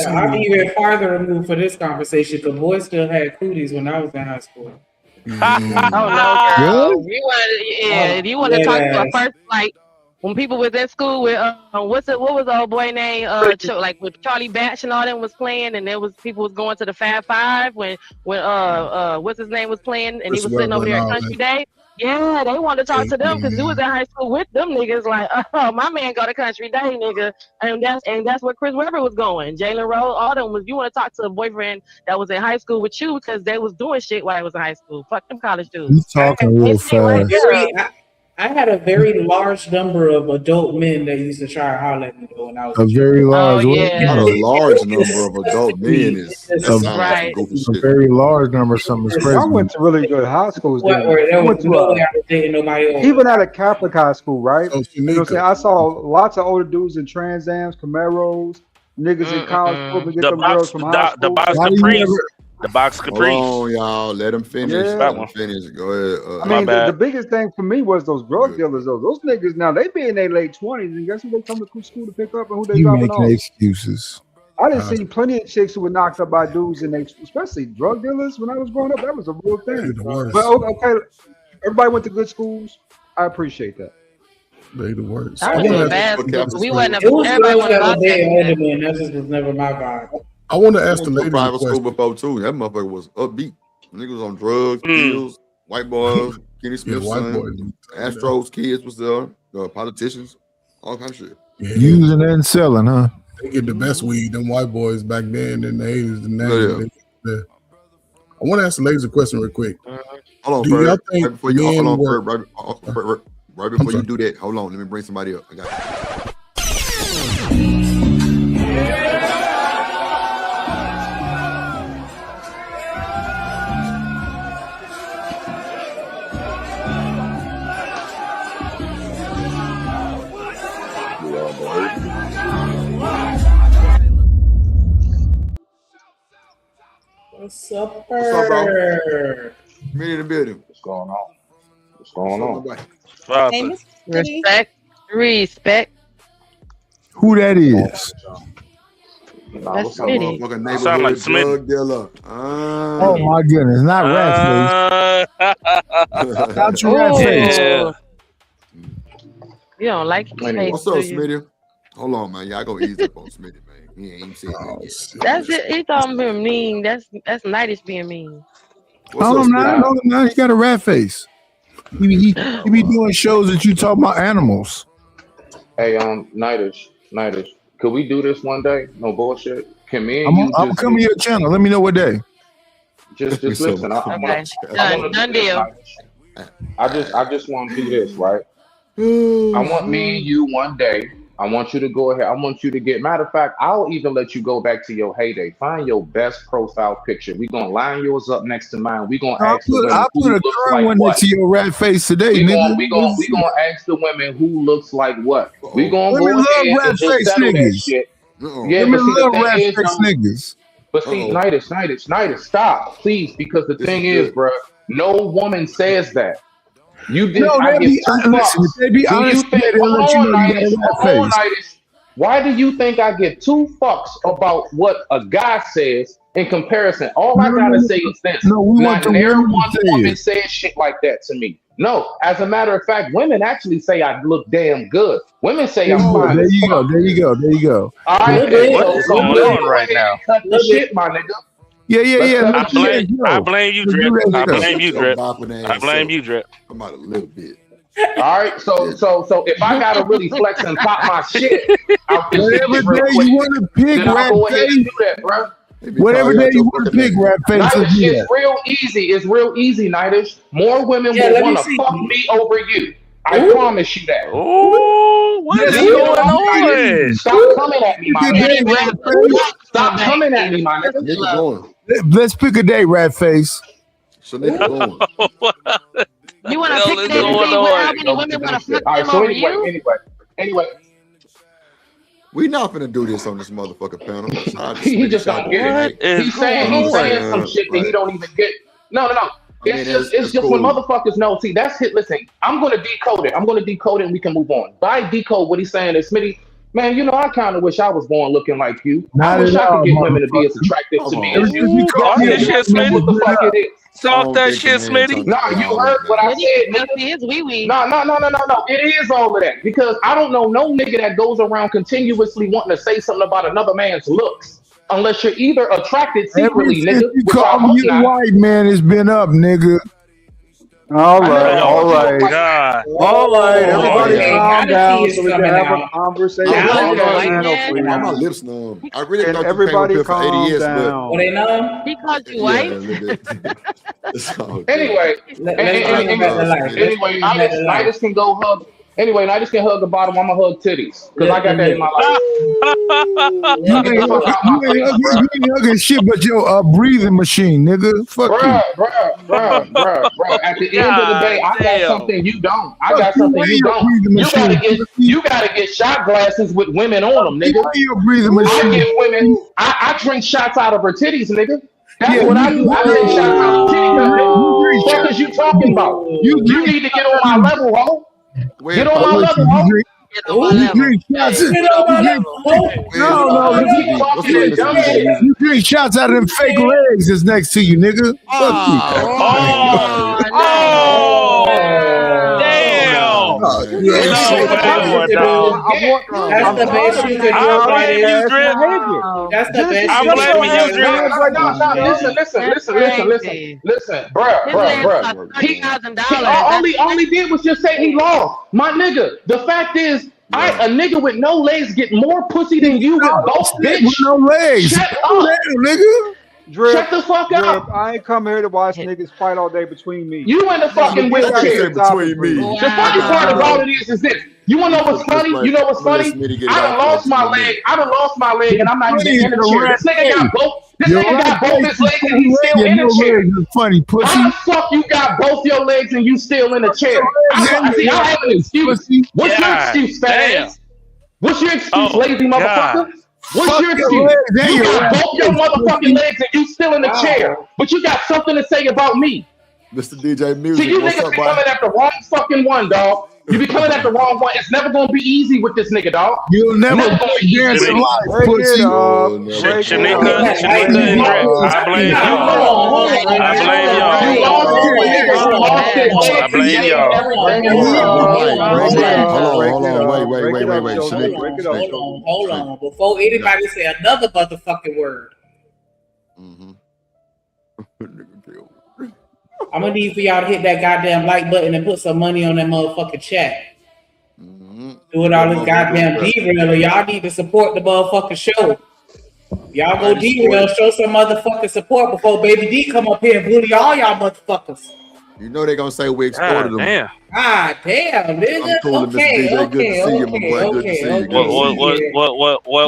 I'm even farther removed for this conversation because boys still had cooties when I was in high school. Oh no, girl. You want to talk to a person like when people was in school with what was the old boy name? Like with Charlie Batch and all them was playing, and people was going to the Fab Five when what's his name was playing, and he was sitting over there at Country Day. Yeah, they wanted to talk to them because we was in high school with them niggas. Like, oh, my man go to Country Day, nigga, and that's where Chris Webber was going. Jalen Rose, all them was. You want to talk to a boyfriend that was in high school with you because they was doing shit while I was in high school. Fuck them college dudes. You talking real fast. I had a very large number of adult men that used to try to holler at me when I was a very large. Not a large number of adult men is right. A very large number of something crazy. I went to really good high schools. Nobody even at a Catholic high school, right? You know what I'm saying? I saw lots of older dudes in Trans Ams, Camaros, niggas in college get them girls from high school. The box Capri. Hold on, y'all. Let him finish. Yeah. Let him finish. Go ahead. I mean, the biggest thing for me was those drug dealers, though. Those niggas now, they be in their late 20s, and guess who they come to school to pick up and who they dropping off? Making excuses. I done seen plenty of chicks who were knocked up by dudes, and especially drug dealers. When I was growing up, that was a real thing. But okay, everybody went to good schools. I appreciate that. They the worst. We wasn't. Everybody wanted that just was never my vibe. I want to ask the lady. Private school before too. That motherfucker was upbeat. Niggas was on drugs, pills, white boys, Kenny Smith's son, Astros kids was there, politicians, all kind of shit. Using and selling, huh? They get the best weed. Them white boys back then in the 80s and 90s. I want to ask the ladies a question real quick. Hold on, Do y'all think right before you, men hold on, work- right before you do that, hold on. Let me bring somebody up. I got What's up, What's up, bro? bro? Me in the building. What's going on? What's going on? Hey, Respect. Respect. Who that is? That's Some Smitty. motherfucking Sound like neighborhood drug dealer. Oh my goodness, not rat face. Not your rat face. Ooh. You don't like his face, What's up, do you? Smitty? Hold on, man. Y'all go easy up on Smitty, man. He ain't even said that yet. That's it. He thought I'm being mean. That's Nightish being mean. No, no, he got a rat face. He be doing shows that you talk about animals. Hey, Nightish, could we do this one day? No bullshit. Can me and you I'm coming to your channel. Let me know what day. just listen? Okay. Done deal. I just want to do this, right? I want me and you one day. I want you to go ahead. I want you to get. Matter of fact, I'll even let you go back to your heyday. Find your best profile picture. We're gonna line yours up next to mine. We're gonna ask the women I who put a looks current like one what. next to your rat face today, We nigga. gonna ask the women who looks like what. We gonna Women go love ahead rat and just face settle that niggas. shit. Yeah, Women but see the love thing rat is, face though, niggas. but see, Nightish, stop, please, because the thing is, bro, no woman says that. You did. No, I they give be two listen. fucks. If they be Do you honest, think? they'll Hold let you on, know you got a Nightish. rat Hold on, face. Nightish. Why do you think I give two fucks about what a guy says in comparison? All I gotta say is this: No, we want not the never women one to say woman it. says shit like that to me. No, as a matter of fact, women actually say I look damn good. Women say I'm fine There as you go. fuck. There you go. There you go. All right, Hey, so what is so going let's on go right ahead now? and cut the shit, my nigga. Yeah, yeah, Let's yeah. cut Let's the do shit. that I show. blame you, Let's do Drip. that I show. blame you, Drip. Bopping I ass blame up. you, Drip. Come out a little bit. All right, so if I gotta really flex and pop my shit out this Whatever bitch real day quick, you want to pick then I'll rat go ahead and face, do that, bro. whatever day you want to pick rat face, let's Nightish, do it's that. real easy. It's real easy, Nightish. More women Yeah, will let me want to see. fuck me over you. I Ooh. promise you that. Oh, what is Leave it going alone, Nightish. on? Stop coming at me, my Pick a day, nigga. rat face. Stop coming at me, my nigga. Nigga going. Let's pick a day, rat face. So nigga going. You want to hell pick is it and going see how on? many women want to fuck All right, them so over you? anyway, We not finna do this on this motherfucking panel. he just don't get What it. is He's going saying on? some shit that he don't even get. No. I mean, It's just when motherfuckers know. See, that's it. Listen, I'm gonna decode it. And we can move on. By decode, what he's saying is, Smitty, man, you know, I kind of wish I was born looking like you. I Not wish at I could all, get women to be as motherfucker. attractive to me Come as on. you. Ever since you called Talk me a that shit, black man, What the Smitty. fuck it is? Talk that shit, Smitty. Nah, you heard what I said, nigga. See his wee wee. No. It is all of that because I don't know no nigga that goes around continuously wanting to say something about another man's looks. Unless you're either attracted Ever secretly, since nigga, you which I called hope me a not. white man, it's been up, nigga. All I never right, Oh all called you a right, white God. all right. Oh Everybody yeah. calm Gotta see down it's so we can coming have a out. conversation Now on look the at white panel, man. Why my please. lips numb? I really And thought you came up everybody here for calm ADS, but Oh, they down. know? He called you yeah, a white? little bit. It's all good. Anyway, Let's bring him back to life. Let's bring him back to life. Nightish can go hug. Anyway, Nightish can hug the bottom. I'm gonna hug titties because I got that in my life. You Get the fuck out my face, bro. you ain't hugging shit but your breathing machine, nigga. Fuck you. Bruh. At the end of the day, I got damn. something you don't. I Fuck got you something and you your don't. breathing You machine. gotta get shot glasses with women on them, You nigga. and your breathing I machine. give women. I drink shots out of her titties, nigga. That's Yeah, what I do. I take shots out of titties, nigga. you drink Fuck is you talking about? You You need to get on my level, ho. Get on my level, ho. You drink shots. Get on my level. No, Keep talking that dumb shit. you drink shots out of them fake legs that's next to you, nigga. Fuck you. Damn. That's the best you could do, Nightish. That's the best I'm you blaming you, could do. Listen, bruh. All he did was just say he lost. My nigga, the fact is, A nigga with no legs get more pussy than you with both, bitch. With no legs. Shut up, nigga. Drip, shut the fuck up. I ain't come here to watch niggas fight all day between me. You in the fucking wheelchair. Between me. The funny part about it is this. You wanna know what's funny? You know what's funny? I done lost my leg. And I'm not even in the chair. This nigga got both. This nigga got both his legs and he's still in the chair. Funny pussy. How the fuck you got both your legs and you still in the chair? I have an excuse. What's your excuse, fat ass? What's your excuse, lazy motherfucker? What's your excuse? You got both your motherfucking legs and you still in the chair, but you got something to say about me. Mr. DJ Music. See, you niggas be coming at the wrong fucking one, dog. You be coming at the wrong one. It's never gonna be easy with this nigga, dog. You'll never experience in life, pussy. Shanika and Drip, I blame y'all. I blame y'all. Hold on. Wait. Hold on. Before anybody say another motherfucking word. I'm gonna need for y'all to hit that goddamn like button and put some money on that motherfucking chat. Doing all this goddamn derail, y'all need to support the motherfucking show. Y'all go derail, show some motherfucking support before Baby D come up here and bully all y'all motherfuckers. You know they gonna say we extorted them. Damn. Ah, damn, nigga. Okay.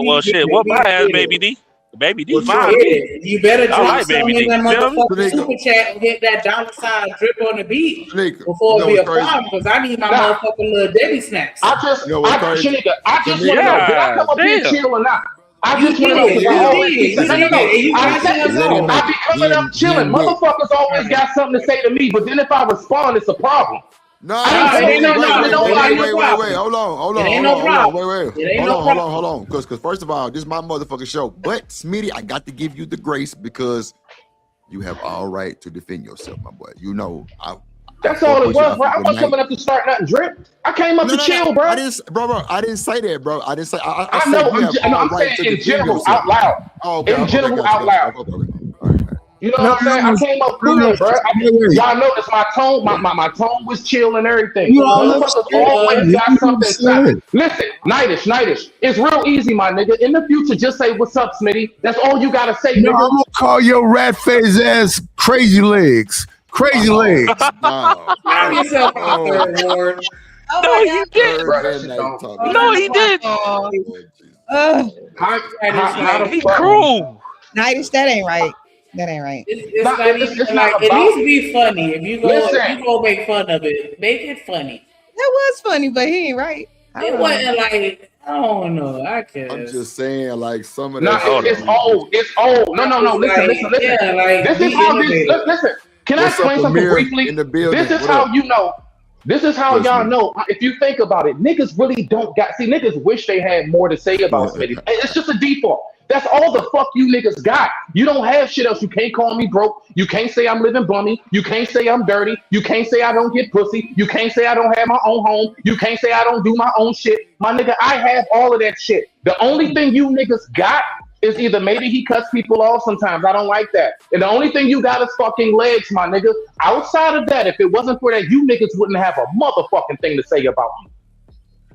Well, shit. What my ass, Baby D? Baby D, fine. You better drop like some Baby in that D. motherfucking super chat and hit that $sign drip on the beat before it be a problem, because I need my motherfucking little Debbie snacks. I just want to know, did I come up here chill or not? I just want to know. I be coming up chilling. Motherfuckers always got something to say to me, but then if I respond, it's a problem. Wait, hold on. Because first of all, this is my motherfucking show. But Smitty, I got to give you the grace because you have all right to defend yourself, my boy. You know, that's all it was, bro. I wasn't coming up to start nothing, Drip. I came up to chill, bro. I didn't say that, bro. I didn't say. I know. I'm saying in general, out loud. In general, out loud. You know what I'm saying? I came up cool, bro. Y'all noticed my tone. My tone was chill and everything. Motherfuckers always got something to say. Listen, Nightish. It's real easy, my nigga. In the future, just say what's up, Smitty. That's all you gotta say, nigga. I'm gonna call your rat face ass crazy legs. Crazy legs. Have yourself out there, Ward. No, he did. No, he did. He cruel. Nightish, that ain't right. That ain't right. It's not even like it needs to be funny. If you go make fun of it, make it funny. That was funny, but he ain't right. It wasn't like I don't know. I guess I'm just saying, like some of that. It's old. It's old. No. Listen. Yeah, like, this is how this. Listen. Can I explain something briefly? This is how you know. This is how y'all know. If you think about it, niggas really don't got. See, niggas wish they had more to say about Smitty. It's just a default. That's all the fuck you niggas got. You don't have shit else. You can't call me broke. You can't say I'm living bummy. You can't say I'm dirty. You can't say I don't get pussy. You can't say I don't have my own home. You can't say I don't do my own shit. My nigga, I have all of that shit. The only thing you niggas got is either maybe he cuts people off sometimes. I don't like that. And the only thing you got is fucking legs, my nigga. Outside of that, if it wasn't for that, you niggas wouldn't have a motherfucking thing to say about me.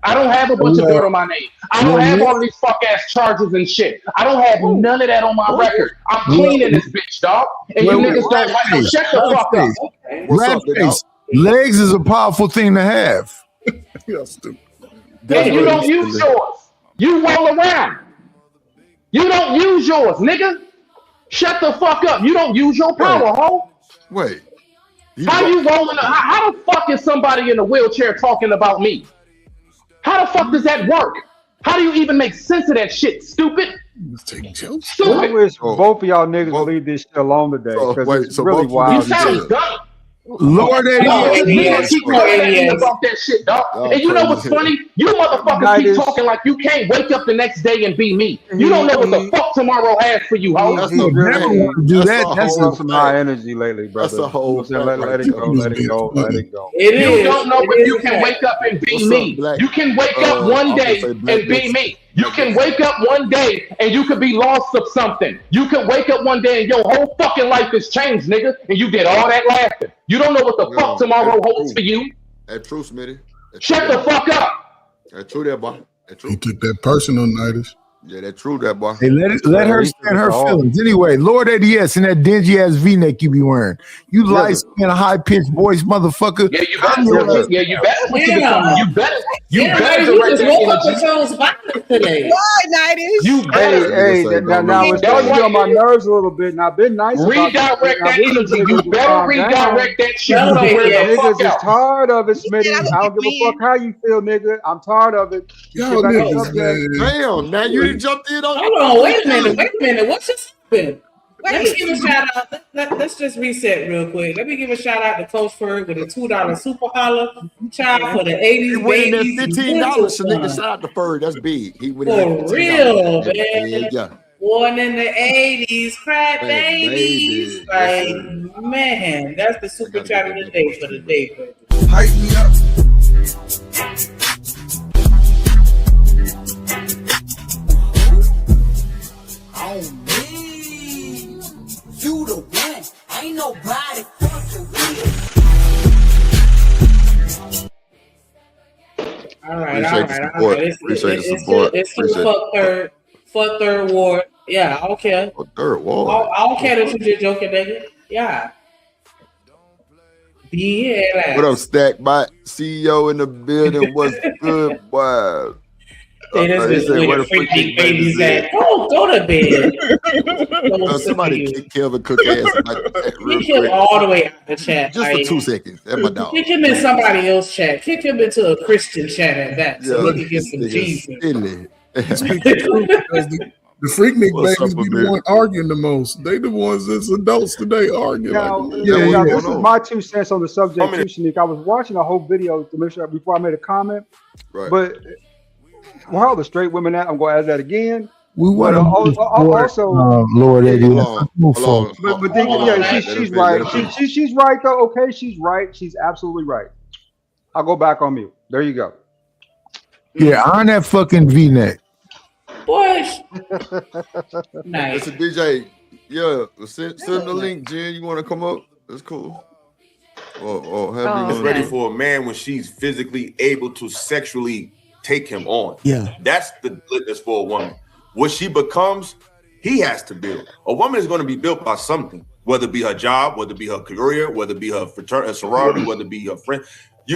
I don't have a bunch of dirt on my name. I don't have all of these fuck ass charges and shit. I don't have none of that on my record. I'm clean in this bitch, dog. And you niggas don't like to shut the fuck up. Rat face. Legs is a powerful thing to have. You're stupid. And you don't use yours. You roll around. You don't use yours, nigga. Shut the fuck up. You don't use your power, ho. Wait. How you rolling? How the fuck is somebody in a wheelchair talking about me? How the fuck does that work? How do you even make sense of that shit, stupid? I wish both of y'all niggas leave this shit alone today because it's really wild. You sound dumb. Lord, about that shit, dog. And you know what's funny? You motherfuckers keep talking like you can't wake up the next day and be me. You don't know what the fuck tomorrow has for you, ho. That's some high energy lately, brother. That's a whole. Let it go. You don't know if you can wake up and be me. You can wake up one day and be me. You can wake up one day and you could be lost of something. You can wake up one day and your whole fucking life has changed, nigga, and you did all that laughing. You don't know what the fuck tomorrow holds for you. That's true, Smitty. Shut the fuck up. That's true, that boy. That's true. He took that personal, Nighters. Yeah, that's true, that boy. Hey, let her stand her feelings. Anyway, Lord ADS in that dingy ass V-neck you be wearing. You light skin, high pitched voice, motherfucker. Yeah, you better. You better. You better You direct just that woke up and energy. chose violence today. Why, Nighters? You better. Hey, now it's starting to get on my nerves a little bit. Now, I've been nice. Redirect that energy. You better redirect that shit Niggas somewhere the fuck is out. tired of it, Smitty. I don't give a fuck how you feel, nigga. I'm tired of it. Y'all niggas, man. Damn, now you done jumped in on. Hold on, wait a minute. What just happened? Let me give a shout out. Let's just reset real quick. Let me give a shout out to Coach Ferg with a $2 super holler child for the 80s. He winning that $15. Nigga, shout out to Ferg. That's big. He winning For real, man. Yeah. Born in the 80s, crack babies. Like, man, that's the super chat of the day for the day. Hype me up. On me, you the one, ain't nobody fucking with. All right. Appreciate the support. It's fuck third ward. Yeah, I don't care. Third ward. I don't care that you just joking, nigga. Yeah. Yeah. What up, Stack Bot? CEO in the building. What's good, boy? Hey, this is where the freaky babies at. Go to bed. Somebody kick Kelvin Cook ass like that real Kick him quick. all the way out the chat. Just for 2 seconds. That's my dog. Kick him in somebody else's chat. Kick him into a Christian chat at that. So he can get some Jesus. The Freaknik What's babies up, be the Amir? one arguing the most. They the ones that's adults today arguing. Now, Like, now, this is my 2 cents on the subject too, Shanique. I was watching a whole video to make sure before I made a comment. Right. But where are the straight women at? I'm going to ask that again. We want But to also, Lord ADS. Hold on. but then, yeah, she's right. She's right though. Okay, she's right. She's absolutely right. I'll go back on mute. There you go. Yeah, on that fucking V-neck. Boys. Nice. It's a DJ. Yeah, send the link, Jen. You want to come up? That's cool. It's ready for a man when she's physically able to sexually take him on. Yeah. That's the litmus for a woman. What she becomes, he has to build. A woman is going to be built by something, whether it be her job, whether it be her career, whether it be her fraternity, sorority, whether it be her friend.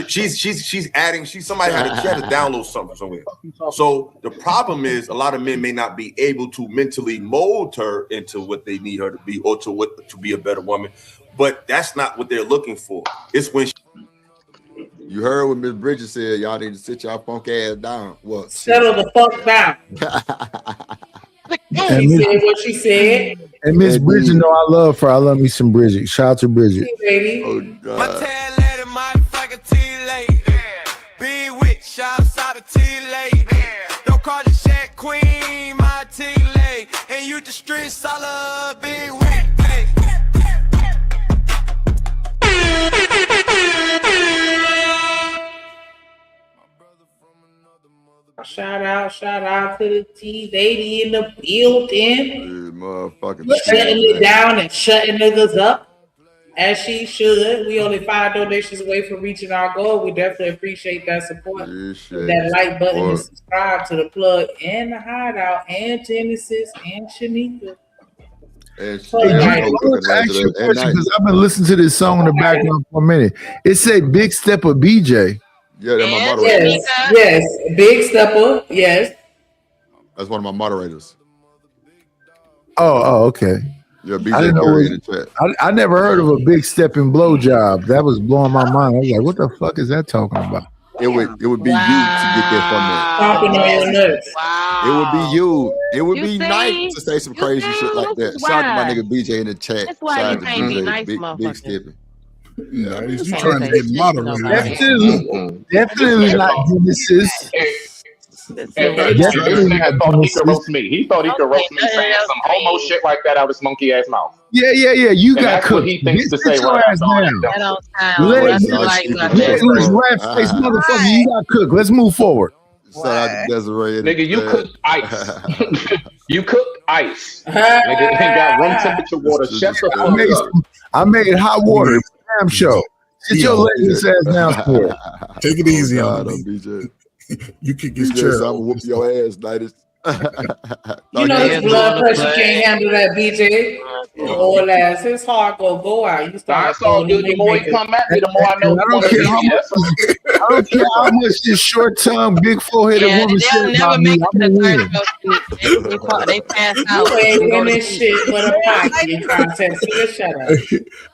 She's adding. Somebody had to download something somewhere. So the problem is a lot of men may not be able to mentally mold her into what they need her to be, or to be a better woman. But that's not what they're looking for. It's when you heard what Miss Bridget said. Y'all need to sit y'all funk ass down. Well, settle the fuck down. She said what she said. And Miss Bridget, know I love her. I love me some Bridget. Shout out to Bridget. Hey, baby. Oh God. Be with shouts out to T-Lady. Don't call the Shaq Queen, my T-Lady. And you the streets, I love being with. Shout out to the T-Lady in the building. Motherfucking Shutting it down and shutting niggas up. As she should. We only 5 donations away from reaching our goal. We definitely appreciate that support. That like button and subscribe to the plug and the hideout and Genesis and Shanika. I want to ask you a question because I've been listening to this song in the background for a minute. It say Big Stepper BJ. Yeah, that's my moderator. Yes, Big Stepper. Yes. That's one of my moderators. Oh, okay. Yeah, I BJ didn't know Curry in the chat. I never heard of a big step in blowjob. That was blowing my mind. I was like, what the fuck is that talking about? It would be you to get that from there. Stomping on your nuts. It would be you. It would You be see? nice to say some crazy shit like that. Shout out to my nigga BJ in the chat. That's why Shout you out to can't be BJ, nice, big motherfucker. stepping. Nice. You trying to get moderated. Definitely not Genesis. Definitely not thought he could roast me. He thought he could roast me saying some homo shit like that out of his monkey ass mouth. Yeah. You And got that's cooked. what he thinks to say Sit your right ass after all down. that. That don't sound Let nothing like rat face motherfucker. You got cooked. Let's move forward. Shout out to Desiree. Nigga, you cooked ice. You cooked ice. Nigga, and got room temperature water. Shut the fuck up. I made hot water. Damn show. Sit your lazy ass down for it. Take it easy on me. BJ. You kick his Yes, chair. I'm gonna whoop your ass, Titus. You know his blood pressure can't handle that, BJ. Old ass, his heart go out. You start That's all good. The more he come at me, the more I know he want to see me. That's all. I don't care how much this short tongue, big foreheaded woman said about me. I'm gonna win. They pass out. You ain't winning shit but a pocket contest. Shut up.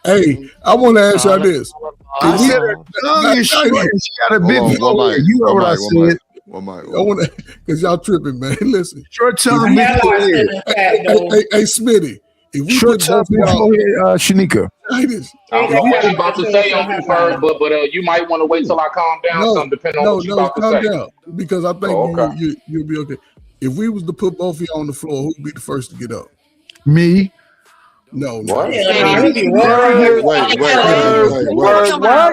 Hey, I want to ask y'all this. I said her tongue is short and she got a big forehead. You know what I said. I want to, because y'all tripping, man. Listen. Short tongue, big forehead. Hey, Smitty. If we Short tongue, big forehead, Shanika. I was about to say on you first, but you might want to wait till I calm down. Some depending on what you about to calm say. down, because I think you'll be okay. If we was to put both of you on the floor, who'd be the first to get up? Me. No. Why are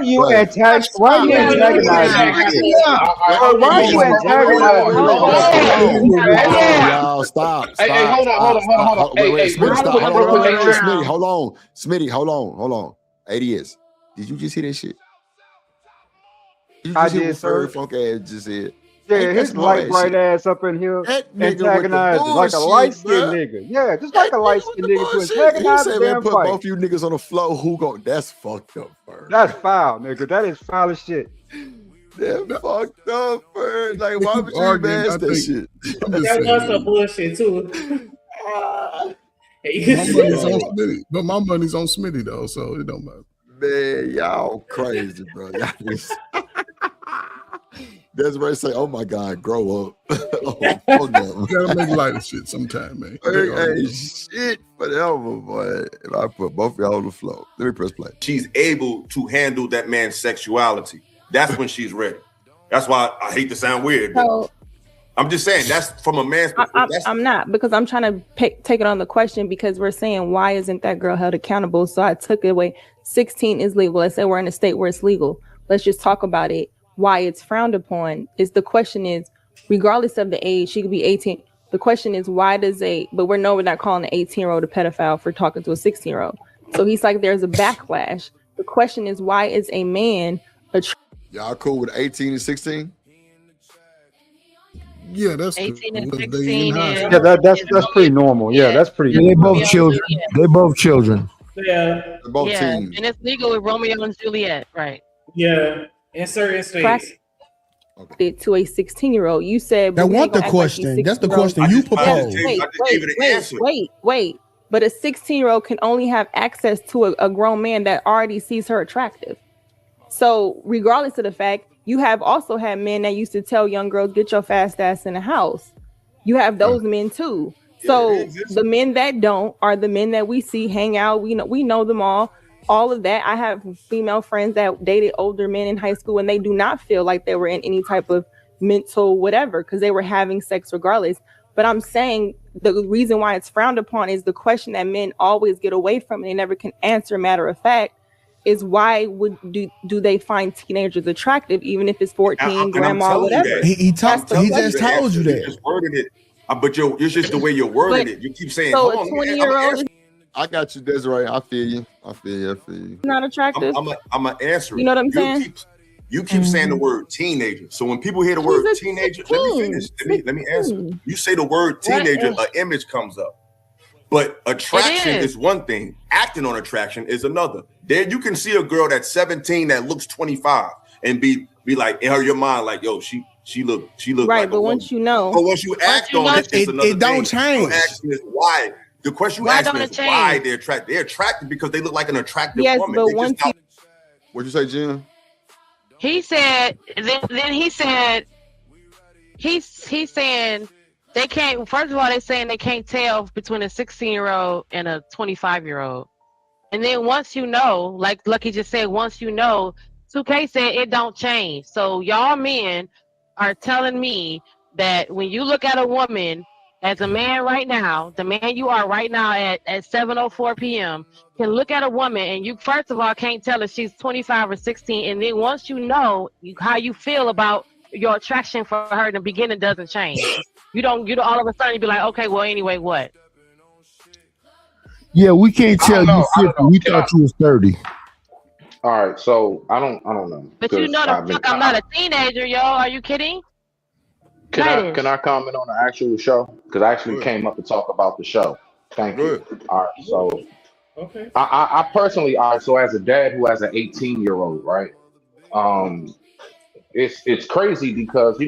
you antagonizing? Why are you antagonizing? Y'all stop. Hey, hold on. Hey, Smitty, hold on. Smitty, hold on. ADS, did you just hear that shit? I did, sir. Funk ass just said. Yeah, his light bright ass up in here antagonizing like a light skinned nigga. Yeah, just like a light skinned nigga to antagonize the damn put fight. both you niggas on the floor. Who go? That's fucked up, bro. That's foul, nigga. That is foul as shit. That's fucked up, bro. Like, why would you mask that shit? That was some bullshit too. But my money's on Smitty though, so it don't matter. Man, y'all crazy, bro. That's where I say, "Oh my God, grow up." Oh no, you gotta make light of shit sometime, man. Hey, shit, whatever, boy. If I put both of y'all on the floor, let me press play. She's able to handle that man's sexuality. That's when she's ready. That's why I hate to sound weird, but I'm just saying that's from a man's perspective. I'm not, because I'm trying to take it on the question, because we're saying why isn't that girl held accountable? So I took it away. 16 is legal. Let's say we're in a state where it's legal. Let's just talk about it. Why it's frowned upon is the question is, regardless of the age, she could be 18. The question is, why does but we're not calling an 18-year-old a pedophile for talking to a 16-year-old. So he's like, there's a backlash. The question is, why is a man y'all cool with 18 and 16? Yeah, that's 18 and 16. Yeah, that's pretty normal. Yeah, that's pretty. They're both children. They're both children. Yeah. They're both teens. And it's legal with Romeo and Juliet, right? Yeah. In certain states. To a 16-year-old, you said that want the question. That's the question you proposed. Wait. But a 16-year-old can only have access to a grown man that already sees her attractive. So, regardless of the fact, you have also had men that used to tell young girls, "Get your fast ass in the house." You have those men too. So the men that don't are the men that we see hang out. We know them all. All of that. I have female friends that dated older men in high school, and they do not feel like they were in any type of mental whatever, because they were having sex regardless. But I'm saying the reason why it's frowned upon is the question that men always get away from and they never can answer. Matter of fact, is why do they find teenagers attractive, even if it's 14, grandma, whatever? He just told you that. You just worded it, but it's just the way you're wording it. You keep saying, so a 20-year-old. I got you, Desiree. I feel you. Not attractive. I'm gonna answer it. You know what I'm saying? You keep saying the word teenager. So when people hear the word teenager, let me finish. Let me answer. You say the word teenager, an image comes up. But attraction is one thing. Acting on attraction is another. There you can see a girl that's 17 that looks 25 and be like in your mind like, yo, she look right. Like but once you know, but once you act on it, it's another it don't change. The question is why. The question you ask is why they're attracted. They're attracted because they look like an attractive woman. But once what'd you say, Jim? He said. Then he said. He's saying they can't. First of all, they're saying they can't tell between a 16-year-old and a 25-year-old. And then once you know, like Lucky just said, once you know, 2K said it don't change. So y'all men are telling me that when you look at a woman. As a man right now, the man you are right now at 7:04 p.m. can look at a woman and you first of all can't tell if she's 25 or 16, and then once you know how you feel about your attraction for her in the beginning doesn't change. You don't all of a sudden you be like, okay, well anyway, what? Yeah, we can't tell you 50. We thought you was 30. All right, so I don't know. But you know the fuck I'm not a teenager, yo. Are you kidding? Can I comment on the actual show? Because I actually came up to talk about the show. Thank you. All right, so Okay. I personally, all right, so as a dad who has an 18-year-old, right? It's crazy because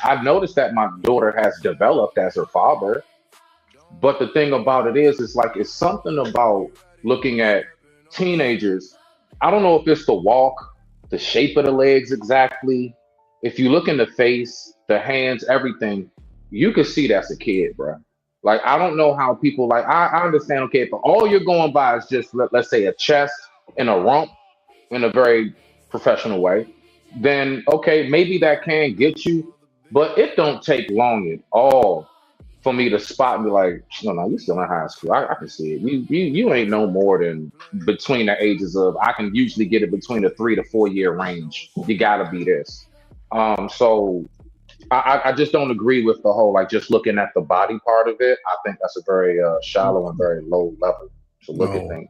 I've noticed that my daughter has developed as her father, but the thing about it is, it's something about looking at teenagers. I don't know if it's the walk, the shape of the legs exactly. If you look in the face, the hands, everything, you can see that's a kid, bro. Like, I don't know how people I understand, okay, if all you're going by is just let's say a chest and a rump in a very professional way, then okay, maybe that can get you, but it don't take long at all for me to spot and be like, no, you still in high school. I can see it. You ain't no more than between the ages of, I can usually get it between the 3 to 4 year range. You gotta be this. So I just don't agree with the whole just looking at the body part of it. I think that's a very shallow and very low level to look at things.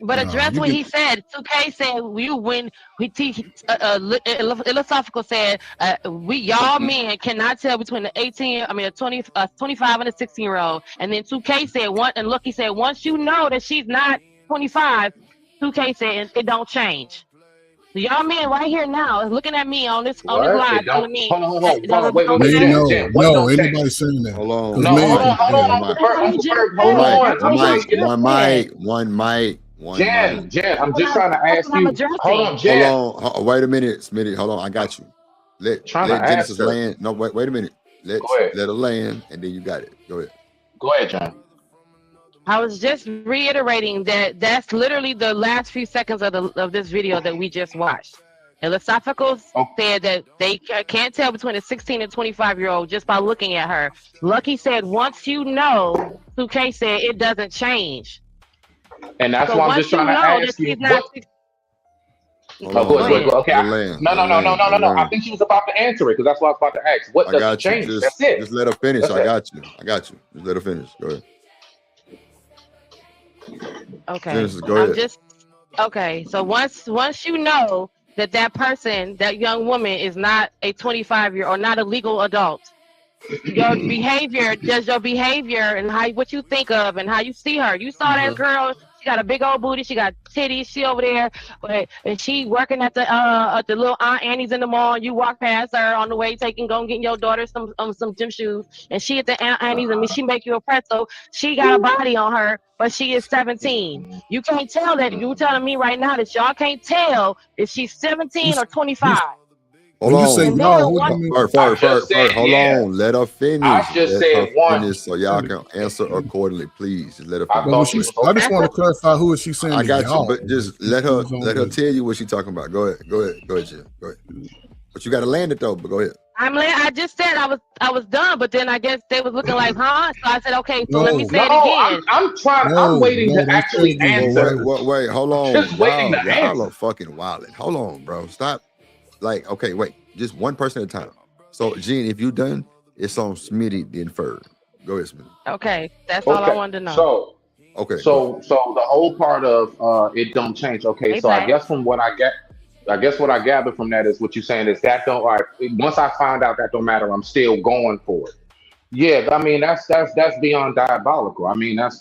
But address what he said. 2K said when we teach philosophical said y'all men cannot tell between the 25 and a 16-year-old. And then 2K said and Lucky said once you know that she's not 25, 2K said it don't change. So y'all men right here now looking at me on this live telling me. Hold on, wait, no, anybody saying that? Hold on. One mic. Jen, I'm just trying to ask you. Hold on, Jen. Hold on. Wait a minute, Smitty. Hold on, I got you. Let Genesis land. No, wait a minute. Let her land, and then you got it. Go ahead. Go ahead, John. I was just reiterating that's literally the last few seconds of this video that we just watched. And Philosophical said that they can't tell between a 16 and 25-year-old just by looking at her. Lucky said once you know, 2K said it doesn't change. And that's why I'm just trying to ask you. Go ahead. Okay. No. I think she was about to answer it because that's what I was about to ask. What does it change? That's it. Just let her finish. I got you. Just let her finish. Go ahead. Okay. Genesis, go ahead. Okay. So once you know that person, that young woman is not a 25-year or not a legal adult, your behavior and what you think of and how you see her. You saw that girl. She got a big old booty. She got titties. She over there, and she working at the little Aunt Annie's in the mall. You walk past her on the way, getting your daughter some gym shoes, and she at the Aunt Annie's and she make you a pretzel. She got a body on her, but she is 17. You can't tell that. You telling me right now that y'all can't tell if she's 17 or 25. Hold on. Hold on. Let her finish. I just said one. So y'all can answer accordingly, please. Just let her finish. I just want to clarify who is she saying. I got you, but just let her tell you what she's talking about. Go ahead, Jim. Go ahead. But you got to land it though. But go ahead. I just said I was done, but then I guess they was looking like, huh? So I said, okay, so let me say it again. I'm waiting to actually answer. Wait, hold on. Just waiting to answer. Y'all are fucking wilding. Hold on, bro. Stop. Okay, wait. Just one person at a time. So, Gene, if you done, it's on Smitty the Inferred. Go ahead, Smitty. Okay, that's all I wanted to know. So the whole part of it don't change. Okay, so I guess what I gather from that is what you're saying is that don't once I find out that don't matter, I'm still going for it. Yeah, I mean that's beyond diabolical. I mean come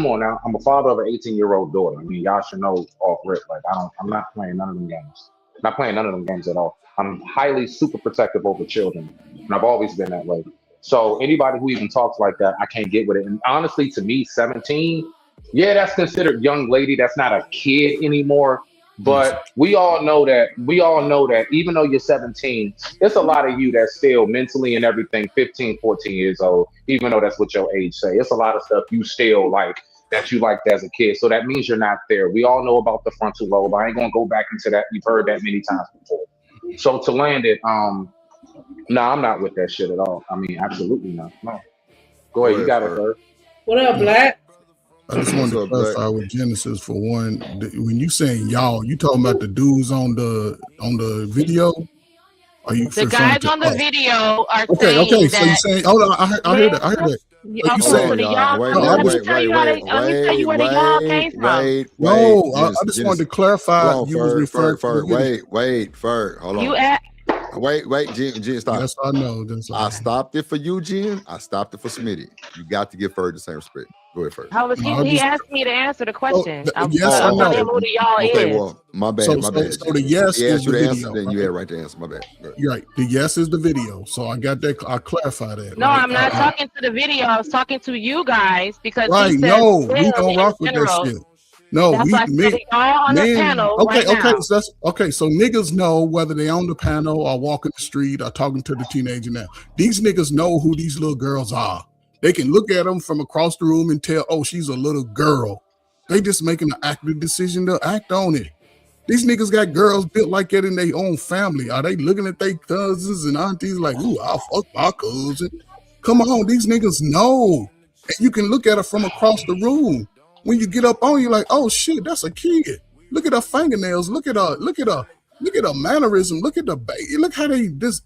on now. I'm a father of an 18-year-old daughter. I mean y'all should know off rip. I'm not playing none of them games. Not playing none of them games at all. I'm highly super protective over children, and I've always been that way. So anybody who even talks like that, I can't get with it. And honestly, to me, 17, yeah, that's considered young lady. That's not a kid anymore. But we all know that even though you're 17, there's a lot of you that's still mentally and everything 15, 14 years old, even though that's what your age say. It's a lot of stuff you still like that you liked as a kid. So that means you're not there. We all know about the frontal lobe. I ain't gonna go back into that. You've heard that many times before. So to land it, I'm not with that shit at all. I mean, absolutely not. No. Go ahead, you got it, sir. What up, Black? I just wanted to clarify with Genesis for one. When you saying y'all, you talking about the dudes on the video? Are you the guys on the video are saying that? So you saying? Hold on, I heard that. You saying? Let me tell you where the y'all came from. No, I just wanted to clarify. You was referring to Wait, Ferg. Hold on. Wait, Jen, stop. Yes, I know. I stopped it for you, Jen. I stopped it for Smitty. You got to give Ferg the same respect. Go ahead, Ferg. He asked me to answer the question. I'm yes or no? who do y'all Okay, is. well, my bad. So the yes he is asked you the to video. answer, then you had right to answer. My bad. You're right. The yes is the video. So I got that. I clarify that. No, right? I'm not talking to the video. I was talking to you guys because Right. he said No, we in don't rock with that general. shit. No, That's why I said y'all on the panel Okay, right now. so that's okay. So niggas know whether they on the panel or walking the street or talking to the teenager now. These niggas know who these little girls are. They can look at them from across the room and tell, oh, she's a little girl. They just making an active decision to act on it. These niggas got girls built like that in their own family. Are they looking at their cousins and aunties like, ooh, I'll fuck my cousin? Come on, these niggas know. And you can look at her from across the room. When you get up on you, like, oh shit, that's a kid. Look at her fingernails. Look at her mannerism. Look at the baby. Look how they just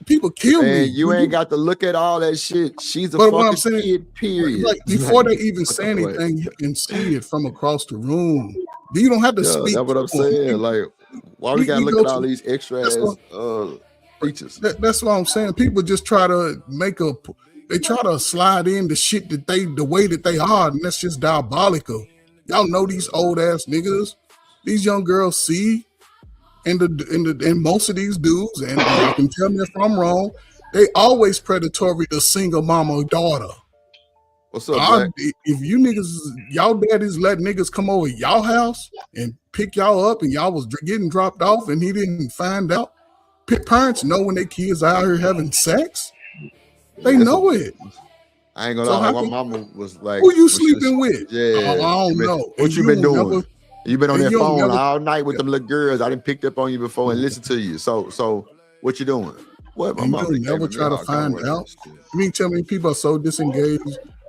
people kill me. You ain't got to look at all that shit. She's a But what I'm fucking saying, kid, period. like before they even say anything, you can see it from across the room. You don't have to speak. That's what I'm saying. Like, why we gotta look at all these extra ass features? That's what I'm saying. People just try to they try to slide in the shit that the way that they are, and that's just diabolical. Y'all know these old ass niggas. These young girls see, and most of these dudes, and you can tell me if I'm wrong, they always predatory to single mama or daughter. What's up, Jack? If you niggas, y'all daddies let niggas come over y'all house and pick y'all up, and y'all was getting dropped off, and he didn't find out. Parents know when their kids are out here having sex. They know it. I ain't gonna lie. My mama was like, "Who you sleeping with?" Yeah, I don't know. What you been doing? You been on that phone never, all night with them little girls. I didn't picked up on you before and listened to you. So what you doing? What? My mama never try to find out. You mean tell me people are so disengaged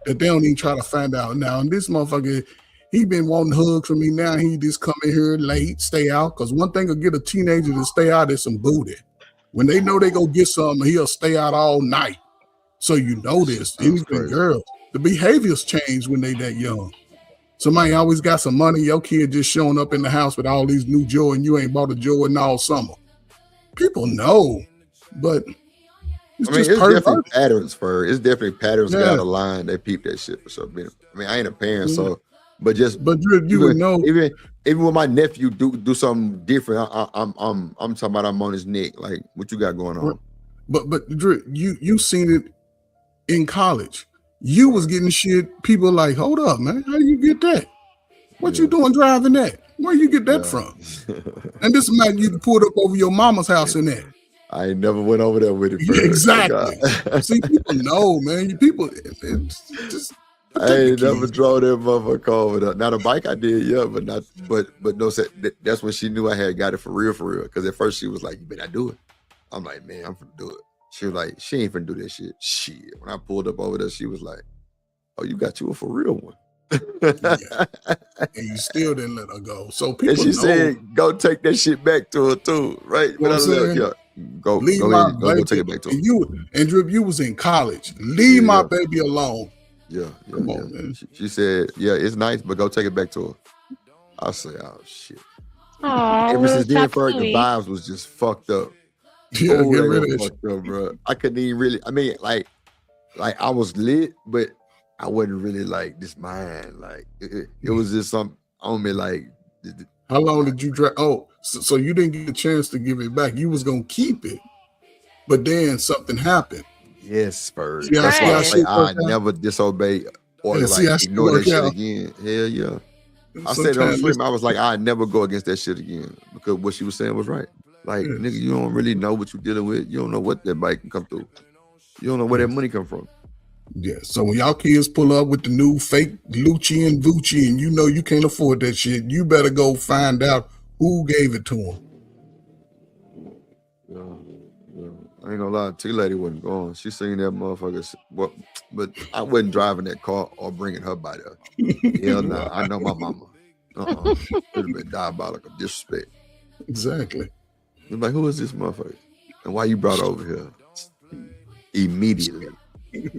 that they don't even try to find out now? And this motherfucker, he been wanting hugs from me now. He just come in here late, stay out. Because one thing will get a teenager to stay out is some booty. When they know they go get something, he'll stay out all night. So you know this. These girls, the behaviors change when they that young. Somebody always got some money. Your kid just showing up in the house with all these new Jordan. You ain't bought a Jordan all summer. People know, but it's it's just definitely patterns for her. It's definitely patterns Yeah. got a line. They peep that shit for sure. I mean, I ain't a parent, so but you would know. Even when my nephew do something different, I'm talking about I'm on his neck. Like, what you got going on? But Drew, you seen it in college. You was getting shit. People like, hold up, man. How you get that? What you doing driving that? Where you get that from? And this man you pulled up over your mama's house in that. I ain't never went over there with it. Yeah, exactly. See, people know, man. People just. I ain't never drove that motherfucker over there. Now the bike I did, yeah, but no. That's when she knew I had got it for real. Because at first she was like, "You better do it." I'm like, "Man, I'm finna do it." She was like, "She ain't finna do that shit." Shit. When I pulled up over there, she was like, "Oh, you got you a for real one." Yeah. And you still didn't let her go. So people And she know. said, "Go take that shit back to her too." Right? You know what I'm saying? Go Leave ahead, my go take it back to her. And Drew, you was in college. Leave my baby alone. Yeah. She said, "Yeah, it's nice, but go take it back to her." I said, "Oh shit." Ever since then, for her, the vibes was just fucked up. Yeah, Oh, get they rid were of fucked up, bro. I couldn't even really. I mean, like I was lit, but I wasn't really like this man. Like it was just something on me. Like, How long did you drive? Oh, so you didn't get a chance to give it back. You was gonna keep it, but then something happened. yes, Spurs. Yeah, That's see why how I shit say I work out? never disobey or Yeah, see how like shit ignore that work shit out? again. Hell yeah. I said it on the Sometimes stream. I was like, I never go against that shit again because what she was saying was right. Like, nigga, you don't really know what you're dealing with. You don't know what that bike can come through. You don't know where that money come from. Yeah. So when y'all kids pull up with the new fake Lucci and Vucci, and you know you can't afford that shit, you better go find out who gave it to them. Yeah. I ain't gonna lie, T lady wasn't going. She seen that motherfucker. But I wasn't driving that car or bringing her by there. Hell no. I know my mama. It'd have been diabolical disrespect. Exactly. It's like, who is this motherfucker? And why you brought her over here? Immediately.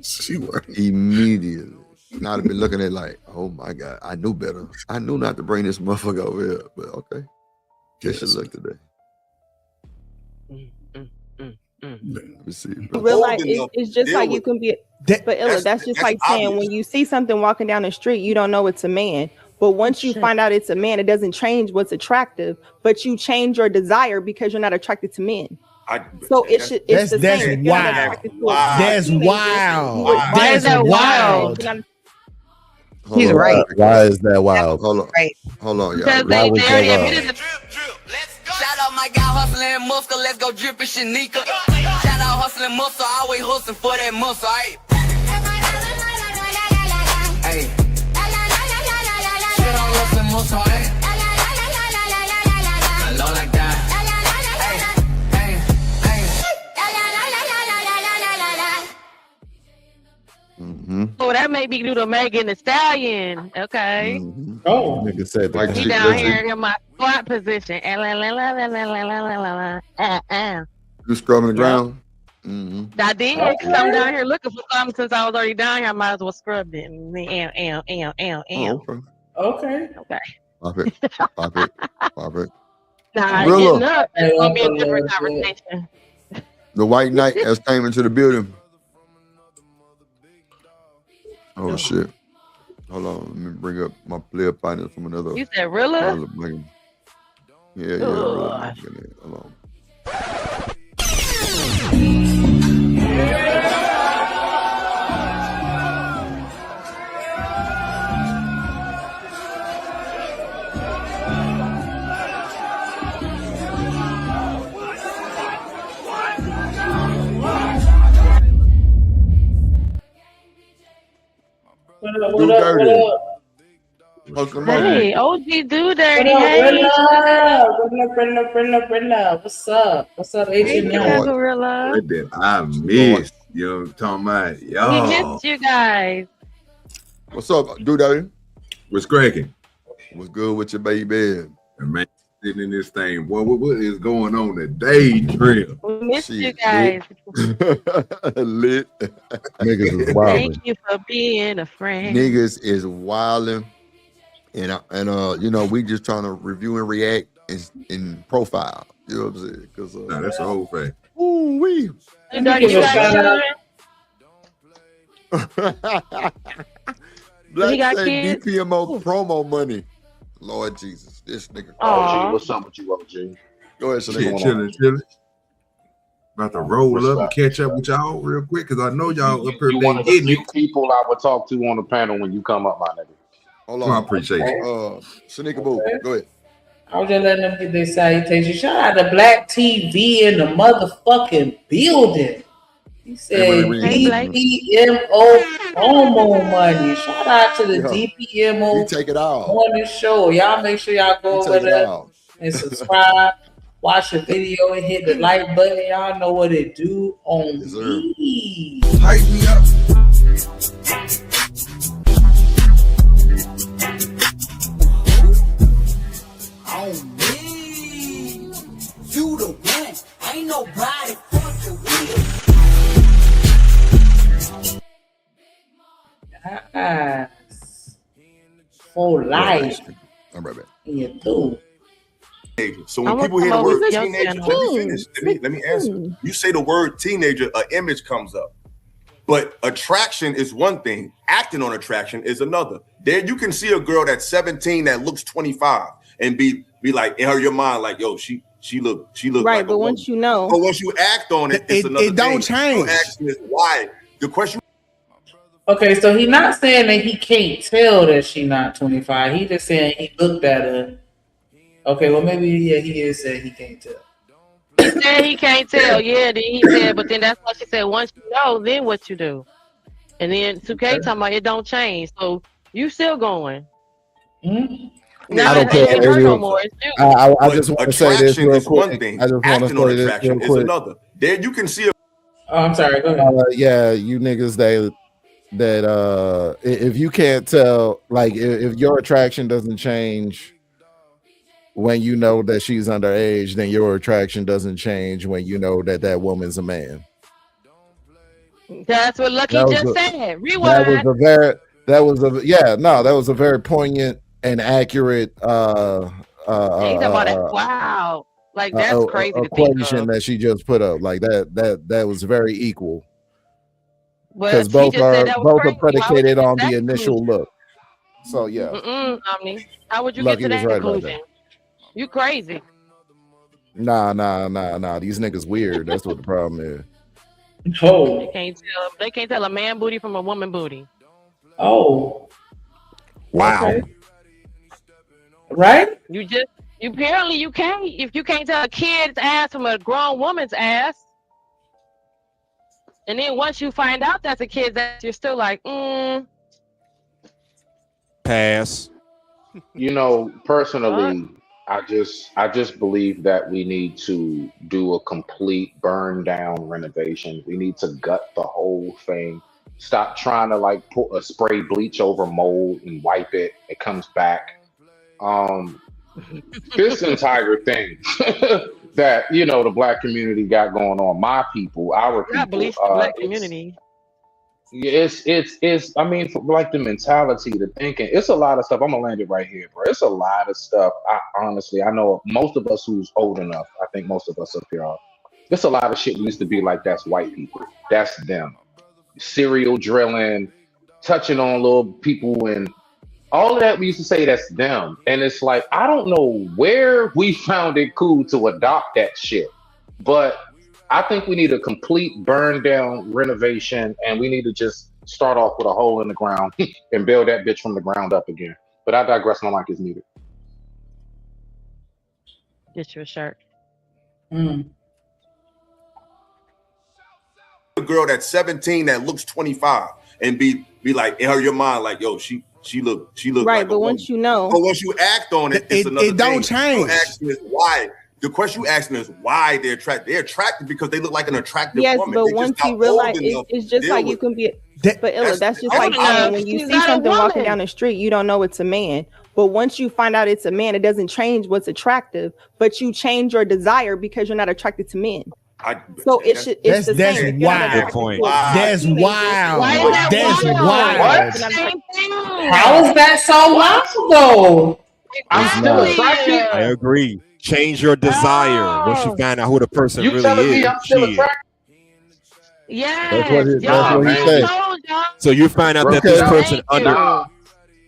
She worked. Immediately. Now I'd have been looking at like, oh my God, I knew better. I knew not to bring this motherfucker over here, but okay. Guess you look today. Let me see. Realize it's just like you can be, but Illa, that's just like saying when you see something walking down the street, you don't know it's a man. But once you find out it's a man, it doesn't change what's attractive, but you change your desire because you're not attracted to men. So it's the same. That's wild. That's wild. Why is that wild? He's right. Why is that wild? Hold on. Right. Hold on, Because y'all. they was already that admitted the Shout out my guy hustling muscle, let's go drippin' Shanika. Shout out hustling muscle, always hustling for that muscle, aight? Hey. Shout out hustling muscle, aight? Low like that. Oh, that may be due to Megan Thee Stallion. Okay. Oh, nigga said that. He down here in my squat position. You scrubbing the ground? I did, because I'm down here looking for something since I was already down here. I might as well scrub it. Okay. Pop it. Pop it. Pop it. Nah, Rilla. getting up, it's going to be a different conversation. The white knight has came into the building. Oh shit. Hold on. Let me bring up my player partner from another. You said Rilla? Yeah, Rilla. Hold on. What up? Hey, OG Do Dirty. What up, Hey, Brilla? What's up? What's up, Hey, H&M? Gorilla. What did I miss? Yo, talking about We y'all. missed you guys. What's up, dude? Daddy? What's cracking? What's good with your baby? Man, sitting in this thing, boy. What is going on today, Trill? We missed you guys. Lit. Niggas is wild. Thank you for being a friend. Niggas is wilding, and you know, we just trying to review and react and profile. You know what I'm saying? Because nah, that's the whole thing. Ooh wee. You got children? Black got say kids? DPMO promo money. Lord Jesus, this nigga. OG, what's up with you, OG? Go ahead, Shit, chilling. About to roll up and catch up with y'all real quick because I know y'all up here You one of the getting few it. people I would talk to on the panel when you come up, my nigga. Hold on. I appreciate you. Shanika Boo, go ahead. I was just letting them get their salutation. Shout out to Black TV in the motherfucking building. He said DPMO promo money. Shout out to the DPMO take it out morning show. Y'all make sure y'all go over there and subscribe. Watch the video and hit the like button. Y'all know what it do on me. Hype me up. On me. You the one. Ain't nobody fucking with. For life. I'm right back. Yeah, too. So when people hear the word teenager, let me answer. You say the word teenager, an image comes up. But attraction is one thing. Acting on attraction is another. There you can see a girl that's 17 that looks 25 and be like in your mind like, yo, she look right. like But once you know, but once you act on it, it's another it don't thing. change. So action is why. The question. Okay, so he's not saying that he can't tell that she's not 25. He just saying he looked at her. Okay, well maybe he is saying he can't tell. He said he can't tell. Yeah, then he said, but then that's why she said, once you know, then what you do. And then 2K talking about it don't change. So you still going. Mm-hmm. I don't care. No more. It's you. I just want to say this Attraction real is one quick. thing. I just want to Acting on say this attraction real is quick. another. There you can see a. Oh, I'm sorry. Go ahead. Yeah, you niggas that if you can't tell, like if your attraction doesn't change when you know that she's underage, then your attraction doesn't change when you know that that woman's a man. That's what Lucky That was just a- said. Rewind. That was a very poignant and accurate He's talking about that. Wow. Like that's crazy to think equation of. that she just put up. Like that was very equal. But Because he both just said are that was both are crazy. Why would you predicated get to on that the initial conclusion? look. So yeah, Omni. How would you Lucky get to was that right about conclusion? You crazy. nah. These niggas weird. That's what the problem is. Oh. They can't tell a man booty from a woman booty. Oh. Wow. Okay. Right? You apparently you can't if you can't tell a kid's ass from a grown woman's ass. And then once you find out that's a kid's ass, you're still like, Pass. You know, personally, I just believe that we need to do a complete burn down renovation. We need to gut the whole thing. Stop trying to like put a spray bleach over mold and wipe it. It comes back. This entire thing that the black community got going on, my people, our I people, believe the black community. it's I mean, for like the mentality, the thinking, it's a lot of stuff. I'm gonna land it right here, bro. It's a lot of stuff. I know most of us who's old enough, I think most of us up here are. It's a lot of shit used to be like that's white people. That's them. Serial drilling, touching on little people and all of that we used to say that's them. And it's like, I don't know where we found it cool to adopt that shit. But I think we need a complete burn down renovation and we need to just start off with a hole in the ground and build that bitch from the ground up again. But I digress, my mic is muted. Get you a shirt. A girl that's 17 that looks 25 and be like in your mind like, yo, she look Right, like but once you know, but once you act on it, it's another it don't thing. change. The question is why. The question you asking is why they're attracted. They're attracted because they look like an attractive yes, woman. but They're once just not you realize old enough it's to just deal like you with can be. That- But Illa, that's just like enough. when you She's see not a something walking woman. down the street, you don't know it's a man. But once you find out it's a man, it doesn't change what's attractive. But you change your desire because you're not attracted to men. So it's the That's same. If you're not wild. attracted point. to That's teenagers, wild. Why is that That's wild? wild. Same thing. How is that so wild though? I'm still not. attracted. I agree. Change your desire once you find out who the person You really telling me is. I'm still Shit. attracted? Yes. That's what he said. So you find out that Okay. this person Thank you.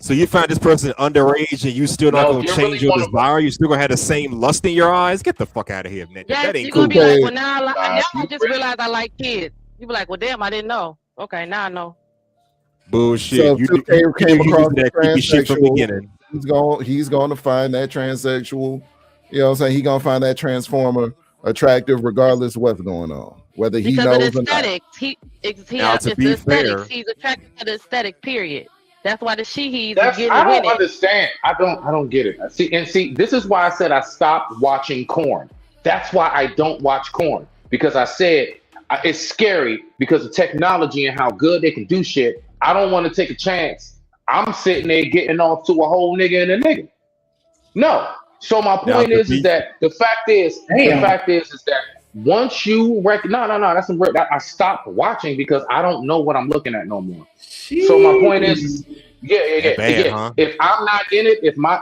So you find this person underage and you still not No, gonna you change really your wanna- desire? You still gonna have the same lust in your eyes? Get the fuck out of here, man. Yes, That ain't you're cool. gonna be like, well, Nah, now I you just really- realized I like kids. You be like, well, damn, I didn't know. Okay, now I know. Bullshit. So if you 2K came across that creepy shit from the transsexual, beginning. he's going to find that transsexual. You know what I'm saying? He's gonna find that transformer attractive regardless of what's going on, whether he Because knows of the or not. aesthetics. Now, It's to the be aesthetics. fair- He's attracted to the aesthetic, period. That's why the she-he's That's, getting I with don't it. understand. I don't get it. See, this is why I said I stopped watching corn. That's why I don't watch corn, because I said it's scary because of technology and how good they can do shit. I don't want to take a chance. I'm sitting there getting off to a whole nigga and a nigga. No. So my point is that the fact is that once you that's some I stopped watching because I don't know what I'm looking at no more. So my point is, Bad, huh? if I'm not in it, if my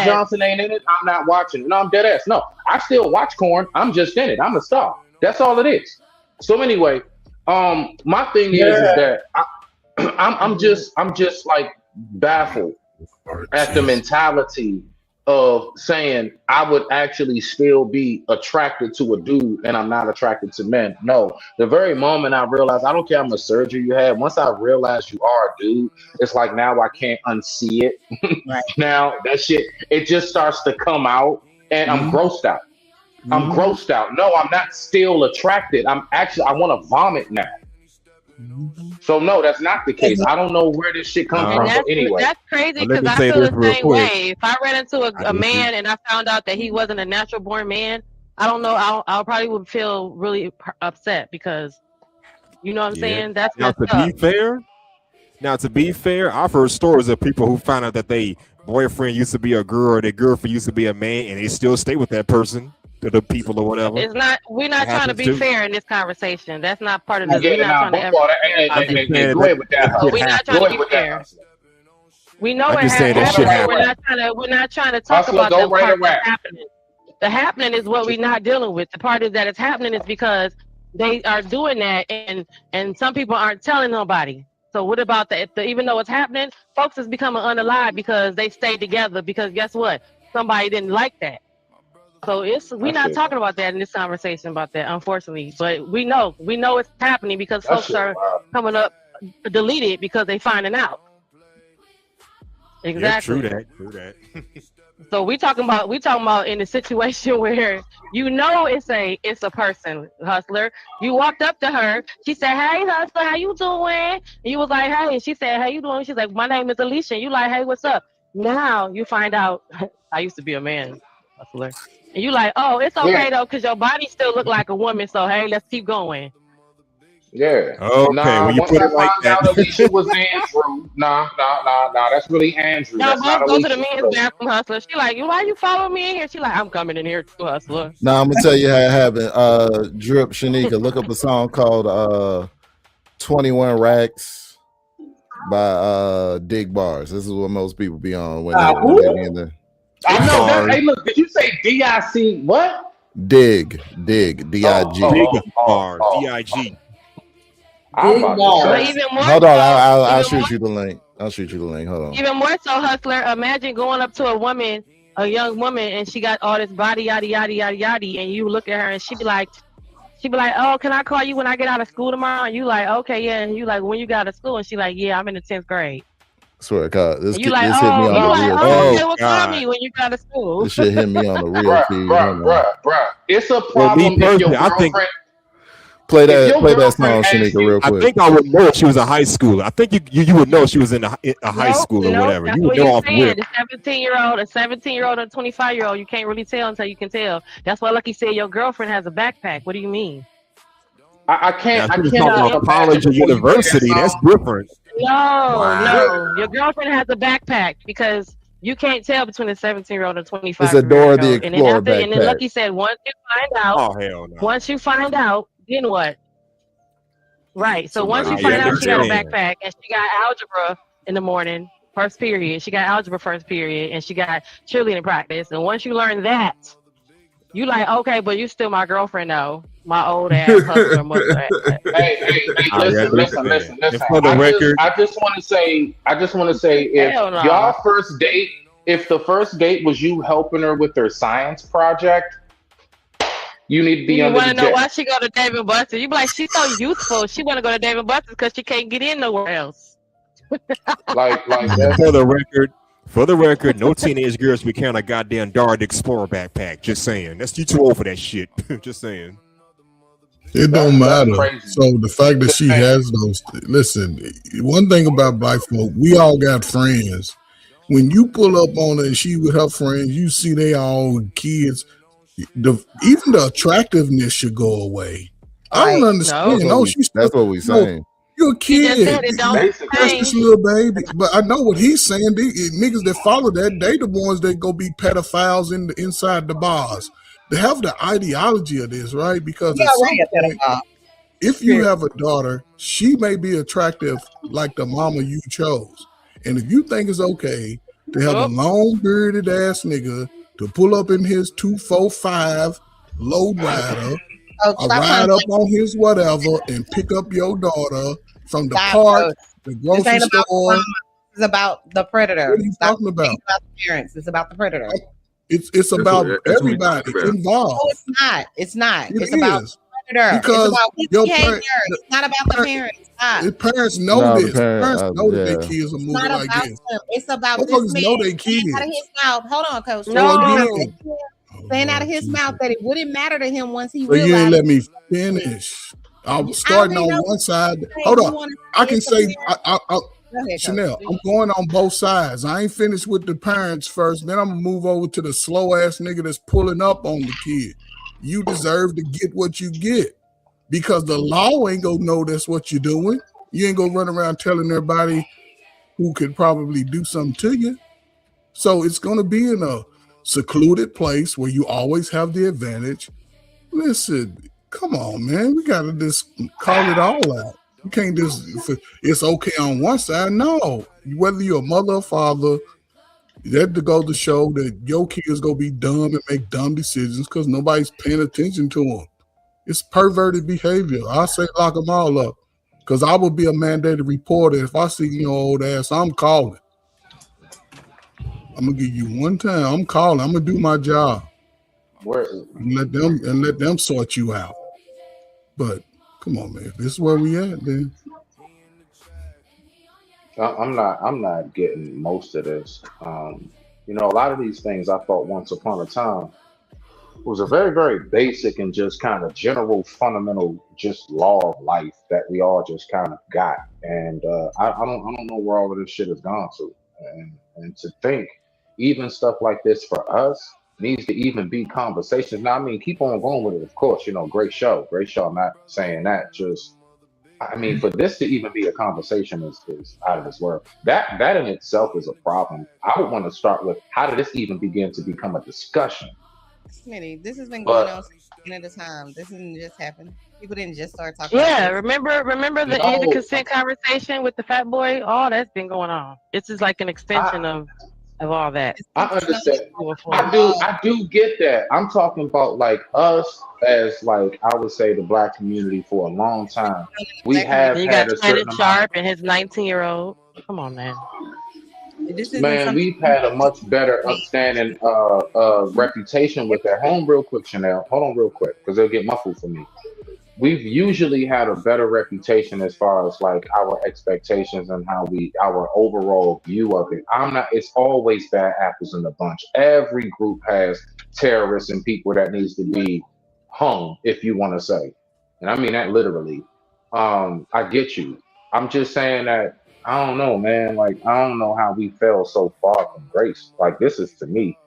Johnson ain't in it, I'm not watching. No, I'm dead ass. No, I still watch corn. I'm just in it. I'm a star. That's all it is. So anyway, my thing is that I'm just like baffled at the mentality of saying I would actually still be attracted to a dude and I'm not attracted to men. No, the very moment I realized, I don't care how much surgery you had, once I realized you are a dude, it's like now I can't unsee it. Now that shit, it just starts to come out and I'm grossed out. I'm grossed out. No, I'm not still attracted. I want to vomit now. So no, that's not the case. I don't know where this shit comes from. But anyway, That's crazy Let because me I say feel this the real same quick. way. If I ran into a man and I found out that he wasn't a natural born man, I don't know. I probably would feel really upset because, you know what I'm saying? That's Now messed to up. be fair, I've heard stories of people who found out that they boyfriend used to be a girl or their girlfriend used to be a man and they still stay with that person, to the people or whatever. It's not. We're not It trying to happens be too. fair in this conversation. That's not part of this. Yeah, We're not nah, trying to ever. both be fair about this. go ahead with that. We're not trying Go to ahead be with fair. that. We know I'm it just saying that happens. shit We're happens. not trying to talk Hustler, about go the write a part rap. that's happening. The happening is what we're not dealing with. The part is that it's happening is because they are doing that, and some people aren't telling nobody. So what about that? Even though it's happening, folks is becoming unalive because they stayed together. Because guess what? Somebody didn't like that. So we're not talking about that in this conversation about that, unfortunately. But we know it's happening because folks are coming up deleted because they finding out. Exactly. Yeah, true that. So we talking about in a situation where it's a person, hustler. You walked up to her, she said, "Hey, hustler, how you doing?" And you was like, "Hey," and she said, "How you doing?" She's like, "My name is Alicia." And you like, "Hey, what's up?" Now you find out I used to be a man, hustler. And you like, "Oh, it's okay though, because your body still look like a woman, so hey, let's keep going." Yeah. Okay, Nah, when you once put I it like found that. out Alicia was Andrew, nah, that's really Andrew. Now That's not go to the Alicia. men's bathroom, hustler. She like, "Why you follow me in here?" She like, "I'm coming in here too, hustler." Now I'm gonna tell you how it happened. Drip Shanika, look up a song called 21 Racks by Dig Bars. This is what most people be on when they be in the I know that. Hey, look, did you say DIC what? Dig D-I-G. Bars, D-I-G. Even more Hold on, I'll even shoot more- you the link. I'll shoot you the link. Hold on. Even more so, hustler. Imagine going up to a young woman, and she got all this body, yada yada yada yada, and you look at her, and she be like, "Oh, can I call you when I get out of school tomorrow?" And you like, "Okay, yeah." And you like, "When you got out of school?" And she like, "Yeah, I'm in the 10th grade." Swear to God, this And you hit like, me "Oh, on you the like, real oh, feed. okay, well, call me when you got out of school." This shit hit me on the real feed. Hold on. Bruh. It's a Well, me problem if your personally, I think- girlfriend. Play If that your song, girlfriend asks Shanika, you- real I quick. think I would know if she was a high schooler. I think you would know if she was in a high school or whatever. That's You would what know you're off saying. rip. The 17-year-old, a 17-year-old, and a 25-year-old, you can't really tell until you can tell. That's why Lucky said your girlfriend has a backpack. What do you mean? I can't. Now, I if she was can't talking even about college or imagine before you play that university, that's song. different. No. Your girlfriend has a backpack because you can't tell between a 17-year-old and a 25-year-old. It's a Dora the And then Explorer and then backpack. Lucky said, once you find out, Oh hell no. once you find out, then what? Right. So once you Somebody find out she got a understand. backpack and she got algebra in the morning, first period, she got algebra first period, and she got cheerleading practice. And once you learn that, you like, okay, but you still my girlfriend though. My old ass hustler mother. Hey, listen. And for the record, I just want to say, if Hell no. y'all first date, if the first date was you helping her with her science project, you need to be You under want the to know jet. why she go to Dave & Buster's? You be like, she's so youthful. She want to go to Dave & Buster's because she can't get in nowhere else. Like that. For the record, no teenage girls be carrying a goddamn Dora the Explorer backpack. Just saying. That's you too old for that shit. Just saying. It don't That's matter. crazy. So the fact that she has those, listen, one thing about black folk, we all got friends. When you pull up on her and she with her friends, you see they all kids. Even the attractiveness should go away. I don't understand. That's what we saying. You're a kid. He just said it don't That's this little baby. But I know what he's saying. These niggas that follow that, they the ones that go be pedophiles inside the bars. They have the ideology of this, right? Because at some point, if you have a daughter, she may be attractive like the mama you chose. And if you think it's okay to have a long bearded ass nigga to pull up in his 245 low rider, ride up on his whatever and pick up your daughter from the park, the grocery This ain't about store. It's about the predator. What are you talking about? It's about the parents. It's about the predator. It's about everybody involved. No, it's not. It's not. It It's about is. the predator. Because it's about his your behavior. parent- It's not about the parents. It's not. The parents know No, the this. parent- Parents know that yeah. their kids are It's moving not like about this. them. It's about this Motherfuckers man know they saying kids. out of his mouth. Hold on, Coach. So again, Saying out of his mouth that it wouldn't matter to him once he but you realized. ain't let me finish. I was starting on one side. Hold on. I can say, Chanel, I'm going on both sides. I ain't finished with the parents first. Then I'm going to move over to the slow ass nigga that's pulling up on the kid. You deserve to get what you get because the law ain't going to know that's what you're doing. You ain't going to run around telling everybody who could probably do something to you. So it's going to be in a secluded place where you always have the advantage. Listen, come on, man. We got to just call it all out. You can't just, it's okay on one side. No, whether you're a mother or father, That to go to show that your kids gonna be dumb and make dumb decisions because nobody's paying attention to them. It's perverted behavior. I say lock them all up because I would be a mandated reporter. If I see your old ass, I'm calling. I'm gonna give you one time. I'm calling. I'm gonna do my job. And let them sort you out. But come on, man. If this is where we at, then I'm not getting most of this. You know, a lot of these things I thought once upon a time was a very, very basic and just kind of general, fundamental, just law of life that we all just kind of got. And I don't know where all of this shit has gone to. And to think even stuff like this for us needs to even be conversations. Now, I mean, keep on going with it, of course. You know, great show. I'm not saying that. Just, I mean, for this to even be a conversation is out of this world. That in itself is a problem. I would want to start with, how did this even begin to become a discussion? Smitty, this has been going on at a time. This didn't just happen. People didn't just start talking. Yeah, about remember the end of consent conversation with the fat boy? All that's been going on. This is like an extension of all that. I understand. I do get that. I'm talking about like us as, like, I would say, the Black community for a long time. We have you had got a certain Shannon Sharp and his 19-year-old. Come on, man. Man, we've had a much better upstanding reputation with that. Hold on real quick, Chanel. Hold on real quick, because they'll get muffled for me. We've usually had a better reputation as far as like our expectations and our overall view of it. It's always bad apples in the bunch. Every group has terrorists and people that needs to be hung, if you want to say. And I mean that literally. I get you. I'm just saying that, I don't know, man. Like, I don't know how we fell so far from grace. Like, this is, to me,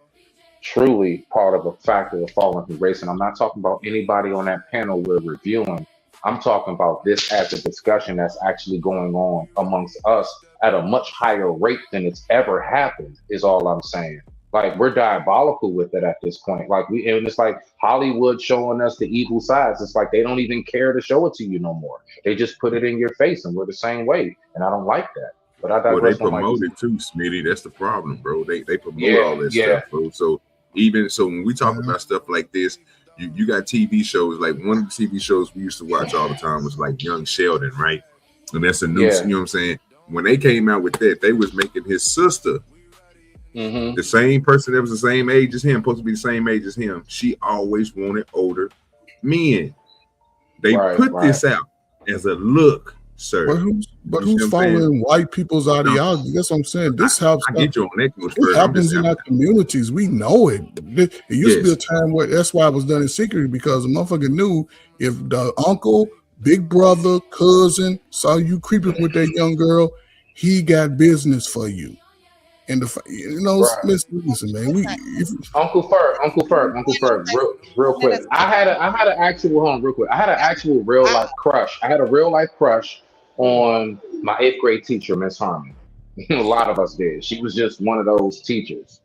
truly part of a factor of falling from grace. And I'm not talking about anybody on that panel we're reviewing. I'm talking about this as a discussion that's actually going on amongst us at a much higher rate than it's ever happened, is all I'm saying. Like, we're diabolical with it at this point. Like, and it's like Hollywood showing us the evil sides. It's like they don't even care to show it to you no more. They just put it in your face, and we're the same way. And I don't like that. But I digress. Well, they promote it too, Smitty. That's the problem, bro. They promote all this stuff, bro. So when we talk about stuff like this, you got TV shows. Like, one of the TV shows we used to watch all the time was like Young Sheldon, right? And that's a new, you know what I'm saying? When they came out with that, they was making his sister, the same person that was the same age as him, supposed to be the same age as him. She always wanted older men. They put this out as a look, sir. But who's following white people's ideology? That's what I'm saying. This helps. I get you on that. This happens in our communities. We know it. It used to be a time where that's why it was done in secret, because the motherfucker knew if the uncle, big brother, cousin saw you creeping with that young girl, he got business for you. And listen, man. Uncle Ferg, real quick. I had an actual real life crush. I had a real life crush on my 8th grade teacher, Miss Harmon. A lot of us did. She was just one of those teachers.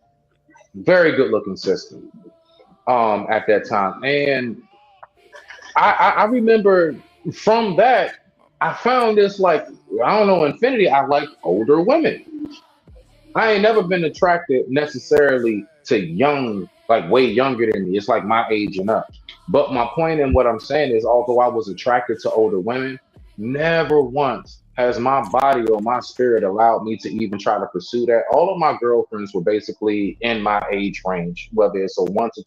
Very good looking sister at that time. And I remember from that, I found this, like, I don't know, infinity. I like older women. I ain't never been attracted necessarily to young, like way younger than me. It's like my age and up. But my point in what I'm saying is, although I was attracted to older women, never once has my body or my spirit allowed me to even try to pursue that. All of my girlfriends were basically in my age range, whether it's a 1 to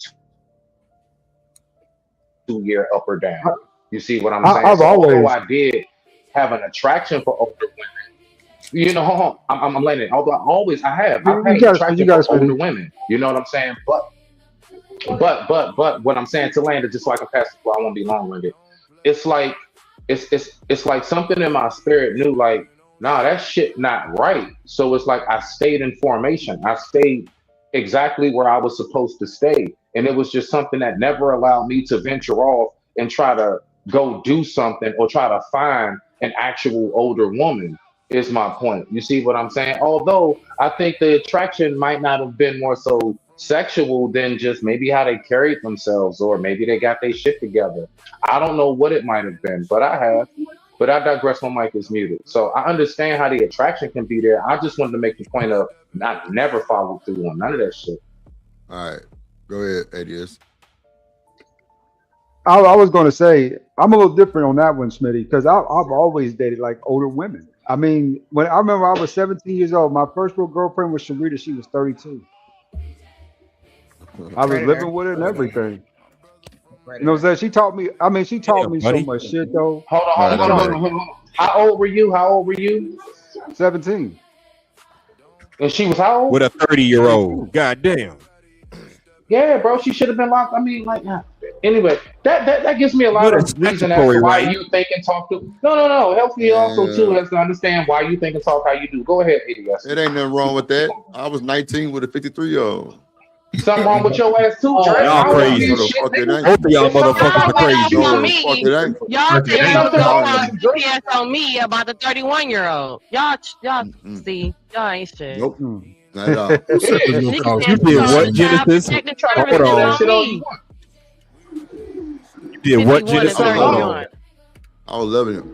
2 year up or down. You see what I'm saying? Although I did have an attraction for older women, you know, I'm letting it. Although I've had attraction for older women. You know what I'm saying? But what I'm saying to land is just like a passage. I won't be long-winded. It's like it's like something in my spirit knew, like, nah, that shit not right. So it's like I stayed in formation. I stayed exactly where I was supposed to stay, and it was just something that never allowed me to venture off and try to go do something or try to find an actual older woman. Is my point. You see what I'm saying? Although I think the attraction might not have been more so sexual than just maybe how they carried themselves, or maybe they got their shit together. I don't know what it might have been, but But I digress. My mic is muted. So I understand how the attraction can be there. I just wanted to make the point of I never followed through on none of that shit. All right, go ahead, ADS. I was going to say I'm a little different on that one, Smitty, because I've always dated like older women. I mean, when I remember I was 17 years old, my first real girlfriend was Sharita. She was 32. I was living with her and everything. You know what I'm saying? She taught me. I mean, she taught me so much shit, though. Hold on. How old were you? 17. And she was how old? With a 30-year-old. God damn. Yeah, bro. She should have been locked. I mean, like, anyway, that gives me a lot of reason as to why you think and talk to. No. Helps me also too as to understand why you think and talk how you do. Go ahead, ADS. It ain't nothing wrong with that. I was 19 with a 53-year-old. Something wrong with your ass too, Dre. Y'all crazy. Both of y'all motherfuckers are crazy. Y'all go on GPS on me about the 31-year-old. Y'all see, y'all ain't shit. Nope. Not at all. You did what, Genesis? Hold on. You did what, Genesis? Hold on. I was loving it.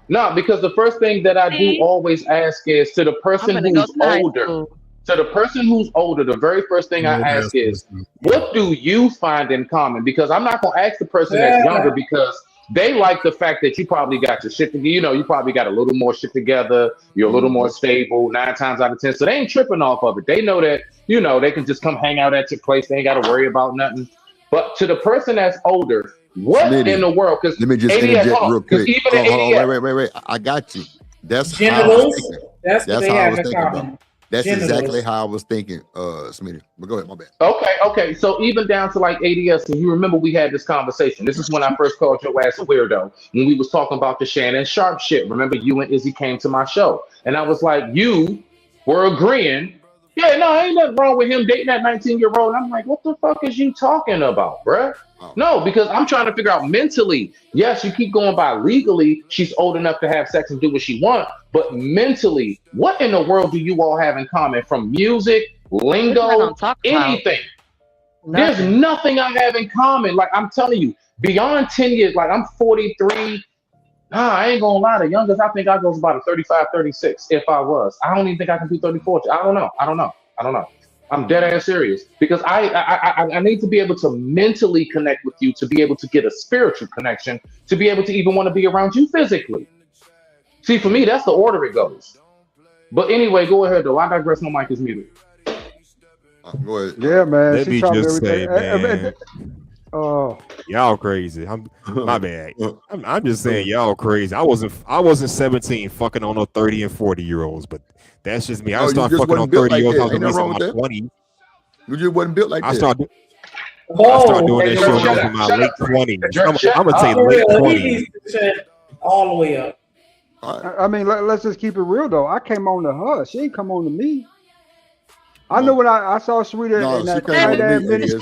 No, because the first thing that I do always ask is to the person who's older. To the person who's older, the very first thing I ask is, what do you find in common? Because I'm not going to ask the person that's younger because they like the fact that you probably got your shit together. You know, you probably got a little more shit together. You're a little more stable 9 times out of 10. So they ain't tripping off of it. They know that, you know, they can just come hang out at your place. They ain't got to worry about nothing. But to the person that's older, what in the world? Because let me just interject real quick. Hold on, wait. I got you. That's how I was thinking. That's how I was thinking about. That's exactly how I was thinking, Smitty. But go ahead, my bad. Okay. So even down to like ADS, and you remember we had this conversation. This is when I first called your ass a weirdo, when we was talking about the Shannon Sharp shit. Remember, you and Izzy came to my show, and I was like, you were agreeing. Yeah, no, ain't nothing wrong with him dating that 19-year-old. And I'm like, what the fuck is you talking about, bruh? No, because I'm trying to figure out mentally. Yes, you keep going by legally. She's old enough to have sex and do what she wants. But mentally, what in the world do you all have in common from music, lingo, anything? There's nothing I have in common. Like I'm telling you, beyond 10 years, like I'm 43. I ain't gonna lie. The youngest I think I goes about a 35, 36. If I was, I don't even think I can do 34. I don't know. I'm dead ass serious because I need to be able to mentally connect with you to be able to get a spiritual connection to be able to even want to be around you physically. See, for me, that's the order it goes. But anyway, go ahead though. I digress. My mic is muted. Go ahead. Yeah, man. Let me just say, man. Oh, y'all crazy. My bad. I'm just saying y'all crazy. I wasn't 17 fucking on no 30 and 40-year-olds, but that's just me. I started fucking on 30-year-olds. I was in my 20s. You just wasn't built like that. I started doing that shit in my late 20s. I'm gonna say late 20s. All the way up. I mean, let's just keep it real though. I came on to her. She ain't come on to me. I know when I saw Sharita in that minister.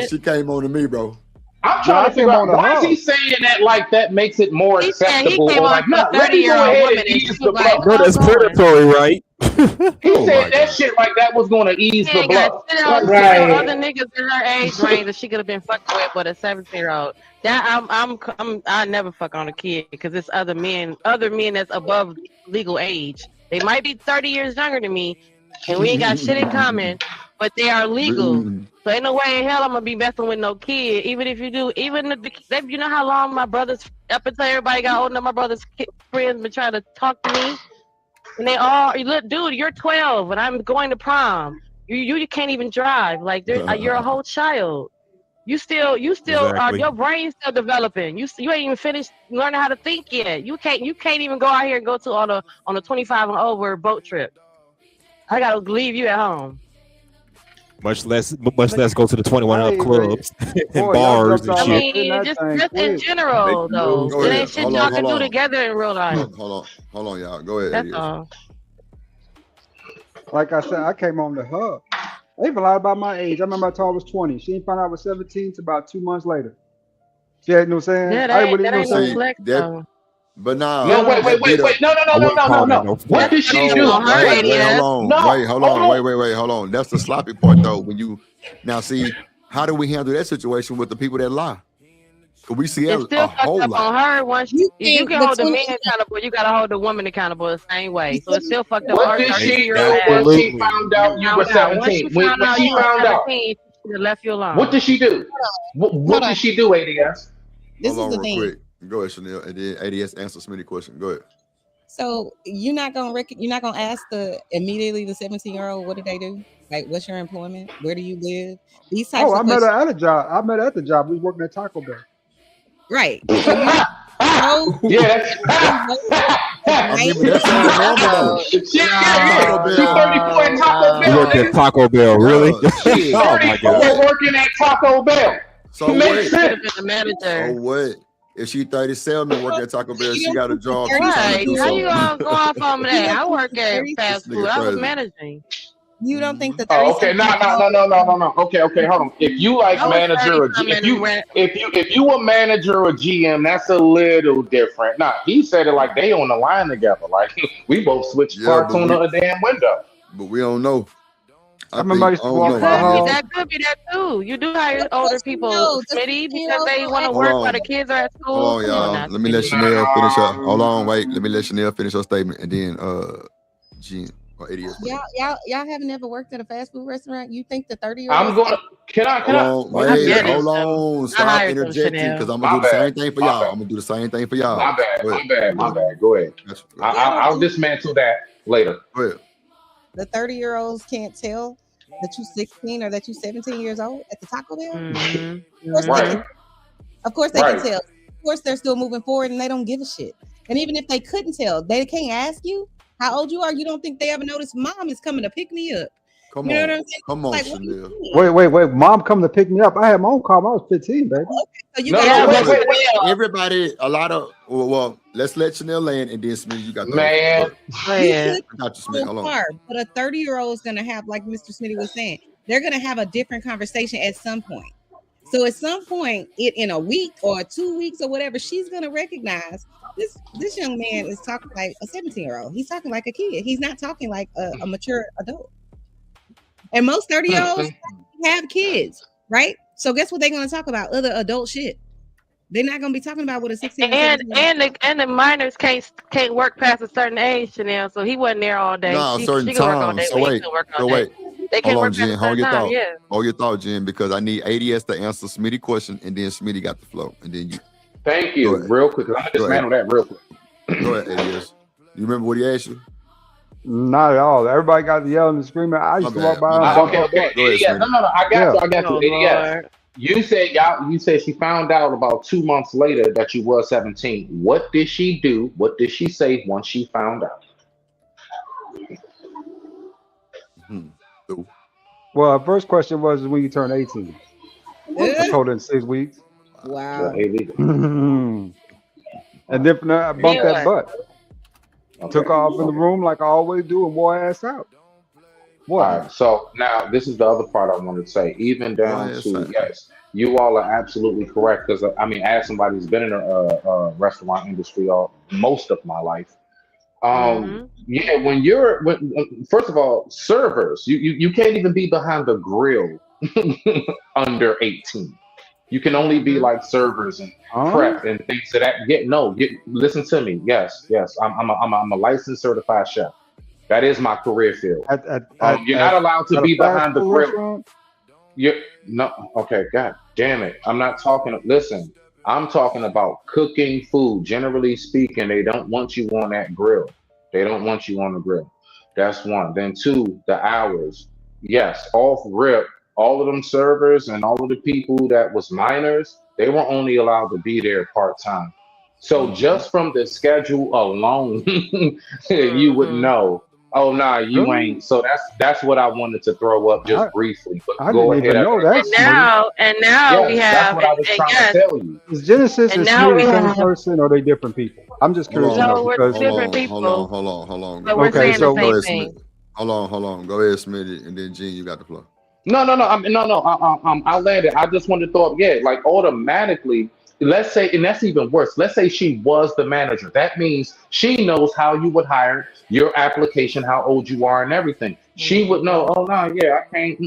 She came on to me, bro. I'm trying to figure out why is he saying that like that makes it more acceptable. Or like, no, let me go ahead and ease the blow. No, that's predatory, right? He said that shit like that was going to ease the blow. Right. Other niggas in her age range that she could have been fucking with, but a 17-year-old. That I never fuck on a kid because it's other men that's above legal age. They might be 30 years younger than me, and we ain't got shit in common, but they are legal. So ain't no way in hell I'm gonna be messing with no kid. Even if you do, you know how long my brothers, up until everybody got old enough, my brother's friends been trying to talk to me, and they all, look, dude, you're 12, and I'm going to prom. You can't even drive. Like you're a whole child. You still exactly. Your brain's still developing. You ain't even finished learning how to think yet. You can't even go out here and go to on a 25 and over boat trip. I gotta leave you at home. Much less go to the 21 up clubs and bars and shit. I mean, just in general though. It ain't shit y'all can do together in real life. Hold on, y'all. Go ahead. That's all. Like I said, I came on to her. I even lied about my age. I remember I told her I was 20. She didn't find out I was 17 until about 2 months later. Yeah, you know what I'm saying? Yeah, that ain't no flex though. But nah. No, wait. No. What did she do? Hold on. That's the sloppy part though. When you now see, how do we handle that situation with the people that lie? We see It's still a fucked whole up lot. on her. Once if you can hold the man accountable, you gotta hold the woman accountable the same way. So it's still fucked up. What on did her she do 32-year-old when ass. she found out you were 17? Once she When found out she you were found out, 17, she should have left you alone. what did she do? What did she do, ADS? Hold on real quick. Go ahead, Chanel, and then ADS answer Smitty question. Go ahead. So you're not gonna ask immediately the 17-year-old what did they do? Like, what's your employment? Where do you live? These types Oh, of I met questions. her at a job. I met her at the job. We was working at Taco Bell. Right. So you I mean, but that sounds normal though. She's 34 at Taco You Bell. worked at Taco Bell, really? She's Oh my 34 god. working at Taco Bell. So Makes wait. sense. The manager. So what? If she 37 and work at Taco Bell, she got a job. She's trying Right. to do How you something. gonna go off on that? I work at fast food. I was crazy. managing. You don't think that? Oh, okay. No. Okay. Hold on. If you like manager or if you a manager or GM, that's a little different. Nah, he said it like they on the line together. Like we both switched parts on the damn window. But we don't know. I remember I used to walk by her. That could be that too. You do hire older people, Smitty, because they want to Hold work on. while the kids are at school. Hold on, Come on y'all. now, Let me let Smitty. Chanel finish up. Hold on, wait. Let me let Chanel finish her statement, and then Jean or ADS. Y'all haven't ever worked at a fast food restaurant? You think the 30-year-old? I'm gonna. Can I? Hold on. Stop interjecting because I'm gonna do the same thing for y'all. I'm gonna do the same thing for y'all. My bad. Go ahead. I'll dismantle that later. Go ahead. The 30-year-olds can't tell that you're 16 or that you're 17 years old at the Taco Bell. Of course they can tell. Of course they're still moving forward and they don't give a shit. And even if they couldn't tell, they can't ask you how old you are. You don't think they ever noticed mom is coming to pick me up? Come you know on. what I'm saying? Come on, like, Chanel. Wait. Mom come to pick me up. I had my own car when I was 15, baby. So you wait. Everybody, a lot of well, let's let Chanel land and then Smith, you got the man. I got you, Smith. Hold on. But a 30-year-old is gonna have, like Mr. Smitty was saying, they're gonna have a different conversation at some point. So at some point, in a week or 2 weeks or whatever, she's gonna recognize this young man is talking like a 17-year-old. He's talking like a kid. He's not talking like a mature adult. And most 30-year-olds have kids, right? So guess what they're gonna talk about? Other adult shit. They're not gonna be talking about what a 16 and the minors can't work past a certain age, Chanel. So he wasn't there all day. No, she certain can work all time. day. So wait. They can Hold on, work Jen. past a Hold certain your time. thought. Yeah. Hold your thought, Jen, because I need ADS to answer Smitty question, and then Smitty got the flow, and then you. Thank you. Real quick, I'm gonna dismantle that real quick. Go ahead, ADS. You remember what he asked you? Not at all. Everybody got the yelling and screaming. I used to walk by. Okay. Yeah, no. I got you. Yeah. You said she found out about 2 months later that you were 17. What did she do? What did she say once she found out? Well, her first question was when you turn 18. I told her in 6 weeks. Wow. And then from there, I bumped that butt. Took her off in the room like I always do and wore her ass out. What? All right, so now this is the other part I wanted to say. Even down to yes, you all are absolutely correct. Because I mean, as somebody who's been in a restaurant industry most of my life, yeah, when first of all, servers, you can't even be behind the grill under 18. You can only be like servers and prep and things of that. Listen to me. Yes, I'm a licensed certified chef. That is my career field. You're not allowed to be behind the grill. Okay, god damn it. I'm not talking. Listen, I'm talking about cooking food. Generally speaking, they don't want you on that grill. They don't want you on the grill. That's one. Then two, the hours. Yes, off rip, all of them servers and all of the people that was minors, they were only allowed to be there part-time. So just from the schedule alone, you would know. Oh nah, you ain't. So that's what I wanted to throw up just briefly. But I go didn't ahead. even know that. And now we have. That's what I was trying to tell you. Is Genesis and now Smith we the same have- person or are they different people? I'm just curious. No, to know we're because different people. Hold on. But we're saying the same thing. Hold on. Go ahead, Smitty, and then Gene, you got the floor. No. I landed. I just wanted to throw up. Yeah, like automatically. Let's say, and that's even worse. Let's say she was the manager. That means she knows how you would hire, your application, how old you are, and everything. She would know. Oh no, yeah, I can't.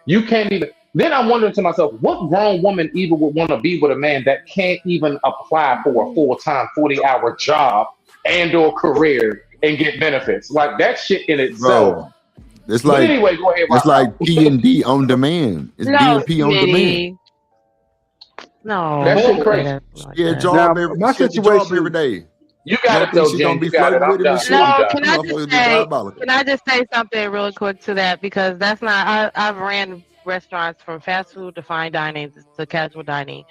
You can't even. Then I'm wondering to myself, what grown woman even would want to be with a man that can't even apply for a full-time 40-hour job and or career and get benefits? Like that shit in itself. Bro, it's But like anyway, go ahead. it's Rock like out. P&D on demand. It's D&P on demand. No, That shit don't say crazy. that like Yeah, that. job Now, every my she at the job situation. every day. You got it Don't think though, she Jen. gonna be You got it. flirting I'm with him and done. shit. No, I'm can done. I Motherfuckers just be say? diabolical. Can I just say something really quick to that? Because that's not. I've ran restaurants from fast food to fine dining to casual dining,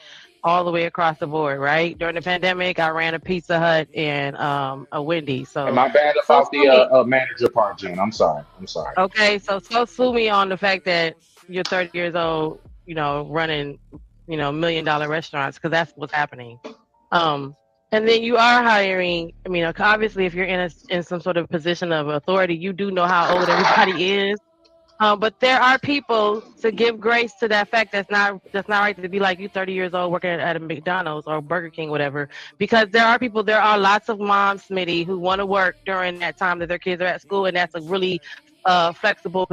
all the way across the board. Right during the pandemic, I ran a Pizza Hut and a Wendy's. And So my bad so about sue me. the manager part, Jen. I'm sorry. I'm sorry. Okay, so sue me on the fact that you're 30 years old. You know, running $1 million restaurants because that's what's happening. And then you are hiring. I mean, obviously, if you're in some sort of position of authority, you do know how old everybody is. But there are people to give grace to that fact. That's not right to be like you 30 years old working at a McDonald's or Burger King, whatever. Because there are people. There are lots of moms, Smitty, who want to work during that time that their kids are at school, and that's a really flexible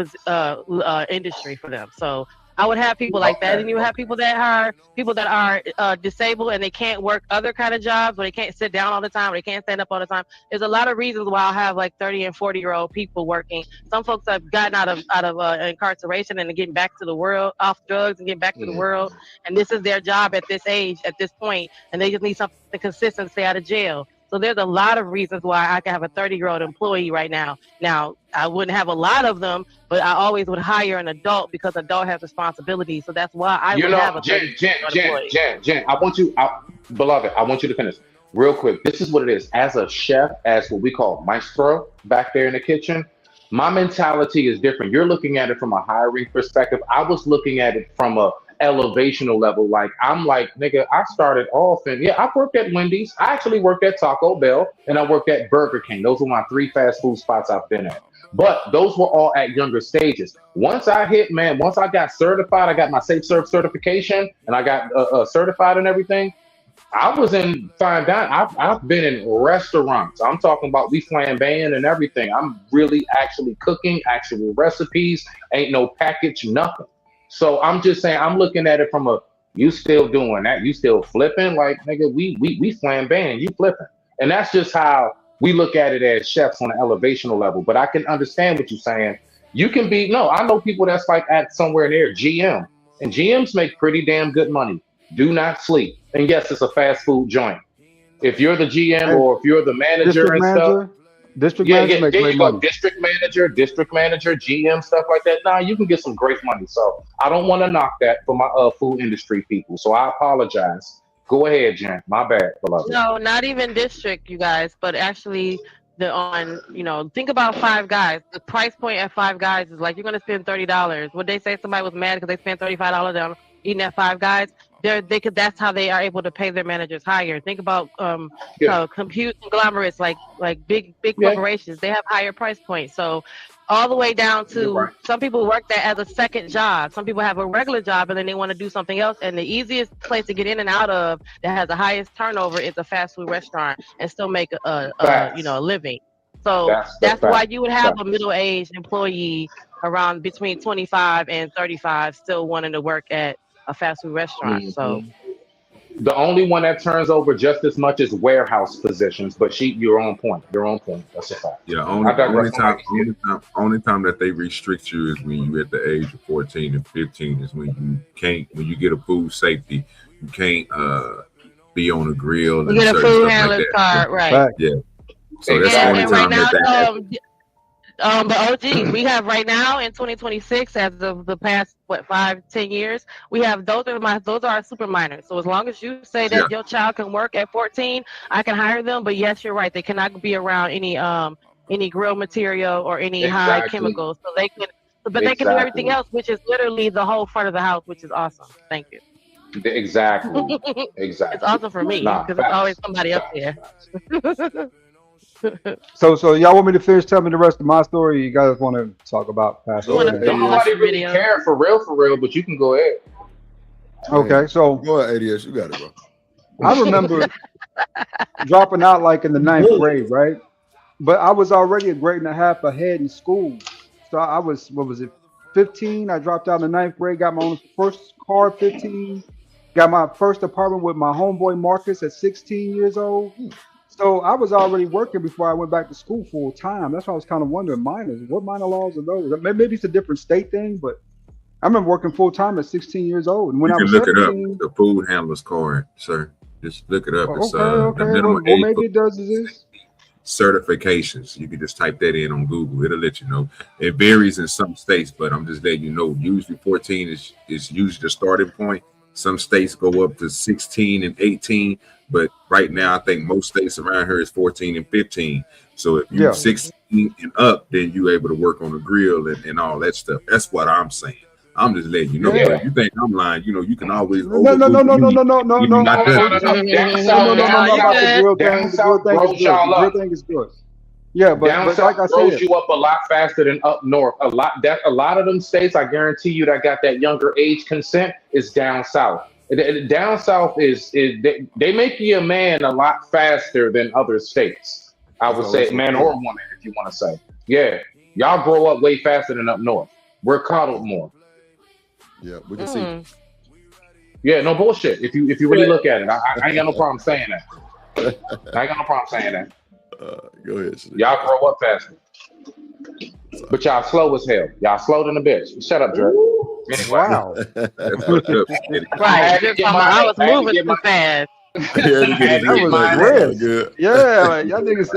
industry for them. So I would have people like that, and you have people that are disabled and they can't work other kind of jobs, or they can't sit down all the time, or they can't stand up all the time. There's a lot of reasons why I have like 30 and 40-year-old people working. Some folks have gotten out of incarceration and are getting back to the world, off drugs and getting back to the world, and this is their job at this age, at this point, and they just need something consistent to stay out of jail. So there's a lot of reasons why I can have a 30-year-old employee right now. Now, I wouldn't have a lot of them, but I always would hire an adult because adult has responsibility. So that's why I would have a 30-year-old employee. Jen, beloved, I want you to finish real quick. This is what it is. As a chef, as what we call maestro back there in the kitchen, my mentality is different. You're looking at it from a hiring perspective. I was looking at it from a elevational level. Like I'm like, nigga, I started off and I worked at Wendy's. I actually worked at Taco Bell and I worked at Burger King. Those were my 3 fast food spots I've been at. But those were all at younger stages. Once I got certified, I got my Safe Serve certification and I got certified and everything. I was in fine dining. I've been in restaurants. I'm talking about we flambeing and everything. I'm really actually cooking, actual recipes, ain't no package, nothing. So I'm just saying, I'm looking at it from you still doing that, you still flipping, like nigga, we flambeing, you flipping. And that's just how we look at it as chefs on an elevational level. But I can understand what you're saying. You can be, I know people that's like at somewhere near GM, and GMs make pretty damn good money. Do not sleep. And yes, it's a fast food joint. If you're the GM or if you're the manager and stuff. District manager make great money. District manager, GM, stuff like that. Nah, you can get some great money. So I don't want to knock that for my food industry people. So I apologize. Go ahead, Jen. My bad, beloved. No, not even district, you guys, but actually think about Five Guys. The price point at Five Guys is like you're gonna spend $30. Would they say somebody was mad because they spent $35 on eating at Five Guys? That's how they are able to pay their managers higher. Think about compute conglomerates like big corporations. They have higher price points. So all the way down to some people work that as a second job. Some people have a regular job and then they want to do something else. And the easiest place to get in and out of that has the highest turnover is a fast food restaurant and still make a living. So that's why you would have a middle-aged employee around between 25 and 35 still wanting to work at a fast food restaurant. Mm-hmm. So the only one that turns over just as much is warehouse positions, but you're on point. That's a fact. Yeah, only time that they restrict you is when you at the age of 14 and 15 is when you get a food safety, you can't be on a grill and you get a food handler's card, right? Yeah. So that's the only time but OG, we have right now in 2026, as of the past 5-10 years, we have those are our super minors. So as long as you say that your child can work at 14, I can hire them. But yes, you're right; they cannot be around any grill material or any high chemicals. So they can, they can do everything else, which is literally the whole front of the house, which is awesome. Thank you. Exactly. It's awesome for me because there's always somebody up there. So y'all want me to finish telling me the rest of my story? Or you guys want to talk about past? Nobody really care for real, but you can go ahead. Okay, so go ahead, ADS. You got it, bro. I remember dropping out like in the 9th grade, right? But I was already a grade and a half ahead in school. So I was, 15. I dropped out in the 9th grade, got my own first car at 15. Got my first apartment with my homeboy Marcus at 16 years old. So I was already working before I went back to school full time. That's why I was kind of wondering, minors, what minor laws are those? Maybe it's a different state thing, but I remember working full time at 16 years old. And when You I can was look 17, it up. The food handler's card, sir. Just look it up. It's the okay. minimum Well, age maybe it does exist. certifications. You can just type that in on Google. It'll let you know. It varies in some states, but I'm just letting you know. Usually 14 is usually the starting point. Some states go up to 16 and 18, but right now I think most states around here is 14 and 15. So if you're 16 and up, then you're able to work on the grill and all that stuff. That's what I'm saying. I'm just letting you know. But if you think I'm lying, you know, you can always No. Down south, the grill thing is good. Yeah, but down south like I grows said, you up a lot faster than up north. A lot of them states, I guarantee you, that got that younger age consent is down south. Down south is they make you a man a lot faster than other states. I would say, man or woman, if you want to say. Yeah, y'all grow up way faster than up north. We're coddled more. Yeah, we can see. Yeah, no bullshit. If you really look at it, I ain't got no problem saying that. I ain't got no problem saying that. Go ahead. Y'all grow up faster. But y'all slow as hell. Y'all slow than a bitch. Shut up, Drake. Anyway. Wow. Right. I was moving too fast. That was good. Yeah, like, y'all niggas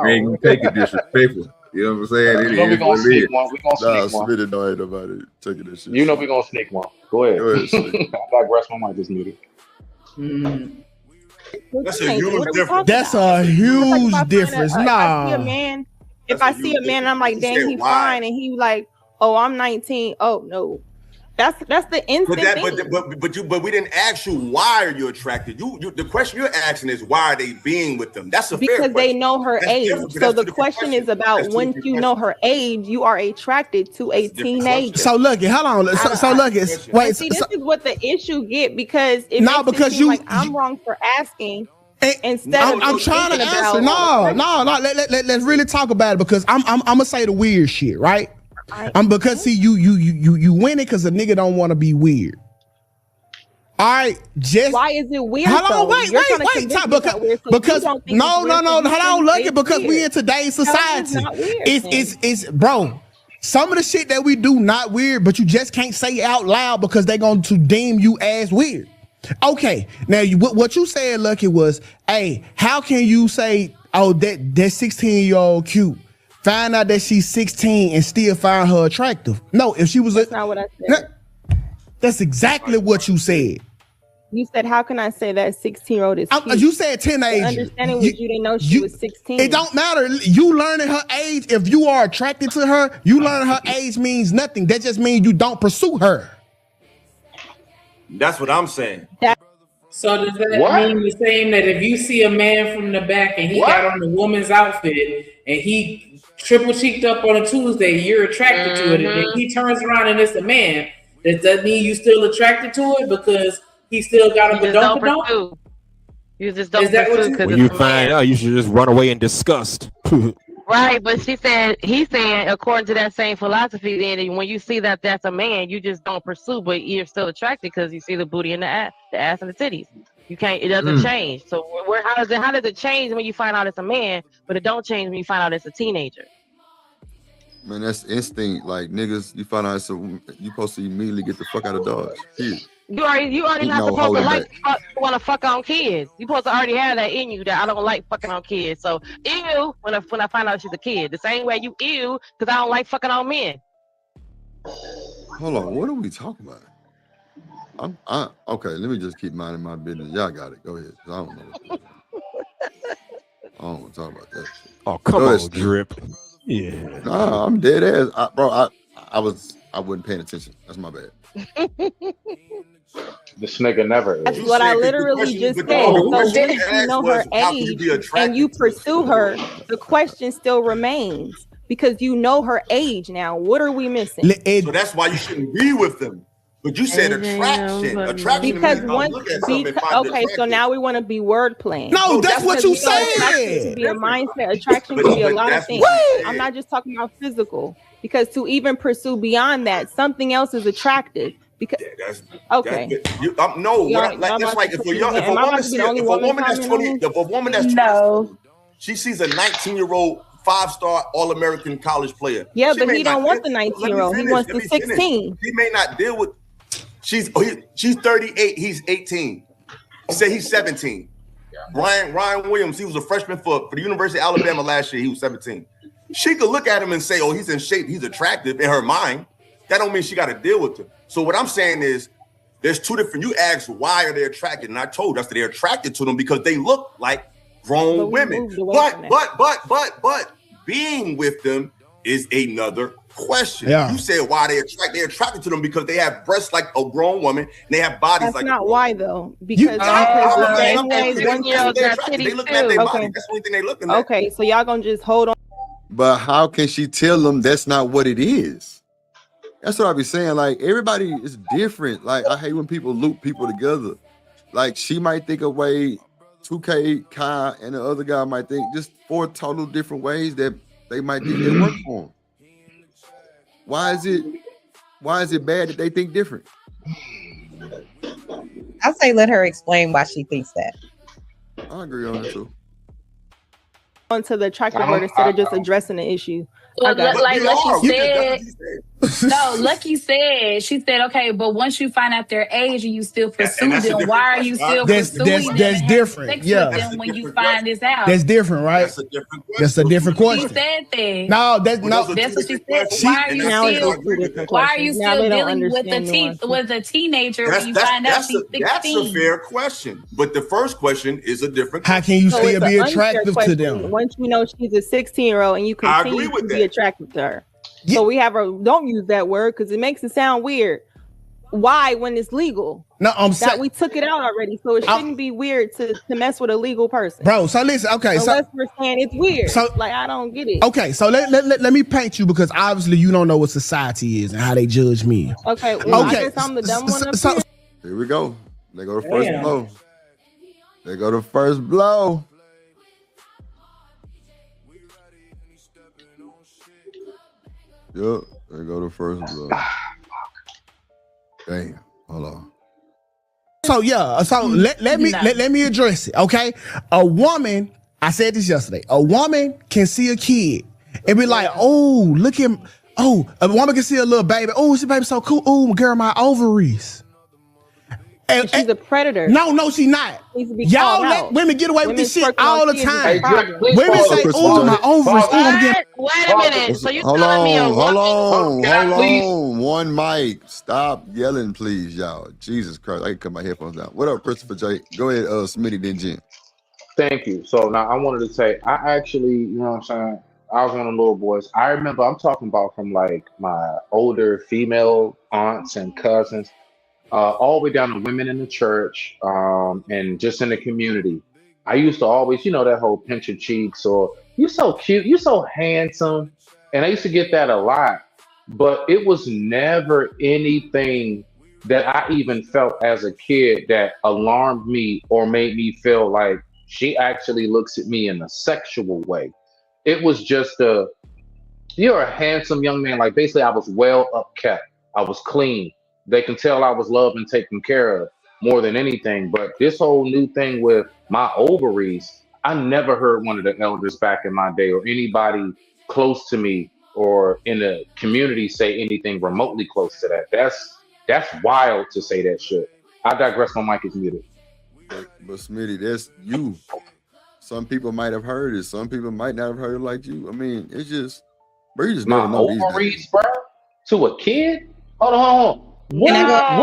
ain't gonna take it disrespectful. You know what I'm saying? You know we gonna sneak one. We gonna sneak one. Spit it, no, ain't nobody taking this shit. You know we gonna sneak one. Go ahead. I digress. My mic just muted. That's a huge difference. That's a huge difference. If I see a man and I'm like, dang, he's fine, and he like, oh, I'm 19. Oh no. That's the instant thing. But we didn't ask you why are you attracted. The question you're asking is why are they being with them? That's a fair question. Because they know her age. So the question is about once you know her age, you are attracted to a teenager. So look, hold on. So look, wait. See, this is what the issue get because it no, makes because it seem like I'm wrong for asking. Instead of I'm trying to answer. No. Let's really talk about it because I'm gonna say the weird shit, right? Because see, you win it because a nigga don't want to be weird. All right, just why is it weird? Hold on, wait. Because no. Hold on, look it because we in today's society. It's bro. Some of the shit that we do not weird, but you just can't say out loud because they're going to deem you as weird. Okay, now what you said, Lucky, was, hey, how can you say, oh, that 16-year-old cute? Find out that she's 16 and still find her attractive. No, if she was that's not what I said. That's exactly what you said. You said, how can I say that 16-year-old is cute? You said teenager. Understanding was you didn't know she was 16. It don't matter. You learning her age. If you are attracted to her, you learning her age means nothing. That just means you don't pursue her. That's what I'm saying. So does that mean you're saying that if you see a man from the back and he got on the woman's outfit and he triple cheeked up on a Tuesday, you're attracted to it, and then he turns around and it's a man, does that mean you still attracted to it because he still got a badonk? You just don't pursue. When you find out, you should just run away in disgust. Right, but he's saying, according to that same philosophy, then when you see that that's a man, you just don't pursue, but you're still attracted because you see the booty and the ass and the titties. You can't. It doesn't change. So how does it change when you find out it's a man, but it don't change when you find out it's a teenager? Man, that's instinct. Like niggas, you find out it's you supposed to immediately get the fuck out of Dodge. Period. You already not supposed to want to fuck on kids. You supposed to already have that in you that I don't like fucking on kids. So ew when I find out she's a kid. The same way you ew because I don't like fucking on men. Hold on, what are we talking about? Okay, let me just keep minding my business. Y'all got it. Go ahead. I don't know. I don't want to talk about that shit. Oh, come on, Drip. Yeah. Nah, I'm dead ass. Bro, I wasn't paying attention. That's my bad. This nigga never is. That's what I literally just said. So once you know her age and you pursue her, the question still remains because you know her age now. What are we missing? So that's why you shouldn't be with them. But you said attraction. Attraction because okay, so now we want to be word playing. No, that's what you said. Attraction can be a mindset. Attraction can be a lot of things. I'm not just talking about physical. Because to even pursue beyond that, something else is attractive. Because okay, that's like if a woman that's 20, she sees a 19-year-old 5-star All-American college player. Yeah, but he don't want the 19-year-old. He wants the 16. He may not deal with. She's 38. He's 18. He said he's 17. Ryan Williams. He was a freshman for the University of Alabama last year. He was 17. She could look at him and say, "Oh, he's in shape. He's attractive." In her mind, that don't mean she got to deal with him. So what I'm saying is, there's two different. You asked why are they attracted, and I told us that they're attracted to them because they look like grown women. But being with them is another question. Yeah. You said why they're attracted to them because they have breasts like a grown woman and they have bodies That's like not a why though. Because they look at their body. That's the only thing they looking at. Okay, so y'all gonna just hold on. But how can she tell them that's not what it is? That's what I be saying. Like, everybody is different. Like, I hate when people loop people together. Like, she might think a way, 2K, Kai, and the other guy might think just 4 total different ways that they might think they work for them. Why is it bad that they think different? I say let her explain why she thinks that. I agree on that too. Onto the attractive word instead of just addressing the issue. Well, like Lucky said, no, Lucky said, she said, okay, but once you find out their age and you still pursue them, why are you still pursuing them? That's different. Sex Yeah. with them when you find this out. That's different, right? That's a different question. She said that. No, that's what she said. Why are you still dealing with a teenager when you find out she's 16? That's a fair question. But the first question is a different question. How can you still be attractive to them? Once you know she's a 16-year-old and you continue to be attracted to her. Yeah. So we have her, don't use that word because it makes it sound weird. Why when it's legal? No, we took it out already, so it shouldn't be weird to mess with a legal person. Bro, so listen, okay. Unless we're saying it's weird. So like I don't get it. Okay, so let me paint you because obviously you don't know what society is and how they judge me. Okay, well, I guess I'm the dumb one up here. Here we go. They go to first blow. They go to first blow. Yep, they go to first blow. Damn, hold on. So let me address it. Okay, a woman. I said this yesterday. A woman can see a kid and be like, "Oh, look at him." Oh, a woman can see a little baby. Oh, this baby so cool. Oh, girl, my ovaries. And she's a predator. No, she's not. Y'all let women get away with this shit all the time. Women say, "Oh, my ovaries." Wait a minute. So you hold telling me a on. woman? One mic. Stop yelling, please, y'all. Jesus Christ, I can cut my headphones down. What up, Christopher J? Go ahead, Smitty, then Jen. Thank you. So now I wanted to say, I actually, you know what I'm saying? I was one of the little boys. I remember I'm talking about from like my older female aunts and cousins. All the way down to women in the church, and just in the community. I used to always, that whole pinch your cheeks or you're so cute, you're so handsome. And I used to get that a lot, but it was never anything that I even felt as a kid that alarmed me or made me feel like she actually looks at me in a sexual way. It was just you're a handsome young man. Like basically I was well upkept. I was clean. They can tell I was loved and taken care of more than anything. But this whole new thing with my ovaries, I never heard one of the elders back in my day or anybody close to me or in the community say anything remotely close to that. That's wild to say that shit. I digress. My mic is muted. But Smitty, that's you. Some people might have heard it. Some people might not have heard it like you. I mean, it's just, bro, you just my never know these ovaries, days. bro, to a kid. Hold on. What if I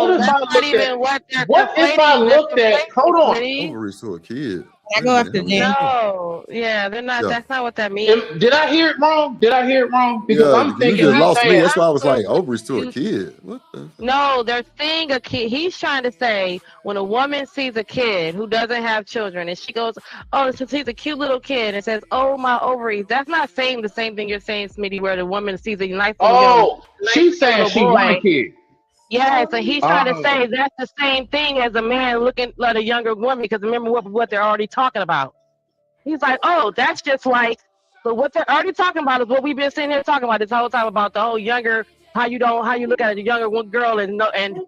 looked at? Hold on. Ovaries to a kid. I go after them. No, yeah, they're not. Yeah. That's not what that means. Did I hear it wrong? Because I'm thinking you just lost me. That's why I was like, ovaries to a kid. What the? No, they're seeing a kid. He's trying to say when a woman sees a kid who doesn't have children and she goes, "Oh, she sees a cute little kid," and says, "Oh, my ovaries." That's not saying the same thing you're saying, Smitty, where the woman sees a nice little she's saying she want a kid. Yeah, so he's trying to say that's the same thing as a man looking at a younger woman because remember what they're already talking about. He's like, oh, that's just like So what they're already talking about is what we've been sitting here talking about this whole time about the whole younger, how you look at a younger one girl and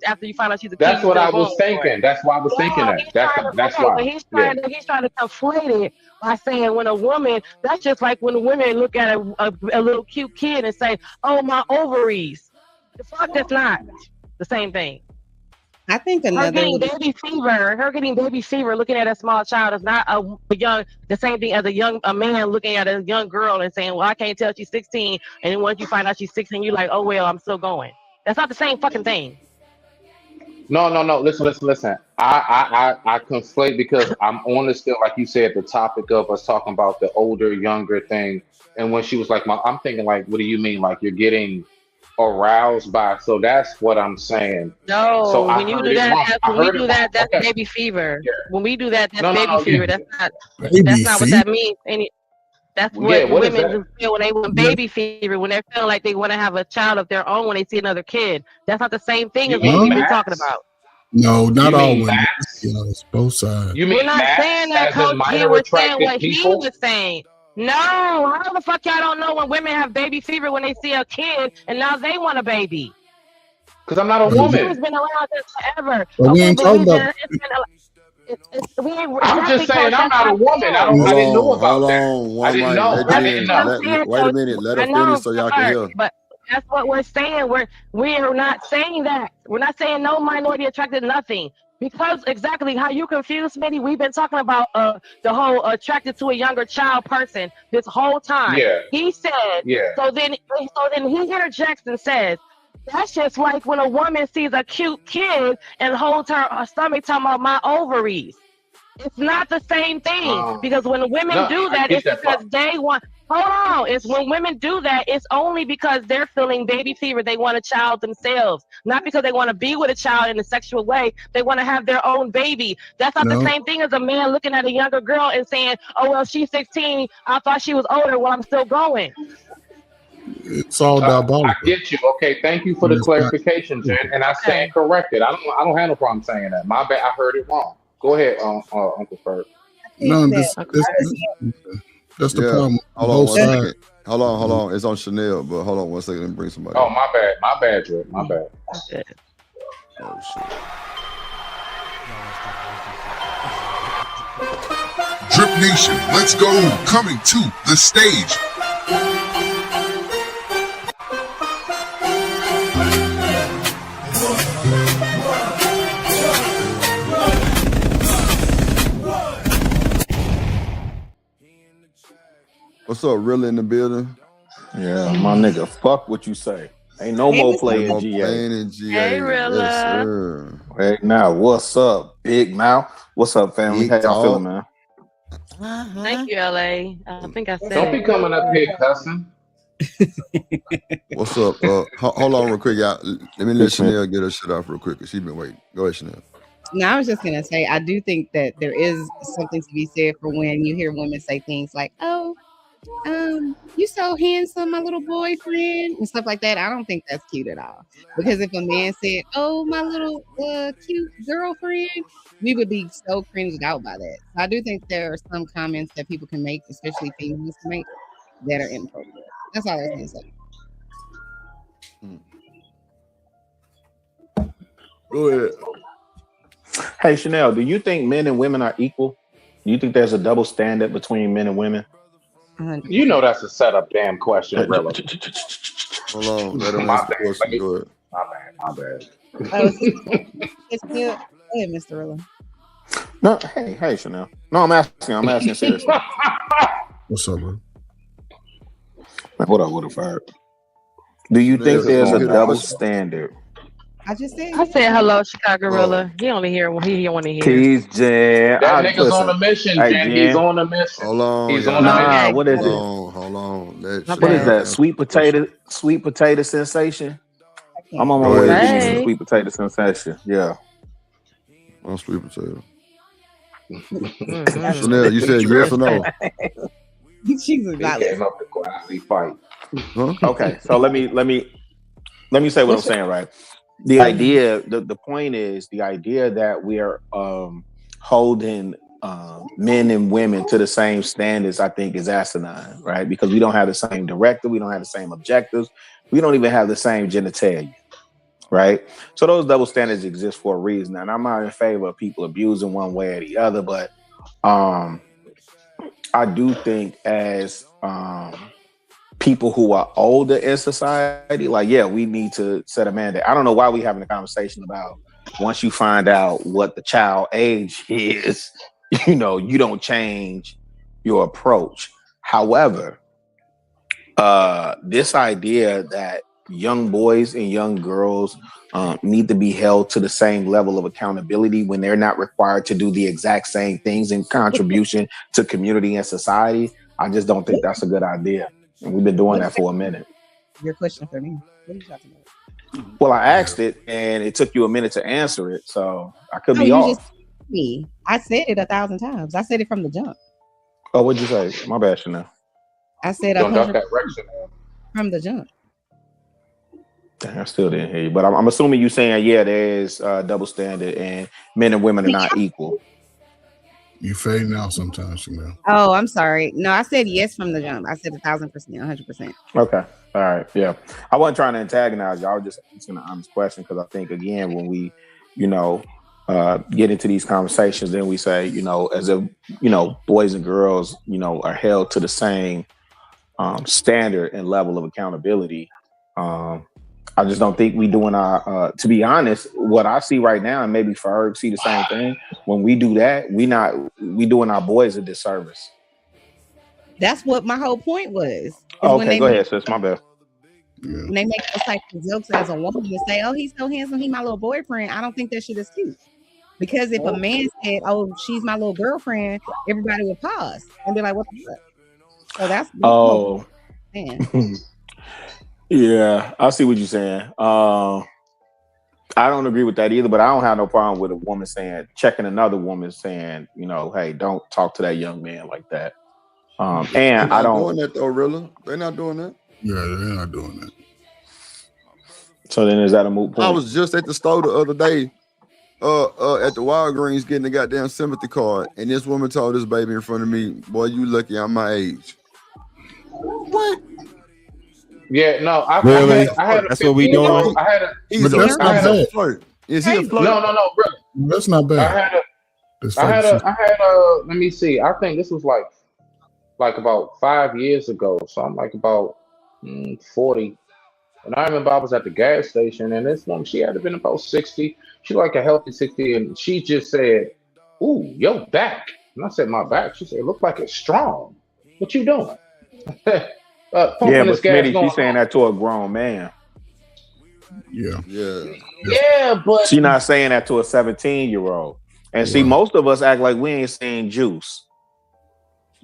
after you find out she's a kid. That's what I was thinking. That's why I was thinking that. That's why. But he's trying to conflate it by saying when a woman, that's just like when women look at a little cute kid and say, "Oh, my ovaries." The fuck, that's not the same thing. I think her getting baby fever, looking at a small child is not the same thing as a man looking at a young girl and saying, "Well, I can't tell she's 16," and then once you find out she's 16, you're like, "Oh well, I'm still going." That's not the same fucking thing. No. Listen. I conflate because I'm on the still, like you said, the topic of us talking about the older, younger thing. And when she was like, I'm thinking like, what do you mean? Like you're getting aroused by? So that's what I'm saying. No, so when you do that, that's baby fever. Yeah. When we do that, that's baby fever. That's not what that means. That's what women feel when they want baby fever, when they're feeling like they want to have a child of their own when they see another kid. That's not the same thing as what we've been talking about. No, not all women. It's both sides. We're not saying that, Coach. We're saying what he was saying. No, how the fuck y'all don't know when women have baby fever when they see a kid and now they want a baby? Because I'm not a woman. It's been around since forever. But we ain't talking about. I'm just saying I'm not a woman. I didn't know about that. I didn't know. Wait a minute. Let her finish so y'all can hear. But that's what we're saying. We're not saying that. We're not saying no minority attracted nothing. Because exactly how you confused Smitty, we've been talking about the whole attracted to a younger child person this whole time. Yeah. He said, so then he interjects and says, that's just like when a woman sees a cute kid and holds her stomach talking about my ovaries. It's not the same thing because when women do that, it's because they want. Hold on, it's when women do that, it's only because they're feeling baby fever. They want a child themselves, not because they want to be with a child in a sexual way. They want to have their own baby. That's not the same thing as a man looking at a younger girl and saying, "Oh well, she's 16. I thought she was older. Well, I'm still going." It's all diabolical. I get you. Okay, thank you for the clarification, Jen. And I stand corrected. I don't have no problem saying that. My bad. I heard it wrong. Go ahead, Uncle Ferg. No, that's the problem. Hold on 1 second. Hold on. It's on Chanel, but hold on 1 second. Let me bring somebody. Oh, my bad, Drew. My bad. Oh shit. Drip Nation, let's go. Coming to the stage. What's up, really in the building? Yeah, my nigga. Fuck what you say. Ain't no more playing GA. Hey, Rilla. Yes, hey, now, what's up, Big Mouth? What's up, family? How y'all feeling, man? Thank you, LA. I think I said. Don't be coming up here cussing. What's up? Hold on real quick, y'all. Let me let Chanel get her shit off real quick because she's been waiting. Go ahead, Chanel. Now, I was just gonna say, I do think that there is something to be said for when you hear women say things like, "Oh, you so handsome, my little boyfriend," and stuff like that. I don't think that's cute at all. Because if a man said, "Oh, my little cute girlfriend," we would be so cringed out by that. So I do think there are some comments that people can make, especially females can make, that are inappropriate. That's all I was gonna say. Go ahead. Hey, Chanel, do you think men and women are equal? Do you think there's a double standard between men and women? You know that's a setup damn question, Rilla. Hold on. Let him ask the question. Go ahead. My bad. It's good. Go ahead, Mr. Rilla. No, hey, Chanel. No, I'm asking seriously. What's up, man? What up, Ferg? Do you think there's a double standard? I just said. I said hello, Chicago Rilla. He only hear what he want to hear. Tease Jen. That nigga's on a mission, Jen. He's on a mission. Hold on. He's on a mission. What is it? Hold on. What is that? Sweet potato sensation? I'm on my way to getting some sweet potato sensation. Yeah. On sweet potato. Chanel, you said yes or no? She's a He came up to quietly fight. Huh? Okay, so let me say what I'm saying, right? The idea, the point is the idea that we are holding men and women to the same standards, I think, is asinine, right? Because we don't have the same director, we don't have the same objectives, we don't even have the same genitalia, right? So those double standards exist for a reason. And I'm not in favor of people abusing one way or the other, but I do think as people who are older in society, like, yeah, we need to set a mandate. I don't know why we having a conversation about once you find out what the child age is, you know, you don't change your approach. However, this idea that young boys and young girls need to be held to the same level of accountability when they're not required to do the exact same things in contribution to community and society, I just don't think that's a good idea. And we've been doing that for a minute. Your question for me. What are you talking about? Well, I asked it and it took you a minute to answer it, so I could No, be you off. just me. I said it 1,000 times. I said it from the jump. Oh, what'd you say? My bad, Chanel. I said Don't duck 100 that direction. from the jump. Dang, I still didn't hear you, but I'm assuming you saying, yeah, there is double standard and men and women are not equal. You fading out sometimes, Chanel. Oh, I'm sorry. No, I said yes from the jump. I said 1,000%, 100%. Okay. All right. Yeah. I wasn't trying to antagonize you. I was just asking an honest question because I think, again, when we, you know, get into these conversations, then we say, you know, as if, you know, boys and girls, you know, are held to the same standard and level of accountability. I just don't think we doing our, to be honest, what I see right now, and maybe Ferg see the same thing. When we do that, we doing our boys a disservice. That's what my whole point was. Oh, okay, go ahead, sis. My bad. When they make those types of jokes as a woman and say, "Oh, he's so handsome, he's my little boyfriend," I don't think that shit is cute. Because if a man said, "Oh, she's my little girlfriend," everybody would pause and be like, "What the fuck?" So that's man. Yeah, I see what you're saying. I don't agree with that either, but I don't have no problem with a woman checking another woman saying, you know, hey, don't talk to that young man like that. And I don't doing that though, Rilla. They're not doing that. Yeah, they're not doing that. So then is that a moot point? I was just at the store the other day, at the Walgreens getting the goddamn sympathy card, and this woman told this baby in front of me, "Boy, you lucky I'm my age." What? Yeah, no, I had That's what we doing. But that's not bad. Flirt. Is he a flirt? No, brother. That's not bad. I had a let me see. I think this was like about 5 years ago. So I'm like about 40. And I remember I was at the gas station, and this woman, she had to been about 60. She like a healthy 60, and she just said, "Ooh, your back." And I said, "My back?" She said, "It looked like it's strong. What you doing?" Yeah, but Smitty, she's saying that to a grown man. Yeah, but she's not saying that to a 17-year-old. And see, most of us act like we ain't saying juice,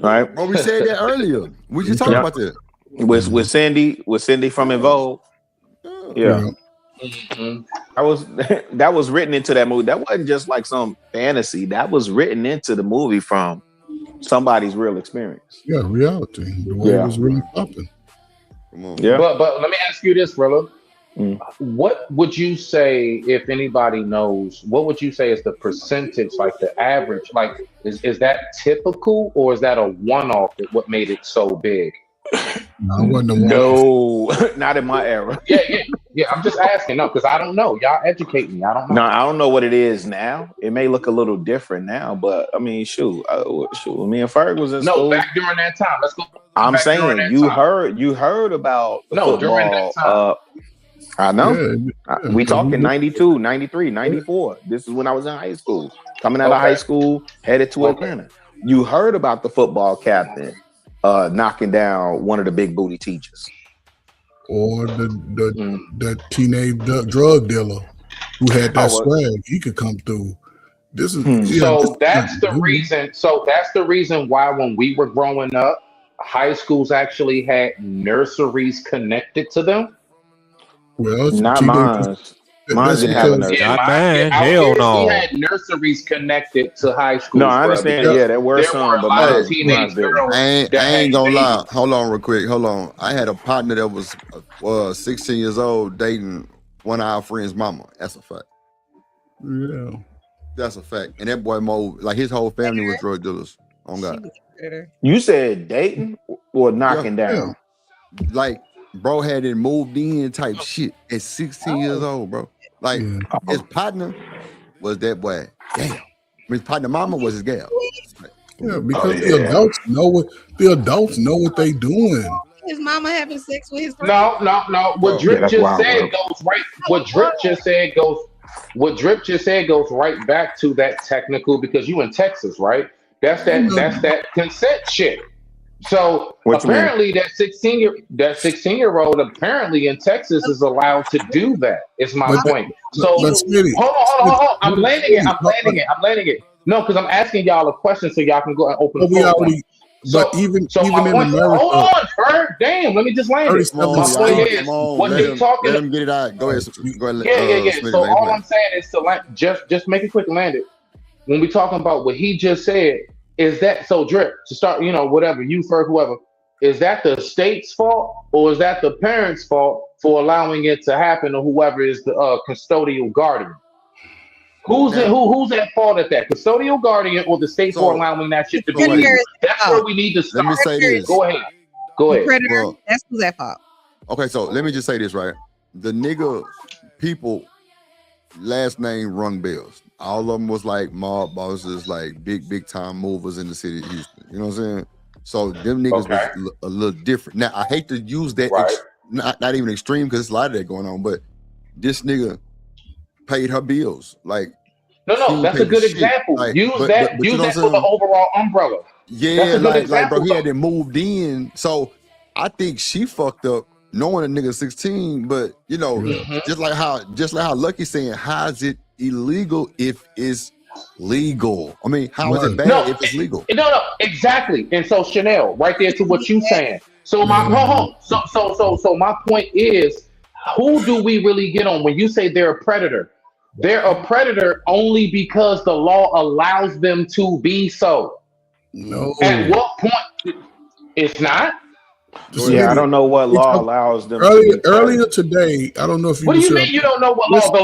right? Well, we said that earlier. We just talked about that. With Cindy from Involve. Yeah. That was written into that movie. That wasn't just like some fantasy. That was written into the movie from somebody's real experience. Yeah, reality. The way it was really popping. Yeah. But let me ask you this, Rilla. What would you say, if anybody knows, what would you say is the percentage, like the average? Like, is that typical, or is that a one-off that what made it so big? No, not in my era. Yeah. I'm just asking, no, because I don't know. Y'all educate me. I don't know. No, I don't know what it is now. It may look a little different now, but I mean, shoot. Me and Ferg was in school. Back during that time. Let's go. I'm saying you heard about football. During that time. I know. We talking 92, 93, 94. This is when I was in high school. Coming out of high school, headed to Atlanta. You heard about the football captain knocking down one of the big booty teachers. Or the teenage drug dealer who had that swag. He could come through. This is that's the reason. So that's the reason why when we were growing up, high schools actually had nurseries connected to them. Well, not mine. Mine didn't have a nursery. Hell no. We had nurseries connected to high schools. No, I understand. Yeah, there were some, but mine teenage girls. I ain't gonna lie. Hold on, real quick. Hold on. I had a partner that was 16 years old dating one of our friends' mama. That's a fact. Yeah. That's a fact. And that boy Mo, like his whole family was drug dealers. On God. You said dating or knocking down? Like, bro had it moved in type shit at 16 years old, bro. Like, his partner was that boy. Damn. His partner mama was his gal. Yeah, because the adults know what they doing. His mama having sex with his friend. No. What Drip just said goes right. What Drip just said goes right back to that technical, because you in Texas, right? That's that consent shit. So apparently that 16-year-old apparently in Texas is allowed to do that. Is my point. So hold on. I'm landing it. No, because I'm asking y'all a question so y'all can go and open the phone. Even in America, hold on, Ferg. Damn, let me just land it. My point is, what they're talking. Let him get it out. Go ahead. Yeah. So all I'm saying is to land, just make it quick and land it. When we talking about what he just said, is that so? Drip to start, whatever you, Ferg, whoever, is that the state's fault or is that the parents' fault for allowing it to happen, or whoever is the custodial guardian? Who's at fault at that? Custodial guardian or the state for allowing that shit to be legal? That's where we need to start. Let me say this. Go ahead. Predator, Well, that's who's at fault. Okay, so let me just say this, right? The nigga people last name rung bells. All of them was like mob bosses, like big time movers in the city of Houston. You know what I'm saying? So them niggas was a little different. Now I hate to use that, not even extreme, because there's a lot of that going on, but this nigga paid her bills. Like, no, that's a good example. Like, use that for the overall umbrella. Yeah, like bro, he had it moved in. So I think she fucked up knowing a nigga 16, but just like how Lucky's saying, how is it illegal if it's legal? I mean, how is it bad if it's legal? No, exactly. And so Chanel, right there to what you saying. So so my point is, who do we really get on when you say they're a predator? They're a predator only because the law allows them to be so. No. At what point? It's not. Yeah, I don't know what law allows them. Earlier today, I don't know if you. What do you mean you don't know what law? The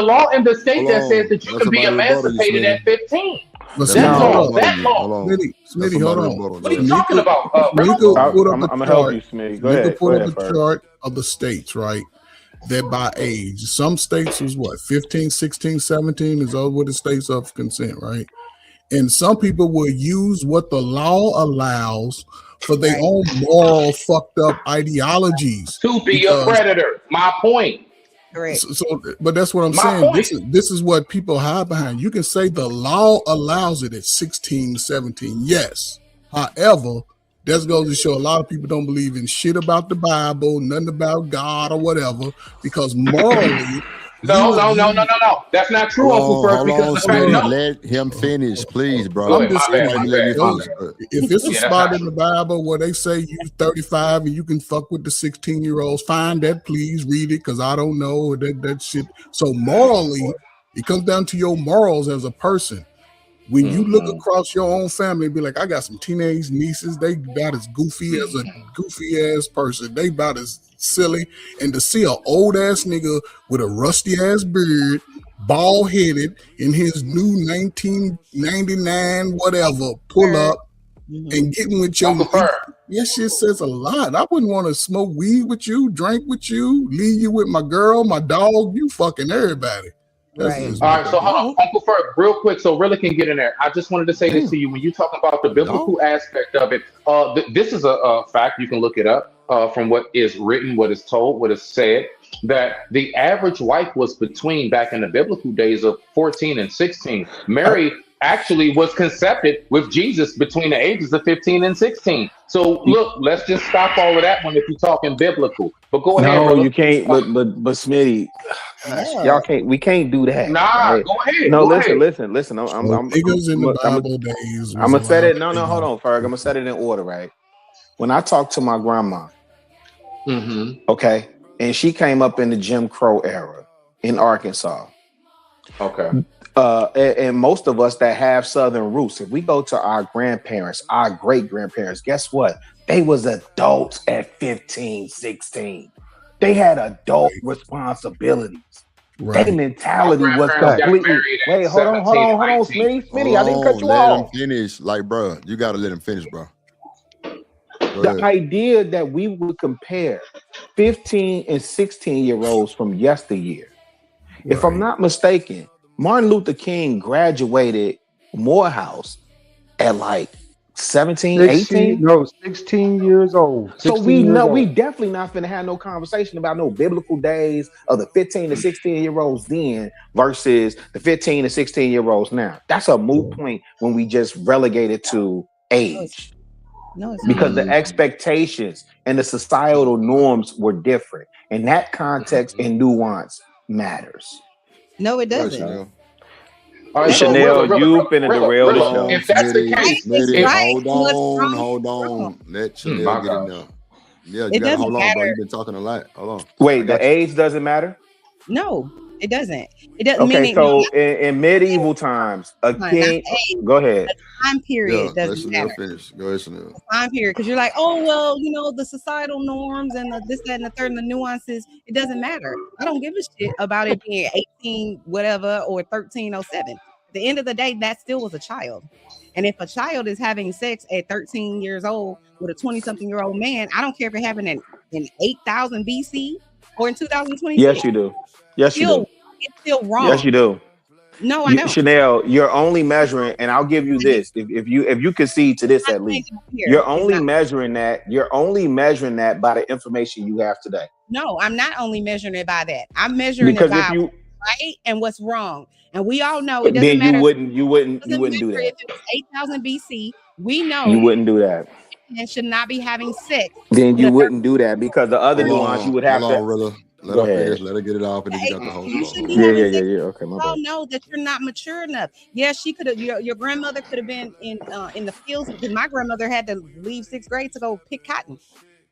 law in the state that says that you can be emancipated at 15. That law. Smitty, hold on. What are you talking about? I'm gonna help you, Smitty. Go ahead. Put up a chart of the states, right? That by age, some states was what, 15, 16, 17 is over the states of consent, right? And some people will use what the law allows for their own moral fucked up ideologies. To be a predator. My point. Correct. So, but that's what I'm saying. This is what people hide behind. You can say the law allows it at 16, 17. Yes. However, that goes to show a lot of people don't believe in shit about the Bible, nothing about God or whatever, because morally. No. That's not true, Uncle First. Because let him finish, please, bro. I'm just saying, if it's a spot in the Bible where they say you 35 and you can fuck with the 16-year-olds, find that, please read it, because I don't know that shit. So morally, it comes down to your morals as a person. When you look across your own family and be like, I got some teenage nieces, they about as goofy as a goofy ass person. They about as silly. And to see an old ass nigga with a rusty ass beard, bald headed, in his new 1999 whatever, pull up and getting with your that shit says a lot. I wouldn't want to smoke weed with you, drink with you, leave you with my girl, my dog, you fucking everybody. Right. All right, so hold on, Uncle Ferg, real quick, so really can get in there. I just wanted to say this to you. When you talk about the biblical aspect of it, this is a fact. You can look it up from what is written, what is told, what is said, that the average wife was between, back in the biblical days, of 14 and 16. Mary actually was conceived with Jesus between the ages of 15 and 16. So look, let's just stop all of that one if you're talking biblical. But go ahead. No, you can't. But Smitty, y'all can't. We can't do that. Nah, right? Go ahead. No, go listen. I'm gonna set it. No, hold on, Ferg. I'm gonna set it in order, right? When I talked to my grandma, okay, and she came up in the Jim Crow era in Arkansas. Okay. And most of us that have Southern roots, if we go to our grandparents, our great grandparents, guess what? They was adults at 15, 16. They had adult responsibilities. Their mentality was grandparents got completely. married at Wait, hold on, 17 and Smitty. Hold I didn't cut on, you let him off. finish. Like, bro, you gotta let him finish, bro. Go The ahead. idea that we would compare 15 and 16-year-olds from yesteryear. If I'm not mistaken, Martin Luther King graduated Morehouse at like 17, 18? 16 years old. So 16 we years know old. we definitely not finna have no conversation about no biblical days of the 15 to 16-year-olds then versus the 15 to 16-year-olds now. That's a moot point when we just relegate it to age. No, it's Because not. the expectations and the societal norms were different. And that context and nuance matters. No, it Go ahead, doesn't. Chanel. All right, Chanel, you finna derail the show. If that's the case, right, hold on. Let Chanel get in there. Yeah, you It gotta hold doesn't on, bro. matter. You've been talking a lot. Hold on. Wait, the age doesn't matter? No, it doesn't. It doesn't Okay, mean so in medieval times, a king. Go ahead. time period Yeah, let doesn't Chanel matter. finish. Go ahead, Chanel. Time period, because you're like, oh well, you know, the societal norms and the this, that, and the third, and the nuances. It doesn't matter. I don't give a shit about it being 18, whatever, or 1307. At the end of the day, that still was a child. And if a child is having sex at 13 years old with a 20-something-year-old man, I don't care if it happened in 8000 BC or in 2026. Yes, you do. Yes, you do. It's still wrong. Yes, you do. No, I don't. Chanel, you're only measuring, and I'll give you this. If you concede to this at least, you're only measuring that. You're only measuring that by the information you have today. No, I'm not only measuring it by that. I'm measuring Because it by if you what's right and what's wrong. And we all know it doesn't then matter. you wouldn't do that. If it was 8000 BC, we know You wouldn't do that. and should not be having sex. Then you wouldn't do that because the other nuance you would have to. Rilla. Let Go her ahead. finish. Let her get it off, and then you got the whole You shouldn't be Yeah. We Okay, my all bad. know that you're not mature enough. Yeah, she could have. Your grandmother could have been in the fields because my grandmother had to leave 6th grade to go pick cotton.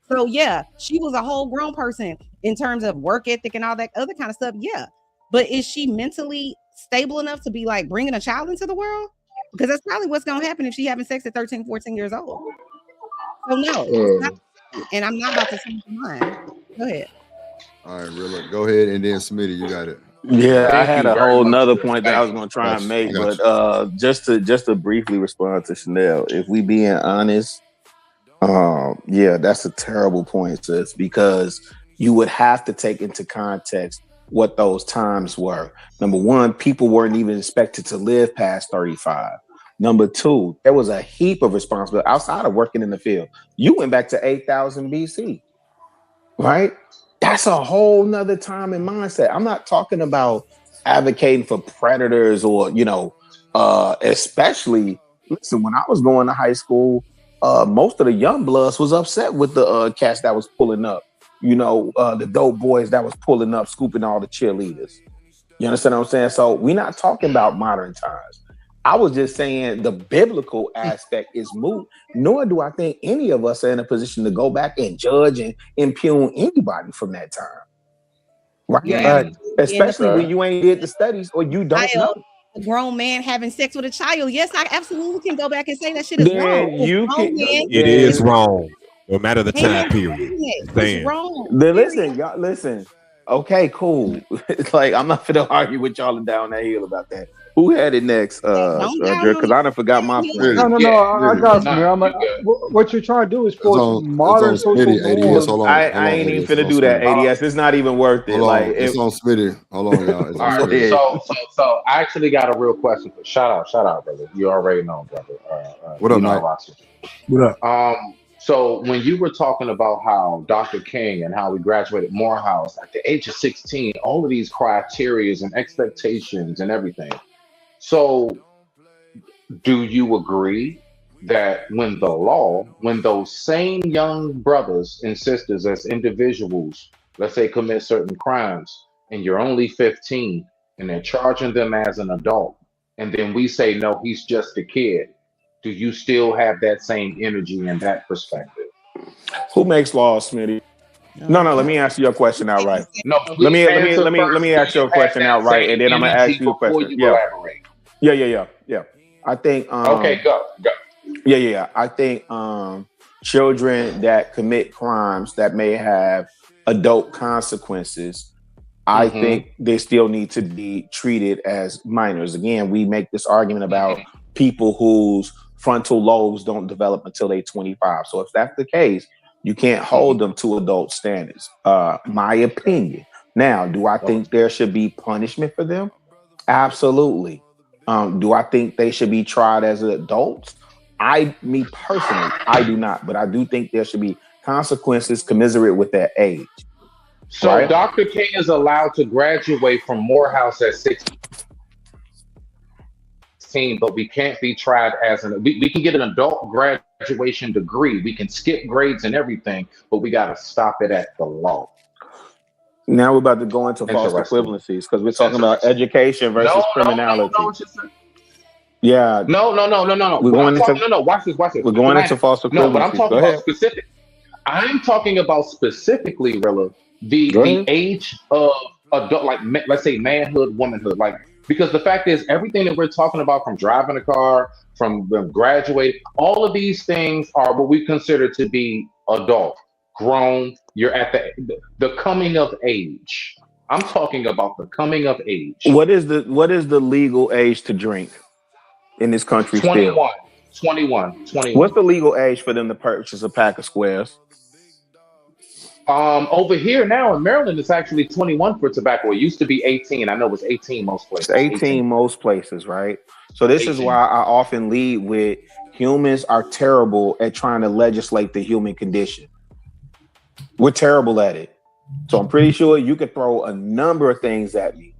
So yeah, she was a whole grown person in terms of work ethic and all that other kind of stuff. Yeah, but is she mentally stable enough to be like bringing a child into the world? Because that's probably what's going to happen if she having sex at 13, 14 years old. So no, it's not, and I'm not about to change my mind. Go ahead. All right, Rilla. Go ahead, and then Smitty, you got it. Yeah, I Thank had you a very whole much. nother point that I was Thank gonna you. try and Got you. make, I got but just to briefly respond to Chanel, if we being honest, yeah, that's a terrible point, sis, because you would have to take into context what those times were. Number one, people weren't even expected to live past 35. Number two, there was a heap of responsibility outside of working in the field. You went back to 8000 BC, right? That's a whole nother time and mindset. I'm not talking about advocating for predators or, especially, listen, when I was going to high school, most of the young bloods was upset with the cats that was pulling up, the dope boys that was pulling up, scooping all the cheerleaders. You understand what I'm saying? So we're not talking about modern times. I was just saying the biblical aspect is moot, nor do I think any of us are in a position to go back and judge and impugn anybody from that time. Right? Yeah. Especially when you ain't did the studies or you don't know. A grown man having sex with a child. Yes, I absolutely can go back and say that shit is wrong. It is wrong, no matter the time period. It's wrong. Then listen, y'all, listen. Okay, cool. It's like I'm not gonna argue with y'all down that hill about that. Who had it next? Because I done forgot my point. No, I got you, man. What you're trying to do is force modern social norms. I ain't even finna do that, ADS. It's not even worth it. It's on Smitty. Hold on, y'all. It's on All Smitty. right, so I actually got a real question for shout out, brother. You already know, brother. What up, Mike? What up? So when you were talking about how Dr. King and how we graduated Morehouse at the age of 16, all of these criterias and expectations and everything. So do you agree that when those same young brothers and sisters as individuals, let's say, commit certain crimes and you're only 15 and they're charging them as an adult, and then we say, no, he's just a kid, do you still have that same energy and that perspective? Who makes laws, Smitty? No, let me answer your question outright. No, let me ask your question outright, and then I'm gonna ask you a question. Yeah. I think. Okay, go. Yeah. I think children that commit crimes that may have adult consequences I think they still need to be treated as minors. Again, we make this argument about people whose frontal lobes don't develop until they're 25. So if that's the case, you can't hold them to adult standards. My opinion. Now, do I think there should be punishment for them? Absolutely. Do I think they should be tried as adults? Me personally, I do not, but I do think there should be consequences commensurate with that age. So right? Dr. King is allowed to graduate from Morehouse at 16, but we can't be tried as we can get an adult graduation degree. We can skip grades and everything, but we got to stop it at the law. Now we're about to go into false equivalencies because we're talking about education versus criminality. Yeah. No. We're going into Watch this. We're going into false equivalencies. No, but I'm talking about specific. I'm talking about specifically, Rilla, the age of adult, like let's say manhood, womanhood, like because the fact is everything that we're talking about, from driving a car, from graduating, all of these things are what we consider to be adult, grown. You're at the coming of age. I'm talking about the coming of age. What is the legal age to drink in this country? 21. Still? 21. What's the legal age for them to purchase a pack of squares? Over here now in Maryland, it's actually 21 for tobacco. It used to be 18. I know it was 18 most places. It's 18 most places, right? So this is why I often lead with humans are terrible at trying to legislate the human condition. We're terrible at it. So I'm pretty sure you could throw a number of things at me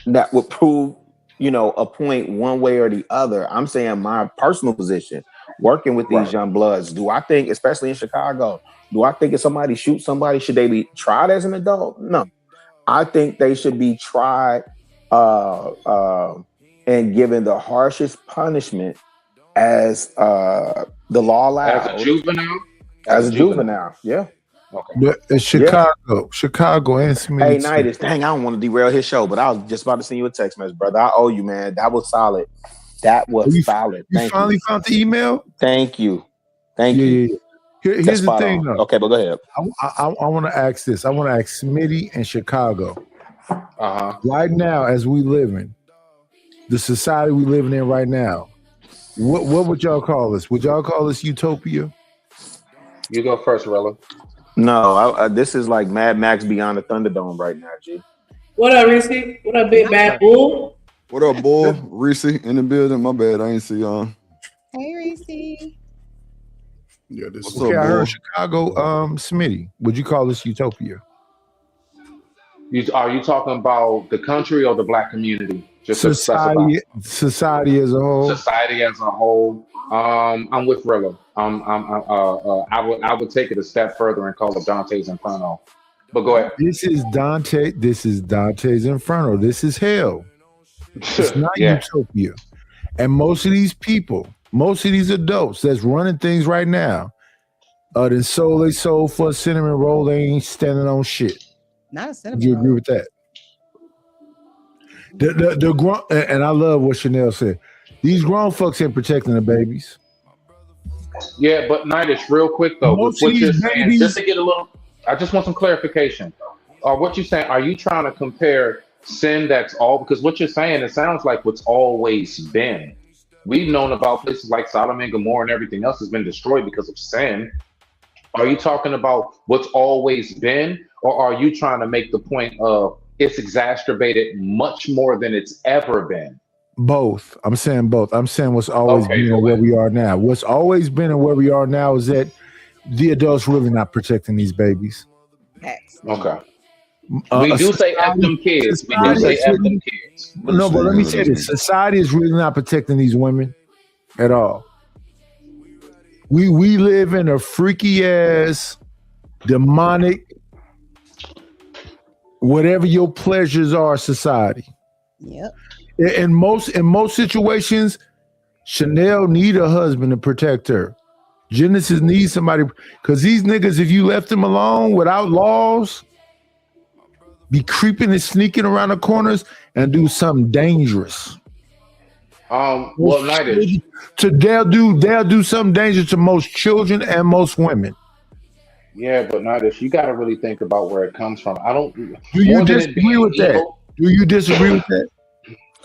that would prove, a point one way or the other. I'm saying my personal position, working with these young bloods, do I think, especially in Chicago, do I think if somebody shoots somebody, should they be tried as an adult? No. I think they should be tried and given the harshest punishment as the law allows. As a juvenile? As a juvenile, yeah. Okay. It's Chicago and Smith. Hey, Nidus, dang, I don't want to derail his show, but I was just about to send you a text message, brother. I owe you, man. That was solid. That was solid. You finally found the email? Thank you. Thank you. Here's the thing, though. Okay, but go ahead. I want to ask this. I want to ask Smitty and Chicago. Right now, as we living, the society we living in right now, what would y'all call this? Would y'all call this utopia? You go first, Rilla. No, this is like Mad Max Beyond the Thunderdome right now, G. What up, Reese? What up, Big Bad Bull? What up, boy? Reese in the building. My bad, I ain't see y'all. Hey, Reese. Yeah, this is okay. I heard Chicago, Smitty. Would you call this utopia? Are you talking about the country or the black community? Just society as a whole. Society as a whole. I'm with Rilla. I would take it a step further and call it Dante's Inferno. But go ahead. This is Dante's Inferno. This is hell. It's not utopia. And most of these people, most of these adults that's running things right now, then sold they sold for a cinnamon roll. They ain't standing on shit. Not a cinnamon roll. Do you agree roll. with that? The grown, and I love what Chanel said. These grown folks ain't protecting the babies. Yeah, but Nidus, real quick though, what you're saying, just to get a little, I just want some clarification. What you're saying, are you trying to compare sin that's all, because what you're saying, it sounds like what's always been. We've known about places like Sodom and Gomorrah and everything else has been destroyed because of sin. Are you talking about what's always been, or are you trying to make the point of it's exacerbated much more than it's ever been? Both. I'm saying both. I'm saying what's always been and where we are now. What's always been and where we are now is that the adults really not protecting these babies. Okay. We do say F them kids. We do say F them kids. No, but let me say this. Society is really not protecting these women at all. We live in a freaky ass, demonic, whatever your pleasures are society. Yep. In most situations, Chanel need a husband to protect her. Genesis needs somebody, because these niggas, if you left them alone without laws, be creeping and sneaking around the corners and do something dangerous. Well, Nidus. They'll do something dangerous to most children and most women. Yeah, but Nadish, you got to really think about where it comes from. I don't. Do you disagree with that? Do you disagree with that?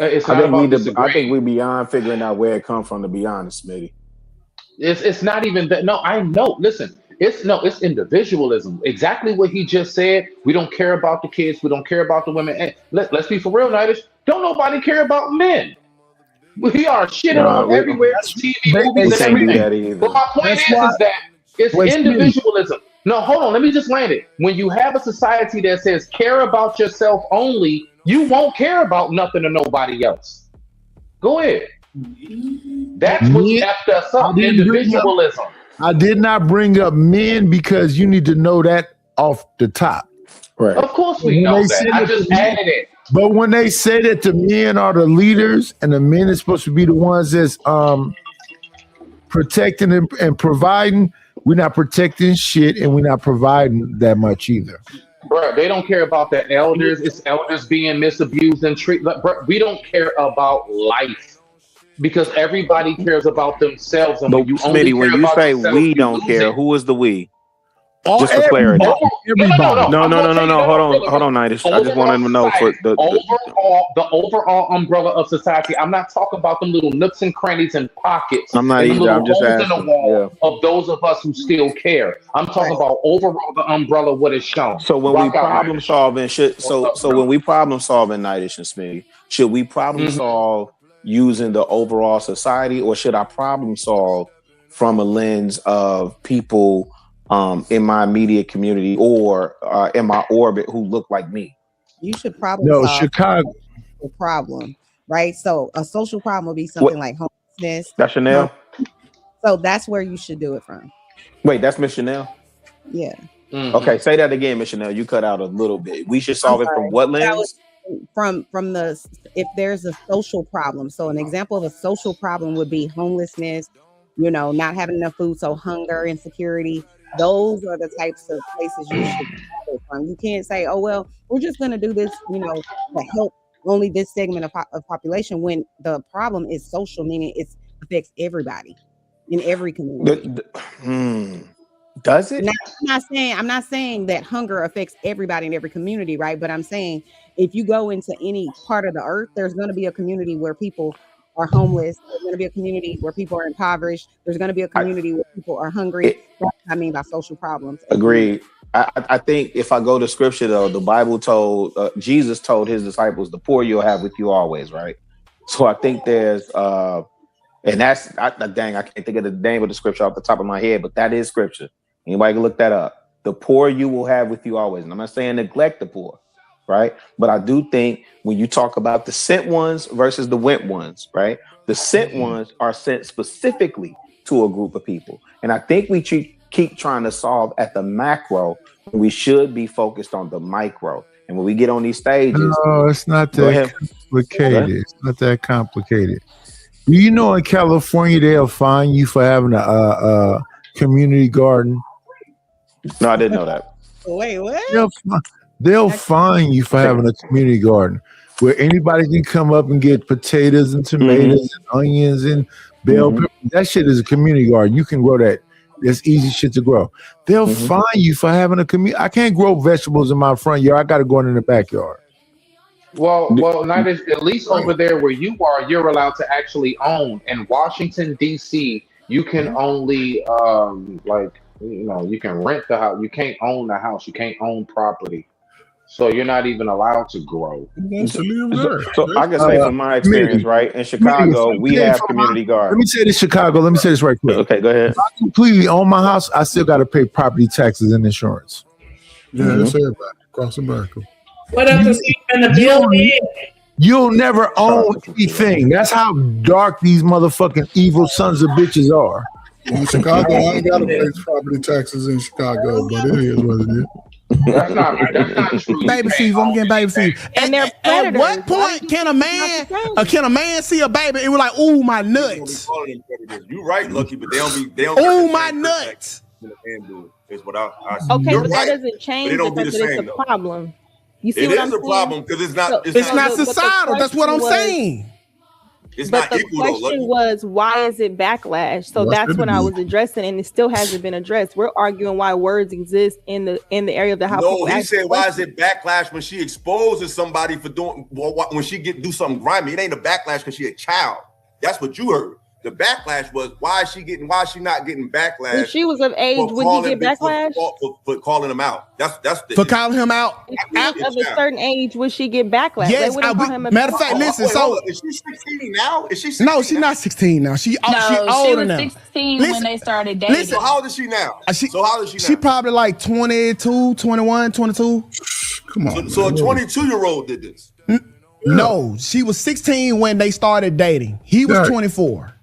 It's I not think about I disagreeing. think we beyond figuring out where it comes from. To be honest, Smitty. It's not even that. No, I know. Listen, it's individualism. Exactly what he just said. We don't care about the kids. We don't care about the women. And let's be for real, Nadish. Don't nobody care about men. We are shitting on everywhere, TV, movies, and everything. But my point is that it's individualism. No, hold on. Let me just land it. When you have a society that says care about yourself only, you won't care about nothing or nobody else. Go ahead. That's what effed us up. Individualism. I did not bring up men because you need to know that off the top. Right. Of course we know that. I just added it. But when they say that the men are the leaders and the men are supposed to be the ones that's protecting and providing, we're not protecting shit and we're not providing that much either. Bro, they don't care about the elders. It's elders being misabused and treated. Bro, we don't care about life because everybody cares about themselves. And But Smitty, when you say we don't care, who is the we? Just for clarity. No. Hold on, Nadish. I just wanted to know for the overall umbrella of society. I'm not talking about them little nooks and crannies and pockets. I'm not either. I'm just asking. In the wall of those of us who still care. I'm talking about overall the umbrella, what is shown. So when we problem solving, when we problem solving, Nadish and Smitty, should we problem solve using the overall society, or should I problem solve from a lens of people in my immediate community or in my orbit who look like me? You should probably solve Chicago a problem, right? So a social problem would be something like homelessness. That's Chanel. So that's where you should do it from. Wait, that's Miss Chanel. Yeah. Okay, say that again, Miss Chanel. You cut out a little bit. We should solve it from what lens? From the if there's a social problem. So an example of a social problem would be homelessness, not having enough food, so hunger, insecurity. Those are the types of places you should go from. You can't say, oh, well, we're just going to do this, to help only this segment of population when the problem is social, meaning it affects everybody in every community. Does it? I'm not saying that hunger affects everybody in every community, right? But I'm saying if you go into any part of the earth, there's going to be a community where people are homeless. There's going to be a community where people are impoverished. There's going to be a community where people are hungry. That's what I mean by social problems. Agreed. I think if I go to scripture, though, the Bible told, Jesus told his disciples, the poor you'll have with you always, right? So I think there's, and that's, dang, I can't think of the name of the scripture off the top of my head, but that is scripture. Anybody can look that up. The poor you will have with you always. And I'm not saying neglect the poor, right? But I do think when you talk about the sent ones versus the went ones, right? The sent ones are sent specifically to a group of people. And I think we keep trying to solve at the macro. We should be focused on the micro. And when we get on these stages. No, it's not that complicated. It's not that complicated. Do you know in California, they'll fine you for having a community garden? No, I didn't know that. Wait, what? They'll fine you for having a community garden where anybody can come up and get potatoes and tomatoes and onions and bell peppers. That shit is a community garden. You can grow that. It's easy shit to grow. They'll fine you for having a community. I can't grow vegetables in my front yard. I got to go in the backyard. Well, not at least over there where you are, you're allowed to actually own. In Washington, D.C., you can only you can rent the house. You can't own the house. You can't own property. So you're not even allowed to grow. So I can say from my experience, right? In Chicago, we have community gardens. Let me say this, Chicago. Let me say this right quick. Okay, go ahead. If I completely own my house, I still got to pay property taxes and insurance. Yeah, that's everybody across America. What else is in the building? You'll never own anything. That's how dark these motherfucking evil sons of bitches are. In Chicago, I ain't got to pay property taxes in Chicago, but it is what it is. That's not true. Baby fever, I'm getting baby fever. And they're at what point can a man see a baby? It was like, ooh, my nuts. You're right, Lucky, but they don't. Ooh, my nuts. Is what I okay, you're but right, that doesn't change but that it's a problem. You see it what is I'm a saying? problem because it's not. It's not societal. That's what I'm saying. It's But not the equal though. question was, why is it backlash? So What's that's it what I be? was addressing, and it still hasn't been addressed. We're arguing why words exist in the area of the how No, people he ask said, why is questions. it backlash when she exposes somebody for doing when she do something grimy? It ain't a backlash because she a child. That's what you heard. The backlash was why is she not getting backlash? If she was of age, would he get backlash? For calling him out? That's the For calling him out. If she was of a certain age, would she get backlash? Yes, They wouldn't call him a matter of fact, listen. So is she 16 now? Is she 16 no, she's not 16 now. She No, she she older was now. 16 Listen, when they started dating. listen. So how old is she now? So how old is she now? She probably like 22, 21, 22. Come on. So a 22-year-old did this. No, she was 16 when they started dating. He was 24.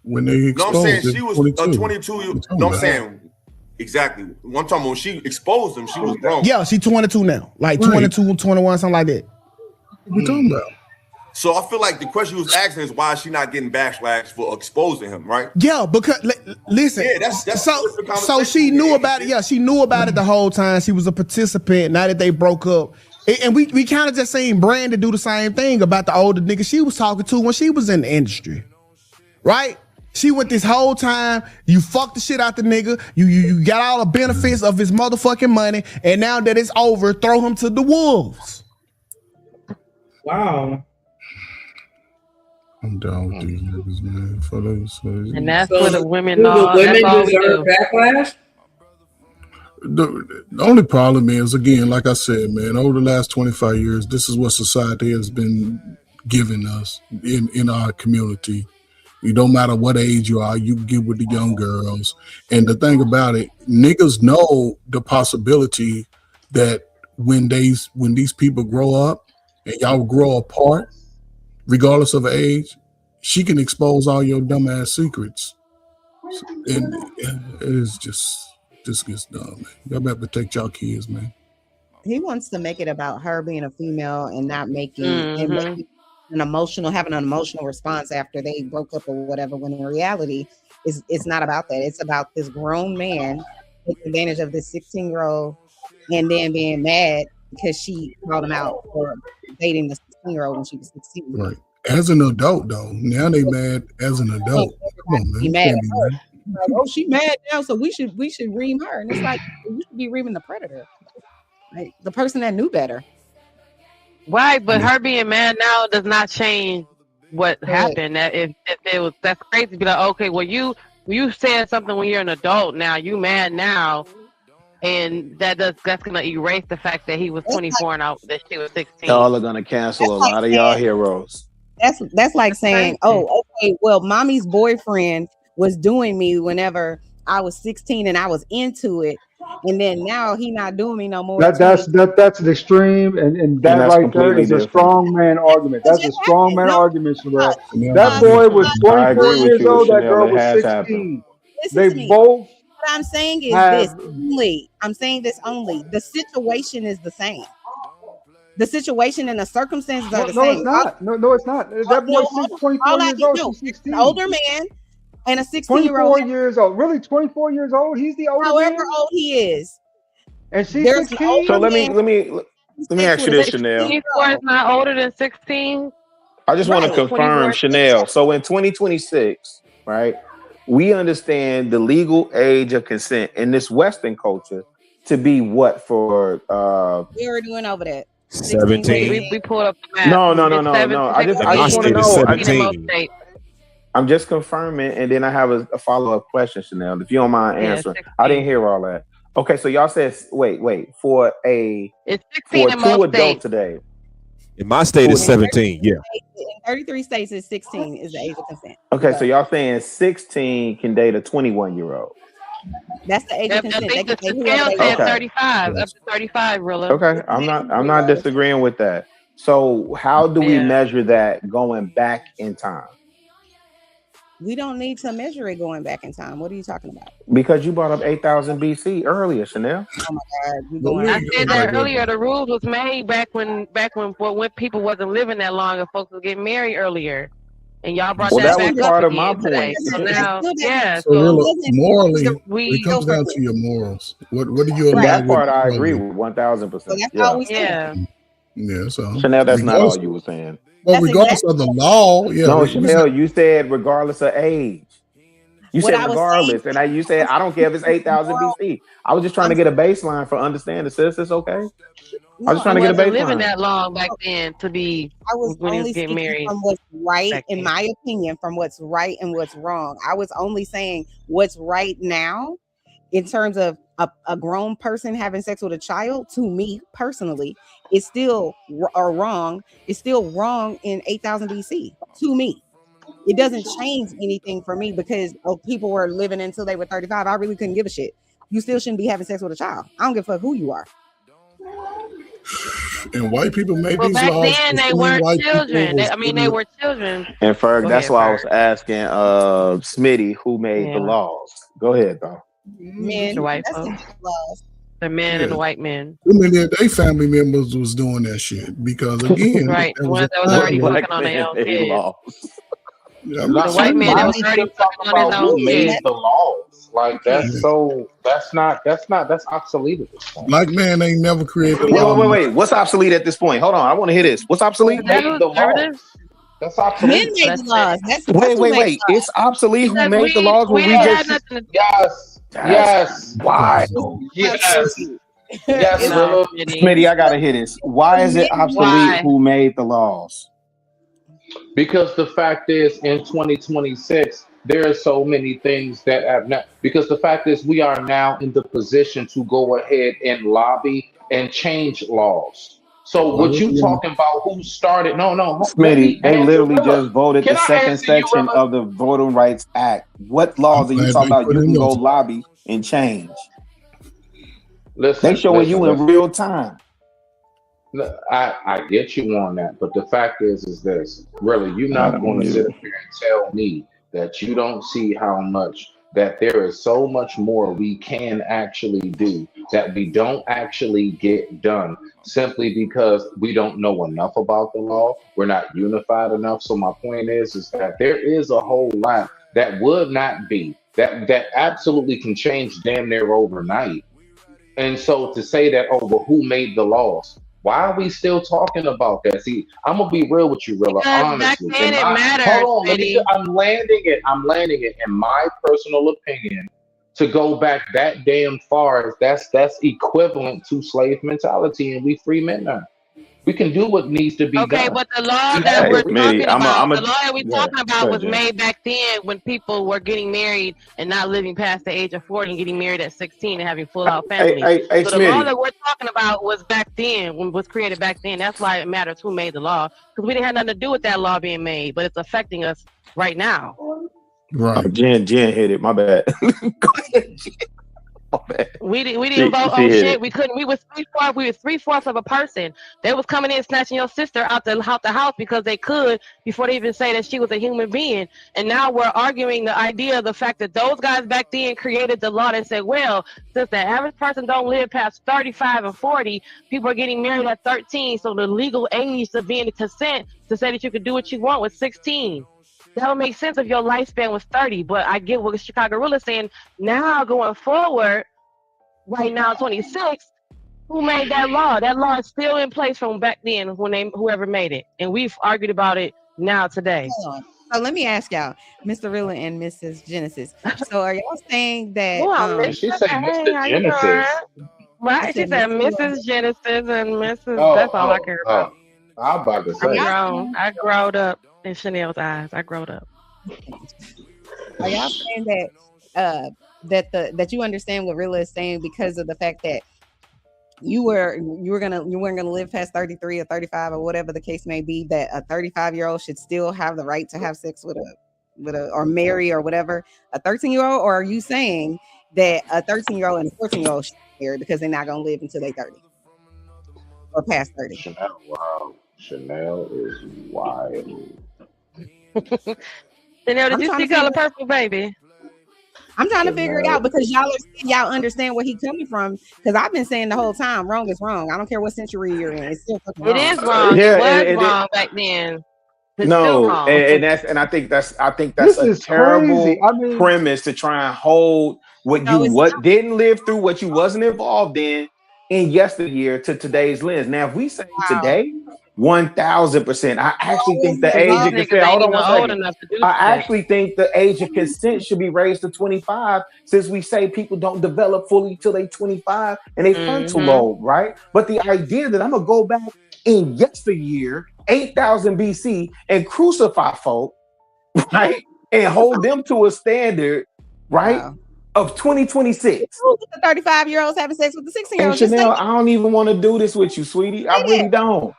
When they No, I'm exposed saying it, she was 22. a 22. No, I'm saying exactly. One time when she exposed him, she was grown. Yeah, she 22 now. Like Right. 22, 21, something like that. What we talking about? So I feel like the question you was asking is why is she not getting backlash for exposing him, right? Yeah, because listen. Yeah, that's so she knew about it. Yeah, she knew about it the whole time. She was a participant. Now that they broke up, and we kind of just seen Brandon do the same thing about the older nigga she was talking to when she was in the industry, right? She went this whole time. You fucked the shit out the nigga. You got all the benefits of his motherfucking money, and now that it's over, throw him to the wolves. Wow. I'm down with these niggas, man. Fellas, And that's what the women Do are. the women That's all we deserve do. backlash? the only problem is, again, like I said, man, over the last 25 years, this is what society has been giving us in our community. It don't matter what age you are, you get with the young girls. And the thing about it, niggas know the possibility that when these people grow up and y'all grow apart, regardless of age, she can expose all your dumbass secrets. And it is just, this gets dumb, man. Y'all better protect y'all kids, man. He wants to make it about her being a female and not making and making having an emotional response after they broke up or whatever, when in reality it's not about that. It's about this grown man taking advantage of this 16-year-old and then being mad because she called him out for dating the 16-year-old when she was 16. Right. As an adult, though, now they mad as an adult. Come on, man. Be You mad can't at be her. mad. Like, oh, she mad now, so we should ream her. And it's like, you should be reaming the predator, like the person that knew better. Right, but her being mad now does not change what happened. That if it was, that's crazy to be like, okay, well you said something when you're an adult now, you mad now, and that's gonna erase the fact that he was 24 and that she was 16. Y'all are gonna cancel a lot of y'all heroes. That's like saying, oh, okay, well, mommy's boyfriend was doing me whenever I was 16 and I was into it, and then now he not doing me no more. That's the extreme, and that that's right there completely is a different. strong man argument. That's a strong man argument, Sherelle. Yeah. That boy was I 24 agree with years you, old. That Chanel. girl It was has 16. Listen They to me. both. What I'm saying is have- this only. I'm saying this only. The situation is the same. The situation and the circumstances are the No, same. it's not. No, it's not. That boy's 24 years old. She's 16. An older man and a 16-year-old. 24 years old. Really, 24 years old. He's the older However man. old he is. And she's There's 16. So let me ask you this, Chanel. 24 is not older than 16. I just want to Right. confirm, 24. Chanel. So in 2026, right, we understand the legal age of consent in this Western culture to be what for? We already went over that. 17. We pulled up the map. No. It's I just want to 17. know. In most states. I'm just confirming, and then I have a follow-up question, Chanel, if you don't mind Yeah, answering. 16. I didn't hear all that. Okay, so y'all said wait for it's 16 in two most adults states. today. In my state, it's 17. Yeah. In 33 states, is 16 is the age of consent. Okay, so y'all saying 16 can date a 21-year-old. That's the age of I consent. think They the can scale date said Okay. 35, up to 35, Rilla. Okay, I'm not disagreeing with that. So how do we Yeah. measure that going back in time? We don't need to measure it going back in time. What are you talking about? Because you brought up 8,000 BC earlier, Chanel. Oh my God, you going? I said that earlier. The rules was made back when people wasn't living that long and folks was getting married earlier, and y'all brought Well, that that was back part up of my again today. point. So now, yeah. So really, morally, we it comes down to your morals. What do you allow? That part I morally? agree with 1,000%. So that's Yeah, all we said. Yeah. Yeah, so Chanel, that's not regardless- all you were saying. Well, regardless of the law, yeah. No, Chanel, you said regardless of age. You What said I was regardless, saying, and you said I don't care if it's 8,000 BC. I was just trying to get a baseline for understanding. Sis, it's okay. I was just trying to get a wasn't living baseline. that long back then to be I was when he was only getting speaking married. from what's right, back in then. my opinion, from what's right and what's wrong. I was only saying what's right now in terms of a grown person having sex with a child. To me personally, it's still wrong. It's still wrong in 8,000 BC. To me, it doesn't change anything for me because people were living until they were 35. I really couldn't give a shit. You still shouldn't be having sex with a child. I don't give a fuck who you are. And white people made Well, these back laws. then they before weren't white people children. was They good. were children. And Ferg, Go that's ahead, why I was Ferg. asking Smitty who made the Yeah. laws. Go ahead, though. Men, The white that's folks. the laws. The men and the Yeah. white men. Too many of their family members was doing that shit because again, Right. that The was ones that was a already time fucking on their own kids. laws. Yeah, The white man that was already Still fucking talking on his about own who made kids. the laws. Like that's that's obsolete at this point. Black man ain't never created the Wait, law. wait, wait, wait. What's obsolete at this point? Hold on. I want to hear this. What's obsolete? Is that who the conservative? laws. That's obsolete. Men made the laws. That's Wait, who wait, made wait. the laws. It's obsolete who Because made the laws when we we ain't had just. nothing to Yes. Yes. Why? Yes. Absolutely. Yes, No, Rilla. Smitty, I gotta hear this. Why is it obsolete Why? who made the laws? Because the fact is, in 2026, there are so many things that have not. Because the fact is, we are now in the position to go ahead and lobby and change laws. So, what you talking about? Who started? No, no. Let me Smitty, they answer literally Rilla. just voted Can the I second answer you, section Rilla? of the Voting Rights Act. What laws are you glad talking they about? put You in can go those- lobby and change. Listen, They showing listen, you in listen. real time. Look, I get you on that, but the fact is this: really, you're not going to sit up here and tell me that you don't see how much that there is so much more we can actually do that we don't actually get done simply because we don't know enough about the law. We're not unified enough. So my point is that there is a whole lot that would not be that absolutely can change damn near overnight. And so to say that, oh, well, who made the laws? Why are we still talking about that? See, I'm gonna be real with you, Rilla. Because back Honestly, then it mattered, hold on, let me. Smitty. I'm landing it. I'm landing it. In my personal opinion, to go back that damn far, that's equivalent to slave mentality, and we free men now. We can do what needs to be Okay, done. but the law We that have we're it. talking Smitty, about, the law that we're yeah, talking about go was ahead, Jen. made back then when people were getting married and not living past the age of 40 and getting married at 16 and having full out families. Hey, So the law Smitty. that we're talking about was back then, when was created back then. That's why it matters who made the law, because we didn't have nothing to do with that law being made, but it's affecting us right now. Right. Jen hit it. My bad. Go ahead, Jen. My bad. We didn't vote She on hit shit. it. We couldn't. We was 3/4 of a person. They was coming in snatching your sister out the house because they could before they even say that she was a human being. And now we're arguing the idea of the fact that those guys back then created the law that said, well, since the average person don't live past 35 and 40, people are getting married at 13. So the legal age to be in the consent to say that you could do what you want was 16. That would make sense if your lifespan was 30, but I get what Chicago Rule is saying. Now going forward, right now 26, who made that law? That law is still in place from back then when whoever made it. And we've argued about it now today. Hold on. So let me ask y'all, Mr. Rilla and Mrs. Genesis. So are y'all saying that Well, She said Mr. Genesis. Right, she said Mrs. Genesis and Mrs. That's all I care about. I'm about to say. I growed up in Chanel's eyes. I growed up. Are y'all saying that that you understand what Rilla is saying because of the fact that you weren't gonna live past 33 or 35 or whatever the case may be, that a 35-year-old should still have the right to have sex with a or marry or whatever a 13-year-old? Or are you saying that a 13-year-old and a 14-year-old should marry because they're not gonna live until they're 30 or past 30? Chanel, wow. Chanel is wild. Chanel, did I'm you trying see to Color figure- Purple, baby? I'm trying to figure it out because y'all understand where he's coming from. Because I've been saying the whole time, wrong is wrong. I don't care what century you're in. It's still fucking wrong. It is wrong. Yeah, it was wrong back then. It's still No, wrong. and I think that's This a is terrible crazy. I mean, premise to try and hold what didn't live through, what you wasn't involved in yesteryear to today's lens. Now, if we say today, 1000%. I actually think the age of consent. Hold on 1 second. I actually think the age of consent should be raised to 25, since we say people don't develop fully till they 25 and they frontal lobe, right? But the idea that I'm gonna go back in yesteryear, 8,000 BC, and crucify folk, right, and hold them to a standard, right, of 2026. The 35-year-olds having sex with the 16-year-olds. And Chanel, I don't even want to do this with you, sweetie. I really don't.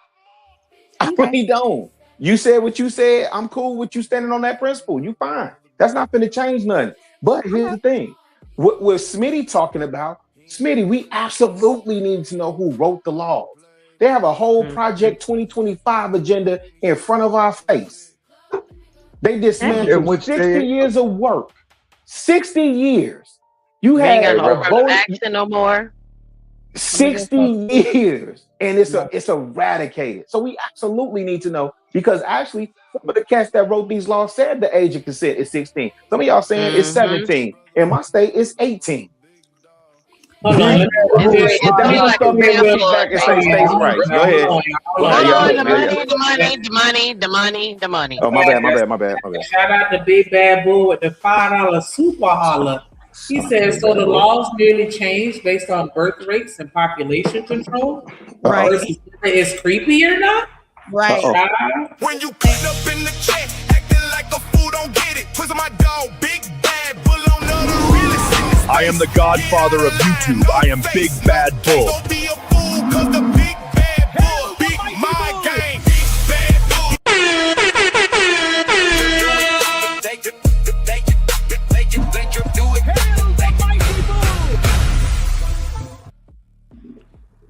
I really don't. You said what you said. I'm cool with you standing on that principle. You fine. That's not going to change nothing. But here's the thing. What Smitty talking about, Smitty, we absolutely need to know who wrote the laws. They have a whole Project 2025 agenda in front of our face. They dismantled 60 years of work. 60 years. You ain't had got no affirmative action no more. 60 years, and it's eradicated. So we absolutely need to know, because actually some of the cats that wrote these laws said the age of consent is 16. Some of y'all saying it's 17. In my state, it's 18. Hold on. Back and say states' rights. Go ahead. The money. Oh, my bad. Shout out to Big Bad Bull with the $5 super holler. He says, so the laws merely change based on birth rates and population control? Right. Versus whether it's creepy or not? Right. When you clean up in the chat, acting like a fool, don't get it. Pussy my dog, Big Bad Bull on the realest. I am the godfather of YouTube. I am Big Bad Bull. Don't be a fool, cause the Big Bad Bull, Big My Game, Big Bad Bull.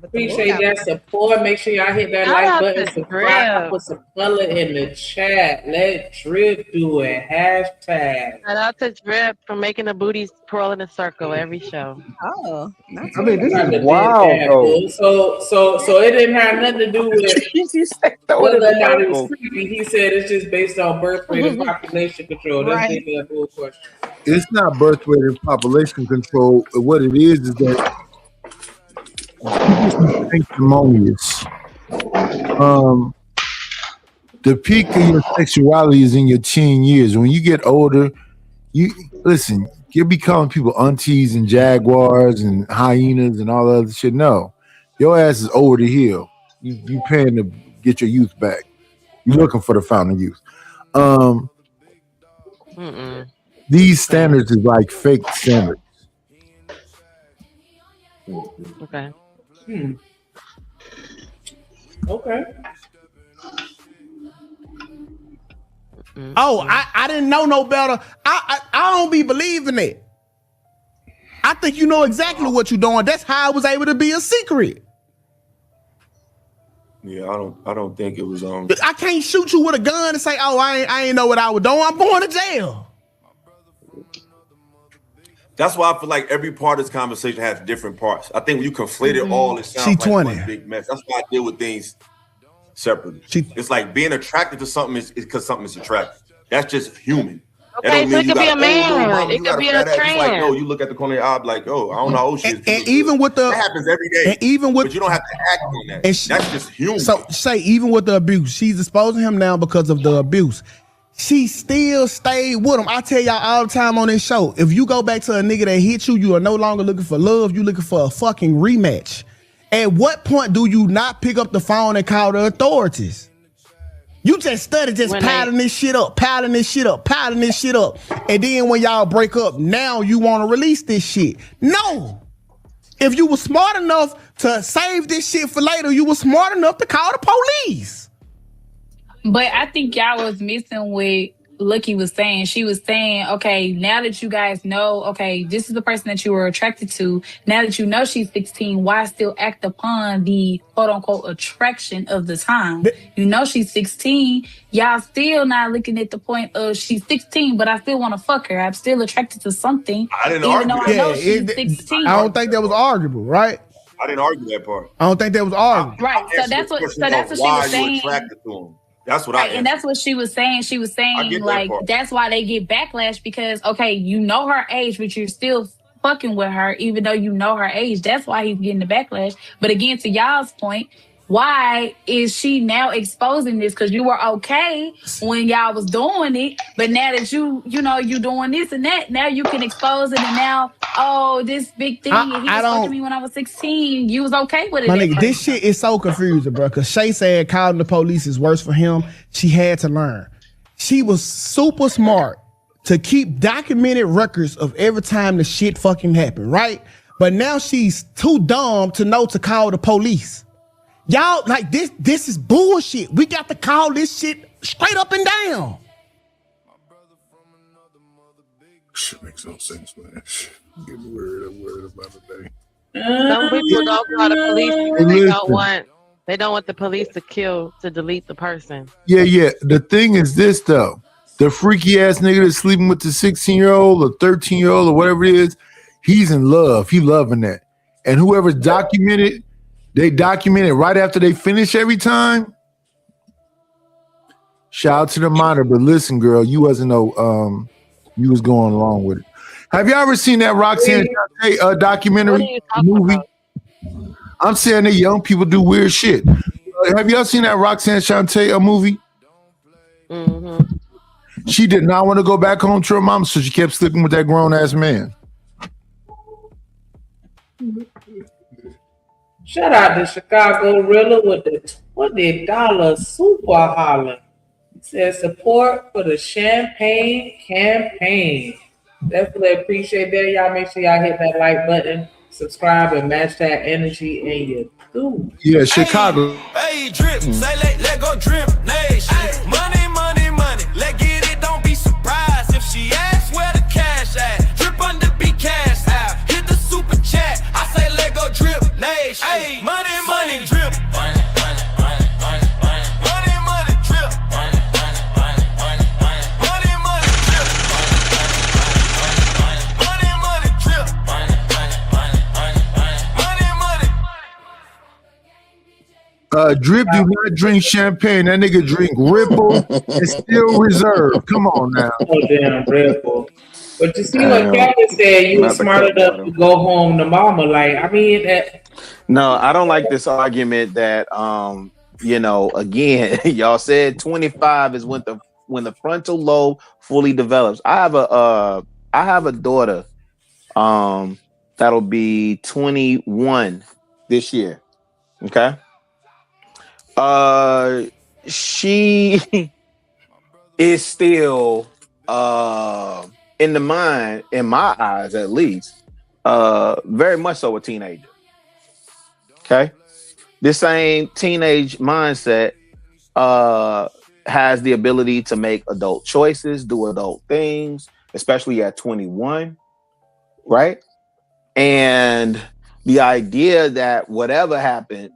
Appreciate that support. Make sure y'all hit that like button. Subscribe. Put some color in the chat. Let Drip do it. Hashtag. Shout out to Drip for making the booties twirl in a circle every show. Oh, I mean, this is wild, though. So it didn't have nothing to do with whether or not it was creepy. He said it's just based on birth rate and population control. That's maybe a cool question. It's not birth rate and population control. What it is that sanctimonious. The peak of your sexuality is in your teen years. When you get older, you'll be calling people aunties and jaguars and hyenas and all that other shit. No, your ass is over the hill. You paying to get your youth back. You're looking for the fountain of youth. These standards is like fake standards. Okay. Okay. Oh, I didn't know no better. I don't be believing it. I think you know exactly what you're doing. That's how I was able to be a secret. Yeah, I don't think it was on. I can't shoot you with a gun and say, "Oh, I ain't know what I was doing. I'm going to jail." That's why I feel like every part of this conversation has different parts. I think when you conflate it all, it sounds like 20. one big mess. That's why I deal with things separately. It's like being attracted to something is because something is attractive. That's just human. Okay, so it could be a man. It could be a trans. Like, no, you look at the corner of your eye, like, oh, I don't know how old she is. And even with the that happens every day. And even with, but you don't have to act on that. That's just human. So say even with the abuse, she's exposing him now because of the abuse. She still stayed with him. I tell y'all all the time on this show, if you go back to a nigga that hit you, you are no longer looking for love. You're looking for a fucking rematch. At what point do you not pick up the phone and call the authorities? You just started piling this shit up. And then when y'all break up, now you want to release this shit. No. If you were smart enough to save this shit for later, you were smart enough to call the police. But I think y'all was missing what Lucky was saying. She was saying, okay, now that you guys know, okay, this is the person that you were attracted to. Now that you know she's 16, why still act upon the quote unquote attraction of the time? You know she's 16. Y'all still not looking at the point of she's 16, but I still want to fuck her. I'm still attracted to something. I didn't argue that. I know she's 16. I don't think that was arguable, right? I didn't argue that part. I don't think that was arguable. Right. So that's what she was saying. Attracted to him. That's what I and that's what she was saying. She was saying, like, that's why they get backlash because, okay, you know her age, but you're still fucking with her, even though you know her age. That's why he's getting the backlash. But again, to y'all's point, why is she now exposing this? Because you were okay when y'all was doing it, but now that you doing this and that, now you can expose it, and now, oh, this big thing, and he was fucking me when I was 16. You was okay with it. My nigga, this shit is so confusing, bro. Because Shay said calling the police is worse for him. She had to learn. She was super smart to keep documented records of every time the shit fucking happened, right? But now she's too dumb to know to call the police. Y'all, like, this is bullshit. We got to call this shit straight up and down. Shit makes no sense, man. Get worried about the day. Some people don't call the police because they don't want the police to delete the person. Yeah. The thing is this though. The freaky ass nigga that's sleeping with the 16-year-old or 13-year-old or whatever it is, he's in love. He loving that. And whoever's documented, they document it right after they finish every time. Shout out to the monitor, but listen, girl, you wasn't you was going along with it. Have y'all ever seen that Roxanne Shante documentary movie? I'm saying that young people do weird shit. Have y'all seen that Roxanne Shante movie? Mm-hmm. She did not want to go back home to her mom, so she kept sleeping with that grown ass man. Shout out to Chicago Rilla with the $20 super holler. It says support for the champagne campaign. Definitely appreciate that. Y'all make sure y'all hit that like button, subscribe, and match that energy in your tube. Yeah, Chicago. Hey, drip, say let go drip nation. Money, money, money. Let get it, don't be surprised if she asks where the cash at. Drip under be cash out. Hit the super chat. I say let go drip nation. Hey, money, money, drip. Money, money, money, money, money. Money, money, drip. Money, money, money, money, money. Money, money, drip. Money, money, drip. Money, money, money, money, money. Money, money. Drip do not drink champagne. That nigga drink Ripple and still Reserve. Come on now. Oh, damn, Ripple. But you see what Kevin said, you were smart enough to go home to mama. Like, I mean, no, I don't like this argument that, again, y'all said 25 is when the frontal lobe fully develops. I have a daughter, that'll be 21 this year. Okay. She is still, in the mind, in my eyes at least, very much so a teenager. Okay, this same teenage mindset has the ability to make adult choices, do adult things, especially at 21, right? And the idea that whatever happened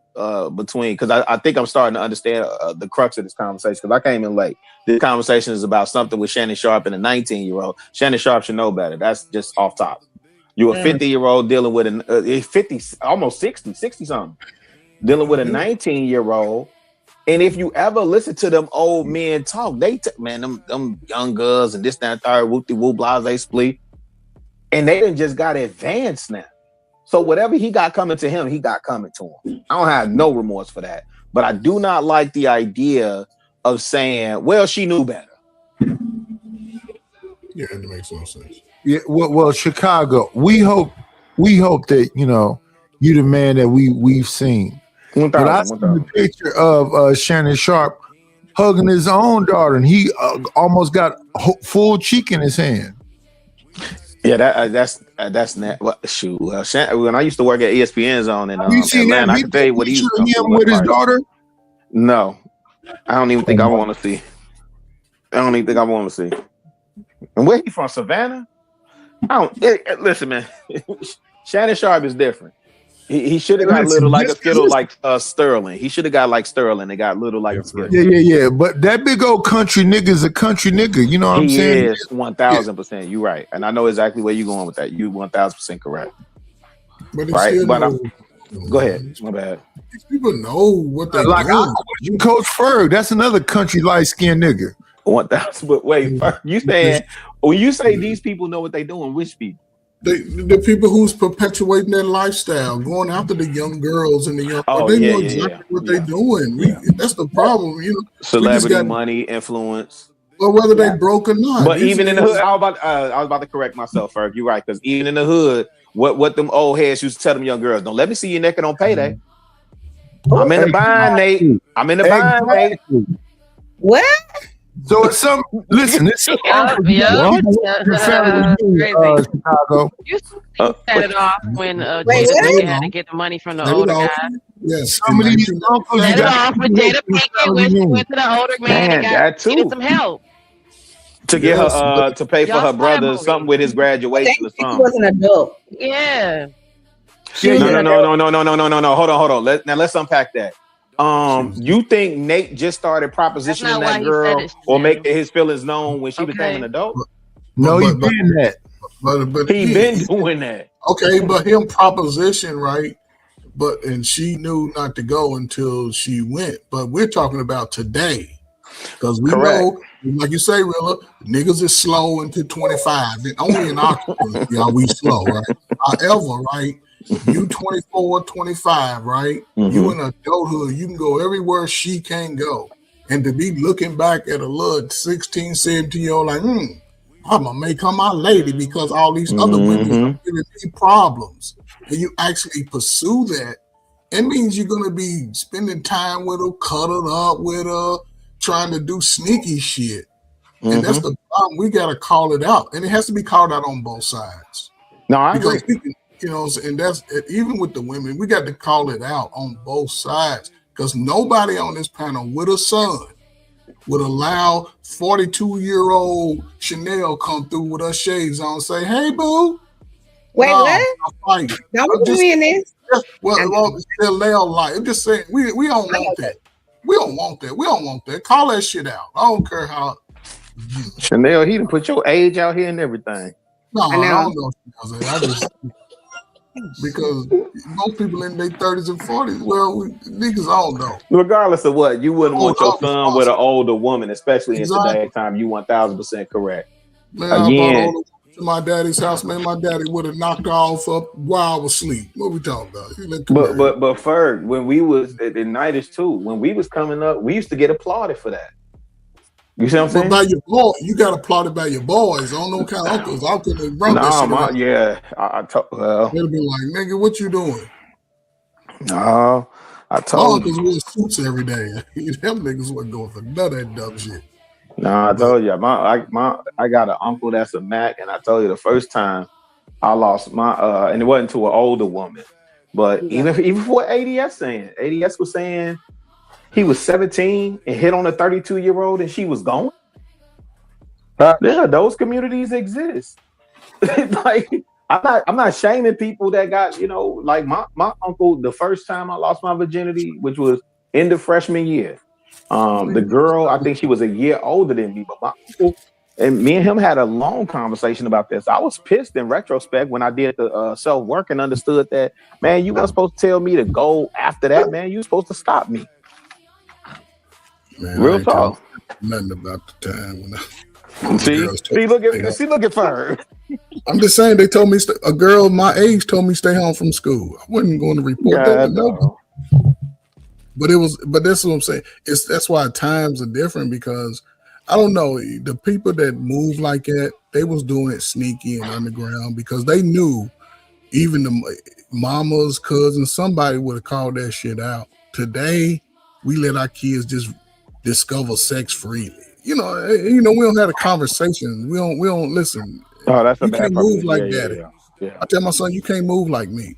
between, because I think I'm starting to understand the crux of this conversation, because I came in late. This conversation is about something with Shannon Sharp and a 19-year-old. Shannon Sharp should know better. That's just off top. You're a 50-year-old dealing with a 50, almost 60 something, dealing with a 19-year-old. And if you ever listen to them old men talk, them young girls and this, that, and third, whoop-de-whoop, blase, split. And they done just got advanced now. So whatever he got coming to him, he got coming to him. I don't have no remorse for that. But I do not like the idea of saying, well, she knew better. Yeah, it makes no sense. Yeah, well, Chicago, we hope that, you the man that we've seen. But I seen the picture of Shannon Sharp hugging his own daughter, and he almost got full cheek in his hand. Yeah, that's not. Well, shoot. Well, when I used to work at ESPN Zone in Atlanta, I can tell you what he's him with his daughter. No, I don't even think I want to see. And where he from? Savannah? Listen, man. Shannon Sharp is different. He should have got little like a Skittle like Sterling. He should have got like Sterling. They got little like a Skittle. Yeah. But that big old country nigga's a country nigga. You know what I'm saying? He is 1,000%. You're right, and I know exactly where you're going with that. You 1,000% correct. But right, go ahead. My bad. People know what they like. do. Coach Ferg, that's another country light skinned nigga. 1,000. But wait, you saying when you say these people know what they doing? Which people? The people who's perpetuating that lifestyle, going after the young girls and the young, they know exactly what they're doing. That's the problem, you know. Celebrity, money, influence. Or whether they broke or not. But even in the hood, I was about to correct myself, Ferg. You're right, because even in the hood, what them old heads used to tell them young girls, don't let me see you naked on payday. I'm in the bind, Nate. I'm in the bind, Nate. What? So it's some. Listen, it's Chicago. You set it off when Jada had to get the money from the older guy. Yes, some of these uncles Set it off with Jada Pinkett when she went to the older man and needed some help. To get her to pay for her brother something with his graduation or something. He was an adult. Yeah. No. Hold on. Let's unpack that. You think Nate just started propositioning that girl or making his feelings known when she became an adult? No, he been that. But he been doing that. Okay, but him proposition, right? And she knew not to go until she went. But we're talking about today. Because we know, like you say, Rilla, niggas is slow until 25. Only in our community are we slow, right? However, right, you 24, 25, right? You in adulthood, you can go everywhere she can go. And to be looking back at a little 16, 17-year-old like, I'm going to make her my lady because all these other women are giving me problems. And you actually pursue that, it means you're going to be spending time with her, cuddling up with her, trying to do sneaky shit. And that's the problem. We got to call it out. And it has to be called out on both sides. No, I agree. You know, and that's even with the women, we got to call it out on both sides because nobody on this panel with a son would allow 42-year-old Chanel come through with her shades on and say, hey, boo. Wait, what? Don't put me in this. I'm just saying, we don't want that. We don't want that. We don't want that. Call that shit out. I don't care how. Chanel, he done put your age out here and everything. No, I don't know. I just because most people in their 30s and 40s, niggas all know. Regardless of what, you wouldn't want your son with an older woman, especially in today's time. You 1,000% correct. Man, again, to my daddy's house, man, my daddy would have knocked off up while I was asleep. What we talking about? But Ferg, when we was at the 90s too, when we was coming up, we used to get applauded for that. You see what I'm saying? But by your boy, you got applauded by your boys. I don't know what kind of uncles. I couldn't run that shit. Well, they'd be like, nigga, what you doing? No, I told you. Wear suits every day. Them niggas wasn't going for none of that dumb shit. No, I told you, I got an uncle that's a Mac, and I told you the first time I lost my and it wasn't to an older woman, but even for what ADS saying, ADS was saying he was 17 and hit on a 32-year-old and she was gone. Yeah, those communities exist. Like I'm not shaming people that got, like my uncle, the first time I lost my virginity, which was in the freshman year. The girl, I think she was a year older than me, but my uncle and me and him had a long conversation about this. I was pissed in retrospect when I did the self-work and understood that, man, you weren't supposed to tell me to go after that, man. You were supposed to stop me. Man, real talk. Nothing about the time when See, look at her. I'm just saying, they told me a girl my age told me stay home from school. I wasn't going to report that to nobody. But that's what I'm saying. That's why times are different because I don't know, the people that move like that, they was doing it sneaky and underground because they knew even the mamas, cousins, somebody would have called that shit out. Today, we let our kids just discover sex freely. We don't have a conversation. We don't listen. Oh, that's you can't move like that. Yeah. I tell my son, you can't move like me.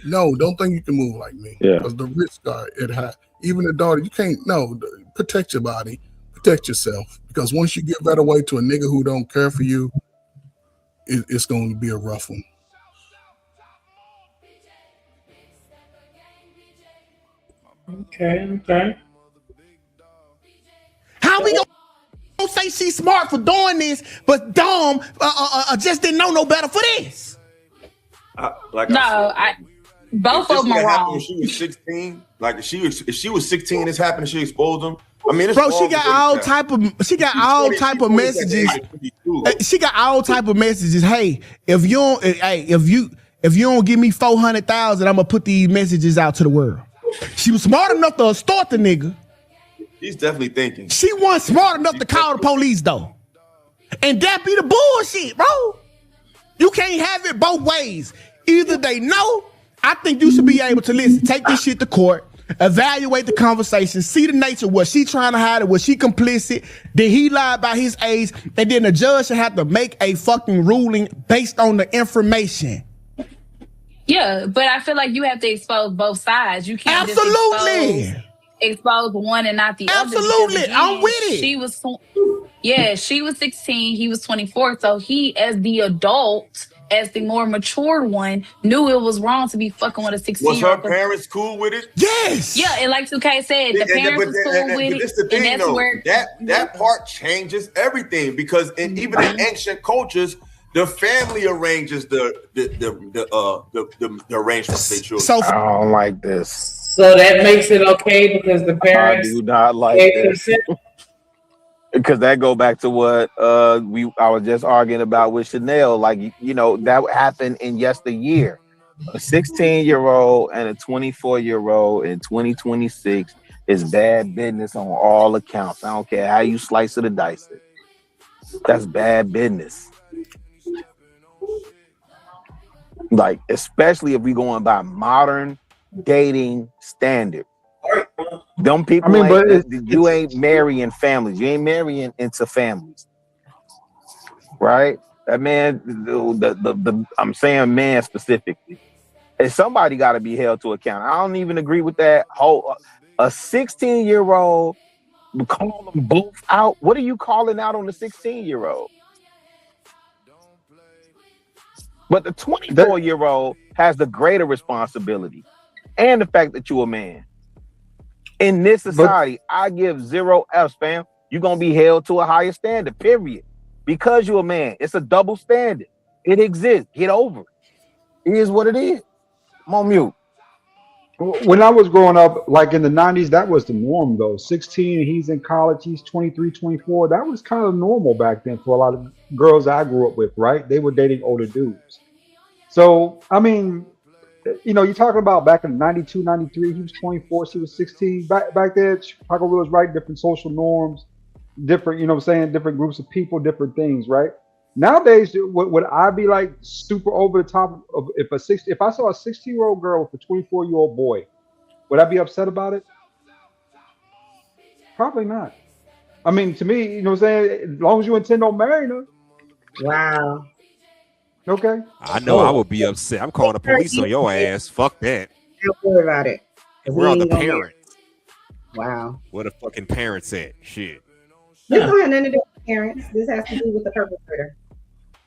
No, don't think you can move like me. Yeah. Because the risks are at high. Even the daughter, you can't. No, protect your body, protect yourself. Because once you give that away to a nigga who don't care for you, it's going to be a rough one. Okay. How we gonna say she's smart for doing this, but Dom just didn't know no better for this? Both of them are wrong. When she was 16, like if she was 16, this happened, she exposed them. I mean, bro, she got all type of messages. She got all type of messages. Hey, if you don't give me 400,000, I'm gonna put these messages out to the world. She was smart enough to start the nigga. He's definitely thinking. She wasn't smart enough to call the police though, and that be the bullshit, bro. You can't have it both ways. Either they know. I think you should be able to listen. Take this shit to court. Evaluate the conversation, see the nature. Was she trying to hide it? Was she complicit? Did he lie about his age? And then the judge should have to make a fucking ruling based on the information. Yeah, but I feel like you have to expose both sides. You can't absolutely just expose one and not the other. Absolutely, I'm with it. She was 16, he was 24. So he, as the adult, as the more mature one, knew it was wrong to be fucking with a 16-year-old. Was her parents cool with it? Yes. Yeah, and like 2K said, the parents was cool with it. This the thing, and that's where that part changes everything, because even in ancient cultures, the family arranges the arrangement for their children. So I don't like this. So that makes it okay because the parents. I do not like this. Because that go back to what I was just arguing about with Chanel. Like, you know, that happened in yesteryear. A 16-year-old and a 24-year-old in 2026 is bad business on all accounts. I don't care how you slice it or dice it. That's bad business. Like, especially if we going by modern dating standard. Them people, you ain't marrying families. You ain't marrying into families, right? That man, I'm saying man specifically. And somebody got to be held to account. I don't even agree with that whole. A 16-year-old, call them both out. What are you calling out on the 16-year-old? But the 24-year-old has the greater responsibility, and the fact that you're a man. In this society, I give 0 F's, fam. You're going to be held to a higher standard, period. Because you're a man. It's a double standard. It exists. Get over it. It is what it is. I'm on mute. When I was growing up, like in the 90s, that was the norm, though. 16, he's in college, he's 23, 24. That was kind of normal back then for a lot of girls I grew up with, right? They were dating older dudes. So, I mean, you know, you're talking about back in 92, 93, he was 24, she was 16. Back then, Chicago was right, different social norms, different, you know what I'm saying, different groups of people, different things, right? Nowadays, would I be like super over the top of if I saw a 16-year-old girl with a 24-year-old boy, would I be upset about it? Probably not. I mean, to me, you know what I'm saying, as long as you intend on marrying her. Wow. Okay. I know I would be upset. I'm calling the police on your ass. Fuck that. Don't worry about it. Where are the parents? Wow. Where the fucking parents at? Shit. This don't have nothing to do with parents. This has to do with the perpetrator.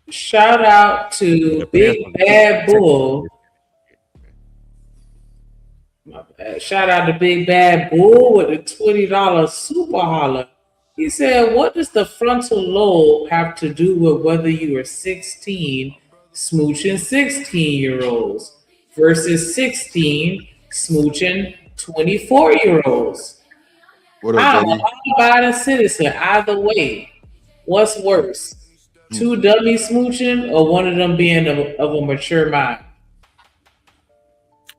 Shout out to Big Bad Bull. My bad. Shout out to Big Bad Bull with a $20 super holler. He said, what does the frontal lobe have to do with whether you are 16 smooching 16-year-olds versus 16 smooching 24-year-olds? I'm a law-abiding citizen. Either way, what's worse? 2 dummies smooching or one of them being of a mature mind?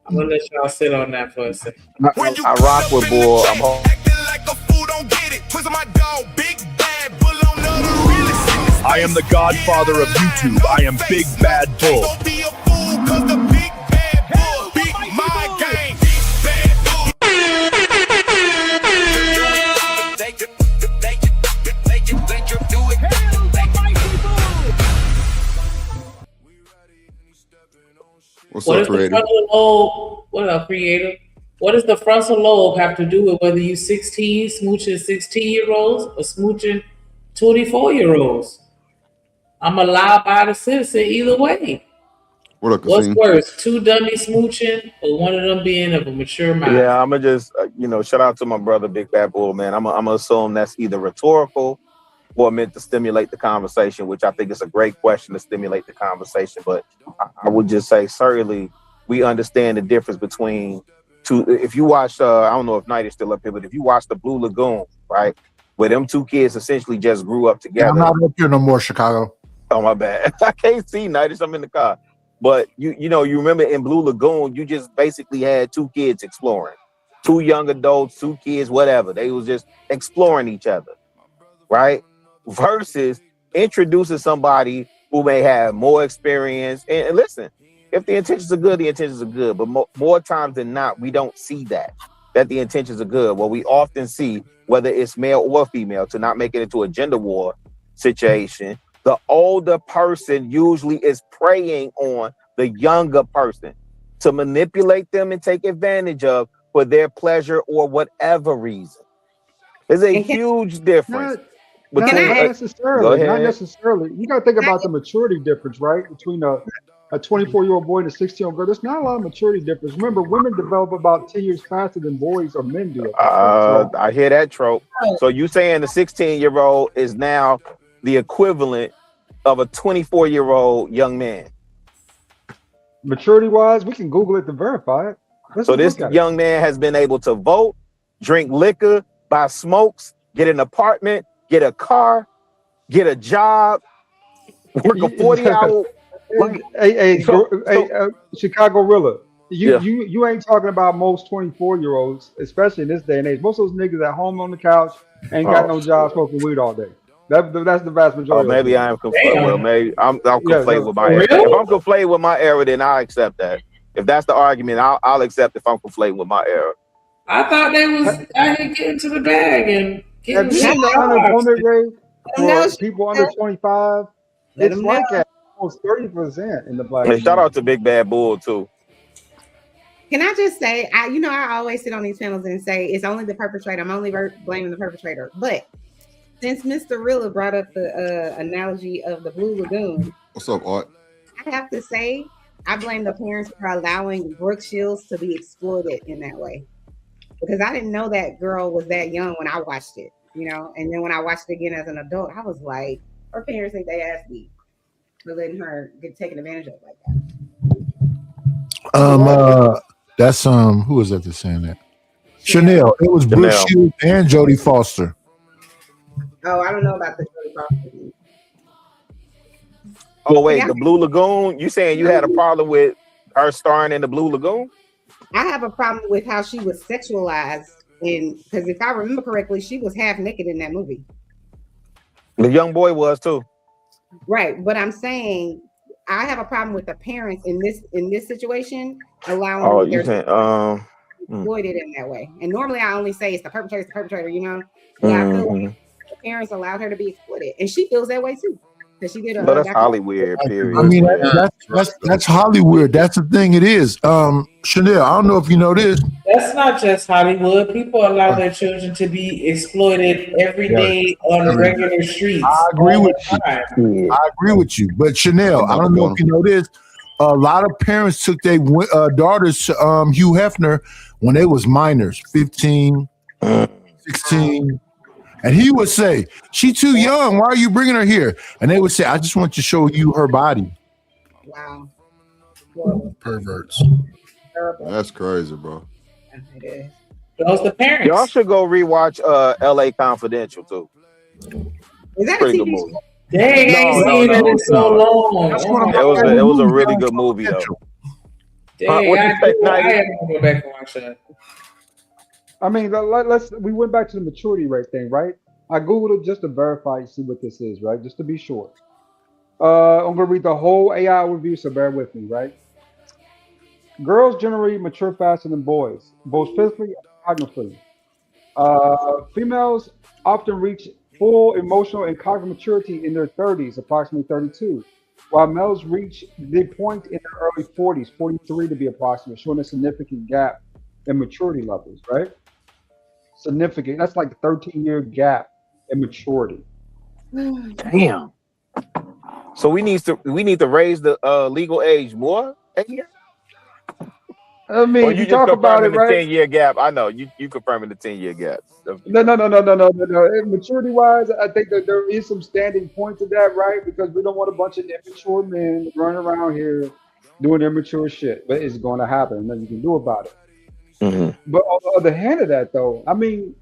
I'm gonna let y'all sit on that for a second. I rock with Bull. I am the godfather of YouTube. I am Big Bad Bull. What's up, Creative? What up, Creative? What does the frontal lobe have to do with whether you 16 smooching 16-year-olds or smooching 24-year-olds? I'm a law-abiding citizen either way. What's worse, 2 dummies smooching or one of them being of a mature mind? Yeah, I'm gonna just shout out to my brother Big Bad Bull, man. I'm gonna assume that's either rhetorical or meant to stimulate the conversation, which I think is a great question to stimulate the conversation. But I would just say, certainly, we understand the difference between two. If you watch, I don't know if Knight is still up here, but if you watch the Blue Lagoon right? Where them two kids essentially just grew up Yeah, together. I'm not up here no more, Chicago. Oh, my bad. I can't see Nightis. I'm in the car. But you know, you remember in Blue Lagoon, you just basically had two kids exploring. Two young adults, two kids, whatever. They was just exploring each other, right? Versus introducing somebody who may have more experience. And listen, if the intentions are good, the intentions are good. But more times than not, we don't see that the intentions are good. What we often see, whether it's male or female, to not make it into a gender war situation, the older person usually is preying on the younger person to manipulate them and take advantage of for their pleasure or whatever reason. There's a huge difference. Not necessarily. Go ahead. Not necessarily. You got to think about the maturity difference, right? Between a 24-year-old boy and a 16-year-old girl. There's not a lot of maturity difference. Remember, women develop about 10 years faster than boys or men do. I hear that trope. So you saying the 16-year-old is now the equivalent of a 24-year-old young man? Maturity-wise, we can Google it to verify it. So this young man has been able to vote, drink liquor, buy smokes, get an apartment, get a car, get a job, work a 40-hour. Chicago Rilla. You ain't talking about most 24-year-olds, especially in this day and age. Most of those niggas at home on the couch ain't got no job smoking weed all day. That's the vast majority. Oh, maybe I am conflating. Well, maybe I'm conflating with my era. If I'm conflating with my era, then I accept that. If that's the argument, I'll accept if I'm conflating with my era. I thought they was out here getting to the bag and getting Have you seen the unemployment rate for people under 25? It's like at almost 30% in the black. And shout out to Big Bad Bull too. Can I just say, I always sit on these panels and say it's only the perpetrator. I'm only blaming the perpetrator. But since Mr. Rilla brought up the analogy of the Blue Lagoon, what's up, Art? I have to say I blame the parents for allowing Brooke Shields to be exploited in that way. Because I didn't know that girl was that young when I watched it, and then when I watched it again as an adult, I was like, her parents think they asked me for letting her get taken advantage of like that. That's who was that that's saying that? Chanel. It was Brooke Shields and Jodie Foster. Oh, I don't know about the Jodie Foster. Oh wait, the Blue Lagoon. You saying you had a problem with her starring in the Blue Lagoon? I have a problem with how she was sexualized, because if I remember correctly, she was half naked in that movie. The young boy was too. Right, but I'm saying I have a problem with the parents in this situation allowing exploited in that way. And normally I only say it's the perpetrator, But I feel like the parents allowed her to be exploited, and she feels that way too. She did but that's Hollywood, period. I mean, that's Hollywood. That's the thing. It is. Chanel, I don't know if you know this. That's not just Hollywood. People allow their children to be exploited every day on regular streets. I agree with you. I agree with you. But Chanel, I don't know if you know this. A lot of parents took their daughters to Hugh Hefner when they was minors, 15, 16. And he would say, "She too young. Why are you bringing her here?" And they would say, "I just want to show you her body." Wow. Perverts. That's crazy, bro. It is. Those the parents. Y'all should go rewatch L.A. Confidential too. Is that pretty a good TV movie? Dang, I ain't seen it in so long. It was a really good movie though. Dang, what you say, I have to go back and watch that. I mean, we went back to the maturity rate thing, right? I Googled it just to verify and see what this is, right? Just to be sure. I'm gonna read the whole AI review, so bear with me, right? Girls generally mature faster than boys, both physically and cognitively. Females often reach full emotional and cognitive maturity in their 30s, approximately 32, while males reach the point in their early 40s, 43 to be approximate, showing a significant gap in maturity levels, right? Significant. That's like a 13-year gap in maturity. Damn. So we need to raise the legal age more. I mean, or you talk about it, the right? 10-year gap. I know you confirming the 10-year gap. No. Maturity-wise, I think that there is some standing point to that, right? Because we don't want a bunch of immature men running around here doing immature shit. But it's going to happen. Nothing you can do about it. Mm-hmm. But on the other hand of that, though, I mean,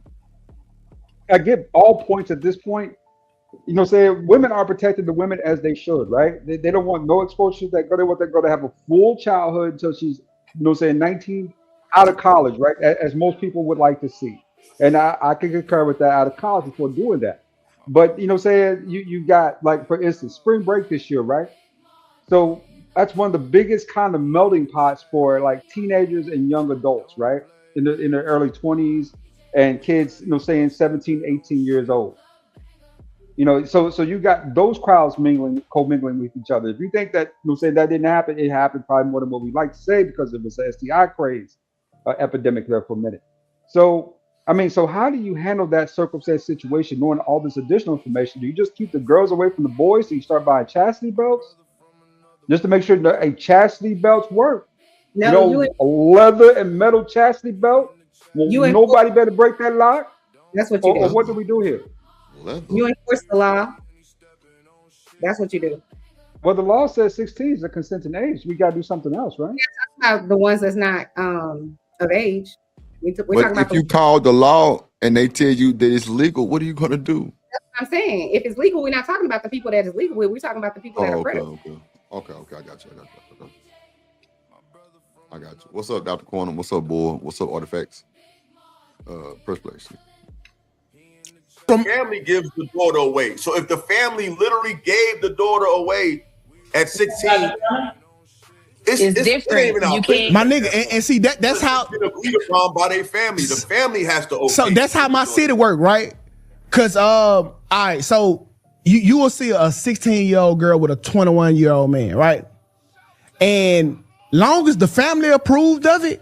I get all points at this point. You know, saying women are protecting the women as they should, right? They don't want no exposure. They want that girl to have a full childhood until she's, 19, out of college, right? As most people would like to see. And I can concur with that, out of college before doing that. But saying you got, like, for instance, spring break this year, right? So that's one of the biggest kind of melting pots for like teenagers and young adults, right? In the early 20s and kids, saying 17, 18 years old. So you got those crowds commingling with each other. If you think that, saying that didn't happen, it happened probably more than what we like to say, because it was an STI craze epidemic there for a minute. So how do you handle that circumstance situation, knowing all this additional information? Do you just keep the girls away from the boys, so you start buying chastity belts, just to make sure that chastity belts work? No, a leather and metal chastity belt. Nobody better break that lock. That's what you do. Or what do we do here? You enforce the law. That's what you do. Well, the law says 16 is a consenting age. We got to do something else, right? We're talking about the ones that's not of age. We're talking about if you call the law and they tell you that it's legal, what are you going to do? That's what I'm saying. If it's legal, we're not talking about the people that it's legal with. We're talking about the people that are predators. Okay. I got you. I got you. What's up, Dr. Quantum? What's up, boy? What's up, Artifacts? First place. Family gives the daughter away. So if the family literally gave the daughter away at 16, it's different. You can't, my nigga, and see that's how agreed upon by their family. The family has to. So that's how my city work, right? Cause all right, so you will see a 16-year-old girl with a 21-year-old man, right? And long as the family approved of it,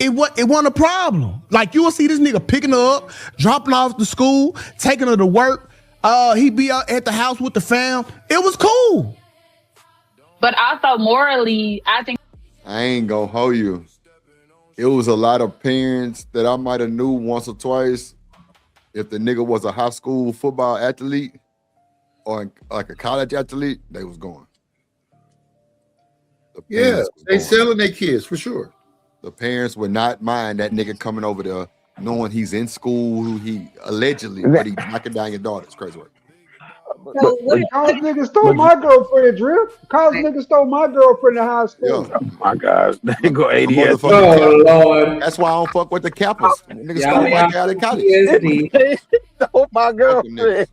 it wasn't a problem. Like, you will see this nigga picking her up, dropping off to school, taking her to work. He be out at the house with the fam. It was cool. But also morally, I think I ain't gonna hold you. It was a lot of parents that I might have knew once or twice. If the nigga was a high school football athlete or like a college athlete, they was going. Yeah, they selling their kids for sure. The parents would not mind that nigga coming over there, knowing he's in school, he allegedly, but he knocking down your daughter. It's crazy work. So college niggas stole my girlfriend, Drip. College niggas stole my girlfriend in high school. Oh my gosh, they go ADS. Oh Lord, that's why I don't fuck with the campus. Niggas stole my guy in college. Stole my girlfriend.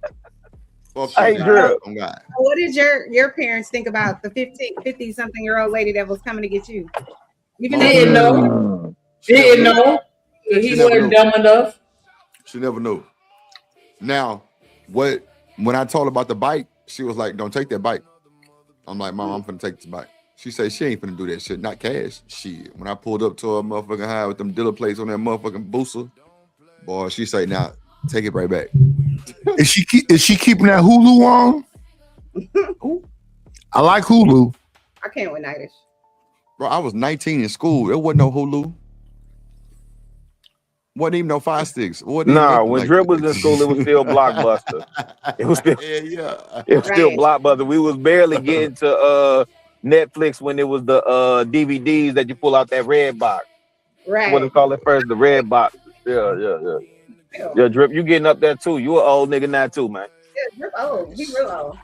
Hey, Drip. What did your parents think about the 50-something-year-old lady that was coming to get you? Even didn't know. Didn't know. He wasn't dumb enough. She never knew. Now, when I told her about the bike, she was like, "Don't take that bike." I'm like, "Mom, I'm finna take this bike." She said she ain't finna do that shit, not cash. Shit. When I pulled up to her motherfucking high with them dealer plates on that motherfucking BOOSIE, boy, she say, "Now take it right back." Is she keeping that Hulu on? I like Hulu. I can't with Nightish. Bro, I was 19 in school. There wasn't no Hulu. Wasn't even no Fire Sticks. Nah, when Drip was in school, it was still Blockbuster. It was still, it was still Blockbuster. We was barely getting to Netflix when it was the DVDs that you pull out that red box. Right. What they call it first, the red box. Yeah. Yeah, Drip, you getting up there too. You an old nigga now too, man. Yeah, Drip old. He real old.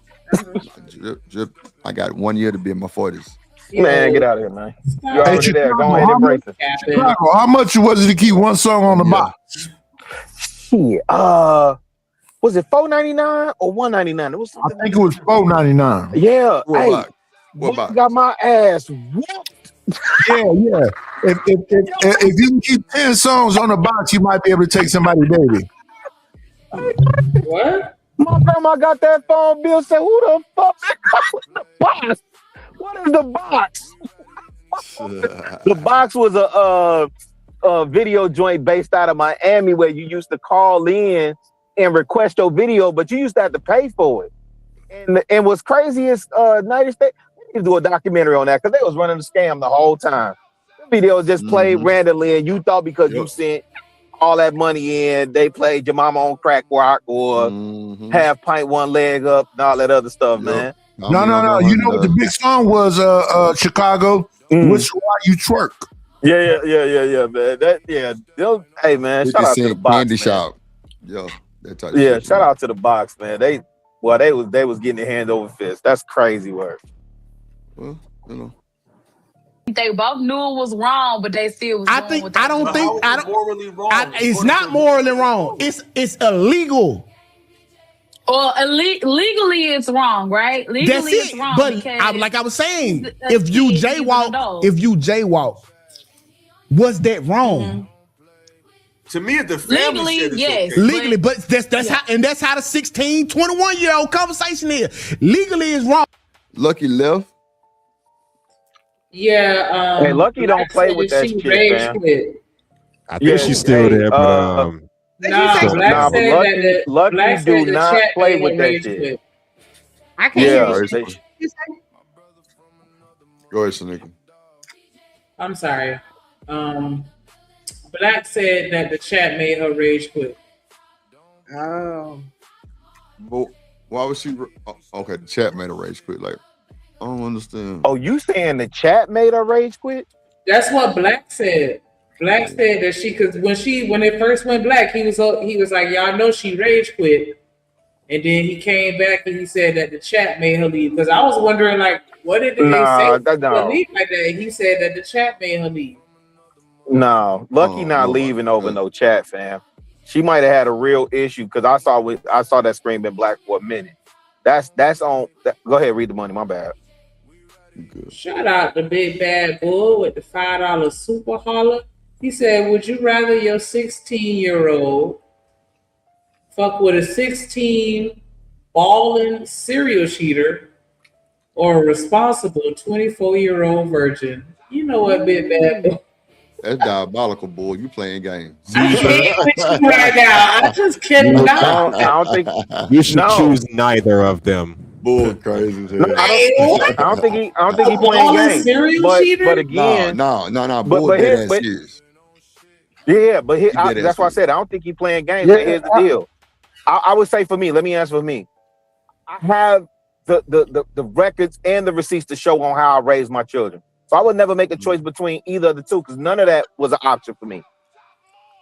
Drip, I got 1 year to be in my 40s. Man, get out of here, man. You already there. Go ahead and embrace it. Chicago, how much was it to keep one song on the box? Shit. Was it $4.99 or $1.99? It was something. I think it was $4.99. Yeah. What about? Got my ass whooped. Yeah. If you can keep 10 songs on the box, you might be able to take somebody's baby. What? My grandma got that phone bill. Said, "Who the fuck is calling the box? What is the box?" The box was a video joint based out of Miami where you used to call in and request your video, but you used to have to pay for it. And what's crazy is United States, they need to do a documentary on that because they was running the scam the whole time. The video just played randomly, and you thought because you sent all that money in, they played Your Mama on Crack Rock or Half Pint One Leg Up and all that other stuff, man. No. You know what the big song was, Chicago? Which Why You Twerk. Yeah, man. Hey, man, shout out to the box, Candy man. Shop. Yo, That type Yeah, of shit. shout out to the box, man. They was getting their hand over fist. That's crazy work. Well, you know. They both knew it was wrong, but they still was going with I don't think I don't morally wrong. it's not morally wrong. It's illegal. Or legally it's wrong, right? Legally That's it's it. wrong. But because like I was saying, a if you kid is an adult. jaywalk, was that wrong? To me, it's the family Legally, shit is yes. okay. Legally, but that's how, and that's how the 16, 21-year-old conversation is. Legally is wrong. Lucky left. Yeah. Hey, Lucky don't play with that she shit, rage man. quit. I think she's still there, but Nah, Black but said Lucky, that Lucky Black do said the not chat play made with her that rage shit. quit. I can't Yeah, hear you. they- You say? Go ahead, Shanika. I'm sorry. Black said that the chat made her rage quit. Oh. But why was she? Okay, the chat made a rage quit. Like, I don't understand. Oh, you saying the chat made her rage quit? That's what Black said. Black said that when it first went black, he was like, y'all know she rage quit. And then he came back and he said that the chat made her leave. Because I was wondering, like, what did they say to leave like that? And he said that the chat made her leave. No, Lucky not leaving over no chat, fam. She might have had a real issue because I saw that Screaming Black for a minute. That's on. Go ahead, read the money. My bad. Shout out to Big Bad Bull with the $5 super holler. He said, would you rather your 16-year-old fuck with a 16 balling serial cheater or a responsible 24-year-old virgin? You know what, Big Bad Bull? That's diabolical, boy. You playing games. I can't with you right now. I just cannot. I don't think you should choose neither of them. Bull crazy. I don't think he playing games. But again, no. Bull But dead ass serious. Yeah, but dead that's ass why I said I don't think he playing games. Yeah, But here's the deal. I would say for me, let me answer for me. I have the records and the receipts to show on how I raised my children. So I would never make a choice between either of the two because none of that was an option for me.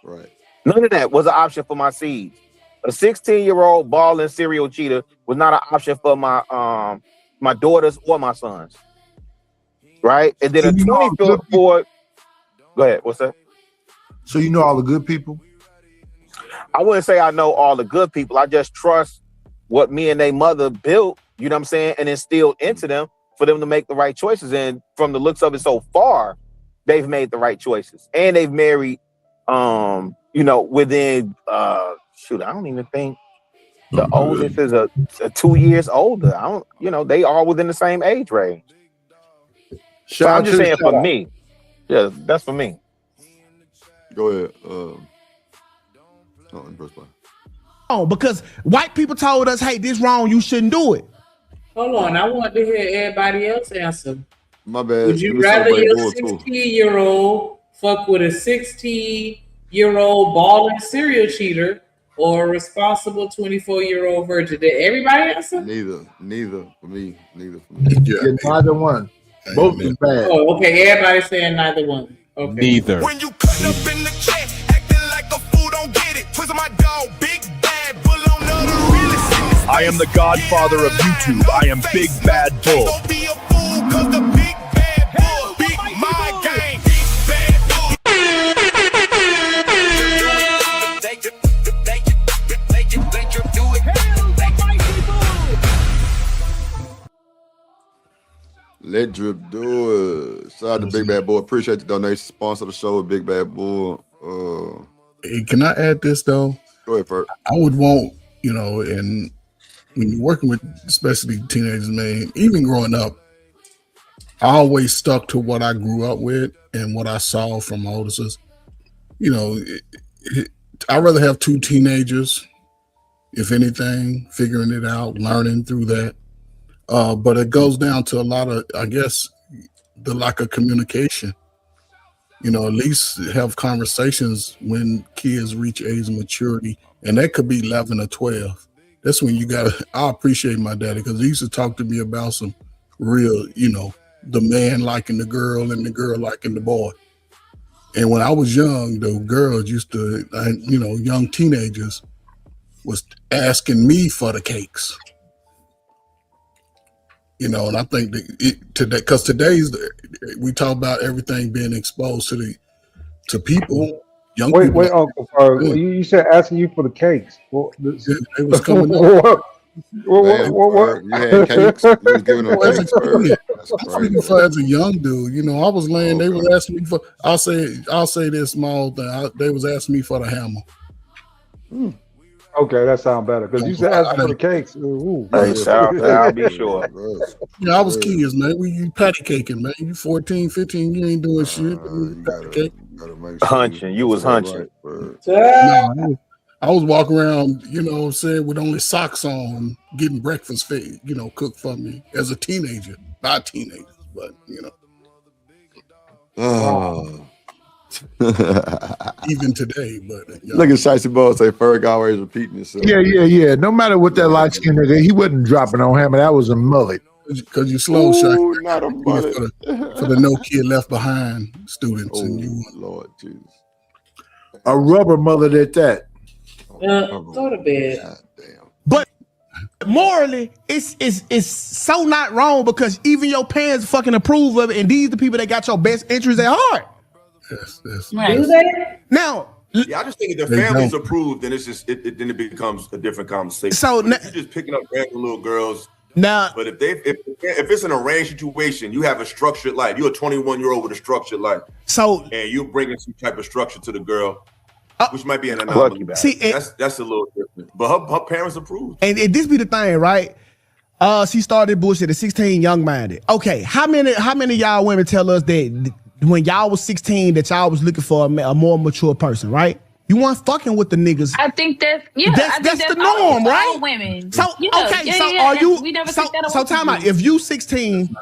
Right. None of that was an option for my seeds. A 16-year-old balling serial cheater was not an option for my my daughters or my sons. Right? And then a 24. Go ahead. What's that? So you know all the good people? I wouldn't say I know all the good people. I just trust what me and their mother built, you know what I'm saying, and instilled into them for them to make the right choices. And from the looks of it so far, they've made the right choices. And they've married, within, I don't even think the oldest is a 2 years older. They are within the same age range. So I'm just saying for me. Yeah, that's for me. Go ahead. Because white people told us, hey, this wrong, you shouldn't do it. Hold on, I want to hear everybody else answer. My bad. Would you rather your 16-year-old fuck with a 16-year-old balling serial cheater or a responsible 24-year-old virgin? Did everybody answer? Neither for me. Yeah, neither one. Both is bad. Oh, okay. Everybody's saying neither one. Okay. Neither. When you cut up in the chat, acting like a fool, don't get it. Twist my dog, Big Bad Bull on the realest. I am the godfather of YouTube. I am Big Bad Bull. Don't be a fool, cause the Big Bad Bull beat my game. Big Bad Bull. Let Drip do it. Shout out to Big Bad Boy. Appreciate the donation. Sponsor the show with Big Bad Boy. Hey, can I add this though? Go ahead, first. I would want, and when you're working with especially teenagers, man, even growing up, I always stuck to what I grew up with and what I saw from my older sisters. I'd rather have two teenagers, if anything, figuring it out, learning through that. But it goes down to a lot of, I guess, the lack of communication. At least have conversations when kids reach age of maturity, and that could be 11 or 12. That's when I appreciate my daddy because he used to talk to me about some real, the man liking the girl and the girl liking the boy. And when I was young, the girls used to, young teenagers was asking me for the cakes. You know, and I think that today, because we talk about everything being exposed to people, young people. Wait, Uncle Ferg, you said asking you for the cakes. Well, it was coming up. What? You had cakes. You was giving them cakes. As a young dude, you know, I was laying. They was asking me for. I'll say this small thing. They was asking me for the hammer. Okay, that sounds better because you said asking for the cakes. Ooh. Hey, I'll be sure. Yeah, I was kids, man. You patty caking, man. You 14, 15, you ain't doing shit. Hunching. You was hunching. No, I was walking around, you know what I'm saying, with only socks on, getting breakfast fed, you know, cooked for me as a teenager. Not teenagers, but, you know. Even today, but look at Shicey Ball say Ferg always repeating himself. Yeah. No matter what that light skin nigga, he wasn't dropping on hammer. That was a mullet. Because you slow shot. Not a mullet. For the no kid left behind students. And you, Lord Jesus. A rubber mullet at that. Go to bed. But morally, it's so not wrong because even your parents fucking approve of it, and these the people that got your best interests at heart. Right. Do they? Now, yeah, I just think if their families approve, then it's just then it becomes a different conversation. So you're just picking up random little girls. Now, but if it's an arranged situation, you have a structured life. You're a 21-year-old with a structured life. So and you're bringing some type of structure to the girl, which might be an anomaly. anomaly. See, that's a little different. But her parents approve. And this be the thing, right? She started bullshit at 16, young-minded. Okay, how many of y'all women tell us that when y'all was 16 that y'all was looking for a more mature person, right? You weren't fucking with the niggas. I think that's that's the norm, right? All women. So are you? We never So time out. If you 16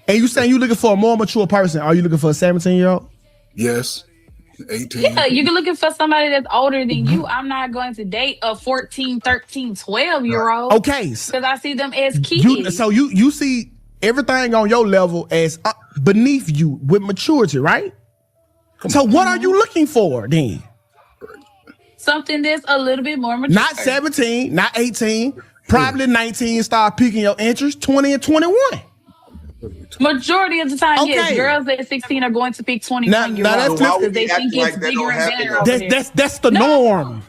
and you saying you looking for a more mature person, are you looking for a 17-year-old? Yes. 18. Yeah, you're looking for somebody that's older than you. I'm not going to date a 14, 13, 12-year-old. Okay. Because I see them as kids. You see everything on your level as beneath you with maturity, right? So what are you looking for then? Something that's a little bit more mature. Not 17, not 18, probably 19, start piquing your interest, 20 and 21. Majority of the time, yes, girls at 16 are going to pick 21-year-olds because they think it's bigger and better over there. That's the norm.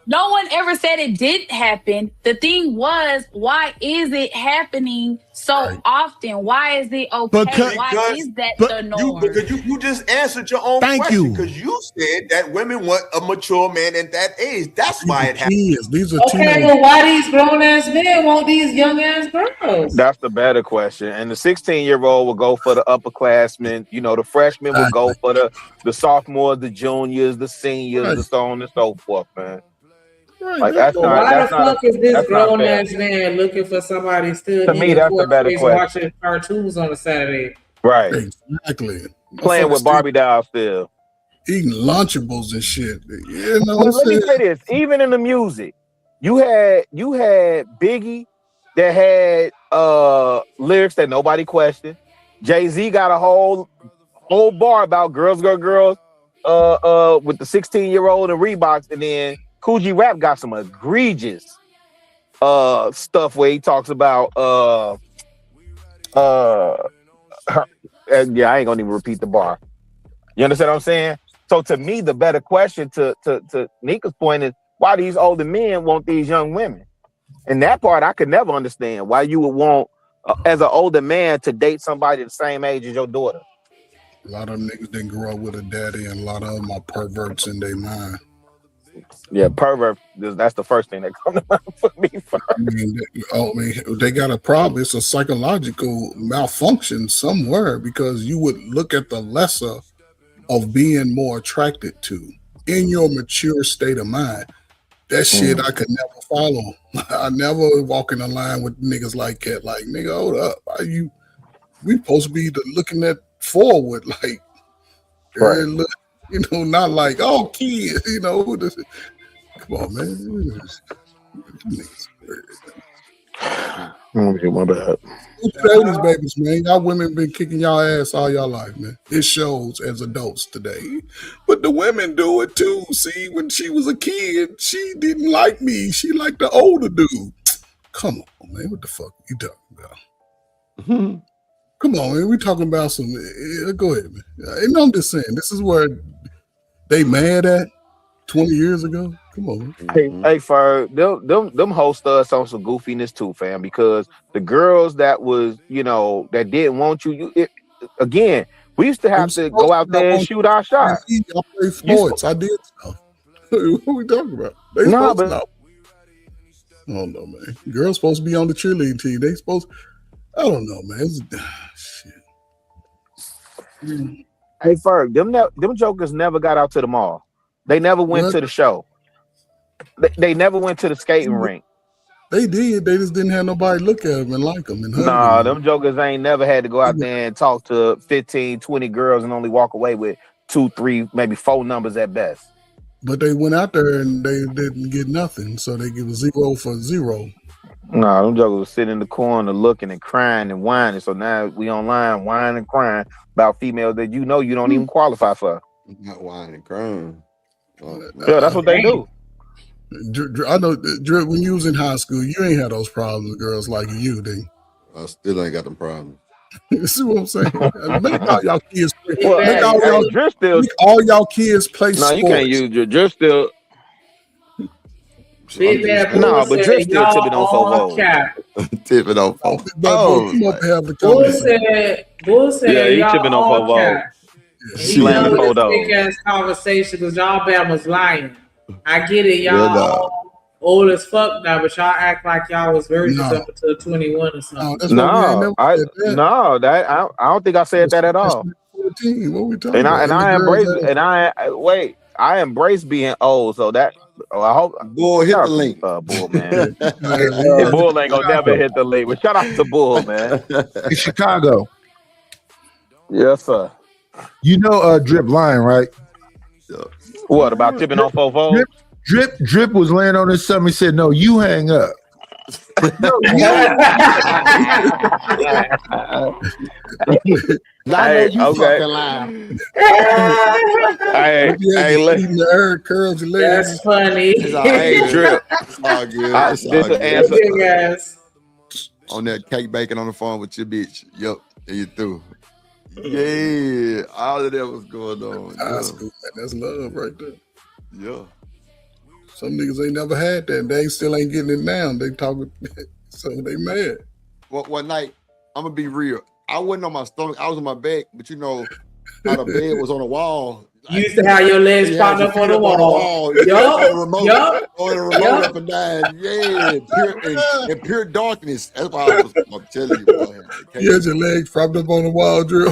No one ever said it didn't happen. The thing was, why is it happening so often? Why is it okay? Why is that the norm? Because you just answered your own question. Because you said that women want a mature man at that age. That's why it happens. These are okay, well, why these grown ass men want these young ass girls? That's the better question. And the 16-year-old will go for the upperclassmen. You know, the freshmen will go for the sophomores, the juniors, the seniors, and so on and so forth, man. Like why the fuck is this grown ass man looking for somebody still? To me, that's the better question. Watching cartoons on a Saturday, right? Exactly. Playing with Barbie dolls still, eating Lunchables and shit. You know, let me say this: even in the music, you had Biggie that had lyrics that nobody questioned. Jay-Z got a whole bar about girls, with the 16-year-old and Reeboks, and then Cool G Rap got some egregious stuff where he talks about yeah, I ain't gonna even repeat the bar. You understand what I'm saying? So to me, the better question to Nika's point is why these older men want these young women. And that part I could never understand why you would want as an older man to date somebody the same age as your daughter. A lot of them niggas didn't grow up with a daddy, and a lot of them are perverts in their mind. Yeah, pervert. That's the first thing that comes to mind for me. I mean, they got a problem. It's a psychological malfunction somewhere because you would look at the lesser of being more attracted to in your mature state of mind. That shit I could never follow. I never walk in a line with niggas like that. Like, nigga, hold up. We supposed to be looking at forward, like, right. You know, not like, oh, kids, you know. Come on, man. My bad. 80s babies, man. Y'all women been kicking y'all ass all y'all life, man. It shows as adults today. But the women do it too. See, when she was a kid, she didn't like me. She liked the older dude. Come on, man. What the fuck you talking about? Come on, man. We talking about some. Go ahead, man. And I'm just saying, this is where they mad at 20 years ago. Come on. Hey, for them host us on some goofiness too, fam. Because the girls that was, that didn't want you, again, we used to have to go out there and shoot our shot. Y'all play sports. I did stuff. What are we talking about? They supposed to know. I don't know, man. Girls supposed to be on the cheerleading team. They supposed. I don't know, man. Shit. Hey, Ferg, them jokers never got out to the mall. They never went to the show. They never went to the skating rink. They did. They just didn't have nobody look at them and like them. And Nah, them jokers ain't never had to go out there and talk to 15, 20 girls and only walk away with 2, 3, maybe 4 numbers at best. But they went out there and they didn't get nothing, so they give a 0 for 0. Nah, them jokers was sitting in the corner looking and crying and whining. So now we online whining and crying about females that you don't even qualify for. Not whining and crying. Yeah, that's what they do. I know, Drew, when you was in high school, you ain't had those problems with girls like you, did you? I still ain't got them problems. See what I'm saying? Make all y'all kids play. Make all y'all kids play sports. No, you can't use your Drew still. No, but Drew still tipping on 4 Tipping on 4. Bull said, yeah, he y'all tipping on all 4 cap. Slamming photo. Big ass conversation because y'all Bama's lying. I get it, y'all all old as fuck now, but y'all act like y'all was virgins up until 21 or something. I don't think I said that at all. 14. What we talking and about? I embrace being old, so that I hope Bull hit the link. Bull, man. Bull ain't gonna never hit the link. But shout out to Bull, man. In Chicago. Yes, sir. You know Drip lying, right? What about tipping on 4? Drip was laying on his stomach. He said, "No, you hang up." No, Hey, okay. Curls your legs. That's funny. Hey, Drip. It's all good. It's all Big ass. On that cake baking on the phone with your bitch. Yup. And you through. Yeah. All of that was going on. That's love right there. Yeah. Some niggas ain't never had that. They still ain't getting it now. They talking, so they mad. One night, I'm gonna be real. I wasn't on my stomach. I was on my back, but how the bed was on the wall. You used to have your legs propped up on the wall. Yup. On the remote up and down. Yeah. In pure darkness. That's why I'm telling you. Boy, you had your legs propped up on the wall, Drew.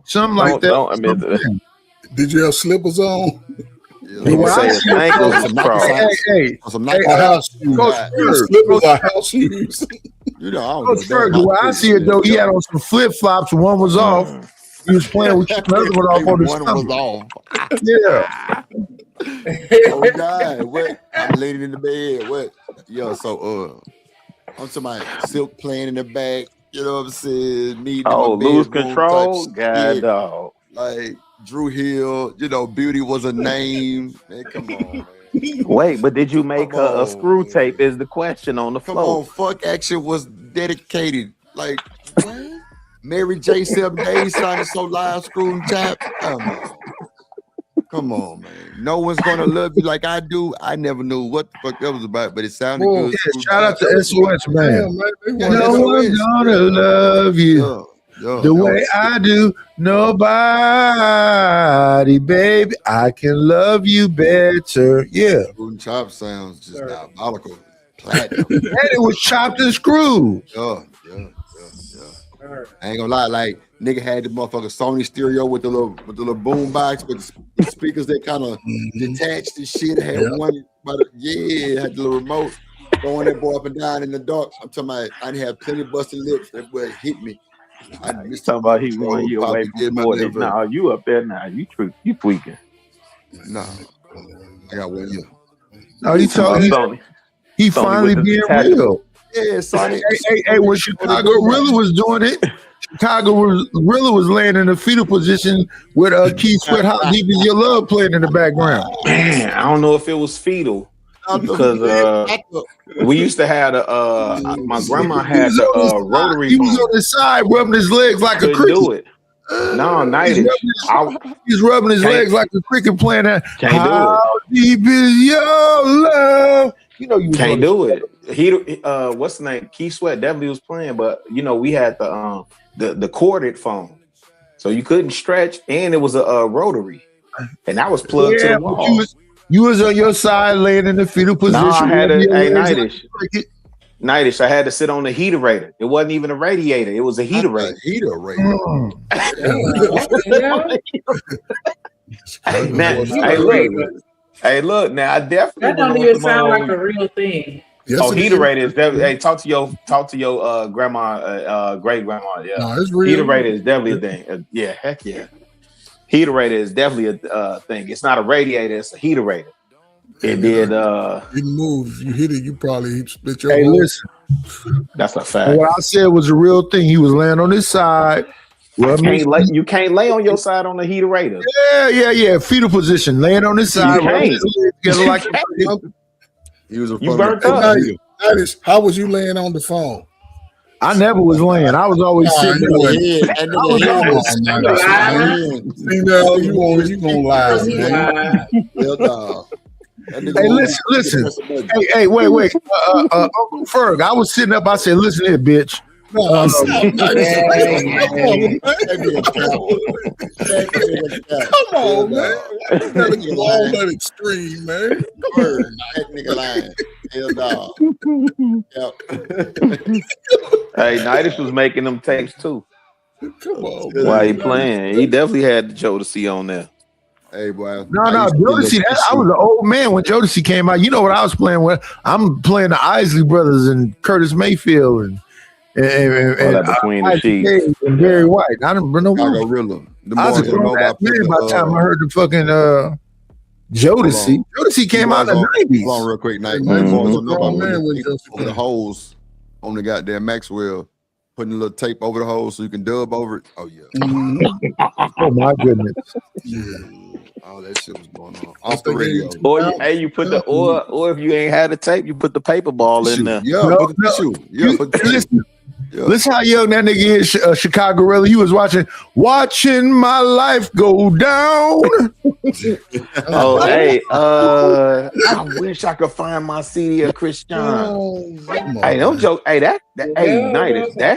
Something like that. Did you have slippers on? People say his ankles was crossed. House shoes. Slippers are house shoes. Coach Ferg, the way I see it though, he had on some flip flops. One was off. He was playing with the other one off on the stomach. One was off. Yeah. Oh God! What? I'm laying in the bed. What? Yo, so I'm talking about Silk playing in the back. You know what I'm saying? Me. Lose control. God, dog. Like Drew Hill. Beauty was a name. Man, come on, man. Wait, but did you make her a screw tape? Is the question on the floor? Come on, Fuck Action was dedicated. Like what? Mary J. 7 Days sounded so live, screw and tap. Come on, man. No one's gonna love you like I do. I never knew what the fuck that was about, but it sounded good. Yeah, shout out to SOS, man. No one's gonna love you. The way I do, nobody, baby. I can love you better. Yeah. Screw and chop sounds just diabolical. Platinum. And it was chopped and screwed. Yeah. I ain't gonna lie, like nigga had the motherfucker Sony stereo with the little boom box with the speakers that kind of detached and shit. Had one, had the little remote throwing that boy up and down in the dark. I'm talking about I didn't have plenty of busted lips. That boy hit me. He's talking about he won you away from sports. Now you up there now. You tweaking. Nah, I got 1 year. No, he finally being real. Yeah, Sonny. Hey, when Chicago Rilla was doing it, Rilla was laying in a fetal position with Keith Sweat, How Deep Is Your Love playing in the background. Man, I don't know if it was fetal because we used to have my grandma had the rotary. He was on his side rubbing his legs like a cricket. Do it. No, nightish. He's rubbing his legs like a cricket playing that. Can't How deep is your love? You know you can't do it. He what's the name? Keith Sweat definitely was playing, but you know we had the corded phone, so you couldn't stretch, and it was a rotary, and that was plugged to the wall. You was on your side laying in the fetal position. No, I had nightish. I had to sit on the heaterator. It wasn't even a radiator. It was a heaterator. Hey, look. Now I definitely that don't even sound like a real thing. Yes, heaterator is definitely. Hey, talk to your grandma, great grandma. Yeah, no, it's real. Heaterator is definitely a thing. Yeah, heck yeah. Heaterator is definitely a thing. It's not a radiator. It's a heaterator. It did. It moves. You hit it. You probably split your. Hey, listen. That's a fact. What I said was a real thing. He was laying on his side. You can't lay on your side on the heaterator. Yeah. Fetal position, laying on his side. He was a burnt up. How was you laying on the phone? I never was laying. I was always sitting. You gonna lie, man. Hey, listen. Hey, wait. Uncle Ferg, I was sitting up. I said, "Listen here, bitch." Come on, man. You gotta go all that extreme, man. That nigga lying. Hell no. Hey, Nightish was making them tapes too. Come on, while he playing, he definitely had Jodeci on there. Hey, boy. No, Jodeci. I was an old man when Jodeci came out. You know what I was playing with? I'm playing the Isley Brothers and Curtis Mayfield and between the sheets and Barry White. I don't know. I was a grown ass man by the time I heard the fucking Jodeci. Jodeci came out in the 90s. Hold on real quick, Night. Over the holes on the goddamn Maxwell, putting a little tape over the holes so you can dub over it. Oh yeah. Oh my goodness. Yeah. Oh, that shit was going on off the radio. Or you put the or if you ain't had the tape, you put the paper ball in there. Listen how young that nigga is, Chicago Rilla. He was watching my life go down. Hey, I wish I could find my CD of Christian. Hey, don't joke. Hey, that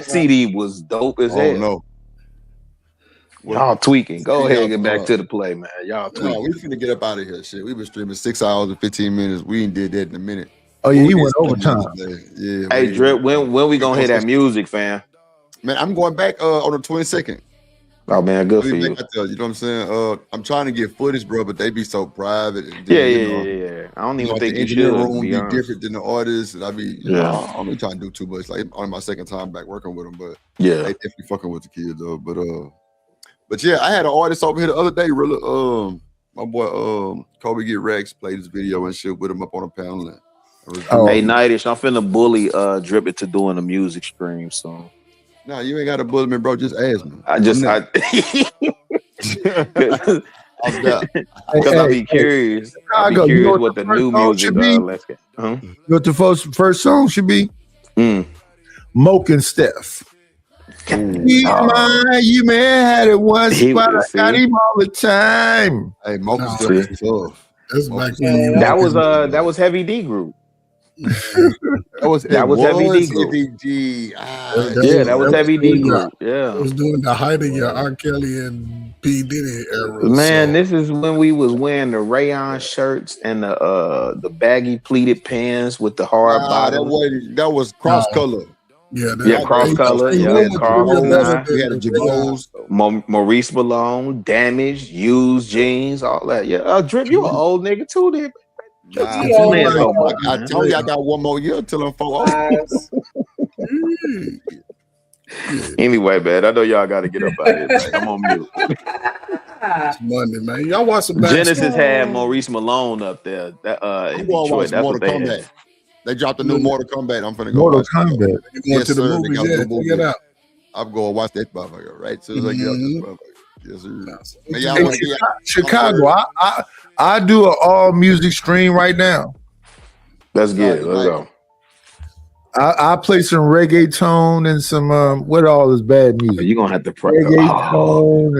CD was dope as hell. No. Y'all tweaking. Go ahead and get back to the play, man. Y'all tweaking. No, we finna get up out of here. Shit, we been streaming 6 hours and 15 minutes. We ain't did that in a minute. Oh yeah, he went overtime. Yeah. Hey, Drip, when we gonna hear that music, fam? Man, I'm going back on the 22nd. Oh man, good for you. You know what I'm saying? I'm trying to get footage, bro, but they be so private. And Yeah. I don't even think the you should. Room be different than the artists, and I be, I'm not trying to do too much. Like on my second time back working with them, but they definitely fucking with the kids though. But yeah, I had an artist over here the other day. Really, my boy Kobe Get Rex played this video and shit with him up on a panel. Hey, Nightish, I'm finna bully Drip into doing a music stream. So, nah, you ain't got to bully me, bro. Just ask me. Because I'll be curious. I'll be curious what the new music let's get. You know what the first song should be? Moke and Steph. You may have had it once, but I got him all the time. Hey, Moke and Steph is tough. That was Heavy D group. That was Heavy D group. That was Heavy D group. Yeah, it was doing the height of your R. Kelly and P. Diddy era. Man, this is when we was wearing the rayon shirts and the baggy pleated pants with the hard bottom. That was cross color. Cross color. Carl. We had a Jabos. Maurice Malone, Damaged, Used Jeans, all that. Yeah, Drip, you an old nigga too, then. I told you I got one more year till I'm 4. Anyway, man, I know y'all got to get up out of here. Man. I'm on mute. It's Monday, man. Y'all watch some Genesis had Maurice Malone up there. That in Detroit. That's what they had. They dropped a new Mortal Kombat. I'm finna go Mortal watch Kombat. It. You going to the movies? Yeah, check it out. I'm going to watch that motherfucker right soon as I get out this motherfucker. Yes, sir. Man, y'all Hey, want to be Chicago, I do an all music stream right now. Let's get it. Let's go. I play some reggaeton and some what all is bad music. You're gonna have to pray. Reggaeton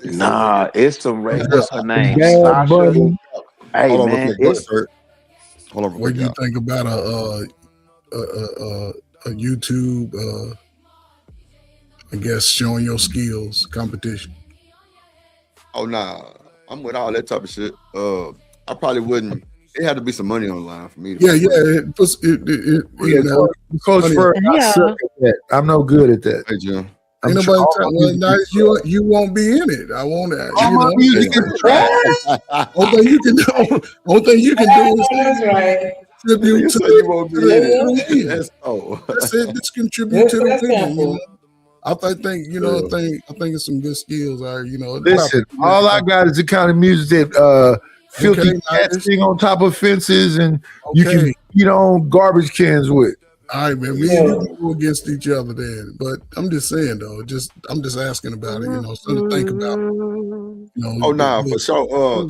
and nah, it's some reggaeton. What's her name? Bad Bunny. Hey Hold man, on, hold on. What do you think about a YouTube? I guess showing your skills competition. Oh nah, I'm with all that type of shit. I probably wouldn't. It had to be some money on the line for me. Yeah. You know, Coach Furr, I suck at that. I'm no good at that. Hey, Jim. Ain't nobody telling you won't be in it. I won't. Only thing you can do is contribute to the That's That's it. Just contribute to the vision. You know? I think I think it's some good skills. Listen, all I got is the kind of music that filthy cats sing on top of fences and you can eat on garbage cans with. All right, man. We can go against each other then. But I'm just saying though, I'm just asking about it, something to think about. Oh nah, for sure.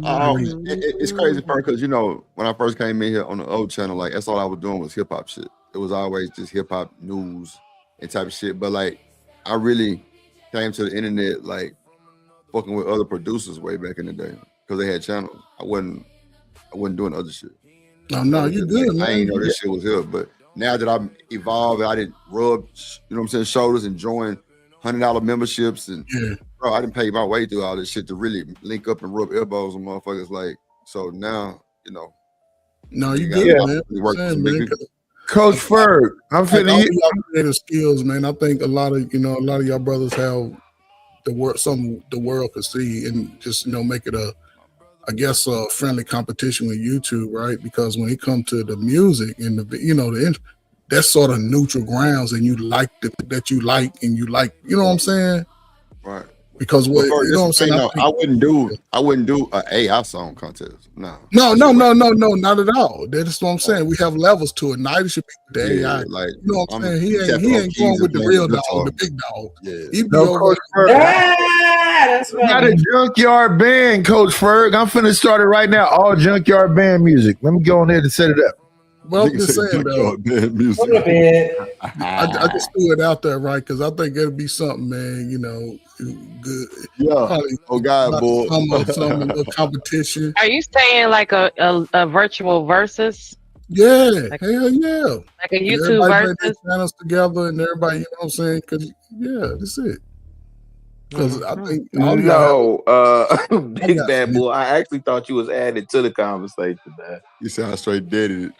It's crazy because when I first came in here on the old channel, like that's all I was doing was hip hop shit. It was always just hip hop news and type of shit. But like I really came to the internet like fucking with other producers way back in the day because they had channels. I wasn't doing other shit. No, you good, man. I ain't know this shit was here, but now that I'm evolved, I didn't rub, shoulders and join $100 memberships and bro, I didn't pay my way through all this shit to really link up and rub elbows on motherfuckers. Like, so now, No, you good, man. Work with some big people. Coach Ferg, I'm feeling y'all creative skills, man. I think a lot of y'all brothers have the world could see and just make it a friendly competition with YouTube, right? Because when it comes to the music and that's sort of neutral grounds, and you like that you like, you know what I'm saying? Right. Because what you know what I'm saying? I wouldn't do an AI song contest. No, not at all. That's what I'm saying. We have levels to it. Neither should be with the AI. Like, you know what I'm saying? He ain't going with the real dog, the big dog. Yeah. Coach Ferg. Got a junkyard band, Coach Ferg. I'm finna start it right now. All junkyard band music. Let me go on there and set it up. Well, I'm just saying though. I just threw it out there, right? Because I think it'll be something, man. Good. Yeah. Probably, oh God, boy. Some little competition. Are you saying like a virtual versus? Yeah, hell yeah. Like a YouTube versus channels together and everybody, you know what I'm saying? Because that's it. Because I think Big Bad Boy. I actually thought you was added to the conversation, man. You sound straight dead it.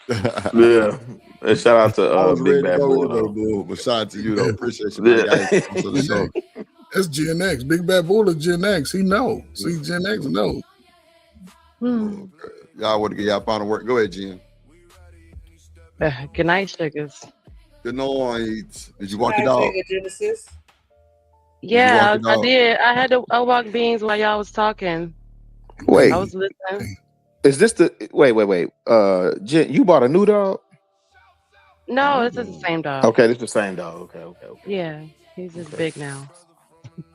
Yeah. And shout out to Big Bad Boy. But shout out to you though. Appreciate you. Man. That's Gen X. Big Bad Bull is Gen X. He know. See, Gen X know. Okay. Y'all want to get y'all final work? Go ahead, Jen. Good night, sugars. Good night. Did you walk your dog? Genesis? Yeah, I did. I had to walk beans while y'all was talking. Wait. I was listening. Is this the wait? Jen, you bought a new dog? No, this is the same dog. Okay, this is the same dog. Okay. Yeah, he's just big now.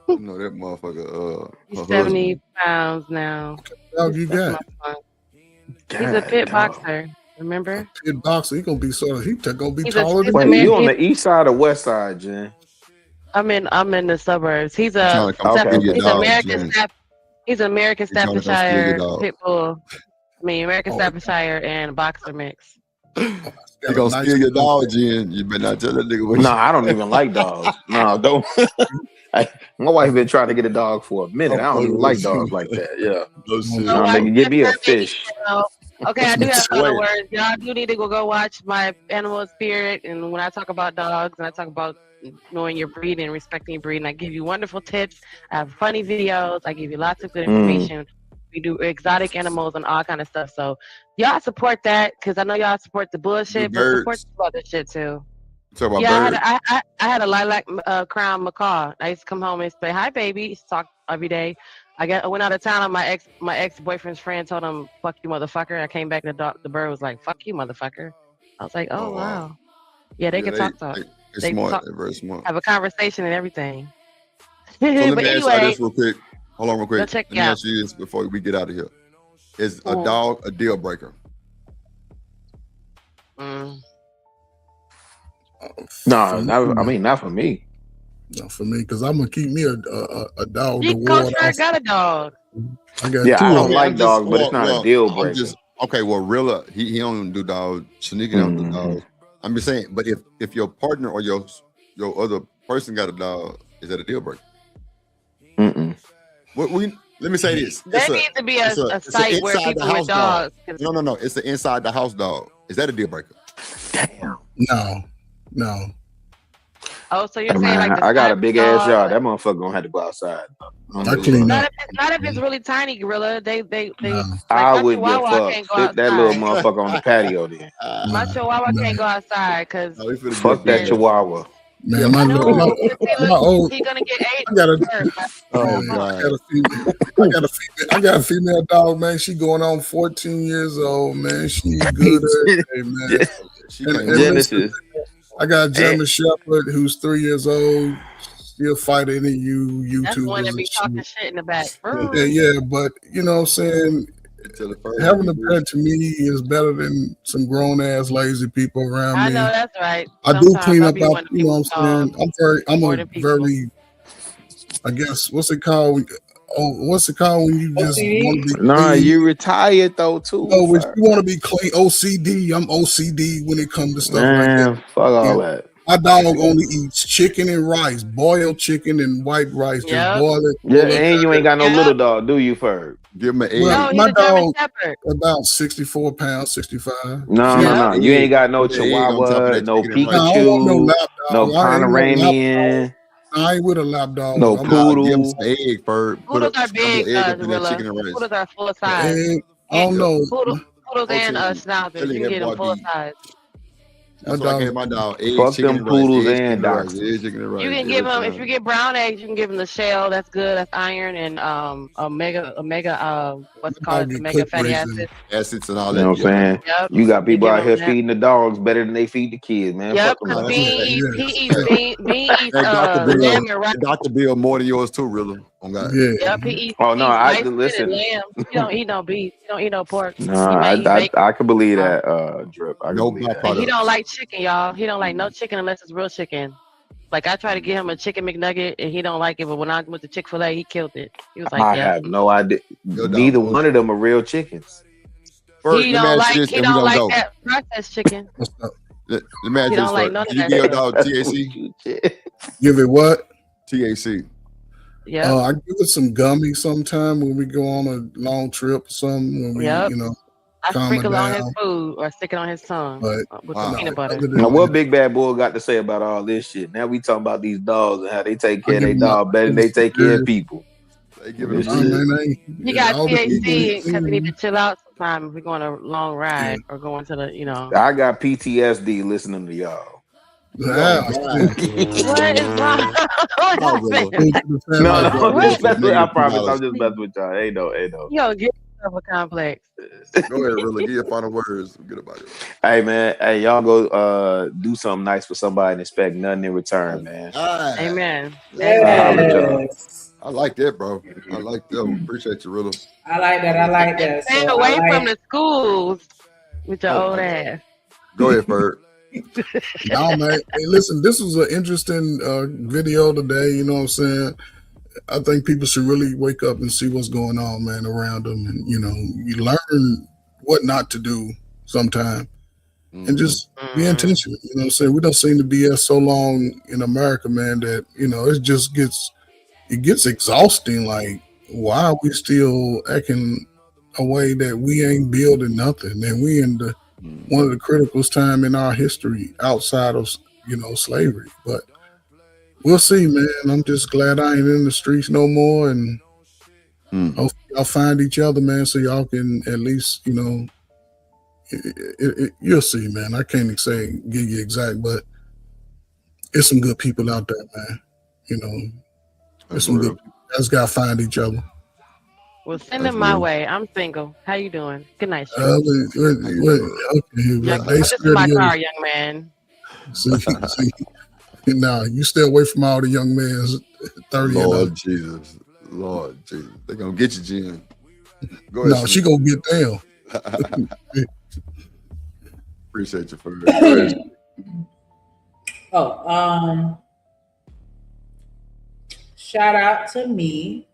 You know that motherfucker. He's 70 pounds now. What dog you got? He's a pit boxer. Remember? Pit boxer. He gonna be taller than you on the east side or west side, Jen? I'm in the suburbs. He's American Staffordshire pit bull. American Staffordshire and boxer mix. You gonna steal your dog, Jen? You better not tell that nigga. No, I don't even like dogs. No, don't. My wife been trying to get a dog for a minute. I don't even like dogs like that. Yeah, give me a fish. Okay, I do have other words. Y'all do need to go watch my Animal Spirit. And when I talk about dogs and I talk about knowing your breed and respecting your breed, and I give you wonderful tips. I have funny videos. I give you lots of good information. We do exotic animals and all kind of stuff. So y'all support that because I know y'all support the bullshit, but support the other shit too. Talk about Yeah, birds. I had a lilac crown macaw. I used to come home and say, "Hi, baby." Talk every day. I went out of town, and my ex boyfriend's friend told him, "Fuck you, motherfucker." I came back, and the bird was like, "Fuck you, motherfucker." I was like, "Oh, wow." Yeah, they can talk. They're They smart. talk, They're very smart. have a conversation and everything. So let But me ask you anyway, this real quick. Hold on real quick. check Let me it out. ask you this before we get out of here. Is a dog a deal breaker? No, not for me. Not for me, because I'm gonna keep me a dog. You Coach Bird got a dog. I got Yeah, two I of don't them. like dogs, but it's not a deal breaker. Okay, well, Rilla, he don't do dogs. Shanika don't do dogs. I'm just saying, but if your partner or your other person got a dog, is that a deal breaker? Let me say this. There needs to be a site where people with dogs. No. It's an inside the house dog. Is that a deal breaker? No. Oh, so you're saying like I got a big ass yard. That motherfucker gonna have to go outside. I clean not up. if it's really tiny, Gorilla. They I wouldn't give a fuck. Put that little motherfucker on the patio then. My Chihuahua can't go outside because Fuck that Chihuahua. Man, my old, he gonna get ate. I got a female dog, man. She going on 14 years old, man. She good at it, man. Genesis. I got a German Shepherd who's 3 years old. She'll fight any YouTubers. That's one that be talking shit in the back. Yeah, but you know what I'm saying? Having a pet to me is better than some grown ass lazy people around me. I know that's right. I do clean up after, you know what I'm saying? I'm a very, I guess, what's it called? What's it called when you just want to be clean? You retired though too. No, when you want to be clean, OCD. I'm OCD when it comes to stuff like that. Fuck all that. My dog only eats chicken and rice, boiled chicken and white rice. Just boil it. Yeah, and you ain't got no little dog, do you, Ferg? Give him an egg. Well, my dog about 64 pounds, 65. No. You ain't got no Chihuahua, no Pikachu, no Pomeranian. I ain't with a lap dog. No poodle. Give him some egg, Ferg. Poodles are big, Poodles are full size. I don't know. Poodles and schnauzers. You can get them full size. That's what I gave my dog. Eggs, Fuck chicken, them poodles and rice. dogs. Eggs, chicken, and rice. You can give them, if you get brown eggs, you can give them the shell. That's good. That's iron and omega what's it called? Omega fatty acids and all that. You know what I'm saying? Yep. You got people out here feeding the dogs better than they feed the kids, man. Yep, because Bean eats lamb and rice. Dr. Bill more than yours too, really. Yep, he eats. Oh no, rice I listen. and lamb. You don't eat no beef. You don't eat no pork. No, I can believe that, Drip. And he don't like chicken, y'all. He don't like no chicken unless it's real chicken. Like I try to get him a chicken McNugget and he don't like it, but when I went to Chick-fil-A, he killed it. He was like, I have no idea. Neither one of them are real chickens. He don't like that processed chicken. Let me ask you this, like none of you that. give your dog TAC? Give it what? TAC. Yeah. I give it some gummies sometime when we go on a long trip or something. When we, I sprinkle on his food or stick it on his tongue with some peanut butter. Now, what Big Bad Bull got to say about all this shit? Now we talking about these dogs and how they take care of their dog better than they take care of people. They give it He got TAC because he need to chill out sometime if we're going on a long ride or going to the, I got PTSD listening to y'all. Yeah. What is wrong? No, I promise. I'm just messing with y'all. Ain't no. Yo, get yourself a complex. Go ahead, really. Give your final words. Good about it. Hey, man. Hey, y'all go do something nice for somebody and expect nothing in return, man. Amen. I like that, bro. I like that. Appreciate you, really. I like that. Stay away from the schools with your old ass. Go ahead, Ferg. No, man. Hey, listen, this was an interesting video today. You know what I'm saying? I think people should really wake up and see what's going on, man, around them. And, you learn what not to do sometime and just be intentional. You know what I'm saying? We don't seem to BS so long in America, man, that, it gets exhausting. Like, why are we still acting a way that we ain't building nothing? And we in one of the critical time in our history outside of, slavery. But we'll see, man. I'm just glad I ain't in the streets no more. And hopefully y'all find each other, man, so y'all can at least, you'll see, man. I can't give you exact, but it's some good people out there, man. You know, there's some good people. Guys gotta find each other. Well, send them my way. I'm single. How you doing? Good night. Okay, This is my car, young man. See, nah, you stay away from all the young men 30 Lord Jesus. Lord Jesus. They're gonna get you, Jen. Go ahead. No, she gonna get down. Appreciate you for that. Shout out to me.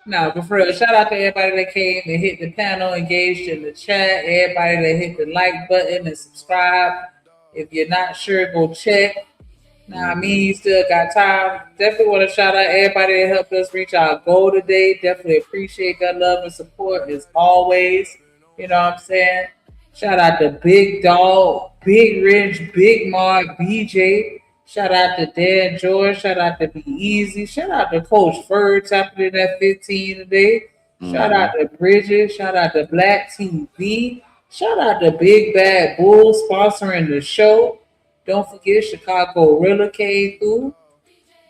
No, but for real, shout out to everybody that came and hit the panel, engaged in the chat, everybody that hit the like button and subscribe. If you're not sure, go check. Nah, I mean, you still got time. Definitely want to shout out everybody that helped us reach our goal today. Definitely appreciate that love and support as always. You know what I'm saying? Shout out to Big Dog, Big Rich, Big Mark, BJ. Shout out to Dan George. Shout out to Be Easy. Shout out to Coach Ferd tapping in at 15 today. Shout out to Bridget. Shout out to Black TV. Shout out to Big Bad Bull sponsoring the show. Don't forget Chicago Gorilla came through.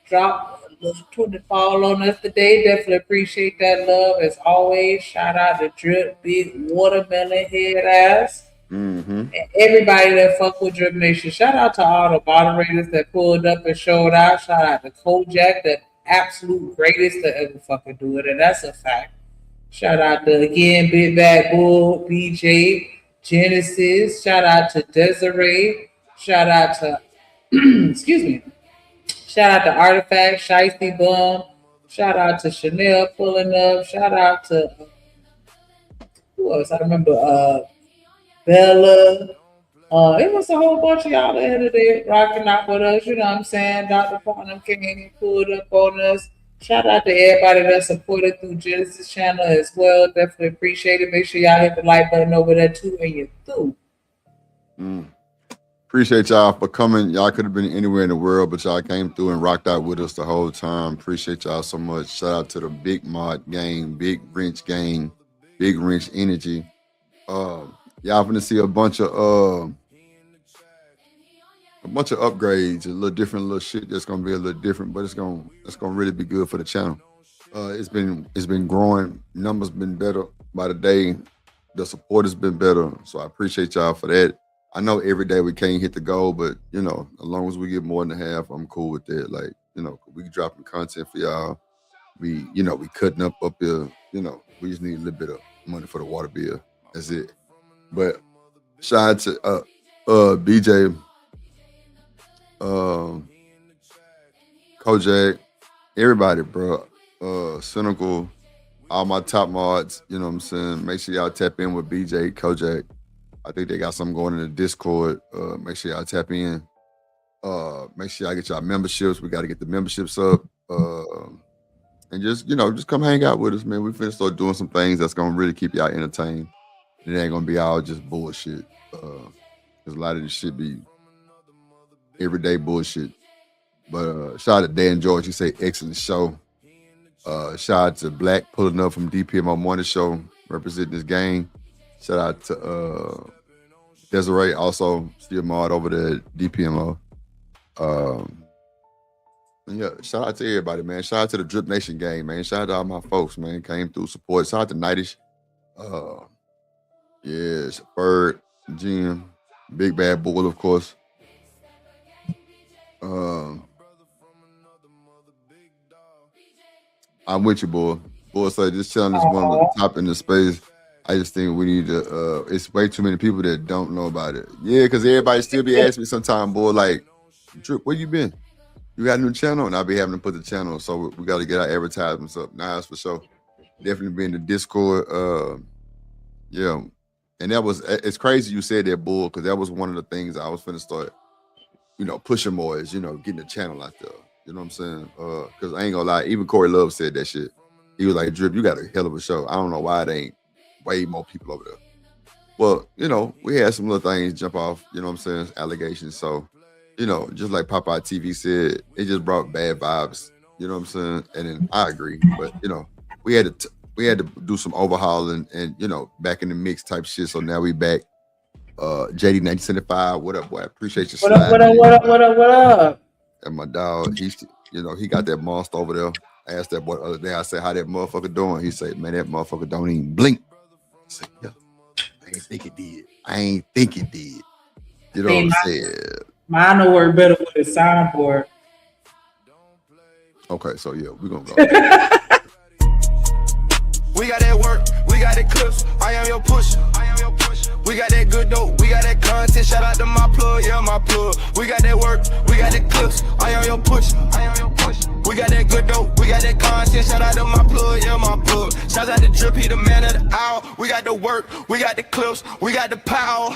Dropped a little 20 fall on us today. Definitely appreciate that love as always. Shout out to Drip Big Watermelon Head Ass. And everybody that fuck with Drip Nation. Shout out to all the moderators that pulled up and showed out. Shout out to Kojak, the absolute greatest to ever fucking do it. And that's a fact. Shout out to, again, Big Bad Bull, BJ, Genesis. Shout out to Desiree. Shout out to, excuse me. Shout out to Artifact, Shiesty Bum. Shout out to Chanel pulling up. Shout out to, who else? I remember, Bella. It was a whole bunch of y'all that had it rocking out with us. You know what I'm saying? Dr. Farnham came and pulled up on us. Shout out to everybody that supported through Genesis channel as well. Definitely appreciate it. Make sure y'all hit the like button over there too when you're through. Appreciate y'all for coming. Y'all could have been anywhere in the world, but y'all came through and rocked out with us the whole time. Appreciate y'all so much. Shout out to the Big Mod gang, Big Wrench gang, Big Wrench Energy. Y'all finna see a bunch of upgrades, a little different little shit that's gonna be a little different, but it's gonna really be good for the channel. It's been growing, numbers been better by the day, the support has been better, so I appreciate y'all for that. I know every day we can't hit the goal, but you know, as long as we get more than half, I'm cool with that. Like, you know, we dropping content for y'all. We cutting up here, you know, we just need a little bit of money for the water bill. That's it. But shout out to BJ, Kojak, everybody, bro. Cynical, all my top mods, you know what I'm saying? Make sure y'all tap in with BJ, Kojak. I think they got something going in the Discord. Make sure y'all tap in. Make sure y'all get y'all memberships. We got to get the memberships up. And just come hang out with us, man. We finna start doing some things that's gonna really keep y'all entertained. It ain't gonna be all just bullshit. Cause a lot of this shit be everyday bullshit. But shout out to Dan George, he say excellent show. Shout out to Black pulling up from DPMO Morning Show, representing this gang. Shout out to Desiree, also still mod over there at DPMO. And yeah, shout out to everybody, man. Shout out to the Drip Nation gang, man. Shout out to all my folks, man. Came through support. Shout out to Nightish. Yes, Bird, Jim, Big Bad Bull, of course. I'm with you, boy. Boy, so this channel is one of the top in the space. I just think we need to, it's way too many people that don't know about it. Yeah, because everybody still be asking me sometime, boy, like, Drip, where you been? You got a new channel? And I'll be having to put the channel, so we got to get our advertisements up. Nah, that's for sure. Definitely be in the Discord. Yeah. And it's crazy you said that, Bull, because that was one of the things I was finna start, pushing more is, getting the channel out there. You know what I'm saying? Because I ain't gonna lie, even Corey Love said that shit. He was like, Drip, you got a hell of a show. I don't know why there ain't way more people over there. Well, we had some little things jump off, you know what I'm saying, allegations. So, just like Popeye TV said, it just brought bad vibes, you know what I'm saying? And then I agree, but, we had to do some overhauling and, back in the mix type shit. So now we back. JD 1975. What up, boy? Appreciate you. What up? And my dog, he got that monster over there. I asked that boy the other day. I said, "How that motherfucker doing?" He said, "Man, that motherfucker don't even blink." I said, "Yeah, I ain't think it did." You know what I'm saying? Mine will work better with the soundboard. Okay, so yeah, we're gonna go. We got that work, we got that clips. I am your push. We got that good dope, we got that content. Shout out to my plug, yeah, my plug. We got that work, we got that clips. I am your push. We got that good dope, we got that content. Shout out to my plug, yeah, my plug. Shout out to Drip, he the man of the hour. We got the work, we got the clips, we got the power.